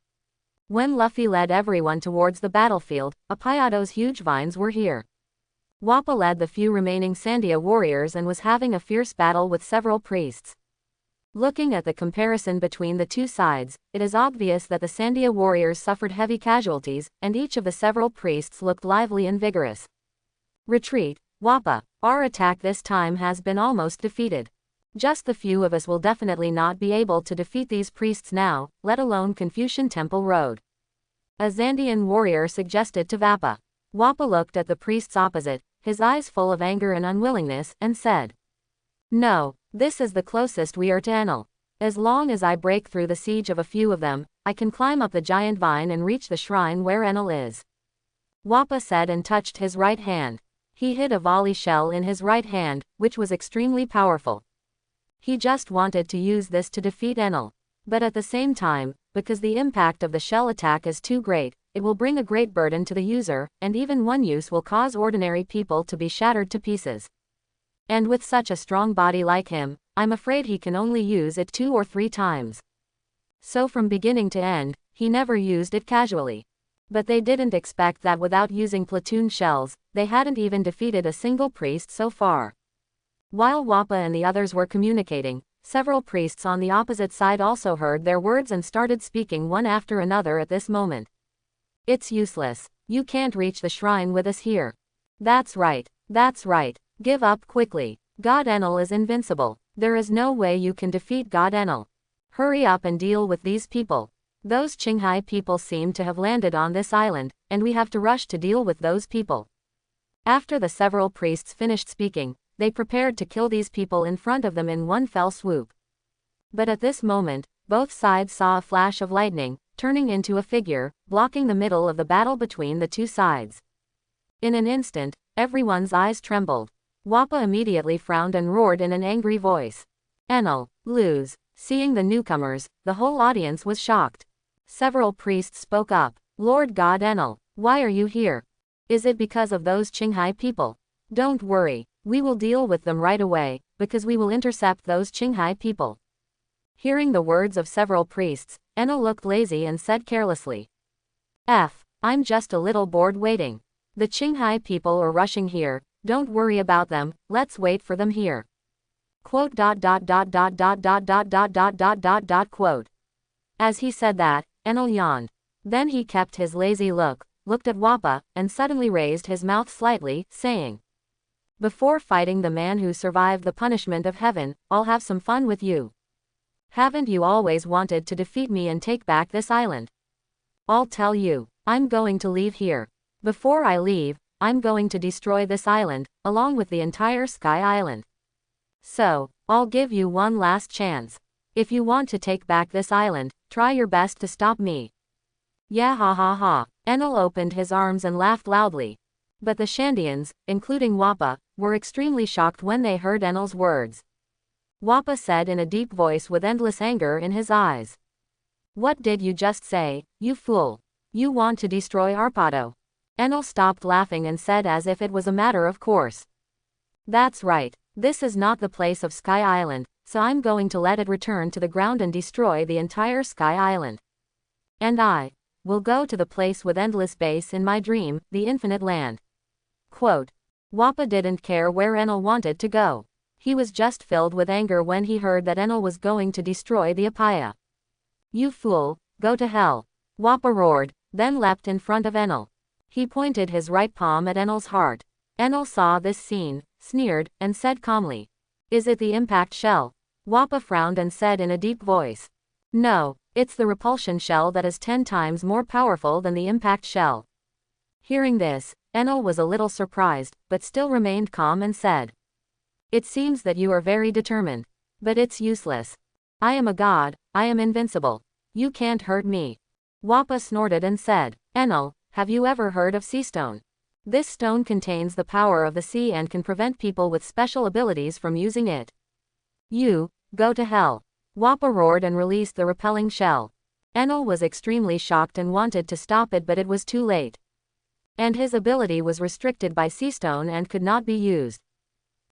When Luffy led everyone towards the battlefield, Apayado's huge vines were here. Wapa led the few remaining Sandia warriors and was having a fierce battle with several priests. Looking at the comparison between the two sides, it is obvious that the Sandia warriors suffered heavy casualties, and each of the several priests looked lively and vigorous. Retreat, Wapa. Our attack this time has been almost defeated. Just the few of us will definitely not be able to defeat these priests now, let alone Confucian Temple Road. A Zandian warrior suggested to Wapa. Wapa looked at the priests opposite, his eyes full of anger and unwillingness, and said, "No, this is the closest we are to Enel. As long as I break through the siege of a few of them, I can climb up the giant vine and reach the shrine where Enel is." Wapa said and touched his right hand. He hid a volley shell in his right hand, which was extremely powerful. He just wanted to use this to defeat Enel. But at the same time, because the impact of the shell attack is too great, it will bring a great burden to the user, and even one use will cause ordinary people to be shattered to pieces. And with such a strong body like him, I'm afraid he can only use it 2 or 3 times. So from beginning to end, he never used it casually. But they didn't expect that without using platoon shells, they hadn't even defeated a single priest so far. While Wapa and the others were communicating, several priests on the opposite side also heard their words and started speaking one after another at this moment. It's useless. You can't reach the shrine with us here. That's right. That's right. Give up quickly. God Enel is invincible. There is no way you can defeat God Enel. Hurry up and deal with these people. Those Qinghai people seem to have landed on this island, and we have to rush to deal with those people. After the several priests finished speaking, they prepared to kill these people in front of them in one fell swoop. But at this moment, both sides saw a flash of lightning, turning into a figure, blocking the middle of the battle between the two sides. In an instant, everyone's eyes trembled. Wapa immediately frowned and roared in an angry voice. Enel, lose. Seeing the newcomers, the whole audience was shocked. Several priests spoke up. Lord God Enel, why are you here? Is it because of those Qinghai people? Don't worry, we will deal with them right away, because we will intercept those Qinghai people. Hearing the words of several priests, Enel looked lazy and said carelessly. I'm just a little bored waiting. The Qinghai people are rushing here, don't worry about them, let's wait for them here. Quote. As he said that, Enel yawned. Then he kept his lazy look, looked at Wapa, and suddenly raised his mouth slightly, saying, before fighting the man who survived the punishment of heaven, I'll have some fun with you. Haven't you always wanted to defeat me and take back this island? I'll tell you, I'm going to leave here. Before I leave, I'm going to destroy this island, along with the entire Sky Island. So, I'll give you one last chance. If you want to take back this island, try your best to stop me. Yeah, ha ha ha. Enel opened his arms and laughed loudly. But the Shandians, including Wapa, were extremely shocked when they heard Enel's words. Wapa said in a deep voice with endless anger in his eyes. What did you just say, you fool? You want to destroy Arpado? Enel stopped laughing and said as if it was a matter of course. That's right, this is not the place of Sky Island, so I'm going to let it return to the ground and destroy the entire Sky Island. And I will go to the place with endless base in my dream, the infinite land. Quote. Wapa didn't care where Enel wanted to go. He was just filled with anger when he heard that Enel was going to destroy the Apaya. You fool, go to hell. Wapa roared, then leapt in front of Enel. He pointed his right palm at Enel's heart. Enel saw this scene, sneered, and said calmly. Is it the impact shell? Wapa frowned and said in a deep voice. No, it's the repulsion shell that is 10 times more powerful than the impact shell. Hearing this, Enel was a little surprised, but still remained calm and said. It seems that you are very determined. But it's useless. I am a god, I am invincible. You can't hurt me. Wapa snorted and said, Enel, have you ever heard of sea stone? This stone contains the power of the sea and can prevent people with special abilities from using it. You, go to hell. Wapa roared and released the repelling shell. Enel was extremely shocked and wanted to stop it, but it was too late. And his ability was restricted by sea stone and could not be used.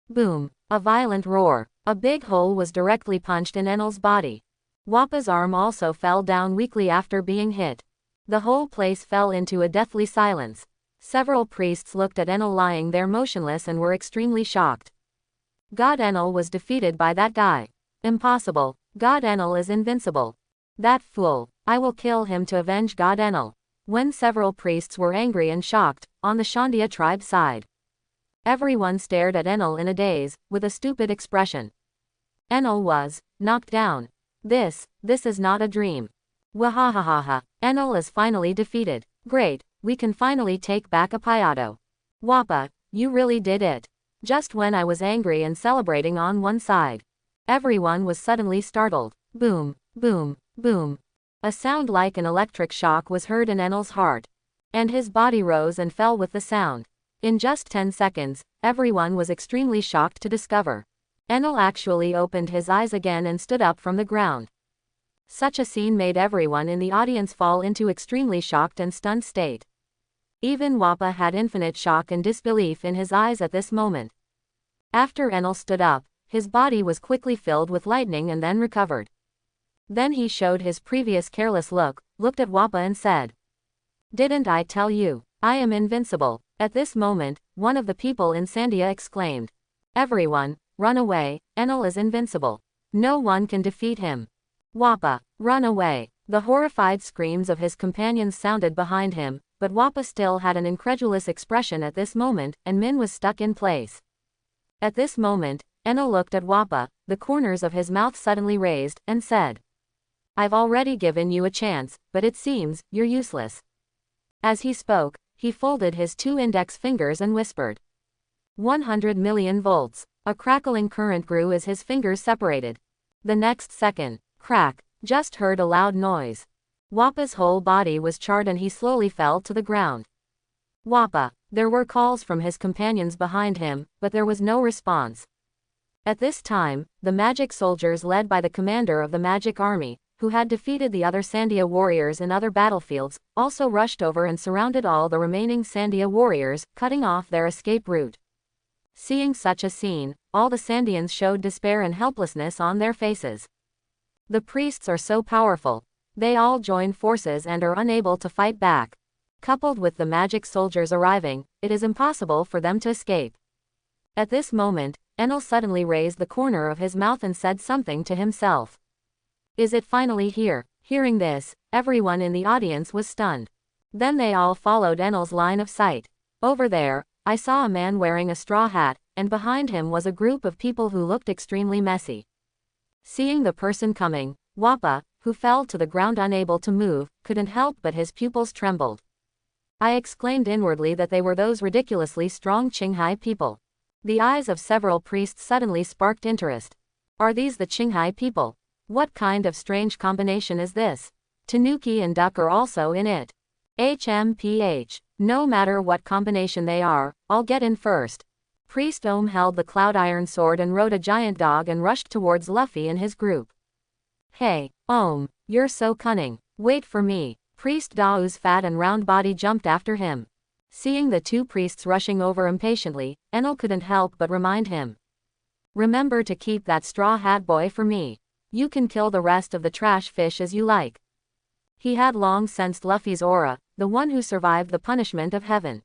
Boom, a violent roar. A big hole was directly punched in Enel's body. Wapa's arm also fell down weakly after being hit. The whole place fell into a deathly silence. Several priests looked at Enel lying there motionless and were extremely shocked. God Enel was defeated by that guy. Impossible, God Enel is invincible. That fool, I will kill him to avenge God Enel. When several priests were angry and shocked, on the Shandia tribe side. Everyone stared at Enel in a daze, with a stupid expression. Enel was knocked down. This is not a dream. Wahahaha, Enel is finally defeated. Great, we can finally take back Apayado. Wapa, you really did it. Just when I was angry and celebrating on one side. Everyone was suddenly startled. Boom, boom, boom. A sound like an electric shock was heard in Enel's heart. And his body rose and fell with the sound. In just 10 seconds, everyone was extremely shocked to discover. Enel actually opened his eyes again and stood up from the ground. Such a scene made everyone in the audience fall into extremely shocked and stunned state. Even Wapa had infinite shock and disbelief in his eyes at this moment. After Enel stood up, his body was quickly filled with lightning and then recovered. Then he showed his previous careless look, looked at Wapa and said, "Didn't I tell you? I am invincible." At this moment, one of the people in Sandia exclaimed, "Everyone, run away, Enel is invincible. No one can defeat him. Wapa, run away." The horrified screams of his companions sounded behind him, but Wapa still had an incredulous expression at this moment, and Min was stuck in place. At this moment, Enel looked at Wapa, the corners of his mouth suddenly raised, and said, "I've already given you a chance, but it seems, you're useless." As he spoke, he folded his 2 index fingers and whispered, 100 million volts. A crackling current grew as his fingers separated. The next second, crack, just heard a loud noise. Wapa's whole body was charred and he slowly fell to the ground. Wapa. There were calls from his companions behind him, but there was no response. At this time, the magic soldiers led by the commander of the magic army, who had defeated the other Sandia warriors in other battlefields, also rushed over and surrounded all the remaining Sandia warriors, cutting off their escape route. Seeing such a scene, all the Sandians showed despair and helplessness on their faces. The priests are so powerful. They all join forces and are unable to fight back. Coupled with the magic soldiers arriving, it is impossible for them to escape. At this moment, Enel suddenly raised the corner of his mouth and said something to himself. "Is it finally here?" Hearing this, everyone in the audience was stunned. Then they all followed Enel's line of sight. Over there, I saw a man wearing a straw hat, and behind him was a group of people who looked extremely messy. Seeing the person coming, Wapa, who fell to the ground unable to move, couldn't help but his pupils trembled. I exclaimed inwardly that they were those ridiculously strong Qinghai people. The eyes of several priests suddenly sparked interest. Are these the Qinghai people? What kind of strange combination is this? Tanuki and duck are also in it. HMPH. No matter what combination they are, I'll get in first. Priest Ohm held the cloud iron sword and rode a giant dog and rushed towards Luffy and his group. "Hey, Ohm, you're so cunning. Wait for me." Priest Dao's fat and round body jumped after him. Seeing the 2 priests rushing over impatiently, Enel couldn't help but remind him. "Remember to keep that straw hat boy for me. You can kill the rest of the trash fish as you like." He had long sensed Luffy's aura, the one who survived the punishment of heaven.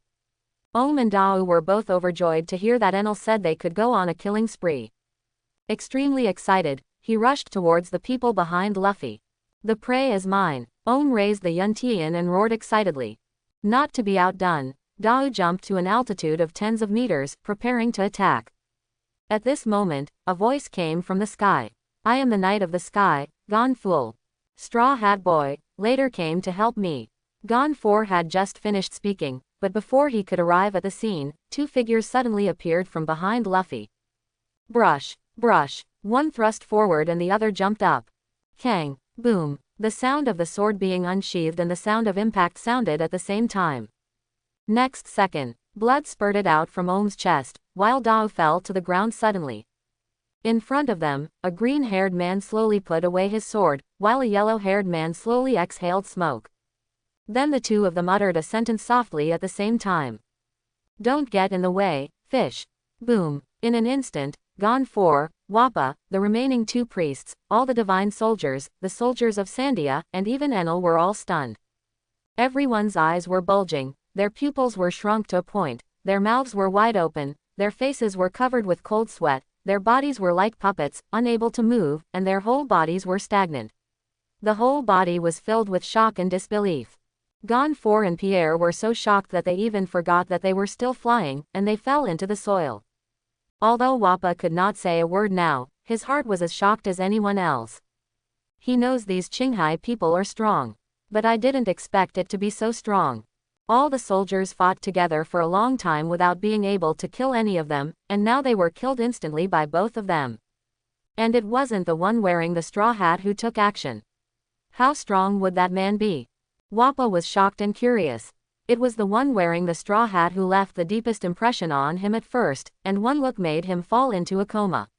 Ohm and Dao were both overjoyed to hear that Enel said they could go on a killing spree. Extremely excited, he rushed towards the people behind Luffy. "The prey is mine." Ohm raised the Yuntian and roared excitedly. Not to be outdone, Dao jumped to an altitude of tens of meters, preparing to attack. At this moment, a voice came from the sky. "I am the Knight of the Sky, Gon Fool. Straw Hat Boy, later came to help me." Gon 4 had just finished speaking, but before he could arrive at the scene, 2 figures suddenly appeared from behind Luffy. Brush, brush, one thrust forward and the other jumped up. Kang, boom. The sound of the sword being unsheathed and the sound of impact sounded at the same time. Next second, blood spurted out from Ohm's chest, while Dao fell to the ground suddenly. In front of them, a green-haired man slowly put away his sword, while a yellow-haired man slowly exhaled smoke. Then the 2 of them uttered a sentence softly at the same time. "Don't get in the way, fish." Boom. In an instant, Gon 4, Wapa, the remaining 2 priests, all the divine soldiers, the soldiers of Sandia, and even Enel were all stunned. Everyone's eyes were bulging, their pupils were shrunk to a point, their mouths were wide open, their faces were covered with cold sweat, their bodies were like puppets, unable to move, and their whole bodies were stagnant. The whole body was filled with shock and disbelief. Gon 4 and Pierre were so shocked that they even forgot that they were still flying, and they fell into the soil. Although Wapa could not say a word now, his heart was as shocked as anyone else. He knows these Qinghai people are strong. But I didn't expect it to be so strong. All the soldiers fought together for a long time without being able to kill any of them, and now they were killed instantly by both of them. And it wasn't the one wearing the straw hat who took action. How strong would that man be? Wapa was shocked and curious. It was the one wearing the straw hat who left the deepest impression on him at first, and one look made him fall into a coma.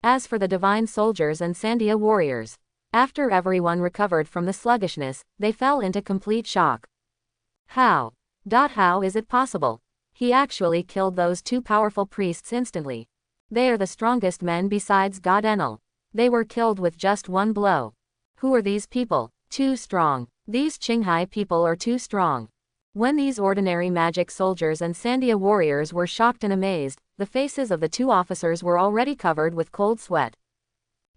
As for the divine soldiers and Sandia warriors, After everyone recovered from the sluggishness, they fell into complete shock. How? How is it possible? He actually killed those two powerful priests instantly. They are the strongest men besides God Enel. They were killed with just one blow. Who are these people? Too strong. These Qinghai people are too strong. When these ordinary magic soldiers and Sandia warriors were shocked and amazed, the faces of the two officers were already covered with cold sweat.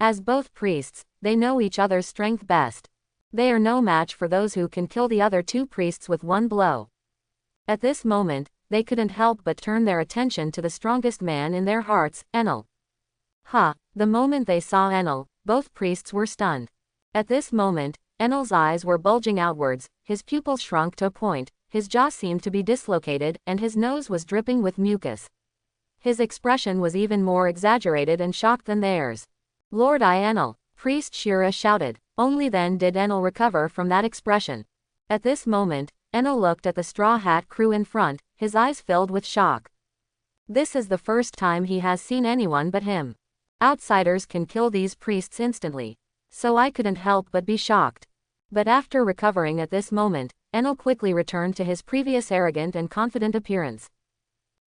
As both priests, they know each other's strength best. They are no match for those who can kill the other two priests with one blow. At this moment, they couldn't help but turn their attention to the strongest man in their hearts, Enel. The moment they saw Enel, both priests were stunned. At this moment, Enel's eyes were bulging outwards, his pupils shrunk to a point, his jaw seemed to be dislocated, and his nose was dripping with mucus. His expression was even more exaggerated and shocked than theirs. Lord Enel, Priest Shura shouted. Only then did Enel recover from that expression. At this moment, Enel looked at the Straw Hat crew in front, his eyes filled with shock. This is the first time he has seen anyone but him. Outsiders can kill these priests instantly. So I couldn't help but be shocked. But after recovering at this moment, Enel quickly returned to his previous arrogant and confident appearance.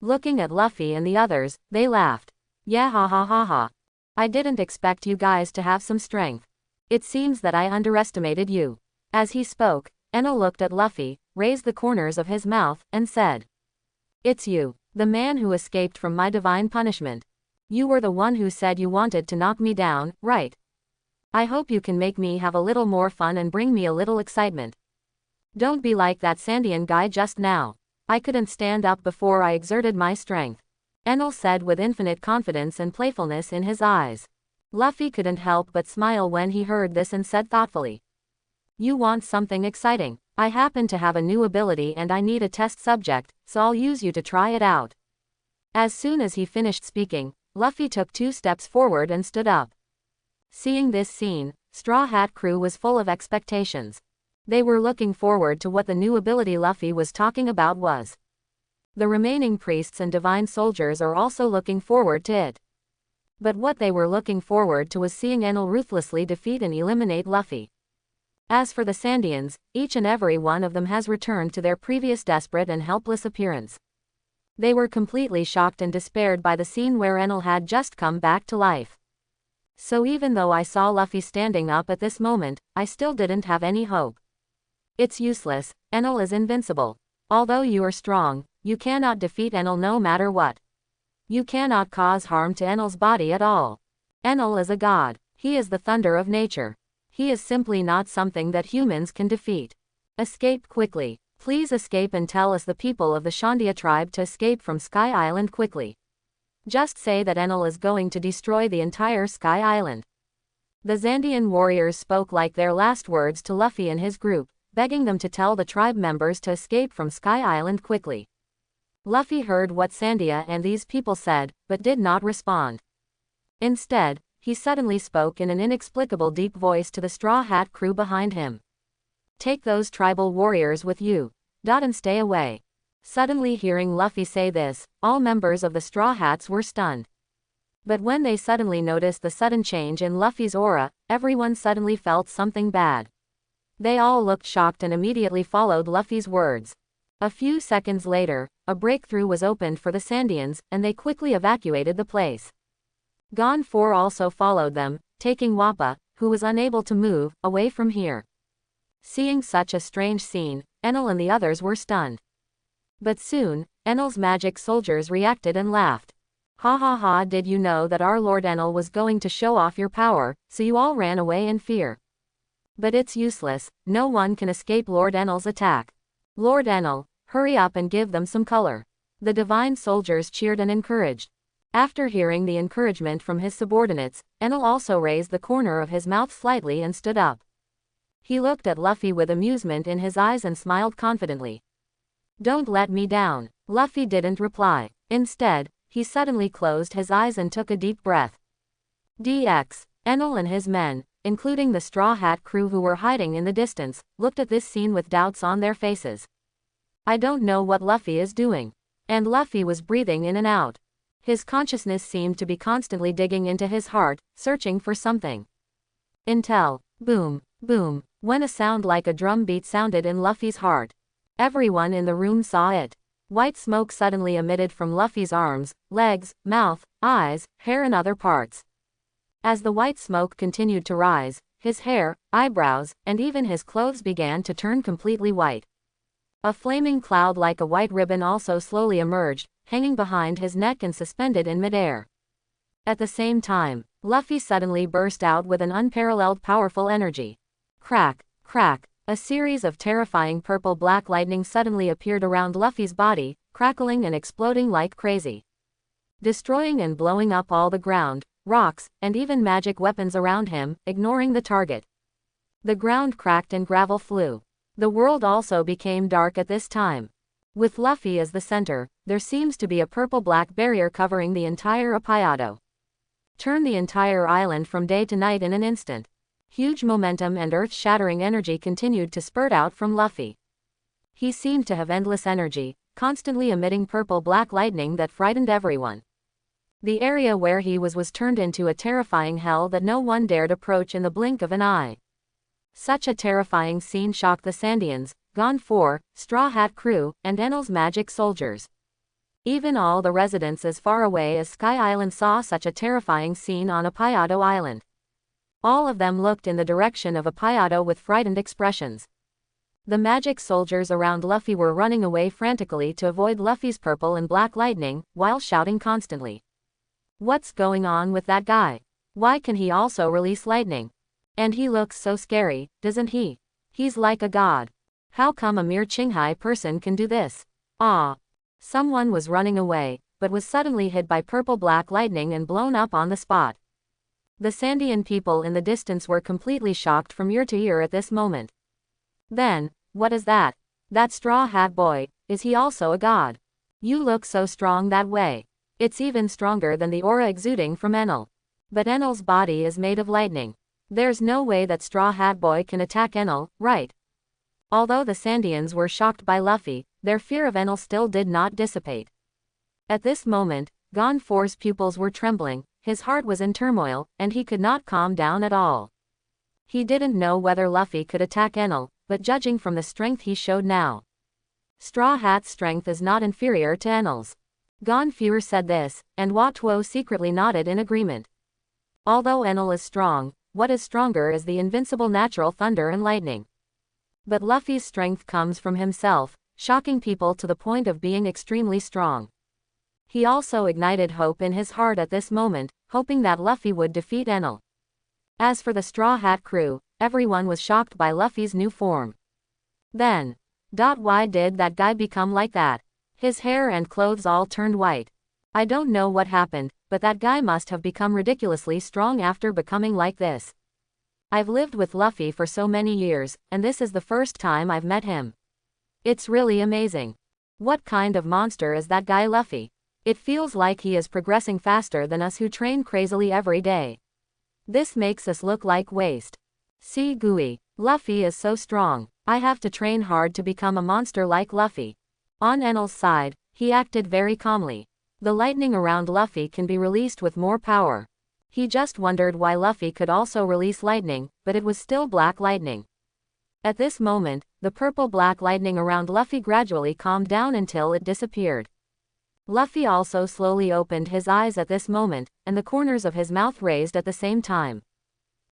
Looking at Luffy and the others, they laughed. Yeah, ha ha ha ha. I didn't expect you guys to have some strength. It seems that I underestimated you. As he spoke, Enel looked at Luffy, raised the corners of his mouth, and said, "It's you, the man who escaped from my divine punishment. You were the one who said you wanted to knock me down, right? I hope you can make me have a little more fun and bring me a little excitement. Don't be like that Sandian guy just now. I couldn't stand up before I exerted my strength," Enel said with infinite confidence and playfulness in his eyes. Luffy couldn't help but smile when he heard this and said thoughtfully, "You want something exciting? I happen to have a new ability and I need a test subject, so I'll use you to try it out." As soon as he finished speaking, Luffy took 2 steps forward and stood up. Seeing this scene, Straw Hat crew was full of expectations. They were looking forward to what the new ability Luffy was talking about was. The remaining priests and divine soldiers are also looking forward to it. But what they were looking forward to was seeing Enel ruthlessly defeat and eliminate Luffy. As for the Sandians, each and every one of them has returned to their previous desperate and helpless appearance. They were completely shocked and despaired by the scene where Enel had just come back to life. So even though I saw Luffy standing up at this moment, I still didn't have any hope. It's useless, Enel is invincible. Although you are strong, you cannot defeat Enel no matter what. You cannot cause harm to Enel's body at all. Enel is a god. He is the thunder of nature. He is simply not something that humans can defeat. Escape quickly. Please escape and tell us the people of the Shandia tribe to escape from Sky Island quickly. Just say that Enel is going to destroy the entire Sky Island. The Zandian warriors spoke like their last words to Luffy and his group, begging them to tell the tribe members to escape from Sky Island quickly. Luffy heard what Sandia and these people said, but did not respond. Instead, he suddenly spoke in an inexplicable deep voice to the Straw Hat crew behind him. "Take those tribal warriors with you. And stay away." Suddenly hearing Luffy say this, all members of the Straw Hats were stunned. But when they suddenly noticed the sudden change in Luffy's aura, everyone suddenly felt something bad. They all looked shocked and immediately followed Luffy's words. A few seconds later, a breakthrough was opened for the Sandians, and they quickly evacuated the place. Gon 4 also followed them, taking Wapa, who was unable to move, away from here. Seeing such a strange scene, Enel and the others were stunned. But soon, Enel's magic soldiers reacted and laughed. "Ha ha ha, did you know that our Lord Enel was going to show off your power, so you all ran away in fear? But it's useless, no one can escape Lord Enel's attack. Lord Enel, hurry up and give them some color." The divine soldiers cheered and encouraged. After hearing the encouragement from his subordinates, Enel also raised the corner of his mouth slightly and stood up. He looked at Luffy with amusement in his eyes and smiled confidently. "Don't let me down." Luffy didn't reply. Instead, he suddenly closed his eyes and took a deep breath. Enel and his men, including the Straw Hat crew who were hiding in the distance, looked at this scene with doubts on their faces. I don't know what Luffy is doing. And Luffy was breathing in and out. His consciousness seemed to be constantly digging into his heart, searching for something. Intel. Boom, boom, when a sound like a drum beat sounded in Luffy's heart. Everyone in the room saw it. White smoke suddenly emitted from Luffy's arms, legs, mouth, eyes, hair and other parts. As the white smoke continued to rise, his hair, eyebrows, and even his clothes began to turn completely white. A flaming cloud like a white ribbon also slowly emerged, hanging behind his neck and suspended in midair. At the same time, Luffy suddenly burst out with an unparalleled powerful energy. Crack, crack, a series of terrifying purple-black lightning suddenly appeared around Luffy's body, crackling and exploding like crazy, destroying and blowing up all the ground, rocks, and even magic weapons around him, ignoring the target. The ground cracked and gravel flew. The world also became dark at this time. With Luffy as the center, there seems to be a purple-black barrier covering the entire Apayado. Turn the entire island from day to night in an instant. Huge momentum and earth-shattering energy continued to spurt out from Luffy. He seemed to have endless energy, constantly emitting purple-black lightning that frightened everyone. The area where he was turned into a terrifying hell that no one dared approach in the blink of an eye. Such a terrifying scene shocked the Sandians, Gon 4, Straw Hat Crew, and Enel's magic soldiers. Even all the residents as far away as Sky Island saw such a terrifying scene on Apayado Island. All of them looked in the direction of Apayado with frightened expressions. The magic soldiers around Luffy were running away frantically to avoid Luffy's purple and black lightning, while shouting constantly. What's going on with that guy? Why can he also release lightning? And he looks so scary, doesn't he? He's like a god. How come a mere Qinghai person can do this? Ah! Someone was running away, but was suddenly hit by purple-black lightning and blown up on the spot. The Sandian people in the distance were completely shocked from ear to ear at this moment. Then, what is that? That Straw Hat Boy, is he also a god? You look so strong that way. It's even stronger than the aura exuding from Enel. But Enel's body is made of lightning. There's no way that Straw Hat Boy can attack Enel, right? Although the Sandians were shocked by Luffy, their fear of Enel still did not dissipate. At this moment, Gon 4's pupils were trembling, his heart was in turmoil, and he could not calm down at all. He didn't know whether Luffy could attack Enel, but judging from the strength he showed now, Straw Hat's strength is not inferior to Enel's. Gon 4 said this, and Watuo secretly nodded in agreement. Although Enel is strong, what is stronger is the invincible natural thunder and lightning. But Luffy's strength comes from himself, shocking people to the point of being extremely strong. He also ignited hope in his heart at this moment, hoping that Luffy would defeat Enel. As for the Straw Hat Crew, everyone was shocked by Luffy's new form. Then, why did that guy become like that? His hair and clothes all turned white. I don't know what happened, but that guy must have become ridiculously strong after becoming like this. I've lived with Luffy for so many years, and this is the first time I've met him. It's really amazing. What kind of monster is that guy Luffy? It feels like he is progressing faster than us who train crazily every day. This makes us look like waste. See Gooey, Luffy is so strong. I have to train hard to become a monster like Luffy. On Enel's side, he acted very calmly. The lightning around Luffy can be released with more power. He just wondered why Luffy could also release lightning, but it was still black lightning. At this moment, the purple-black lightning around Luffy gradually calmed down until it disappeared. Luffy also slowly opened his eyes at this moment, and the corners of his mouth raised at the same time.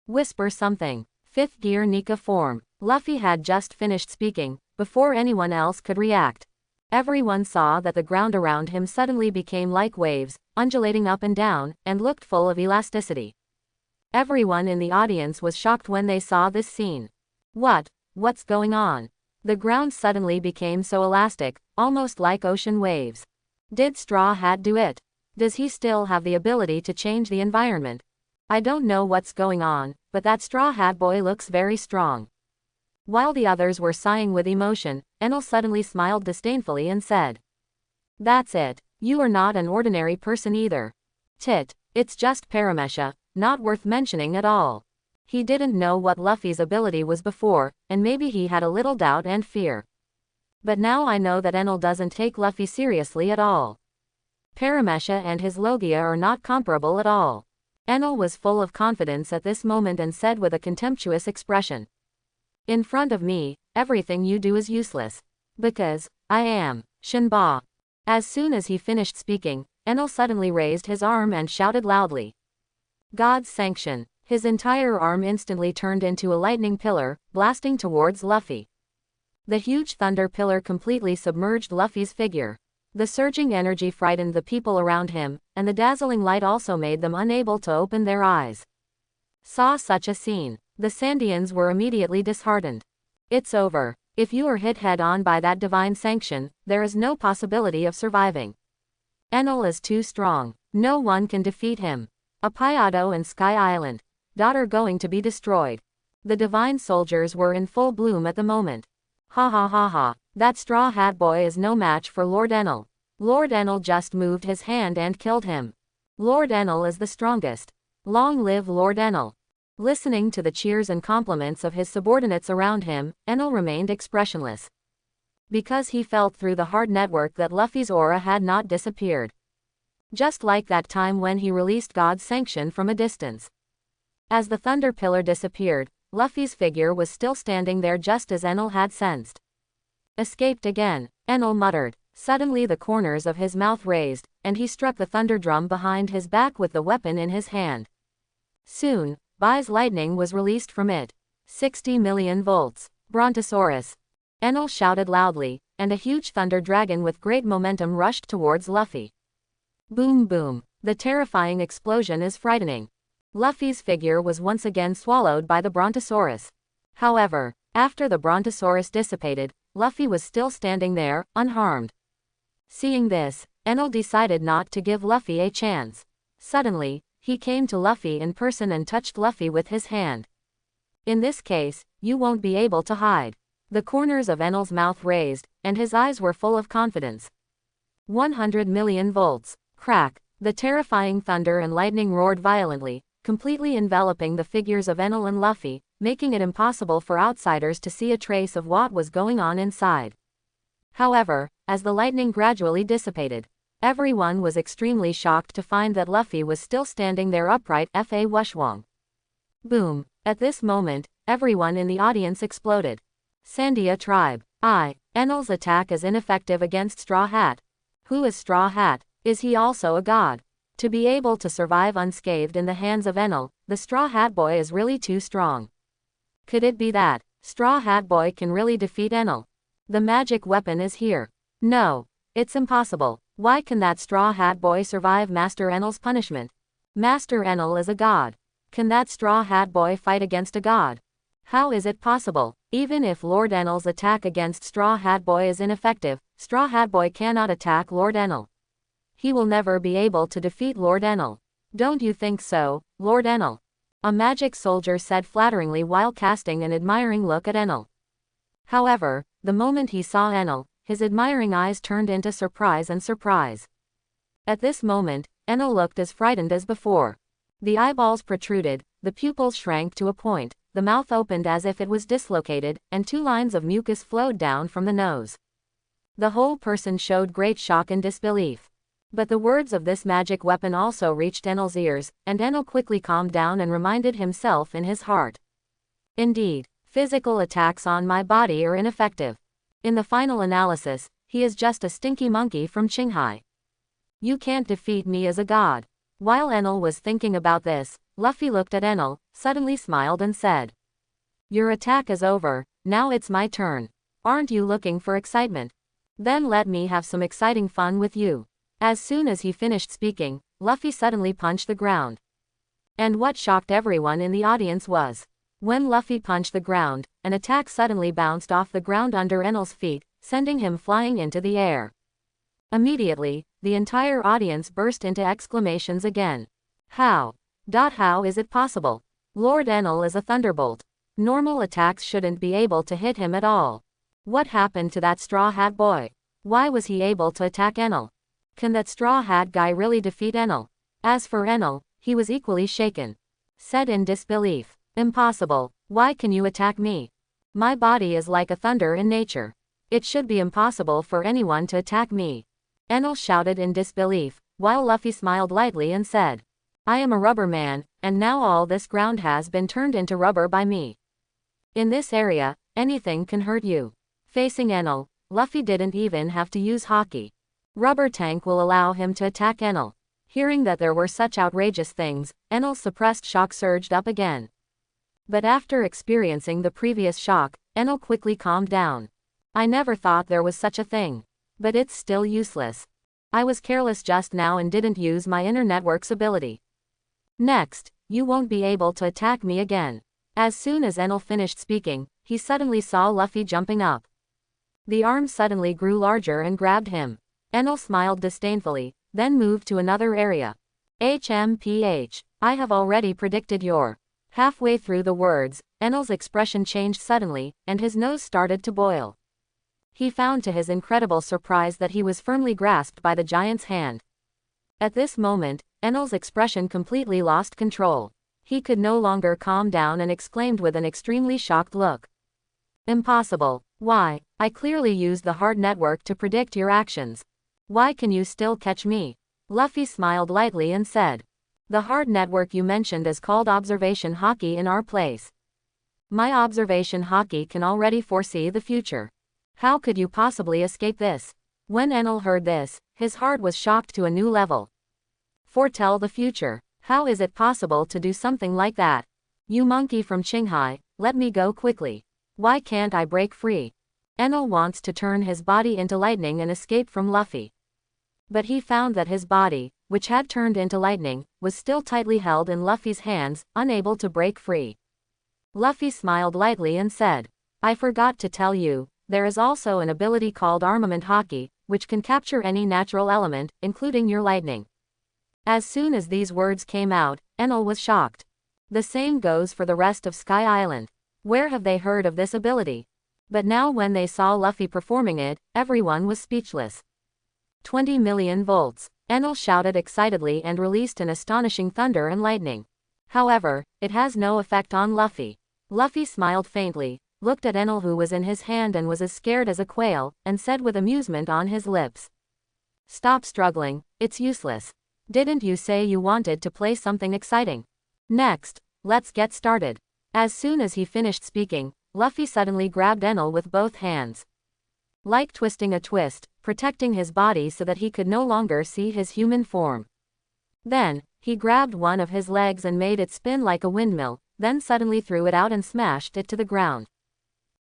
Whisper something. Fifth gear Nika form. Luffy had just finished speaking, before anyone else could react. Everyone saw that the ground around him suddenly became like waves, undulating up and down, and looked full of elasticity. Everyone in the audience was shocked when they saw this scene. What's going on? The ground suddenly became so elastic, almost like ocean waves. Did Straw Hat do it? Does he still have the ability to change the environment? I don't know what's going on, but that Straw Hat Boy looks very strong. While the others were sighing with emotion, Enel suddenly smiled disdainfully and said, "That's it. You are not an ordinary person either. It's just Paramesha, not worth mentioning at all." He didn't know what Luffy's ability was before, and maybe he had a little doubt and fear. But now I know that Enel doesn't take Luffy seriously at all. Paramesha and his Logia are not comparable at all. Enel was full of confidence at this moment and said with a contemptuous expression. In front of me, everything you do is useless. Because, I am, Shinba. As soon as he finished speaking, Enel suddenly raised his arm and shouted loudly. God's sanction. His entire arm instantly turned into a lightning pillar, blasting towards Luffy. The huge thunder pillar completely submerged Luffy's figure. The surging energy frightened the people around him, and the dazzling light also made them unable to open their eyes. Saw such a scene. The Sandians were immediately disheartened. It's over. If you are hit head-on by that divine sanction, there is no possibility of surviving. Enel is too strong. No one can defeat him. Apayado and Sky Island. Are going to be destroyed. The divine soldiers were in full bloom at the moment. Ha ha ha ha. That straw hat boy is no match for Lord Enel. Lord Enel just moved his hand and killed him. Lord Enel is the strongest. Long live Lord Enel. Listening to the cheers and compliments of his subordinates around him, Enel remained expressionless. Because he felt through the hard network that Luffy's aura had not disappeared. Just like that time when he released God's sanction from a distance. As the thunder pillar disappeared, Luffy's figure was still standing there just as Enel had sensed. Escaped again, Enel muttered. Suddenly the corners of his mouth raised, and he struck the thunder drum behind his back with the weapon in his hand. Soon, Bai's lightning was released from it. 60 million volts. Brontosaurus. Enel shouted loudly, and a huge thunder dragon with great momentum rushed towards Luffy. Boom boom. The terrifying explosion is frightening. Luffy's figure was once again swallowed by the Brontosaurus. However, after the Brontosaurus dissipated, Luffy was still standing there, unharmed. Seeing this, Enel decided not to give Luffy a chance. Suddenly, he came to Luffy in person and touched Luffy with his hand. In this case, you won't be able to hide. The corners of Enel's mouth raised, and his eyes were full of confidence. 100 million volts. Crack. The terrifying thunder and lightning roared violently, completely enveloping the figures of Enel and Luffy, making it impossible for outsiders to see a trace of what was going on inside. However, as the lightning gradually dissipated, everyone was extremely shocked to find that Luffy was still standing there upright. Fa Wushwang. Boom. At this moment, everyone in the audience exploded. Sandia tribe. Enel's attack is ineffective against Straw Hat. Who is Straw Hat? Is he also a god? To be able to survive unscathed in the hands of Enel, the Straw Hat Boy is really too strong. Could it be that Straw Hat Boy can really defeat Enel? The magic weapon is here. No, it's impossible. Why can that Straw Hat Boy survive Master Enel's punishment? Master Enel is a god. Can that Straw Hat Boy fight against a god? How is it possible? Even if Lord Enel's attack against Straw Hat Boy is ineffective, Straw Hat Boy cannot attack Lord Enel. He will never be able to defeat Lord Enel. Don't you think so, Lord Enel? A magic soldier said flatteringly while casting an admiring look at Enel. However, the moment he saw Enel, his admiring eyes turned into surprise and surprise. At this moment, Enel looked as frightened as before. The eyeballs protruded, the pupils shrank to a point, the mouth opened as if it was dislocated, and 2 lines of mucus flowed down from the nose. The whole person showed great shock and disbelief. But the words of this magic weapon also reached Enel's ears, and Enel quickly calmed down and reminded himself in his heart. Indeed, physical attacks on my body are ineffective. In the final analysis, he is just a stinky monkey from Qinghai. You can't defeat me as a god. While Enel was thinking about this, Luffy looked at Enel, suddenly smiled and said, Your attack is over, now it's my turn. Aren't you looking for excitement? Then let me have some exciting fun with you. As soon as he finished speaking, Luffy suddenly punched the ground. And what shocked everyone in the audience was, when Luffy punched the ground, an attack suddenly bounced off the ground under Enel's feet, sending him flying into the air. Immediately, the entire audience burst into exclamations again. How? How is it possible? Lord Enel is a thunderbolt. Normal attacks shouldn't be able to hit him at all. What happened to that Straw Hat Boy? Why was he able to attack Enel? Can that Straw Hat guy really defeat Enel? As for Enel, he was equally shaken. Said in disbelief, Impossible, why can you attack me? My body is like a thunder in nature. It should be impossible for anyone to attack me. Enel shouted in disbelief, while Luffy smiled lightly and said, I am a rubber man, and now all this ground has been turned into rubber by me. In this area, anything can hurt you. Facing Enel, Luffy didn't even have to use Haki. Rubber tank will allow him to attack Enel. Hearing that there were such outrageous things, Enel's suppressed shock surged up again. But after experiencing the previous shock, Enel quickly calmed down. I never thought there was such a thing. But it's still useless. I was careless just now and didn't use my inner network's ability. Next, you won't be able to attack me again. As soon as Enel finished speaking, he suddenly saw Luffy jumping up. The arm suddenly grew larger and grabbed him. Enel smiled disdainfully, then moved to another area. HMPH, I have already predicted your. Halfway through the words, Enel's expression changed suddenly, and his nose started to boil. He found to his incredible surprise that he was firmly grasped by the giant's hand. At this moment, Enel's expression completely lost control. He could no longer calm down and exclaimed with an extremely shocked look. Impossible. Why? I clearly used the hard network to predict your actions. Why can you still catch me? Luffy smiled lightly and said. The hard network you mentioned is called observation Haki in our place. My observation Haki can already foresee the future. How could you possibly escape this? When Enel heard this, his heart was shocked to a new level. Foretell the future. How is it possible to do something like that? You monkey from Qinghai, let me go quickly. Why can't I break free? Enel wants to turn his body into lightning and escape from Luffy. But he found that his body, which had turned into lightning, was still tightly held in Luffy's hands, unable to break free. Luffy smiled lightly and said, I forgot to tell you, there is also an ability called Armament Haki, which can capture any natural element, including your lightning. As soon as these words came out, Enel was shocked. The same goes for the rest of Sky Island. Where have they heard of this ability? But now when they saw Luffy performing it, everyone was speechless. 20 million volts. Enel shouted excitedly and released an astonishing thunder and lightning. However, it has no effect on Luffy. Luffy smiled faintly, looked at Enel who was in his hand and was as scared as a quail, and said with amusement on his lips. Stop struggling, it's useless. Didn't you say you wanted to play something exciting? Next, let's get started. As soon as he finished speaking, Luffy suddenly grabbed Enel with both hands. Like twisting a twist, protecting his body so that he could no longer see his human form. Then, he grabbed one of his legs and made it spin like a windmill, then suddenly threw it out and smashed it to the ground.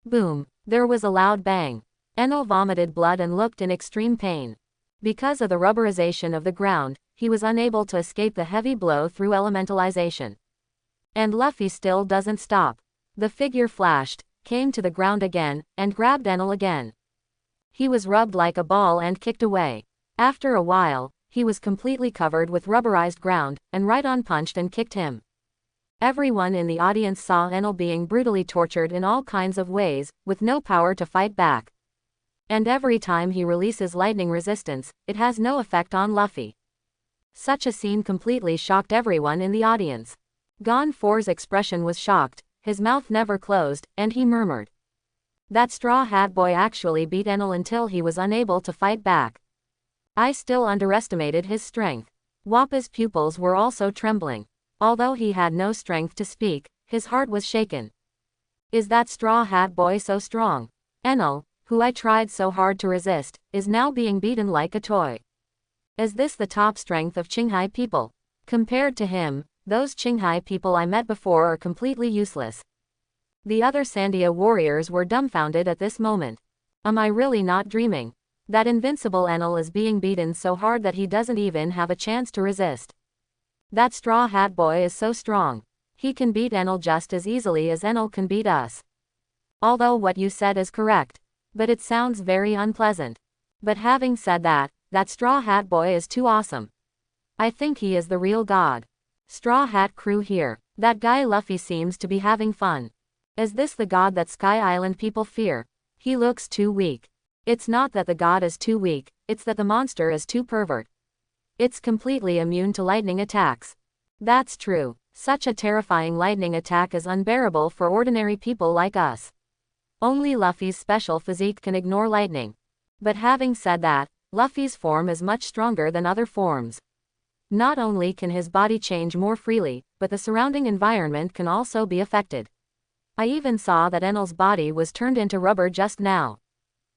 Boom! There was a loud bang. Enel vomited blood and looked in extreme pain. Because of the rubberization of the ground, he was unable to escape the heavy blow through elementalization. And Luffy still doesn't stop. The figure flashed, came to the ground again, and grabbed Enel again. He was rubbed like a ball and kicked away. After a while, he was completely covered with rubberized ground, and right on punched and kicked him. Everyone in the audience saw Enel being brutally tortured in all kinds of ways, with no power to fight back. And every time he releases lightning resistance, it has no effect on Luffy. Such a scene completely shocked everyone in the audience. Gon 4's expression was shocked, his mouth never closed, and he murmured. That Straw Hat Boy actually beat Enel until he was unable to fight back. I still underestimated his strength. Wapa's pupils were also trembling. Although he had no strength to speak, his heart was shaken. Is that Straw Hat Boy so strong? Enel, who I tried so hard to resist, is now being beaten like a toy. Is this the top strength of Qinghai people? Compared to him, those Qinghai people I met before are completely useless. The other Sandia warriors were dumbfounded at this moment. Am I really not dreaming? That invincible Enel is being beaten so hard that he doesn't even have a chance to resist. That Straw Hat Boy is so strong. He can beat Enel just as easily as Enel can beat us. Although what you said is correct. But it sounds very unpleasant. But having said that, that Straw Hat Boy is too awesome. I think he is the real god. Straw Hat Crew here. That guy Luffy seems to be having fun. Is this the god that Sky Island people fear? He looks too weak. It's not that the god is too weak, it's that the monster is too pervert. It's completely immune to lightning attacks. That's true. Such a terrifying lightning attack is unbearable for ordinary people like us. Only Luffy's special physique can ignore lightning. But having said that, Luffy's form is much stronger than other forms. Not only can his body change more freely, but the surrounding environment can also be affected. I even saw that Enel's body was turned into rubber just now.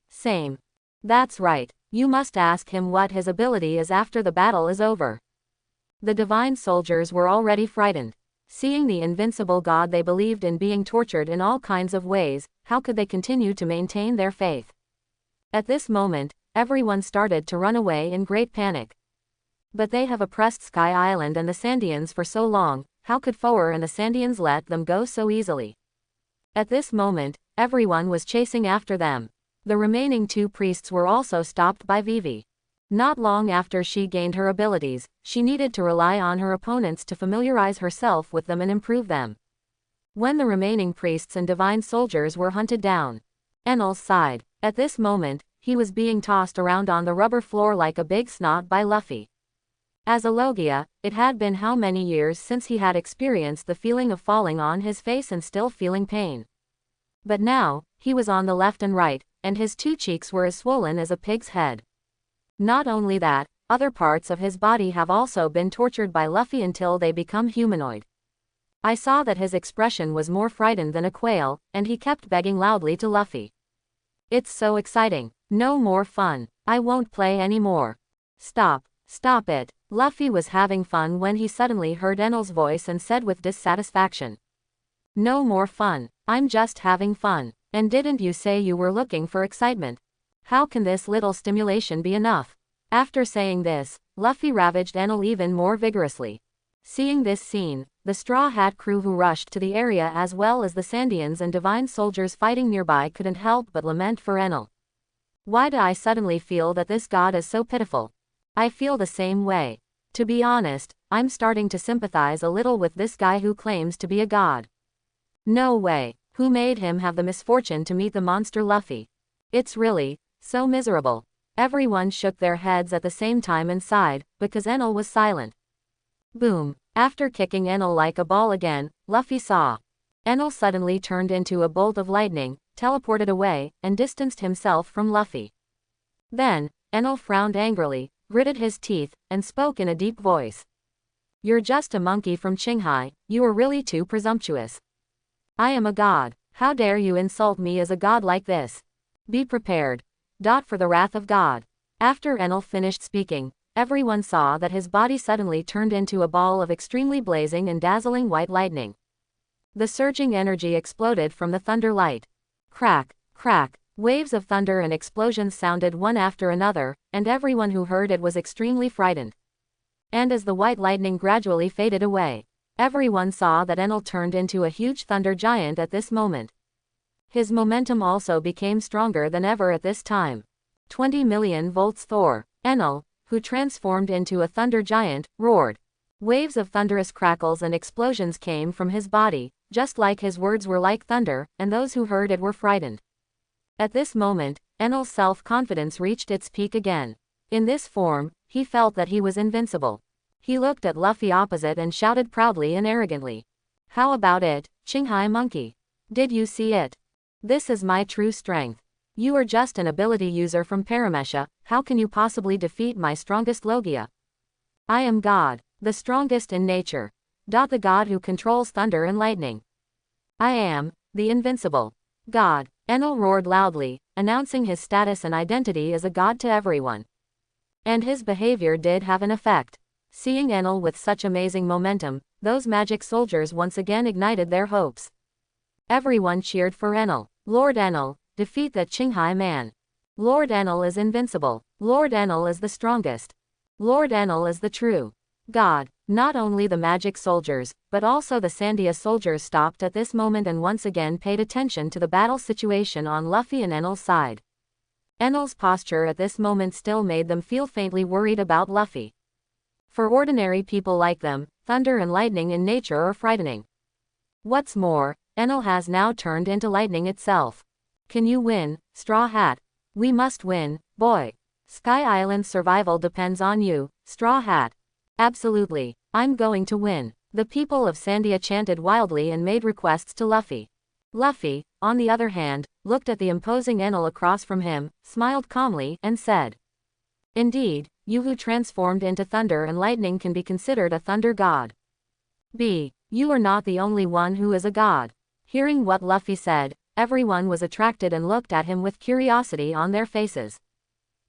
Same. That's right. You must ask him what his ability is after the battle is over. The divine soldiers were already frightened. Seeing the invincible god they believed in being tortured in all kinds of ways, how could they continue to maintain their faith? At this moment, everyone started to run away in great panic. But they have oppressed Sky Island and the Sandians for so long, how could Foer and the Sandians let them go so easily? At this moment, everyone was chasing after them. The remaining 2 priests were also stopped by Vivi. Not long after she gained her abilities, she needed to rely on her opponents to familiarize herself with them and improve them. When the remaining priests and divine soldiers were hunted down, Enel sighed. At this moment, he was being tossed around on the rubber floor like a big snot by Luffy. As a Logia, it had been how many years since he had experienced the feeling of falling on his face and still feeling pain. But now, he was on the left and right, and his 2 cheeks were as swollen as a pig's head. Not only that, other parts of his body have also been tortured by Luffy until they become humanoid. I saw that his expression was more frightened than a quail, and he kept begging loudly to Luffy. It's so exciting. No more fun. I won't play anymore. Stop. Stop it. Luffy was having fun when he suddenly heard Enel's voice and said with dissatisfaction. No more fun. I'm just having fun. And didn't you say you were looking for excitement? How can this little stimulation be enough? After saying this, Luffy ravaged Enel even more vigorously. Seeing this scene, the Straw Hat crew who rushed to the area as well as the Sandians and divine soldiers fighting nearby couldn't help but lament for Enel. Why do I suddenly feel that this god is so pitiful? I feel the same way. To be honest, I'm starting to sympathize a little with this guy who claims to be a god. No way. Who made him have the misfortune to meet the monster Luffy? It's really so miserable. Everyone shook their heads at the same time and sighed, because Enel was silent. Boom. After kicking Enel like a ball again, Luffy saw. Enel suddenly turned into a bolt of lightning, teleported away, and distanced himself from Luffy. Then, Enel frowned angrily, gritted his teeth, and spoke in a deep voice. You're just a monkey from Qinghai, you are really too presumptuous. I am a god. How dare you insult me as a god like this? Be prepared. For the wrath of God. After Enel finished speaking, everyone saw that his body suddenly turned into a ball of extremely blazing and dazzling white lightning. The surging energy exploded from the thunder light. Crack, crack, waves of thunder and explosions sounded one after another, and everyone who heard it was extremely frightened. And as the white lightning gradually faded away, everyone saw that Enel turned into a huge thunder giant at this moment. His momentum also became stronger than ever at this time. 20 million volts Thor. Enel, who transformed into a thunder giant, roared. Waves of thunderous crackles and explosions came from his body, just like his words were like thunder, and those who heard it were frightened. At this moment, Enel's self-confidence reached its peak again. In this form, he felt that he was invincible. He looked at Luffy opposite and shouted proudly and arrogantly. How about it, Qinghai monkey? Did you see it? This is my true strength. You are just an ability user from Paramesha, how can you possibly defeat my strongest Logia? I am God, the strongest in nature. The god who controls thunder and lightning. I am, the invincible God. Enel roared loudly, announcing his status and identity as a god to everyone. And his behavior did have an effect. Seeing Enel with such amazing momentum, those magic soldiers once again ignited their hopes. Everyone cheered for Enel. Lord Enel, defeat that Qinghai man. Lord Enel is invincible. Lord Enel is the strongest. Lord Enel is the true God. Not only the magic soldiers, but also the Sandia soldiers stopped at this moment and once again paid attention to the battle situation on Luffy and Enel's side. Enel's posture at this moment still made them feel faintly worried about Luffy. For ordinary people like them, thunder and lightning in nature are frightening. What's more, Enel has now turned into lightning itself. Can you win, Straw Hat? We must win, boy. Sky Island's survival depends on you, Straw Hat. Absolutely. I'm going to win. The people of Sandia chanted wildly and made requests to Luffy. Luffy, on the other hand, looked at the imposing Enel across from him, smiled calmly, and said, Indeed, you who transformed into thunder and lightning can be considered a thunder god. B. You are not the only one who is a god. Hearing what Luffy said, everyone was attracted and looked at him with curiosity on their faces.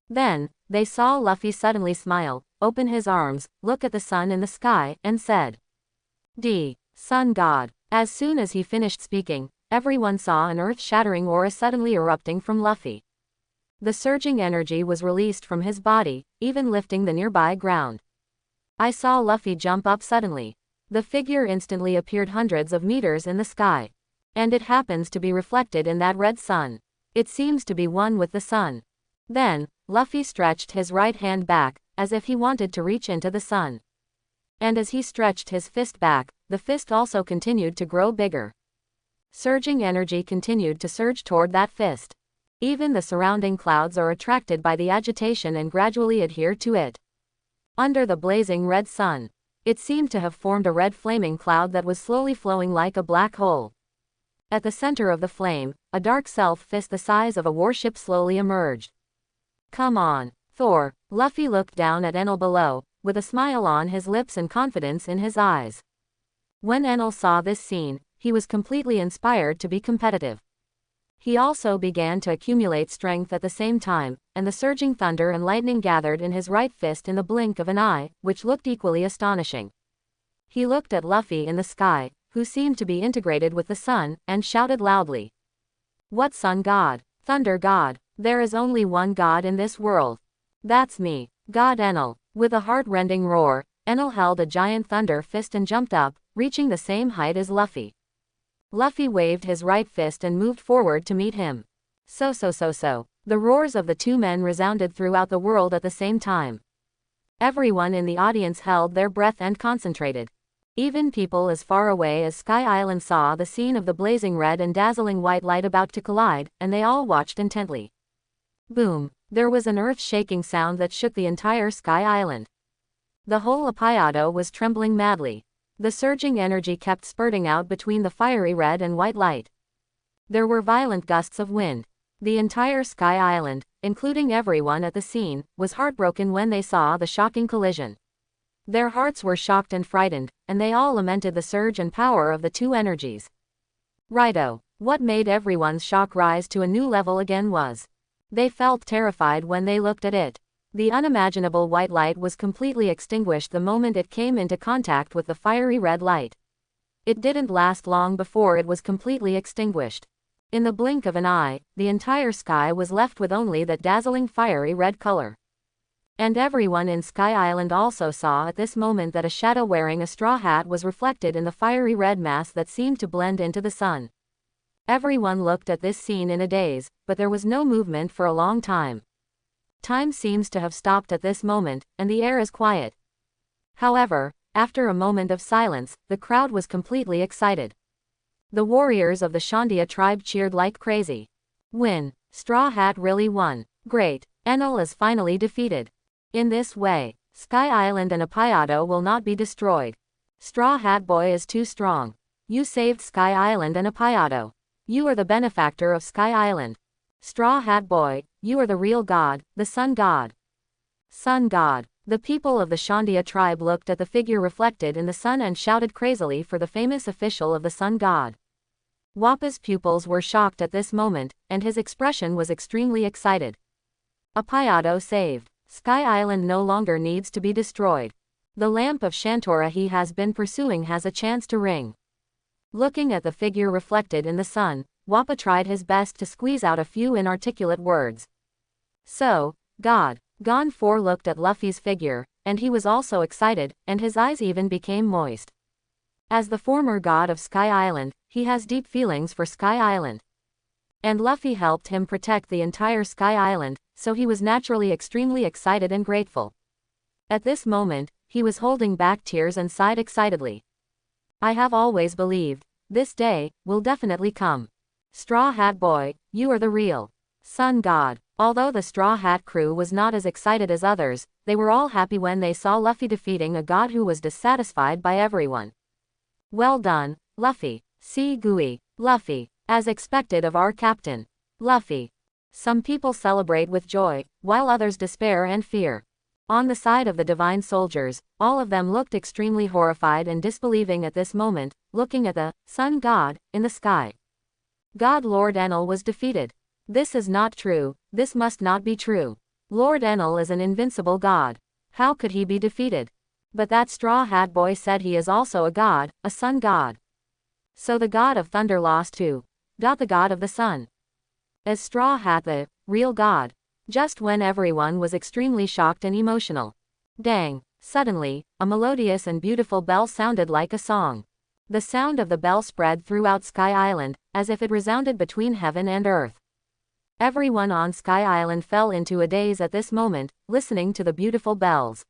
Then, they saw Luffy suddenly smile, open his arms, look at the sun in the sky, and said, D. Sun God. As soon as he finished speaking, everyone saw an earth-shattering aura suddenly erupting from Luffy. The surging energy was released from his body, even lifting the nearby ground. I saw Luffy jump up suddenly. The figure instantly appeared hundreds of meters in the sky. And it happens to be reflected in that red sun. It seems to be one with the sun. Then, Luffy stretched his right hand back, as if he wanted to reach into the sun. And as he stretched his fist back, the fist also continued to grow bigger. Surging energy continued to surge toward that fist. Even the surrounding clouds are attracted by the agitation and gradually adhere to it. Under the blazing red sun, it seemed to have formed a red flaming cloud that was slowly flowing like a black hole. At the center of the flame, a dark self-fist the size of a warship slowly emerged. Come on, Thor. Luffy looked down at Enel below, with a smile on his lips and confidence in his eyes. When Enel saw this scene, he was completely inspired to be competitive. He also began to accumulate strength at the same time, and the surging thunder and lightning gathered in his right fist in the blink of an eye, which looked equally astonishing. He looked at Luffy in the sky, who seemed to be integrated with the sun, and shouted loudly. What sun god? Thunder god. There is only one god in this world. That's me, God Enel. With a heart-rending roar, Enel held a giant thunder fist and jumped up, reaching the same height as Luffy. Luffy waved his right fist and moved forward to meet him. So. The roars of the two men resounded throughout the world at the same time. Everyone in the audience held their breath and concentrated. Even people as far away as Sky Island saw the scene of the blazing red and dazzling white light about to collide, and they all watched intently. Boom! There was an earth-shaking sound that shook the entire Sky Island. The whole Apayado was trembling madly. The surging energy kept spurting out between the fiery red and white light. There were violent gusts of wind. The entire Sky Island, including everyone at the scene, was heartbroken when they saw the shocking collision. Their hearts were shocked and frightened, and they all lamented the surge and power of the two energies. Righto. What made everyone's shock rise to a new level again was, they felt terrified when they looked at it. The unimaginable white light was completely extinguished the moment it came into contact with the fiery red light. It didn't last long before it was completely extinguished. In the blink of an eye, the entire sky was left with only that dazzling fiery red color. And everyone in Sky Island also saw at this moment that a shadow wearing a straw hat was reflected in the fiery red mass that seemed to blend into the sun. Everyone looked at this scene in a daze, but there was no movement for a long time. Time seems to have stopped at this moment, and the air is quiet. However, after a moment of silence, the crowd was completely excited. The warriors of the Shandia tribe cheered like crazy. Win! Straw Hat really won. Great! Enel is finally defeated. In this way, Sky Island and Apayado will not be destroyed. Straw Hat Boy is too strong. You saved Sky Island and Apayado. You are the benefactor of Sky Island. Straw Hat Boy, you are the real god, the sun god. Sun god. The people of the Shandia tribe looked at the figure reflected in the sun and shouted crazily for the famous official of the sun god. Wapa's pupils were shocked at this moment, and his expression was extremely excited. Apayado saved. Sky Island no longer needs to be destroyed. The lamp of Shantora he has been pursuing has a chance to ring. Looking at the figure reflected in the sun, Wapa tried his best to squeeze out a few inarticulate words. So, God. Gon 4 looked at Luffy's figure, and he was also excited, and his eyes even became moist. As the former god of Sky Island, he has deep feelings for Sky Island. And Luffy helped him protect the entire Sky Island, so he was naturally extremely excited and grateful. At this moment, he was holding back tears and sighed excitedly. I have always believed, this day, will definitely come. Straw Hat Boy, you are the real sun god. Although the Straw Hat crew was not as excited as others, they were all happy when they saw Luffy defeating a god who was dissatisfied by everyone. Well done, Luffy. See Gui. Luffy. As expected of our captain. Luffy. Some people celebrate with joy, while others despair and fear. On the side of the divine soldiers, all of them looked extremely horrified and disbelieving at this moment, looking at the sun god in the sky. God Lord Enel was defeated. This is not true, this must not be true. Lord Enel is an invincible god. How could he be defeated? But that straw hat boy said he is also a god, a sun god. So the god of thunder lost too. The god of the sun. Is Straw Hat the real god? Just when everyone was extremely shocked and emotional. Dang! Suddenly, a melodious and beautiful bell sounded like a song. The sound of the bell spread throughout Sky Island, as if it resounded between heaven and earth. Everyone on Sky Island fell into a daze at this moment, listening to the beautiful bells.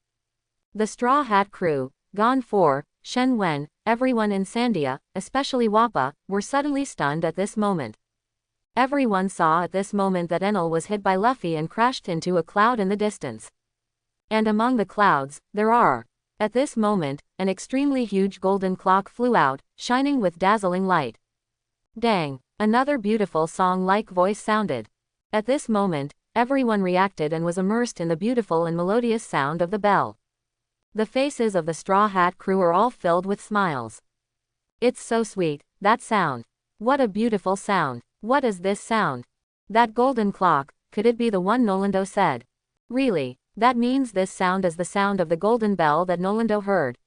The Straw Hat crew, gone for, Shen Wen, everyone in Sandia, especially Wapa, were suddenly stunned at this moment. Everyone saw at this moment that Enel was hit by Luffy and crashed into a cloud in the distance. And among the clouds, at this moment, an extremely huge golden clock flew out, shining with dazzling light. Dang! Another beautiful song-like voice sounded. At this moment, everyone reacted and was immersed in the beautiful and melodious sound of the bell. The faces of the Straw Hat crew are all filled with smiles. It's so sweet, that sound. What a beautiful sound. What is this sound? That golden clock, could it be the one Nolando said? Really, that means this sound is the sound of the golden bell that Nolando heard.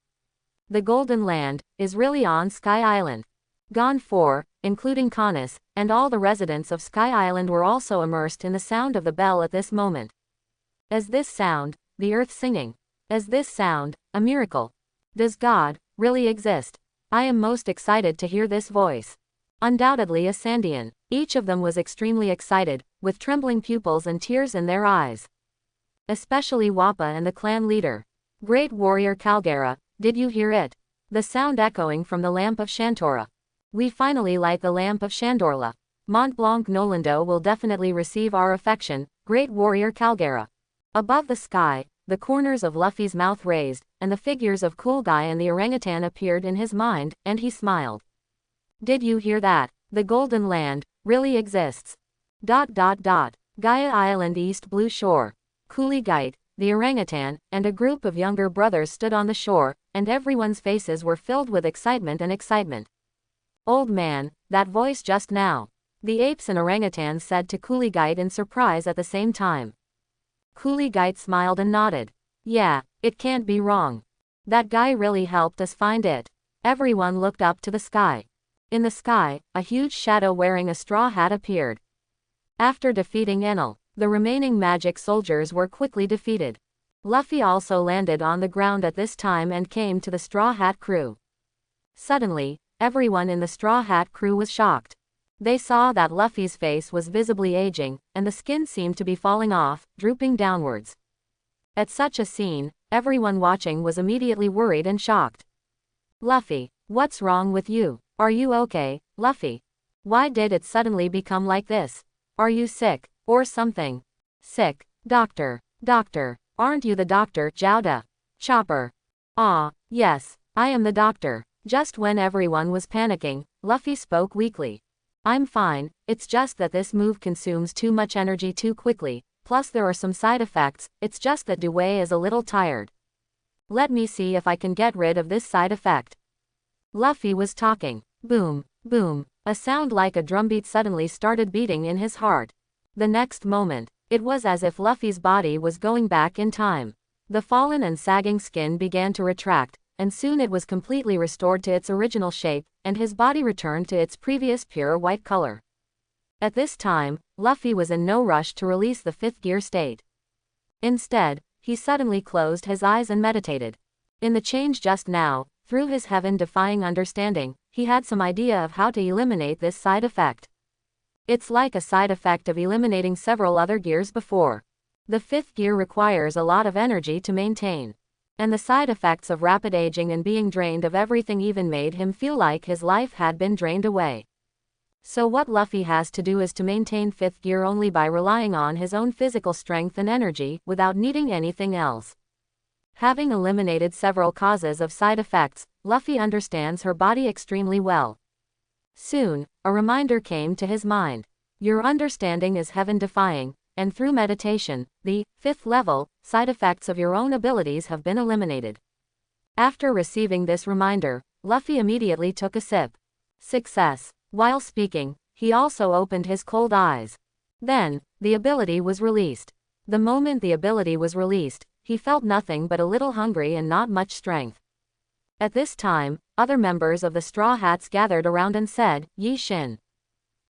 The Golden Land is really on Sky Island. Gone for, including Canis, and all the residents of Sky Island were also immersed in the sound of the bell at this moment. Is this sound, the earth singing? Is this sound, a miracle? Does God really exist? I am most excited to hear this voice. Undoubtedly a Sandian. Each of them was extremely excited, with trembling pupils and tears in their eyes. Especially Wapa and the clan leader. Great warrior Calgara, did you hear it? The sound echoing from the lamp of Shantora. We finally light the lamp of Shandorla. Mont Blanc Nolando will definitely receive our affection, great warrior Calgara. Above the sky, the corners of Luffy's mouth raised, and the figures of Cool Guy and the orangutan appeared in his mind, and he smiled. Did you hear that? The Golden Land really exists. Gaia Island East Blue Shore. Coolie Guide, the orangutan, and a group of younger brothers stood on the shore, and everyone's faces were filled with excitement and excitement. Old man, that voice just now. The apes and orangutans said to Coolie Guide in surprise at the same time. Coolie Guide smiled and nodded. Yeah, it can't be wrong. That guy really helped us find it. Everyone looked up to the sky. In the sky, a huge shadow wearing a straw hat appeared. After defeating Enel, the remaining magic soldiers were quickly defeated. Luffy also landed on the ground at this time and came to the Straw Hat crew. Suddenly, everyone in the Straw Hat crew was shocked. They saw that Luffy's face was visibly aging, and the skin seemed to be falling off, drooping downwards. At such a scene, everyone watching was immediately worried and shocked. Luffy, what's wrong with you? Are you okay, Luffy? Why did it suddenly become like this? Are you sick, or something? Sick? Doctor, aren't you the doctor, Jouda? Chopper. Ah, yes, I am the doctor. Just when everyone was panicking, Luffy spoke weakly. I'm fine, it's just that this move consumes too much energy too quickly, plus there are some side effects, it's just that Dewey is a little tired. Let me see if I can get rid of this side effect. Luffy was talking. Boom, boom, a sound like a drumbeat suddenly started beating in his heart. The next moment, it was as if Luffy's body was going back in time. The fallen and sagging skin began to retract, and soon it was completely restored to its original shape, and his body returned to its previous pure white color. At this time, Luffy was in no rush to release the fifth gear state. Instead, he suddenly closed his eyes and meditated. In the change just now, through his heaven-defying understanding, he had some idea of how to eliminate this side effect. It's like a side effect of eliminating several other gears before. The fifth gear requires a lot of energy to maintain. And the side effects of rapid aging and being drained of everything even made him feel like his life had been drained away. So what Luffy has to do is to maintain fifth gear only by relying on his own physical strength and energy, without needing anything else. Having eliminated several causes of side effects, Luffy understands her body extremely well. Soon, a reminder came to his mind. Your understanding is heaven-defying, and through meditation, the 5th level, side effects of your own abilities have been eliminated. After receiving this reminder, Luffy immediately took a sip. Success. While speaking, he also opened his cold eyes. Then, the ability was released. The moment the ability was released, he felt nothing but a little hungry and not much strength. At this time, other members of the Straw Hats gathered around and said, "Yi Shin.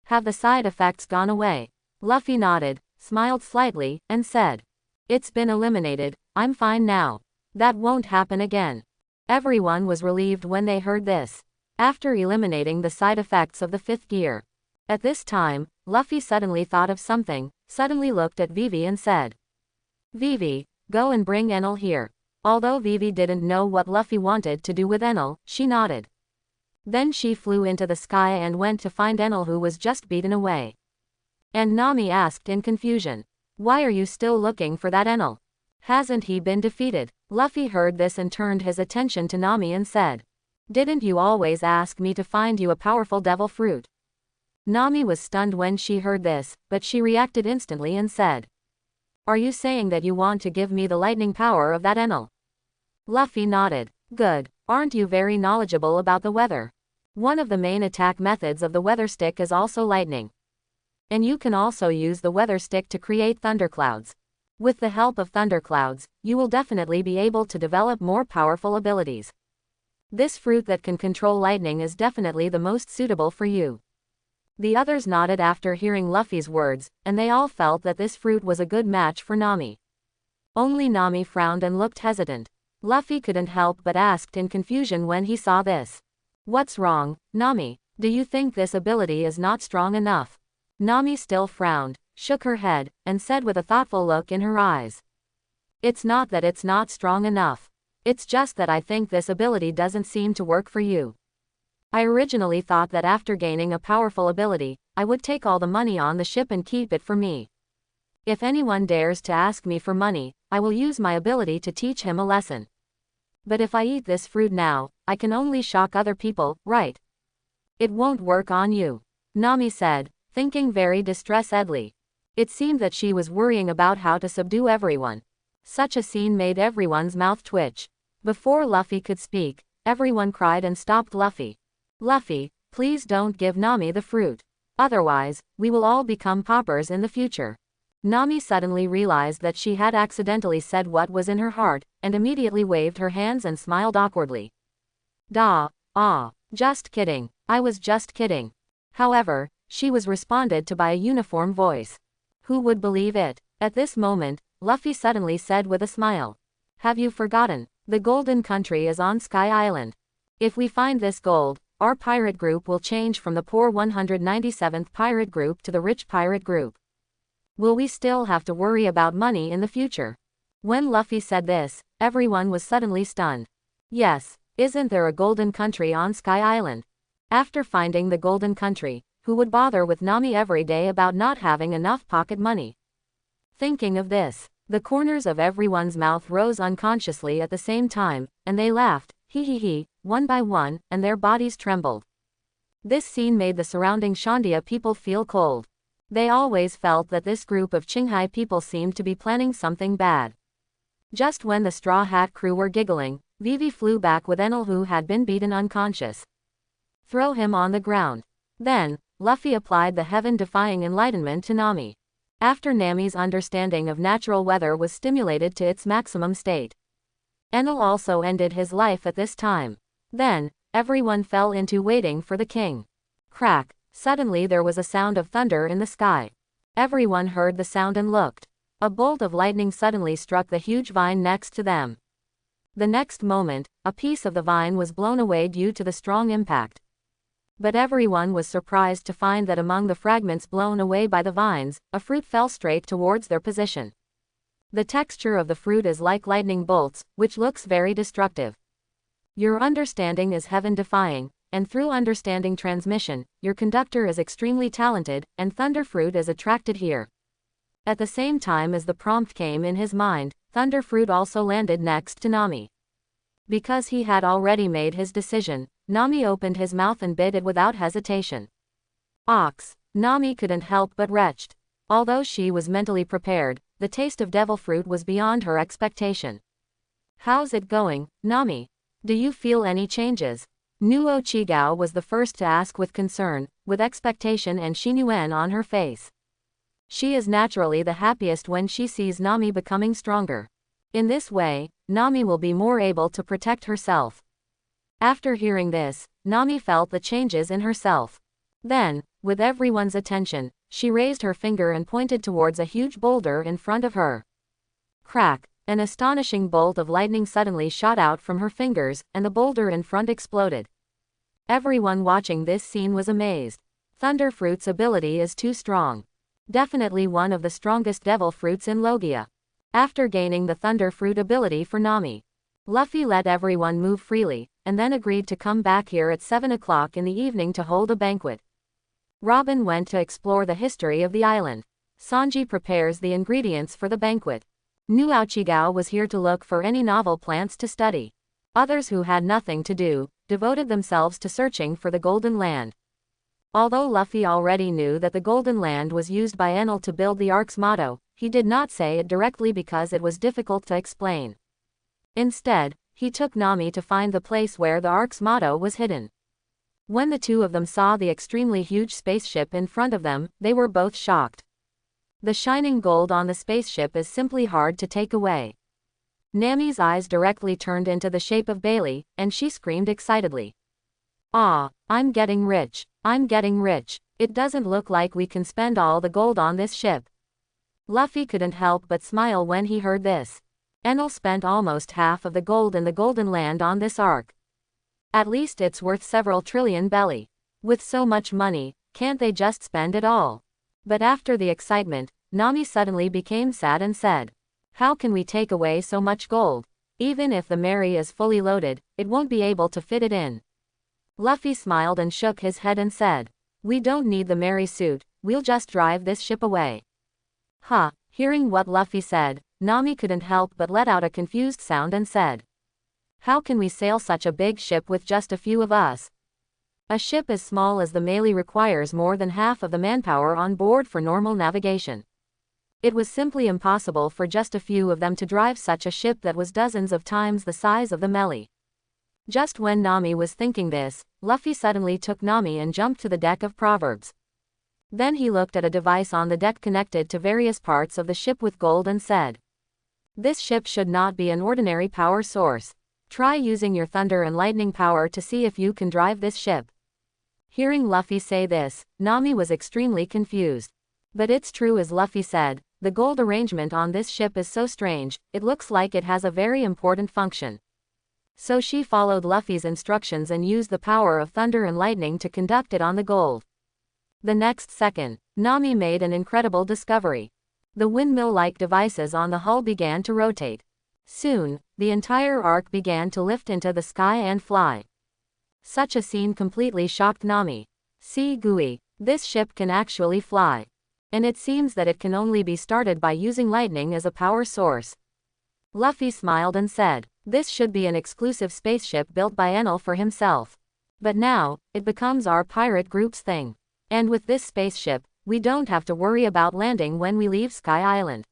Have the side effects gone away?" Luffy nodded, smiled slightly, and said, "It's been eliminated, I'm fine now. That won't happen again." Everyone was relieved when they heard this. After eliminating the side effects of the 5th gear. At this time, Luffy suddenly thought of something, suddenly looked at Vivi and said, "Vivi, go and bring Enel here." Although Vivi didn't know what Luffy wanted to do with Enel, she nodded. Then she flew into the sky and went to find Enel, who was just beaten away. And Nami asked in confusion, "Why are you still looking for that Enel? Hasn't he been defeated?" Luffy heard this and turned his attention to Nami and said, "Didn't you always ask me to find you a powerful devil fruit?" Nami was stunned when she heard this, but she reacted instantly and said, "Are you saying that you want to give me the lightning power of that Enel?" Luffy nodded. "Good. Aren't you very knowledgeable about the weather? One of the main attack methods of the weather stick is also lightning. And you can also use the weather stick to create thunderclouds. With the help of thunderclouds, you will definitely be able to develop more powerful abilities. This fruit that can control lightning is definitely the most suitable for you." The others nodded after hearing Luffy's words, and they all felt that this fruit was a good match for Nami. Only Nami frowned and looked hesitant. Luffy couldn't help but asked in confusion when he saw this, "What's wrong, Nami? Do you think this ability is not strong enough?" Nami still frowned, shook her head, and said with a thoughtful look in her eyes, "It's not that it's not strong enough. It's just that I think this ability doesn't seem to work for you. I originally thought that after gaining a powerful ability, I would take all the money on the ship and keep it for me. If anyone dares to ask me for money, I will use my ability to teach him a lesson. But if I eat this fruit now, I can only shock other people, right? It won't work on you," Nami said, thinking very distressedly. It seemed that she was worrying about how to subdue everyone. Such a scene made everyone's mouth twitch. Before Luffy could speak, everyone cried and stopped Luffy. "Luffy, please don't give Nami the fruit. Otherwise, we will all become paupers in the future." Nami suddenly realized that she had accidentally said what was in her heart, and immediately waved her hands and smiled awkwardly. Just kidding. I was just kidding." However, she was responded to by a uniform voice. Who would believe it? At this moment, Luffy suddenly said with a smile, "Have you forgotten? The Golden Country is on Sky Island. If we find this gold, our pirate group will change from the poor 197th pirate group to the rich pirate group. Will we still have to worry about money in the future?" When Luffy said this, everyone was suddenly stunned. Yes, isn't there a Golden Country on Sky Island? After finding the Golden Country, who would bother with Nami every day about not having enough pocket money? Thinking of this, the corners of everyone's mouth rose unconsciously at the same time, and they laughed, hee, one by one, and their bodies trembled. This scene made the surrounding Shandia people feel cold. They always felt that this group of Qinghai people seemed to be planning something bad. Just when the Straw Hat crew were giggling, Vivi flew back with Enel, who had been beaten unconscious. "Throw him on the ground." Then, Luffy applied the heaven-defying enlightenment to Nami. After Nami's understanding of natural weather was stimulated to its maximum state, Enel also ended his life at this time. Then, everyone fell into waiting for the king. Crack! Suddenly there was a sound of thunder in the sky. Everyone heard the sound and looked. A bolt of lightning suddenly struck the huge vine next to them. The next moment, a piece of the vine was blown away due to the strong impact. But everyone was surprised to find that among the fragments blown away by the vines, a fruit fell straight towards their position. The texture of the fruit is like lightning bolts, which looks very destructive. Your understanding is heaven-defying, and through understanding transmission, your conductor is extremely talented, and thunder fruit is attracted here. At the same time as the prompt came in his mind, thunder fruit also landed next to Nami. Because he had already made his decision, Nami opened his mouth and bit it without hesitation. Ox! Nami couldn't help but retched. Although she was mentally prepared, the taste of devil fruit was beyond her expectation. "How's it going, Nami? Do you feel any changes?" Nuo Chigao was the first to ask with concern, with expectation and Shinuen on her face. She is naturally the happiest when she sees Nami becoming stronger. In this way, Nami will be more able to protect herself. After hearing this, Nami felt the changes in herself. Then, with everyone's attention, she raised her finger and pointed towards a huge boulder in front of her. Crack! An astonishing bolt of lightning suddenly shot out from her fingers, and the boulder in front exploded. Everyone watching this scene was amazed. Thunder Fruit's ability is too strong. Definitely one of the strongest devil fruits in Logia. After gaining the Thunder Fruit ability for Nami, Luffy let everyone move freely, and then agreed to come back here at 7 o'clock in the evening to hold a banquet. Robin went to explore the history of the island. Sanji prepares the ingredients for the banquet. Nuo Chigao was here to look for any novel plants to study. Others who had nothing to do, devoted themselves to searching for the Golden Land. Although Luffy already knew that the Golden Land was used by Enel to build the Ark's motto, he did not say it directly because it was difficult to explain. Instead, he took Nami to find the place where the Ark's motto was hidden. When the two of them saw the extremely huge spaceship in front of them, they were both shocked. The shining gold on the spaceship is simply hard to take away. Nami's eyes directly turned into the shape of Bailey, and she screamed excitedly. "Ah, I'm getting rich. I'm getting rich. It doesn't look like we can spend all the gold on this ship." Luffy couldn't help but smile when he heard this. Enel spent almost half of the gold in the Golden Land on this arc. At least it's worth several trillion belly. With so much money, can't they just spend it all? But after the excitement, Nami suddenly became sad and said, "How can we take away so much gold? Even if the Mary is fully loaded, it won't be able to fit it in." Luffy smiled and shook his head and said, "We don't need the Mary suit, we'll just drive this ship away." Huh, hearing what Luffy said, Nami couldn't help but let out a confused sound and said, "How can we sail such a big ship with just a few of us? A ship as small as the Melee requires more than half of the manpower on board for normal navigation. It was simply impossible for just a few of them to drive such a ship that was dozens of times the size of the Melee." Just when Nami was thinking this, Luffy suddenly took Nami and jumped to the deck of Proverbs. Then he looked at a device on the deck connected to various parts of the ship with gold and said, "This ship should not be an ordinary power source. Try using your thunder and lightning power to see if you can drive this ship." Hearing Luffy say this, Nami was extremely confused. But it's true as Luffy said, the gold arrangement on this ship is so strange, it looks like it has a very important function. So she followed Luffy's instructions and used the power of thunder and lightning to conduct it on the gold. The next second, Nami made an incredible discovery. The windmill-like devices on the hull began to rotate. Soon, the entire arc began to lift into the sky and fly. Such a scene completely shocked Nami. "See, Gui, this ship can actually fly. And it seems that it can only be started by using lightning as a power source." Luffy smiled and said, "This should be an exclusive spaceship built by Enel for himself. But now, it becomes our pirate group's thing. And with this spaceship, we don't have to worry about landing when we leave Sky Island."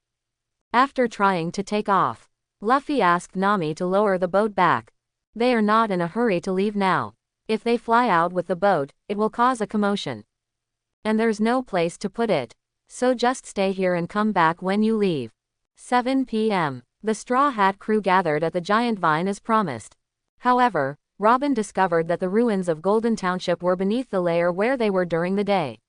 After trying to take off, Luffy asked Nami to lower the boat back. They are not in a hurry to leave now. If they fly out with the boat, it will cause a commotion. And there's no place to put it. So just stay here and come back when you leave. 7 p.m. The Straw Hat crew gathered at the giant vine as promised. However, Robin discovered that the ruins of Golden Township were beneath the layer where they were during the day.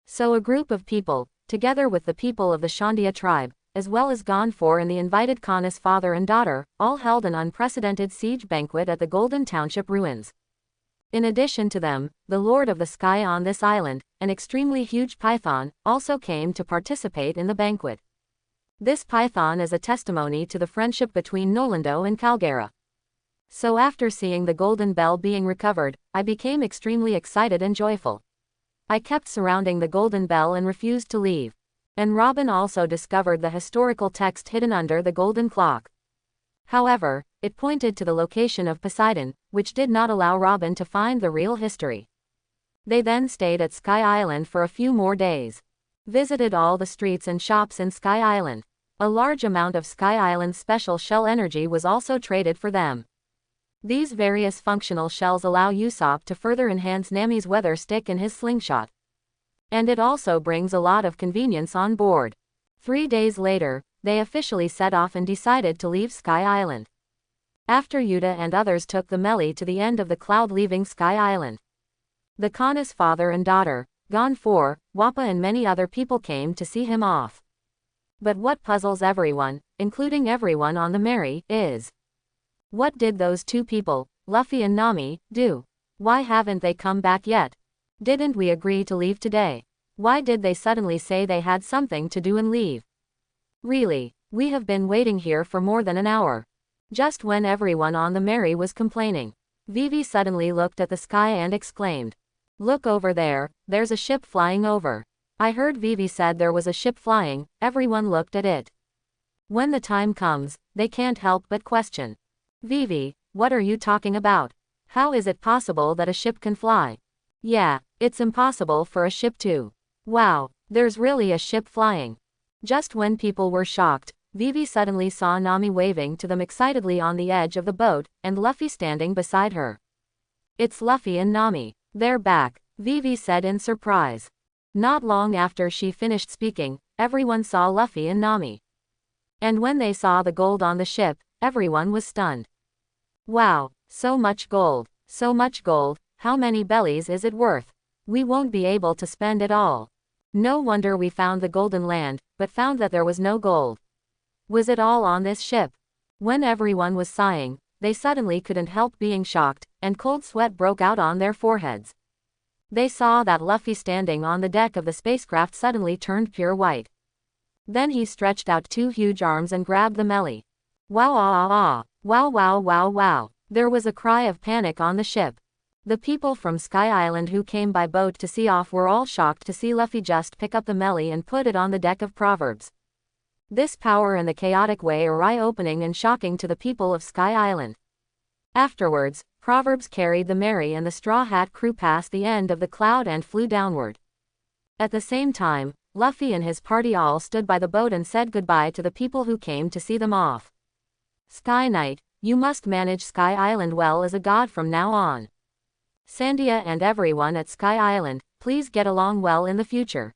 So a group of people, together with the people of the Shandia tribe, as well as Gonfor and the invited Khan's father and daughter, all held an unprecedented siege banquet at the Golden Township ruins. In addition to them, the Lord of the Sky on this island, an extremely huge python, also came to participate in the banquet. This python is a testimony to the friendship between Nolando and Calgara. So after seeing the golden bell being recovered, I became extremely excited and joyful. I kept surrounding the golden bell and refused to leave. And Robin also discovered the historical text hidden under the golden clock. However, it pointed to the location of Poseidon, which did not allow Robin to find the real history. They then stayed at Sky Island for a few more days. Visited all the streets and shops in Sky Island. A large amount of Sky Island's special shell energy was also traded for them. These various functional shells allow Usopp to further enhance Nami's weather stick and his slingshot. And it also brings a lot of convenience on board. 3 days later, they officially set off and decided to leave Sky Island. After Yuta and others took the melee to the end of the cloud leaving Sky Island. The Kana's father and daughter, Gon 4, Wapa and many other people came to see him off. But what puzzles everyone, including everyone on the Mary, is: what did those two people, Luffy and Nami, do? Why haven't they come back yet? Didn't we agree to leave today? Why did they suddenly say they had something to do and leave? Really, we have been waiting here for more than an hour. Just when everyone on the Mary was complaining, Vivi suddenly looked at the sky and exclaimed, "Look over there, there's a ship flying over." I heard Vivi said there was a ship flying, everyone looked at it. When the time comes, they can't help but question. Vivi, what are you talking about? How is it possible that a ship can fly? Yeah, it's impossible for a ship to. Wow, there's really a ship flying. Just when people were shocked, Vivi suddenly saw Nami waving to them excitedly on the edge of the boat, and Luffy standing beside her. It's Luffy and Nami. They're back, Vivi said in surprise. Not long after she finished speaking, everyone saw Luffy and Nami. And when they saw the gold on the ship, everyone was stunned. Wow, so much gold, how many bellies is it worth? We won't be able to spend it all. No wonder we found the golden land, but found that there was no gold. Was it all on this ship? When everyone was sighing, they suddenly couldn't help being shocked, and cold sweat broke out on their foreheads. They saw that Luffy standing on the deck of the spacecraft suddenly turned pure white. Then he stretched out 2 huge arms and grabbed the melee. Wow, ah, ah, ah. Wow, wow, wow, wow. There was a cry of panic on the ship. The people from Sky Island who came by boat to see off were all shocked to see Luffy just pick up the melee and put it on the deck of Proverbs. This power and the chaotic way are eye-opening and shocking to the people of Sky Island. Afterwards, Proverbs carried the Mary and the Straw Hat crew past the end of the cloud and flew downward. At the same time, Luffy and his party all stood by the boat and said goodbye to the people who came to see them off. Sky Knight, you must manage Sky Island well as a god from now on. Sandia and everyone at Sky Island, please get along well in the future.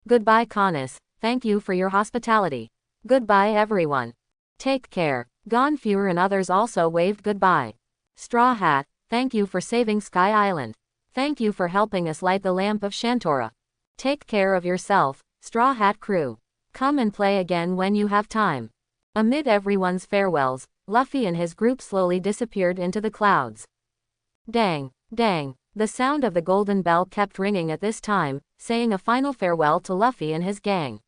Goodbye Canis, thank you for your hospitality. Goodbye everyone. Take care. Gon Fewer and others also waved goodbye. Straw Hat, thank you for saving Sky Island. Thank you for helping us light the lamp of Shantora. Take care of yourself, Straw Hat crew. Come and play again when you have time. Amid everyone's farewells, Luffy and his group slowly disappeared into the clouds. Dang, dang, the sound of the golden bell kept ringing at this time, saying a final farewell to Luffy and his gang.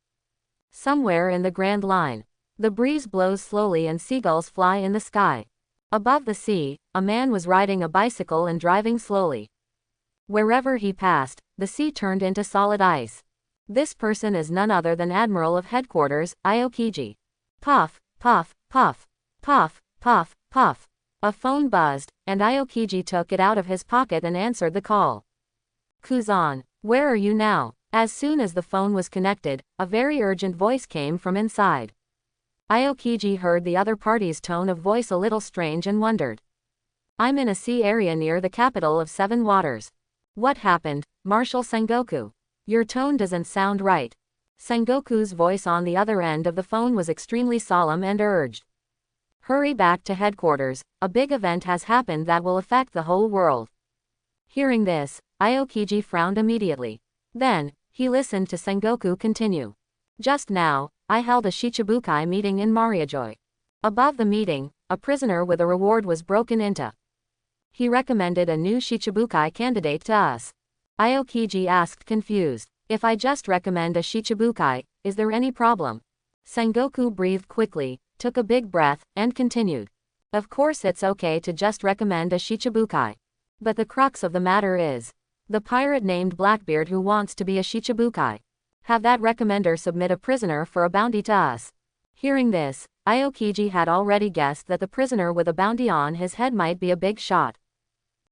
Somewhere in the Grand Line, the breeze blows slowly and seagulls fly in the sky. Above the sea, a man was riding a bicycle and driving slowly. Wherever he passed, the sea turned into solid ice. This person is none other than Admiral of Headquarters, Aokiji. Puff, puff, puff, puff, puff, puff. A phone buzzed, and Aokiji took it out of his pocket and answered the call. Kuzan, where are you now? As soon as the phone was connected, a very urgent voice came from inside. Aokiji heard the other party's tone of voice a little strange and wondered. I'm in a sea area near the capital of 7 Waters. What happened, Marshal Sengoku? Your tone doesn't sound right. Sengoku's voice on the other end of the phone was extremely solemn and urged. Hurry back to headquarters, a big event has happened that will affect the whole world. Hearing this, Aokiji frowned immediately. Then, he listened to Sengoku continue. Just now, I held a Shichibukai meeting in Mariajoy. Above the meeting, a prisoner with a reward was broken into. He recommended a new Shichibukai candidate to us. Aokiji asked confused. If I just recommend a Shichibukai, is there any problem? Sengoku breathed quickly, took a big breath, and continued. Of course it's okay to just recommend a Shichibukai. But the crux of the matter is, the pirate named Blackbeard who wants to be a Shichibukai. Have that recommender submit a prisoner for a bounty to us. Hearing this, Aokiji had already guessed that the prisoner with a bounty on his head might be a big shot.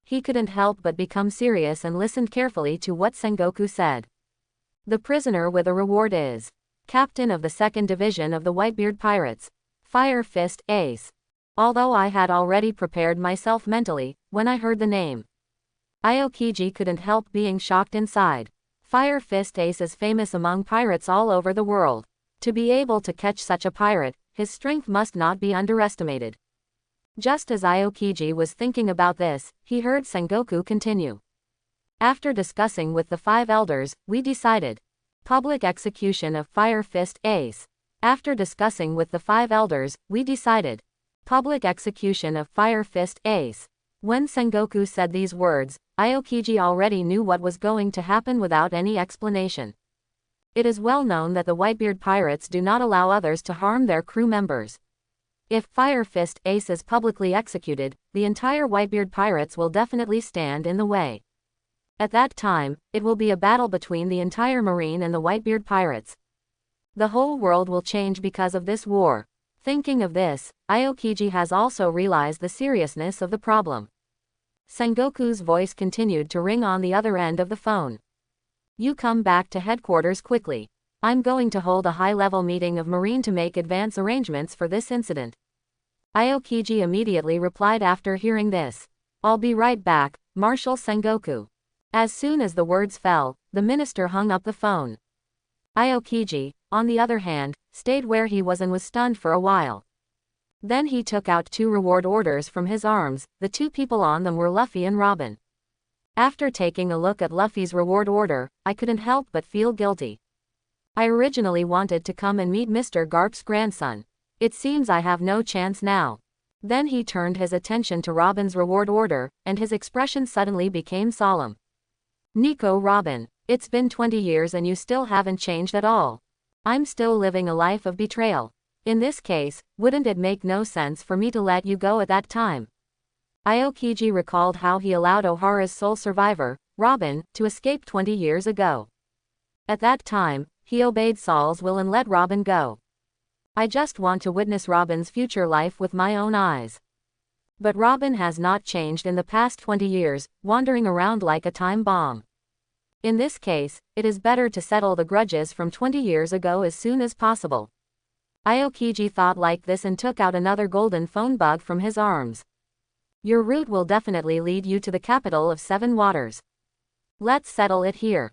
He couldn't help but become serious and listened carefully to what Sengoku said. The prisoner with a reward is Captain of the 2nd Division of the Whitebeard Pirates, Fire Fist Ace. Although I had already prepared myself mentally, when I heard the name, Aokiji couldn't help being shocked inside. Fire Fist Ace is famous among pirates all over the world. To be able to catch such a pirate, his strength must not be underestimated. Just as Aokiji was thinking about this, he heard Sengoku continue. After discussing with the 5 elders, we decided. Public execution of Fire Fist Ace. After discussing with the 5 elders, we decided. Public execution of Fire Fist Ace. When Sengoku said these words, Aokiji already knew what was going to happen without any explanation. It is well known that the Whitebeard pirates do not allow others to harm their crew members. If Fire Fist Ace is publicly executed, the entire Whitebeard pirates will definitely stand in the way. At that time, it will be a battle between the entire marine and the Whitebeard pirates. The whole world will change because of this war. Thinking of this, Aokiji has also realized the seriousness of the problem. Sengoku's voice continued to ring on the other end of the phone. You come back to headquarters quickly. I'm going to hold a high-level meeting of Marine to make advance arrangements for this incident. Aokiji immediately replied after hearing this. I'll be right back, Marshal Sengoku. As soon as the words fell, the minister hung up the phone. Aokiji, on the other hand, stayed where he was and was stunned for a while. Then he took out 2 reward orders from his arms. The 2 people on them were Luffy and Robin. After taking a look at Luffy's reward order, I couldn't help but feel guilty. I originally wanted to come and meet Mr. Garp's grandson. It seems I have no chance now. Then he turned his attention to Robin's reward order, and his expression suddenly became solemn. Nico Robin, it's been 20 years and you still haven't changed at all. I'm still living a life of betrayal. In this case, wouldn't it make no sense for me to let you go at that time? Aokiji recalled how he allowed Ohara's sole survivor, Robin, to escape 20 years ago. At that time, he obeyed Saul's will and let Robin go. I just want to witness Robin's future life with my own eyes. But Robin has not changed in the past 20 years, wandering around like a time bomb. In this case, it is better to settle the grudges from 20 years ago as soon as possible. Aokiji thought like this and took out another golden phone bug from his arms. Your route will definitely lead you to the capital of 7 waters. Let's settle it here. ...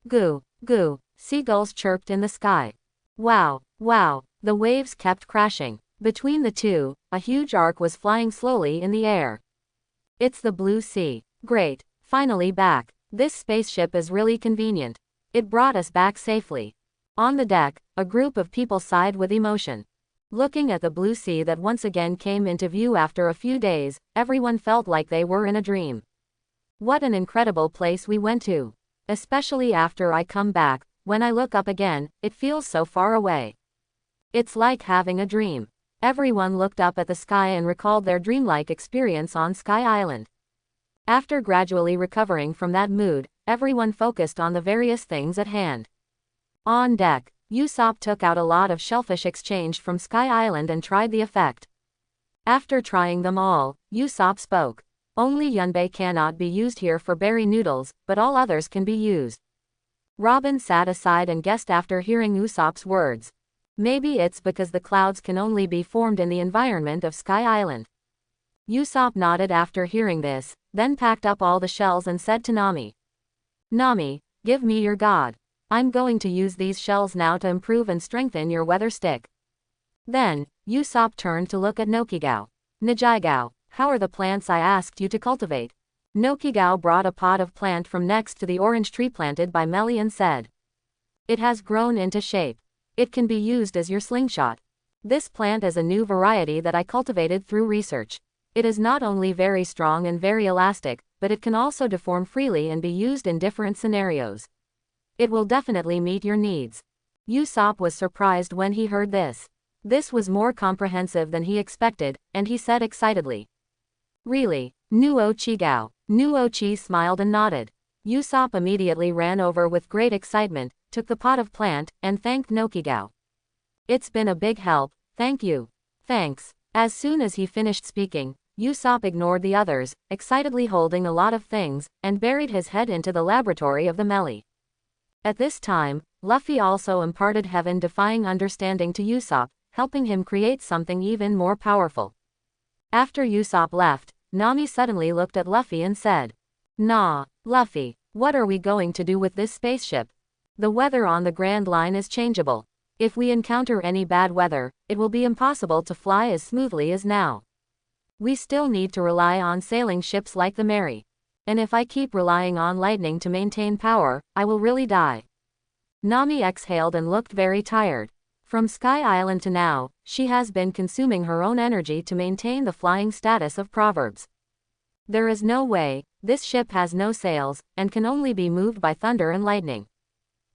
Goo, goo, seagulls chirped in the sky. Wow, wow, the waves kept crashing. Between the two, a huge arc was flying slowly in the air. It's the blue sea. Great, finally back. This spaceship is really convenient. It brought us back safely. On the deck, a group of people sighed with emotion. Looking at the blue sea that once again came into view after a few days, everyone felt like they were in a dream. What an incredible place we went to. Especially after I come back, when I look up again, it feels so far away. It's like having a dream. Everyone looked up at the sky and recalled their dreamlike experience on Sky Island. After gradually recovering from that mood, everyone focused on the various things at hand. On deck, Usopp took out a lot of shellfish exchanged from Sky Island and tried the effect. After trying them all, Usopp spoke. Only Yunbei cannot be used here for berry noodles, but all others can be used. Robin sat aside and guessed after hearing Usopp's words. Maybe it's because the clouds can only be formed in the environment of Sky Island. Usopp nodded after hearing this, then packed up all the shells and said to Nami. Nami, give me your god. I'm going to use these shells now to improve and strengthen your weather stick. Then, Usopp turned to look at Nokigao. Nijigao, how are the plants I asked you to cultivate? Nokigao brought a pot of plant from next to the orange tree planted by Melly and said. It has grown into shape. It can be used as your slingshot. This plant is a new variety that I cultivated through research. It is not only very strong and very elastic, but it can also deform freely and be used in different scenarios. It will definitely meet your needs. Usopp was surprised when he heard this. This was more comprehensive than he expected, and he said excitedly. Really? Nuo Chigao. Nuo Chi smiled and nodded. Usopp immediately ran over with great excitement, took the pot of plant, and thanked Nokigao. It's been a big help, thank you. Thanks. As soon as he finished speaking, Usopp ignored the others, excitedly holding a lot of things, and buried his head into the laboratory of the Melly. At this time, Luffy also imparted heaven-defying understanding to Usopp, helping him create something even more powerful. After Usopp left, Nami suddenly looked at Luffy and said, "Nah, Luffy, what are we going to do with this spaceship? The weather on the Grand Line is changeable. If we encounter any bad weather, it will be impossible to fly as smoothly as now. We still need to rely on sailing ships like the Mary. And if I keep relying on lightning to maintain power, I will really die." Nami exhaled and looked very tired. From Sky Island to now, she has been consuming her own energy to maintain the flying status of Proverbs. There is no way, this ship has no sails, and can only be moved by thunder and lightning.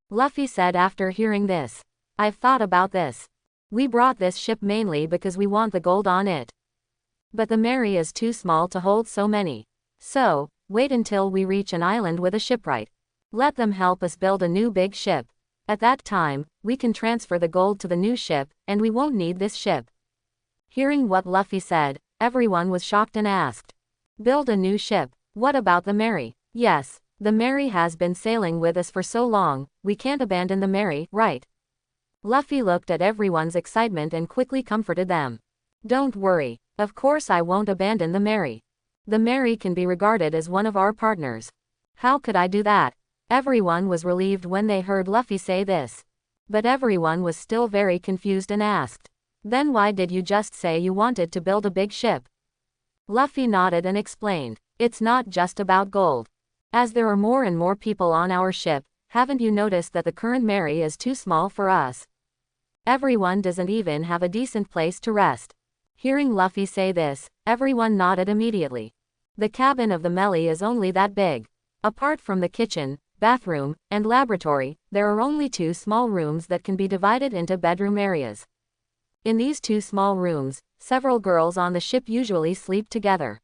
Luffy said after hearing this. "I've thought about this. We brought this ship mainly because we want the gold on it. But the Mary is too small to hold so many. So, wait until we reach an island with a shipwright. Let them help us build a new big ship. At that time, we can transfer the gold to the new ship, and we won't need this ship." Hearing what Luffy said, everyone was shocked and asked, "Build a new ship? What about the Mary?" "Yes, the Mary has been sailing with us for so long, we can't abandon the Mary, right?" Luffy looked at everyone's excitement and quickly comforted them. "Don't worry, of course I won't abandon the Mary. The Mary can be regarded as one of our partners." "How could I do that?" Everyone was relieved when they heard Luffy say this. But everyone was still very confused and asked, "Then why did you just say you wanted to build a big ship?" Luffy nodded and explained, "It's not just about gold. As there are more and more people on our ship, haven't you noticed that the current Mary is too small for us? Everyone doesn't even have a decent place to rest." Hearing Luffy say this, everyone nodded immediately. The cabin of the Melly is only that big. Apart from the kitchen, bathroom, and laboratory, there are only 2 small rooms that can be divided into bedroom areas. In these 2 small rooms, several girls on the ship usually sleep together.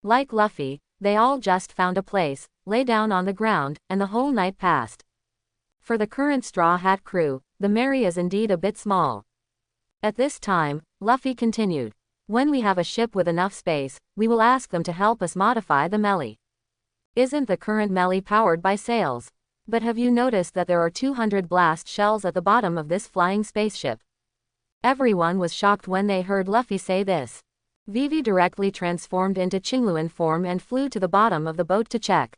Like Luffy, they all just found a place, lay down on the ground, and the whole night passed. For the current Straw Hat crew, the Mary is indeed a bit small. At this time, Luffy continued, "When we have a ship with enough space, we will ask them to help us modify the Melly. Isn't the current Melly powered by sails? But have you noticed that there are 200 blast shells at the bottom of this flying spaceship?" Everyone was shocked when they heard Luffy say this. Vivi directly transformed into Qingluan form and flew to the bottom of the boat to check.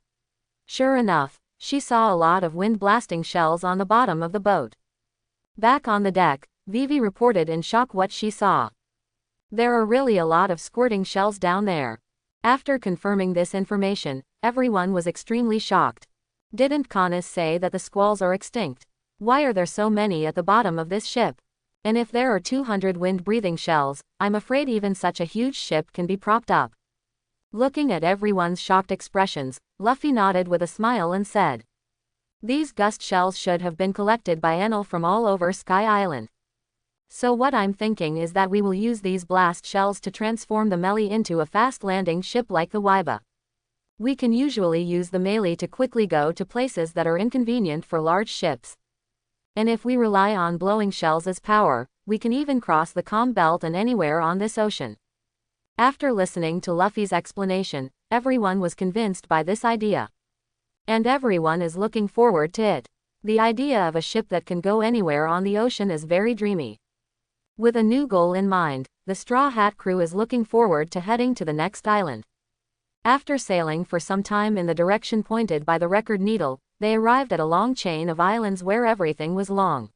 Sure enough, she saw a lot of wind-blasting shells on the bottom of the boat. Back on the deck, Vivi reported in shock what she saw. "There are really a lot of squirting shells down there." After confirming this information, everyone was extremely shocked. Didn't Canis say that the squalls are extinct? Why are there so many at the bottom of this ship? And if there are 200 wind-breathing shells, I'm afraid even such a huge ship can be propped up. Looking at everyone's shocked expressions, Luffy nodded with a smile and said, "These gust shells should have been collected by Enel from all over Sky Island. So what I'm thinking is that we will use these blast shells to transform the Melly into a fast-landing ship like the Waiba. We can usually use the melee to quickly go to places that are inconvenient for large ships. And if we rely on blowing shells as power, we can even cross the calm belt and anywhere on this ocean." After listening to Luffy's explanation, everyone was convinced by this idea. And everyone is looking forward to it. The idea of a ship that can go anywhere on the ocean is very dreamy. With a new goal in mind, the Straw Hat crew is looking forward to heading to the next island. After sailing for some time in the direction pointed by the record needle, they arrived at a long chain of islands where everything was long.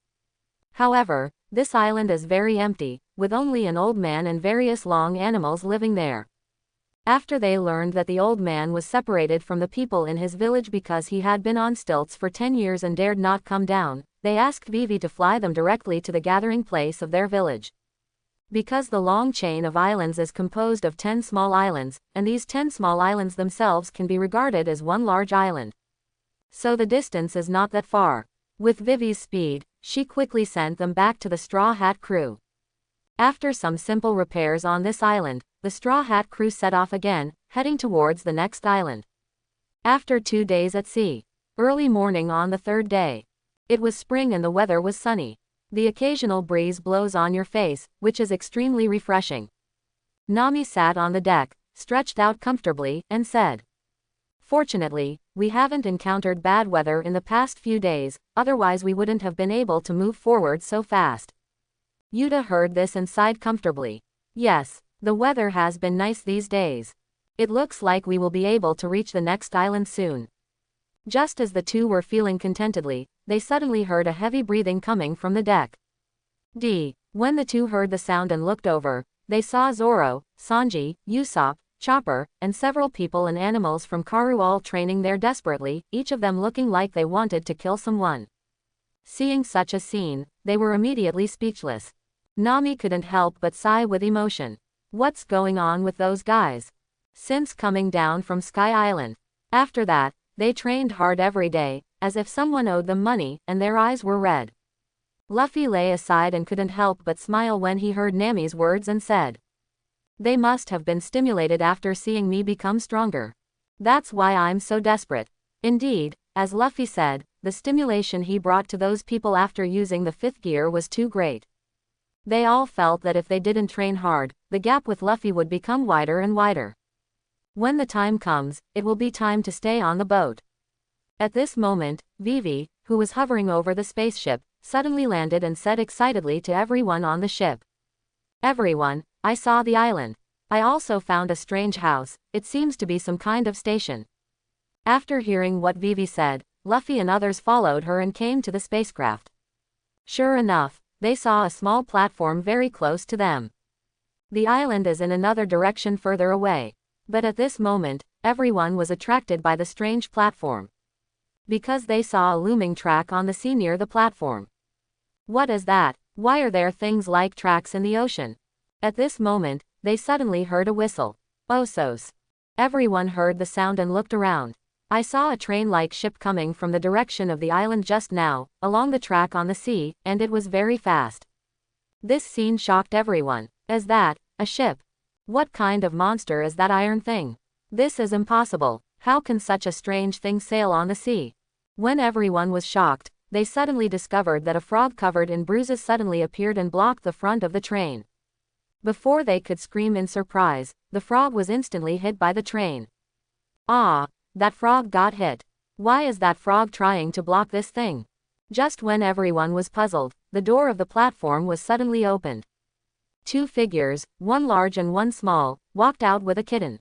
However, this island is very empty, with only an old man and various long animals living there. After they learned that the old man was separated from the people in his village because he had been on stilts for 10 years and dared not come down, they asked Vivi to fly them directly to the gathering place of their village. Because the long chain of islands is composed of 10 small islands, and these 10 small islands themselves can be regarded as one large island. So the distance is not that far. With Vivi's speed, she quickly sent them back to the Straw Hat crew. After some simple repairs on this island, the Straw Hat crew set off again, heading towards the next island. After 2 days at sea, early morning on the 3rd day. It was spring and the weather was sunny. The occasional breeze blows on your face, which is extremely refreshing. Nami sat on the deck, stretched out comfortably, and said, Fortunately, we haven't encountered bad weather in the past few days, otherwise we wouldn't have been able to move forward so fast. Yuta heard this and sighed comfortably. Yes, the weather has been nice these days. It looks like we will be able to reach the next island soon. Just as the two were feeling contentedly, they suddenly heard a heavy breathing coming from the deck. When the two heard the sound and looked over, they saw Zoro, Sanji, Usopp, Chopper, and several people and animals from Karu all training there desperately, each of them looking like they wanted to kill someone. Seeing such a scene, they were immediately speechless. Nami couldn't help but sigh with emotion. What's going on with those guys? Since coming down from Sky Island. After that, they trained hard every day, as if someone owed them money, and their eyes were red. Luffy lay aside and couldn't help but smile when he heard Nami's words and said, "They must have been stimulated after seeing me become stronger. That's why I'm so desperate." Indeed, as Luffy said, the stimulation he brought to those people after using the fifth gear was too great. They all felt that if they didn't train hard, the gap with Luffy would become wider and wider. When the time comes, it will be time to stay on the boat. At this moment, Vivi, who was hovering over the spaceship, suddenly landed and said excitedly to everyone on the ship, "Everyone, I saw the island. I also found a strange house, it seems to be some kind of station." After hearing what Vivi said, Luffy and others followed her and came to the spacecraft. Sure enough, they saw a small platform very close to them. The island is in another direction further away. But at this moment, everyone was attracted by the strange platform. Because they saw a looming track on the sea near the platform. What is that? Why are there things like tracks in the ocean? At this moment, they suddenly heard a whistle. Osos. Everyone heard the sound and looked around. I saw a train-like ship coming from the direction of the island just now, along the track on the sea, and it was very fast. This scene shocked everyone. Is that a ship? What kind of monster is that iron thing? This is impossible. How can such a strange thing sail on the sea? When everyone was shocked, they suddenly discovered that a frog covered in bruises suddenly appeared and blocked the front of the train. Before they could scream in surprise, the frog was instantly hit by the train. Ah, that frog got hit. Why is that frog trying to block this thing? Just when everyone was puzzled, the door of the platform was suddenly opened. Two figures, one large and one small, walked out with a kitten.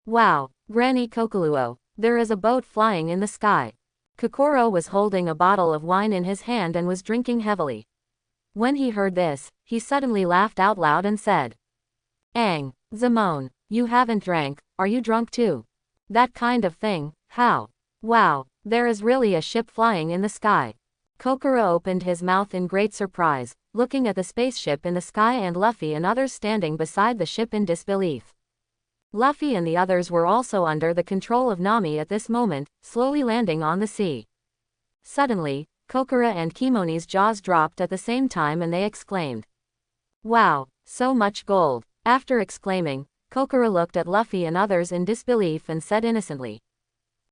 Wow, Granny Kokoluo, there is a boat flying in the sky. Kokoro was holding a bottle of wine in his hand and was drinking heavily. When he heard this, he suddenly laughed out loud and said, "Ang, Zamone, you haven't drank, are you drunk too? That kind of thing, how? Wow, there is really a ship flying in the sky." Kokoro opened his mouth in great surprise, looking at the spaceship in the sky and Luffy and others standing beside the ship in disbelief. Luffy and the others were also under the control of Nami at this moment, slowly landing on the sea. Suddenly, Kokoro and Kimoni's jaws dropped at the same time and they exclaimed, "Wow, so much gold." After exclaiming, Kokoro looked at Luffy and others in disbelief and said innocently,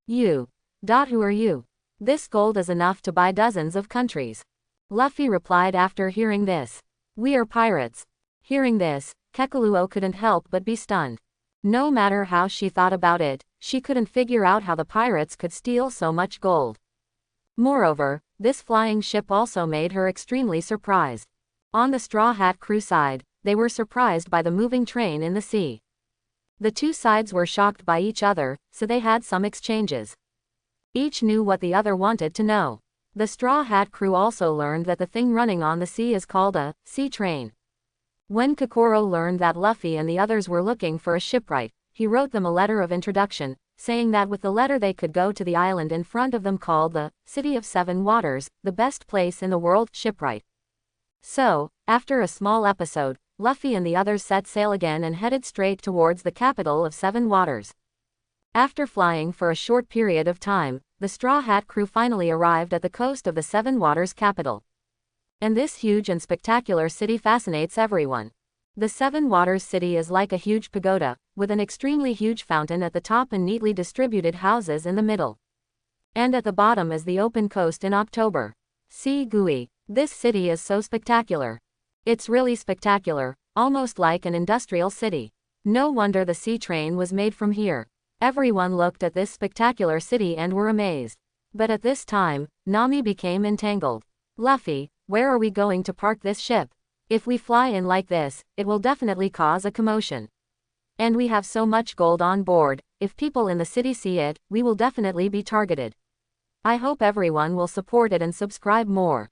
"You. Who are you? This gold is enough to buy dozens of countries." Luffy replied after hearing this, "We are pirates." Hearing this, Kekuluo couldn't help but be stunned. No matter how she thought about it, she couldn't figure out how the pirates could steal so much gold. Moreover, this flying ship also made her extremely surprised. On the Straw Hat crew side, they were surprised by the moving train in the sea. The two sides were shocked by each other, so they had some exchanges. Each knew what the other wanted to know. The Straw Hat crew also learned that the thing running on the sea is called a sea train. When Kokoro learned that Luffy and the others were looking for a shipwright, he wrote them a letter of introduction, saying that with the letter they could go to the island in front of them called the City of Seven Waters, the best place in the world, shipwright. So, after a small episode, Luffy and the others set sail again and headed straight towards the capital of Seven Waters. After flying for a short period of time, the Straw Hat crew finally arrived at the coast of the Seven Waters capital. And this huge and spectacular city fascinates everyone. The Seven Waters city is like a huge pagoda, with an extremely huge fountain at the top and neatly distributed houses in the middle. And at the bottom is the open coast in October. See Gui. This city is so spectacular. It's really spectacular, almost like an industrial city. No wonder the sea train was made from here. Everyone looked at this spectacular city and were amazed. But at this time, Nami became entangled. Luffy, where are we going to park this ship? If we fly in like this, it will definitely cause a commotion. And we have so much gold on board, if people in the city see it, we will definitely be targeted. I hope everyone will support it and subscribe more.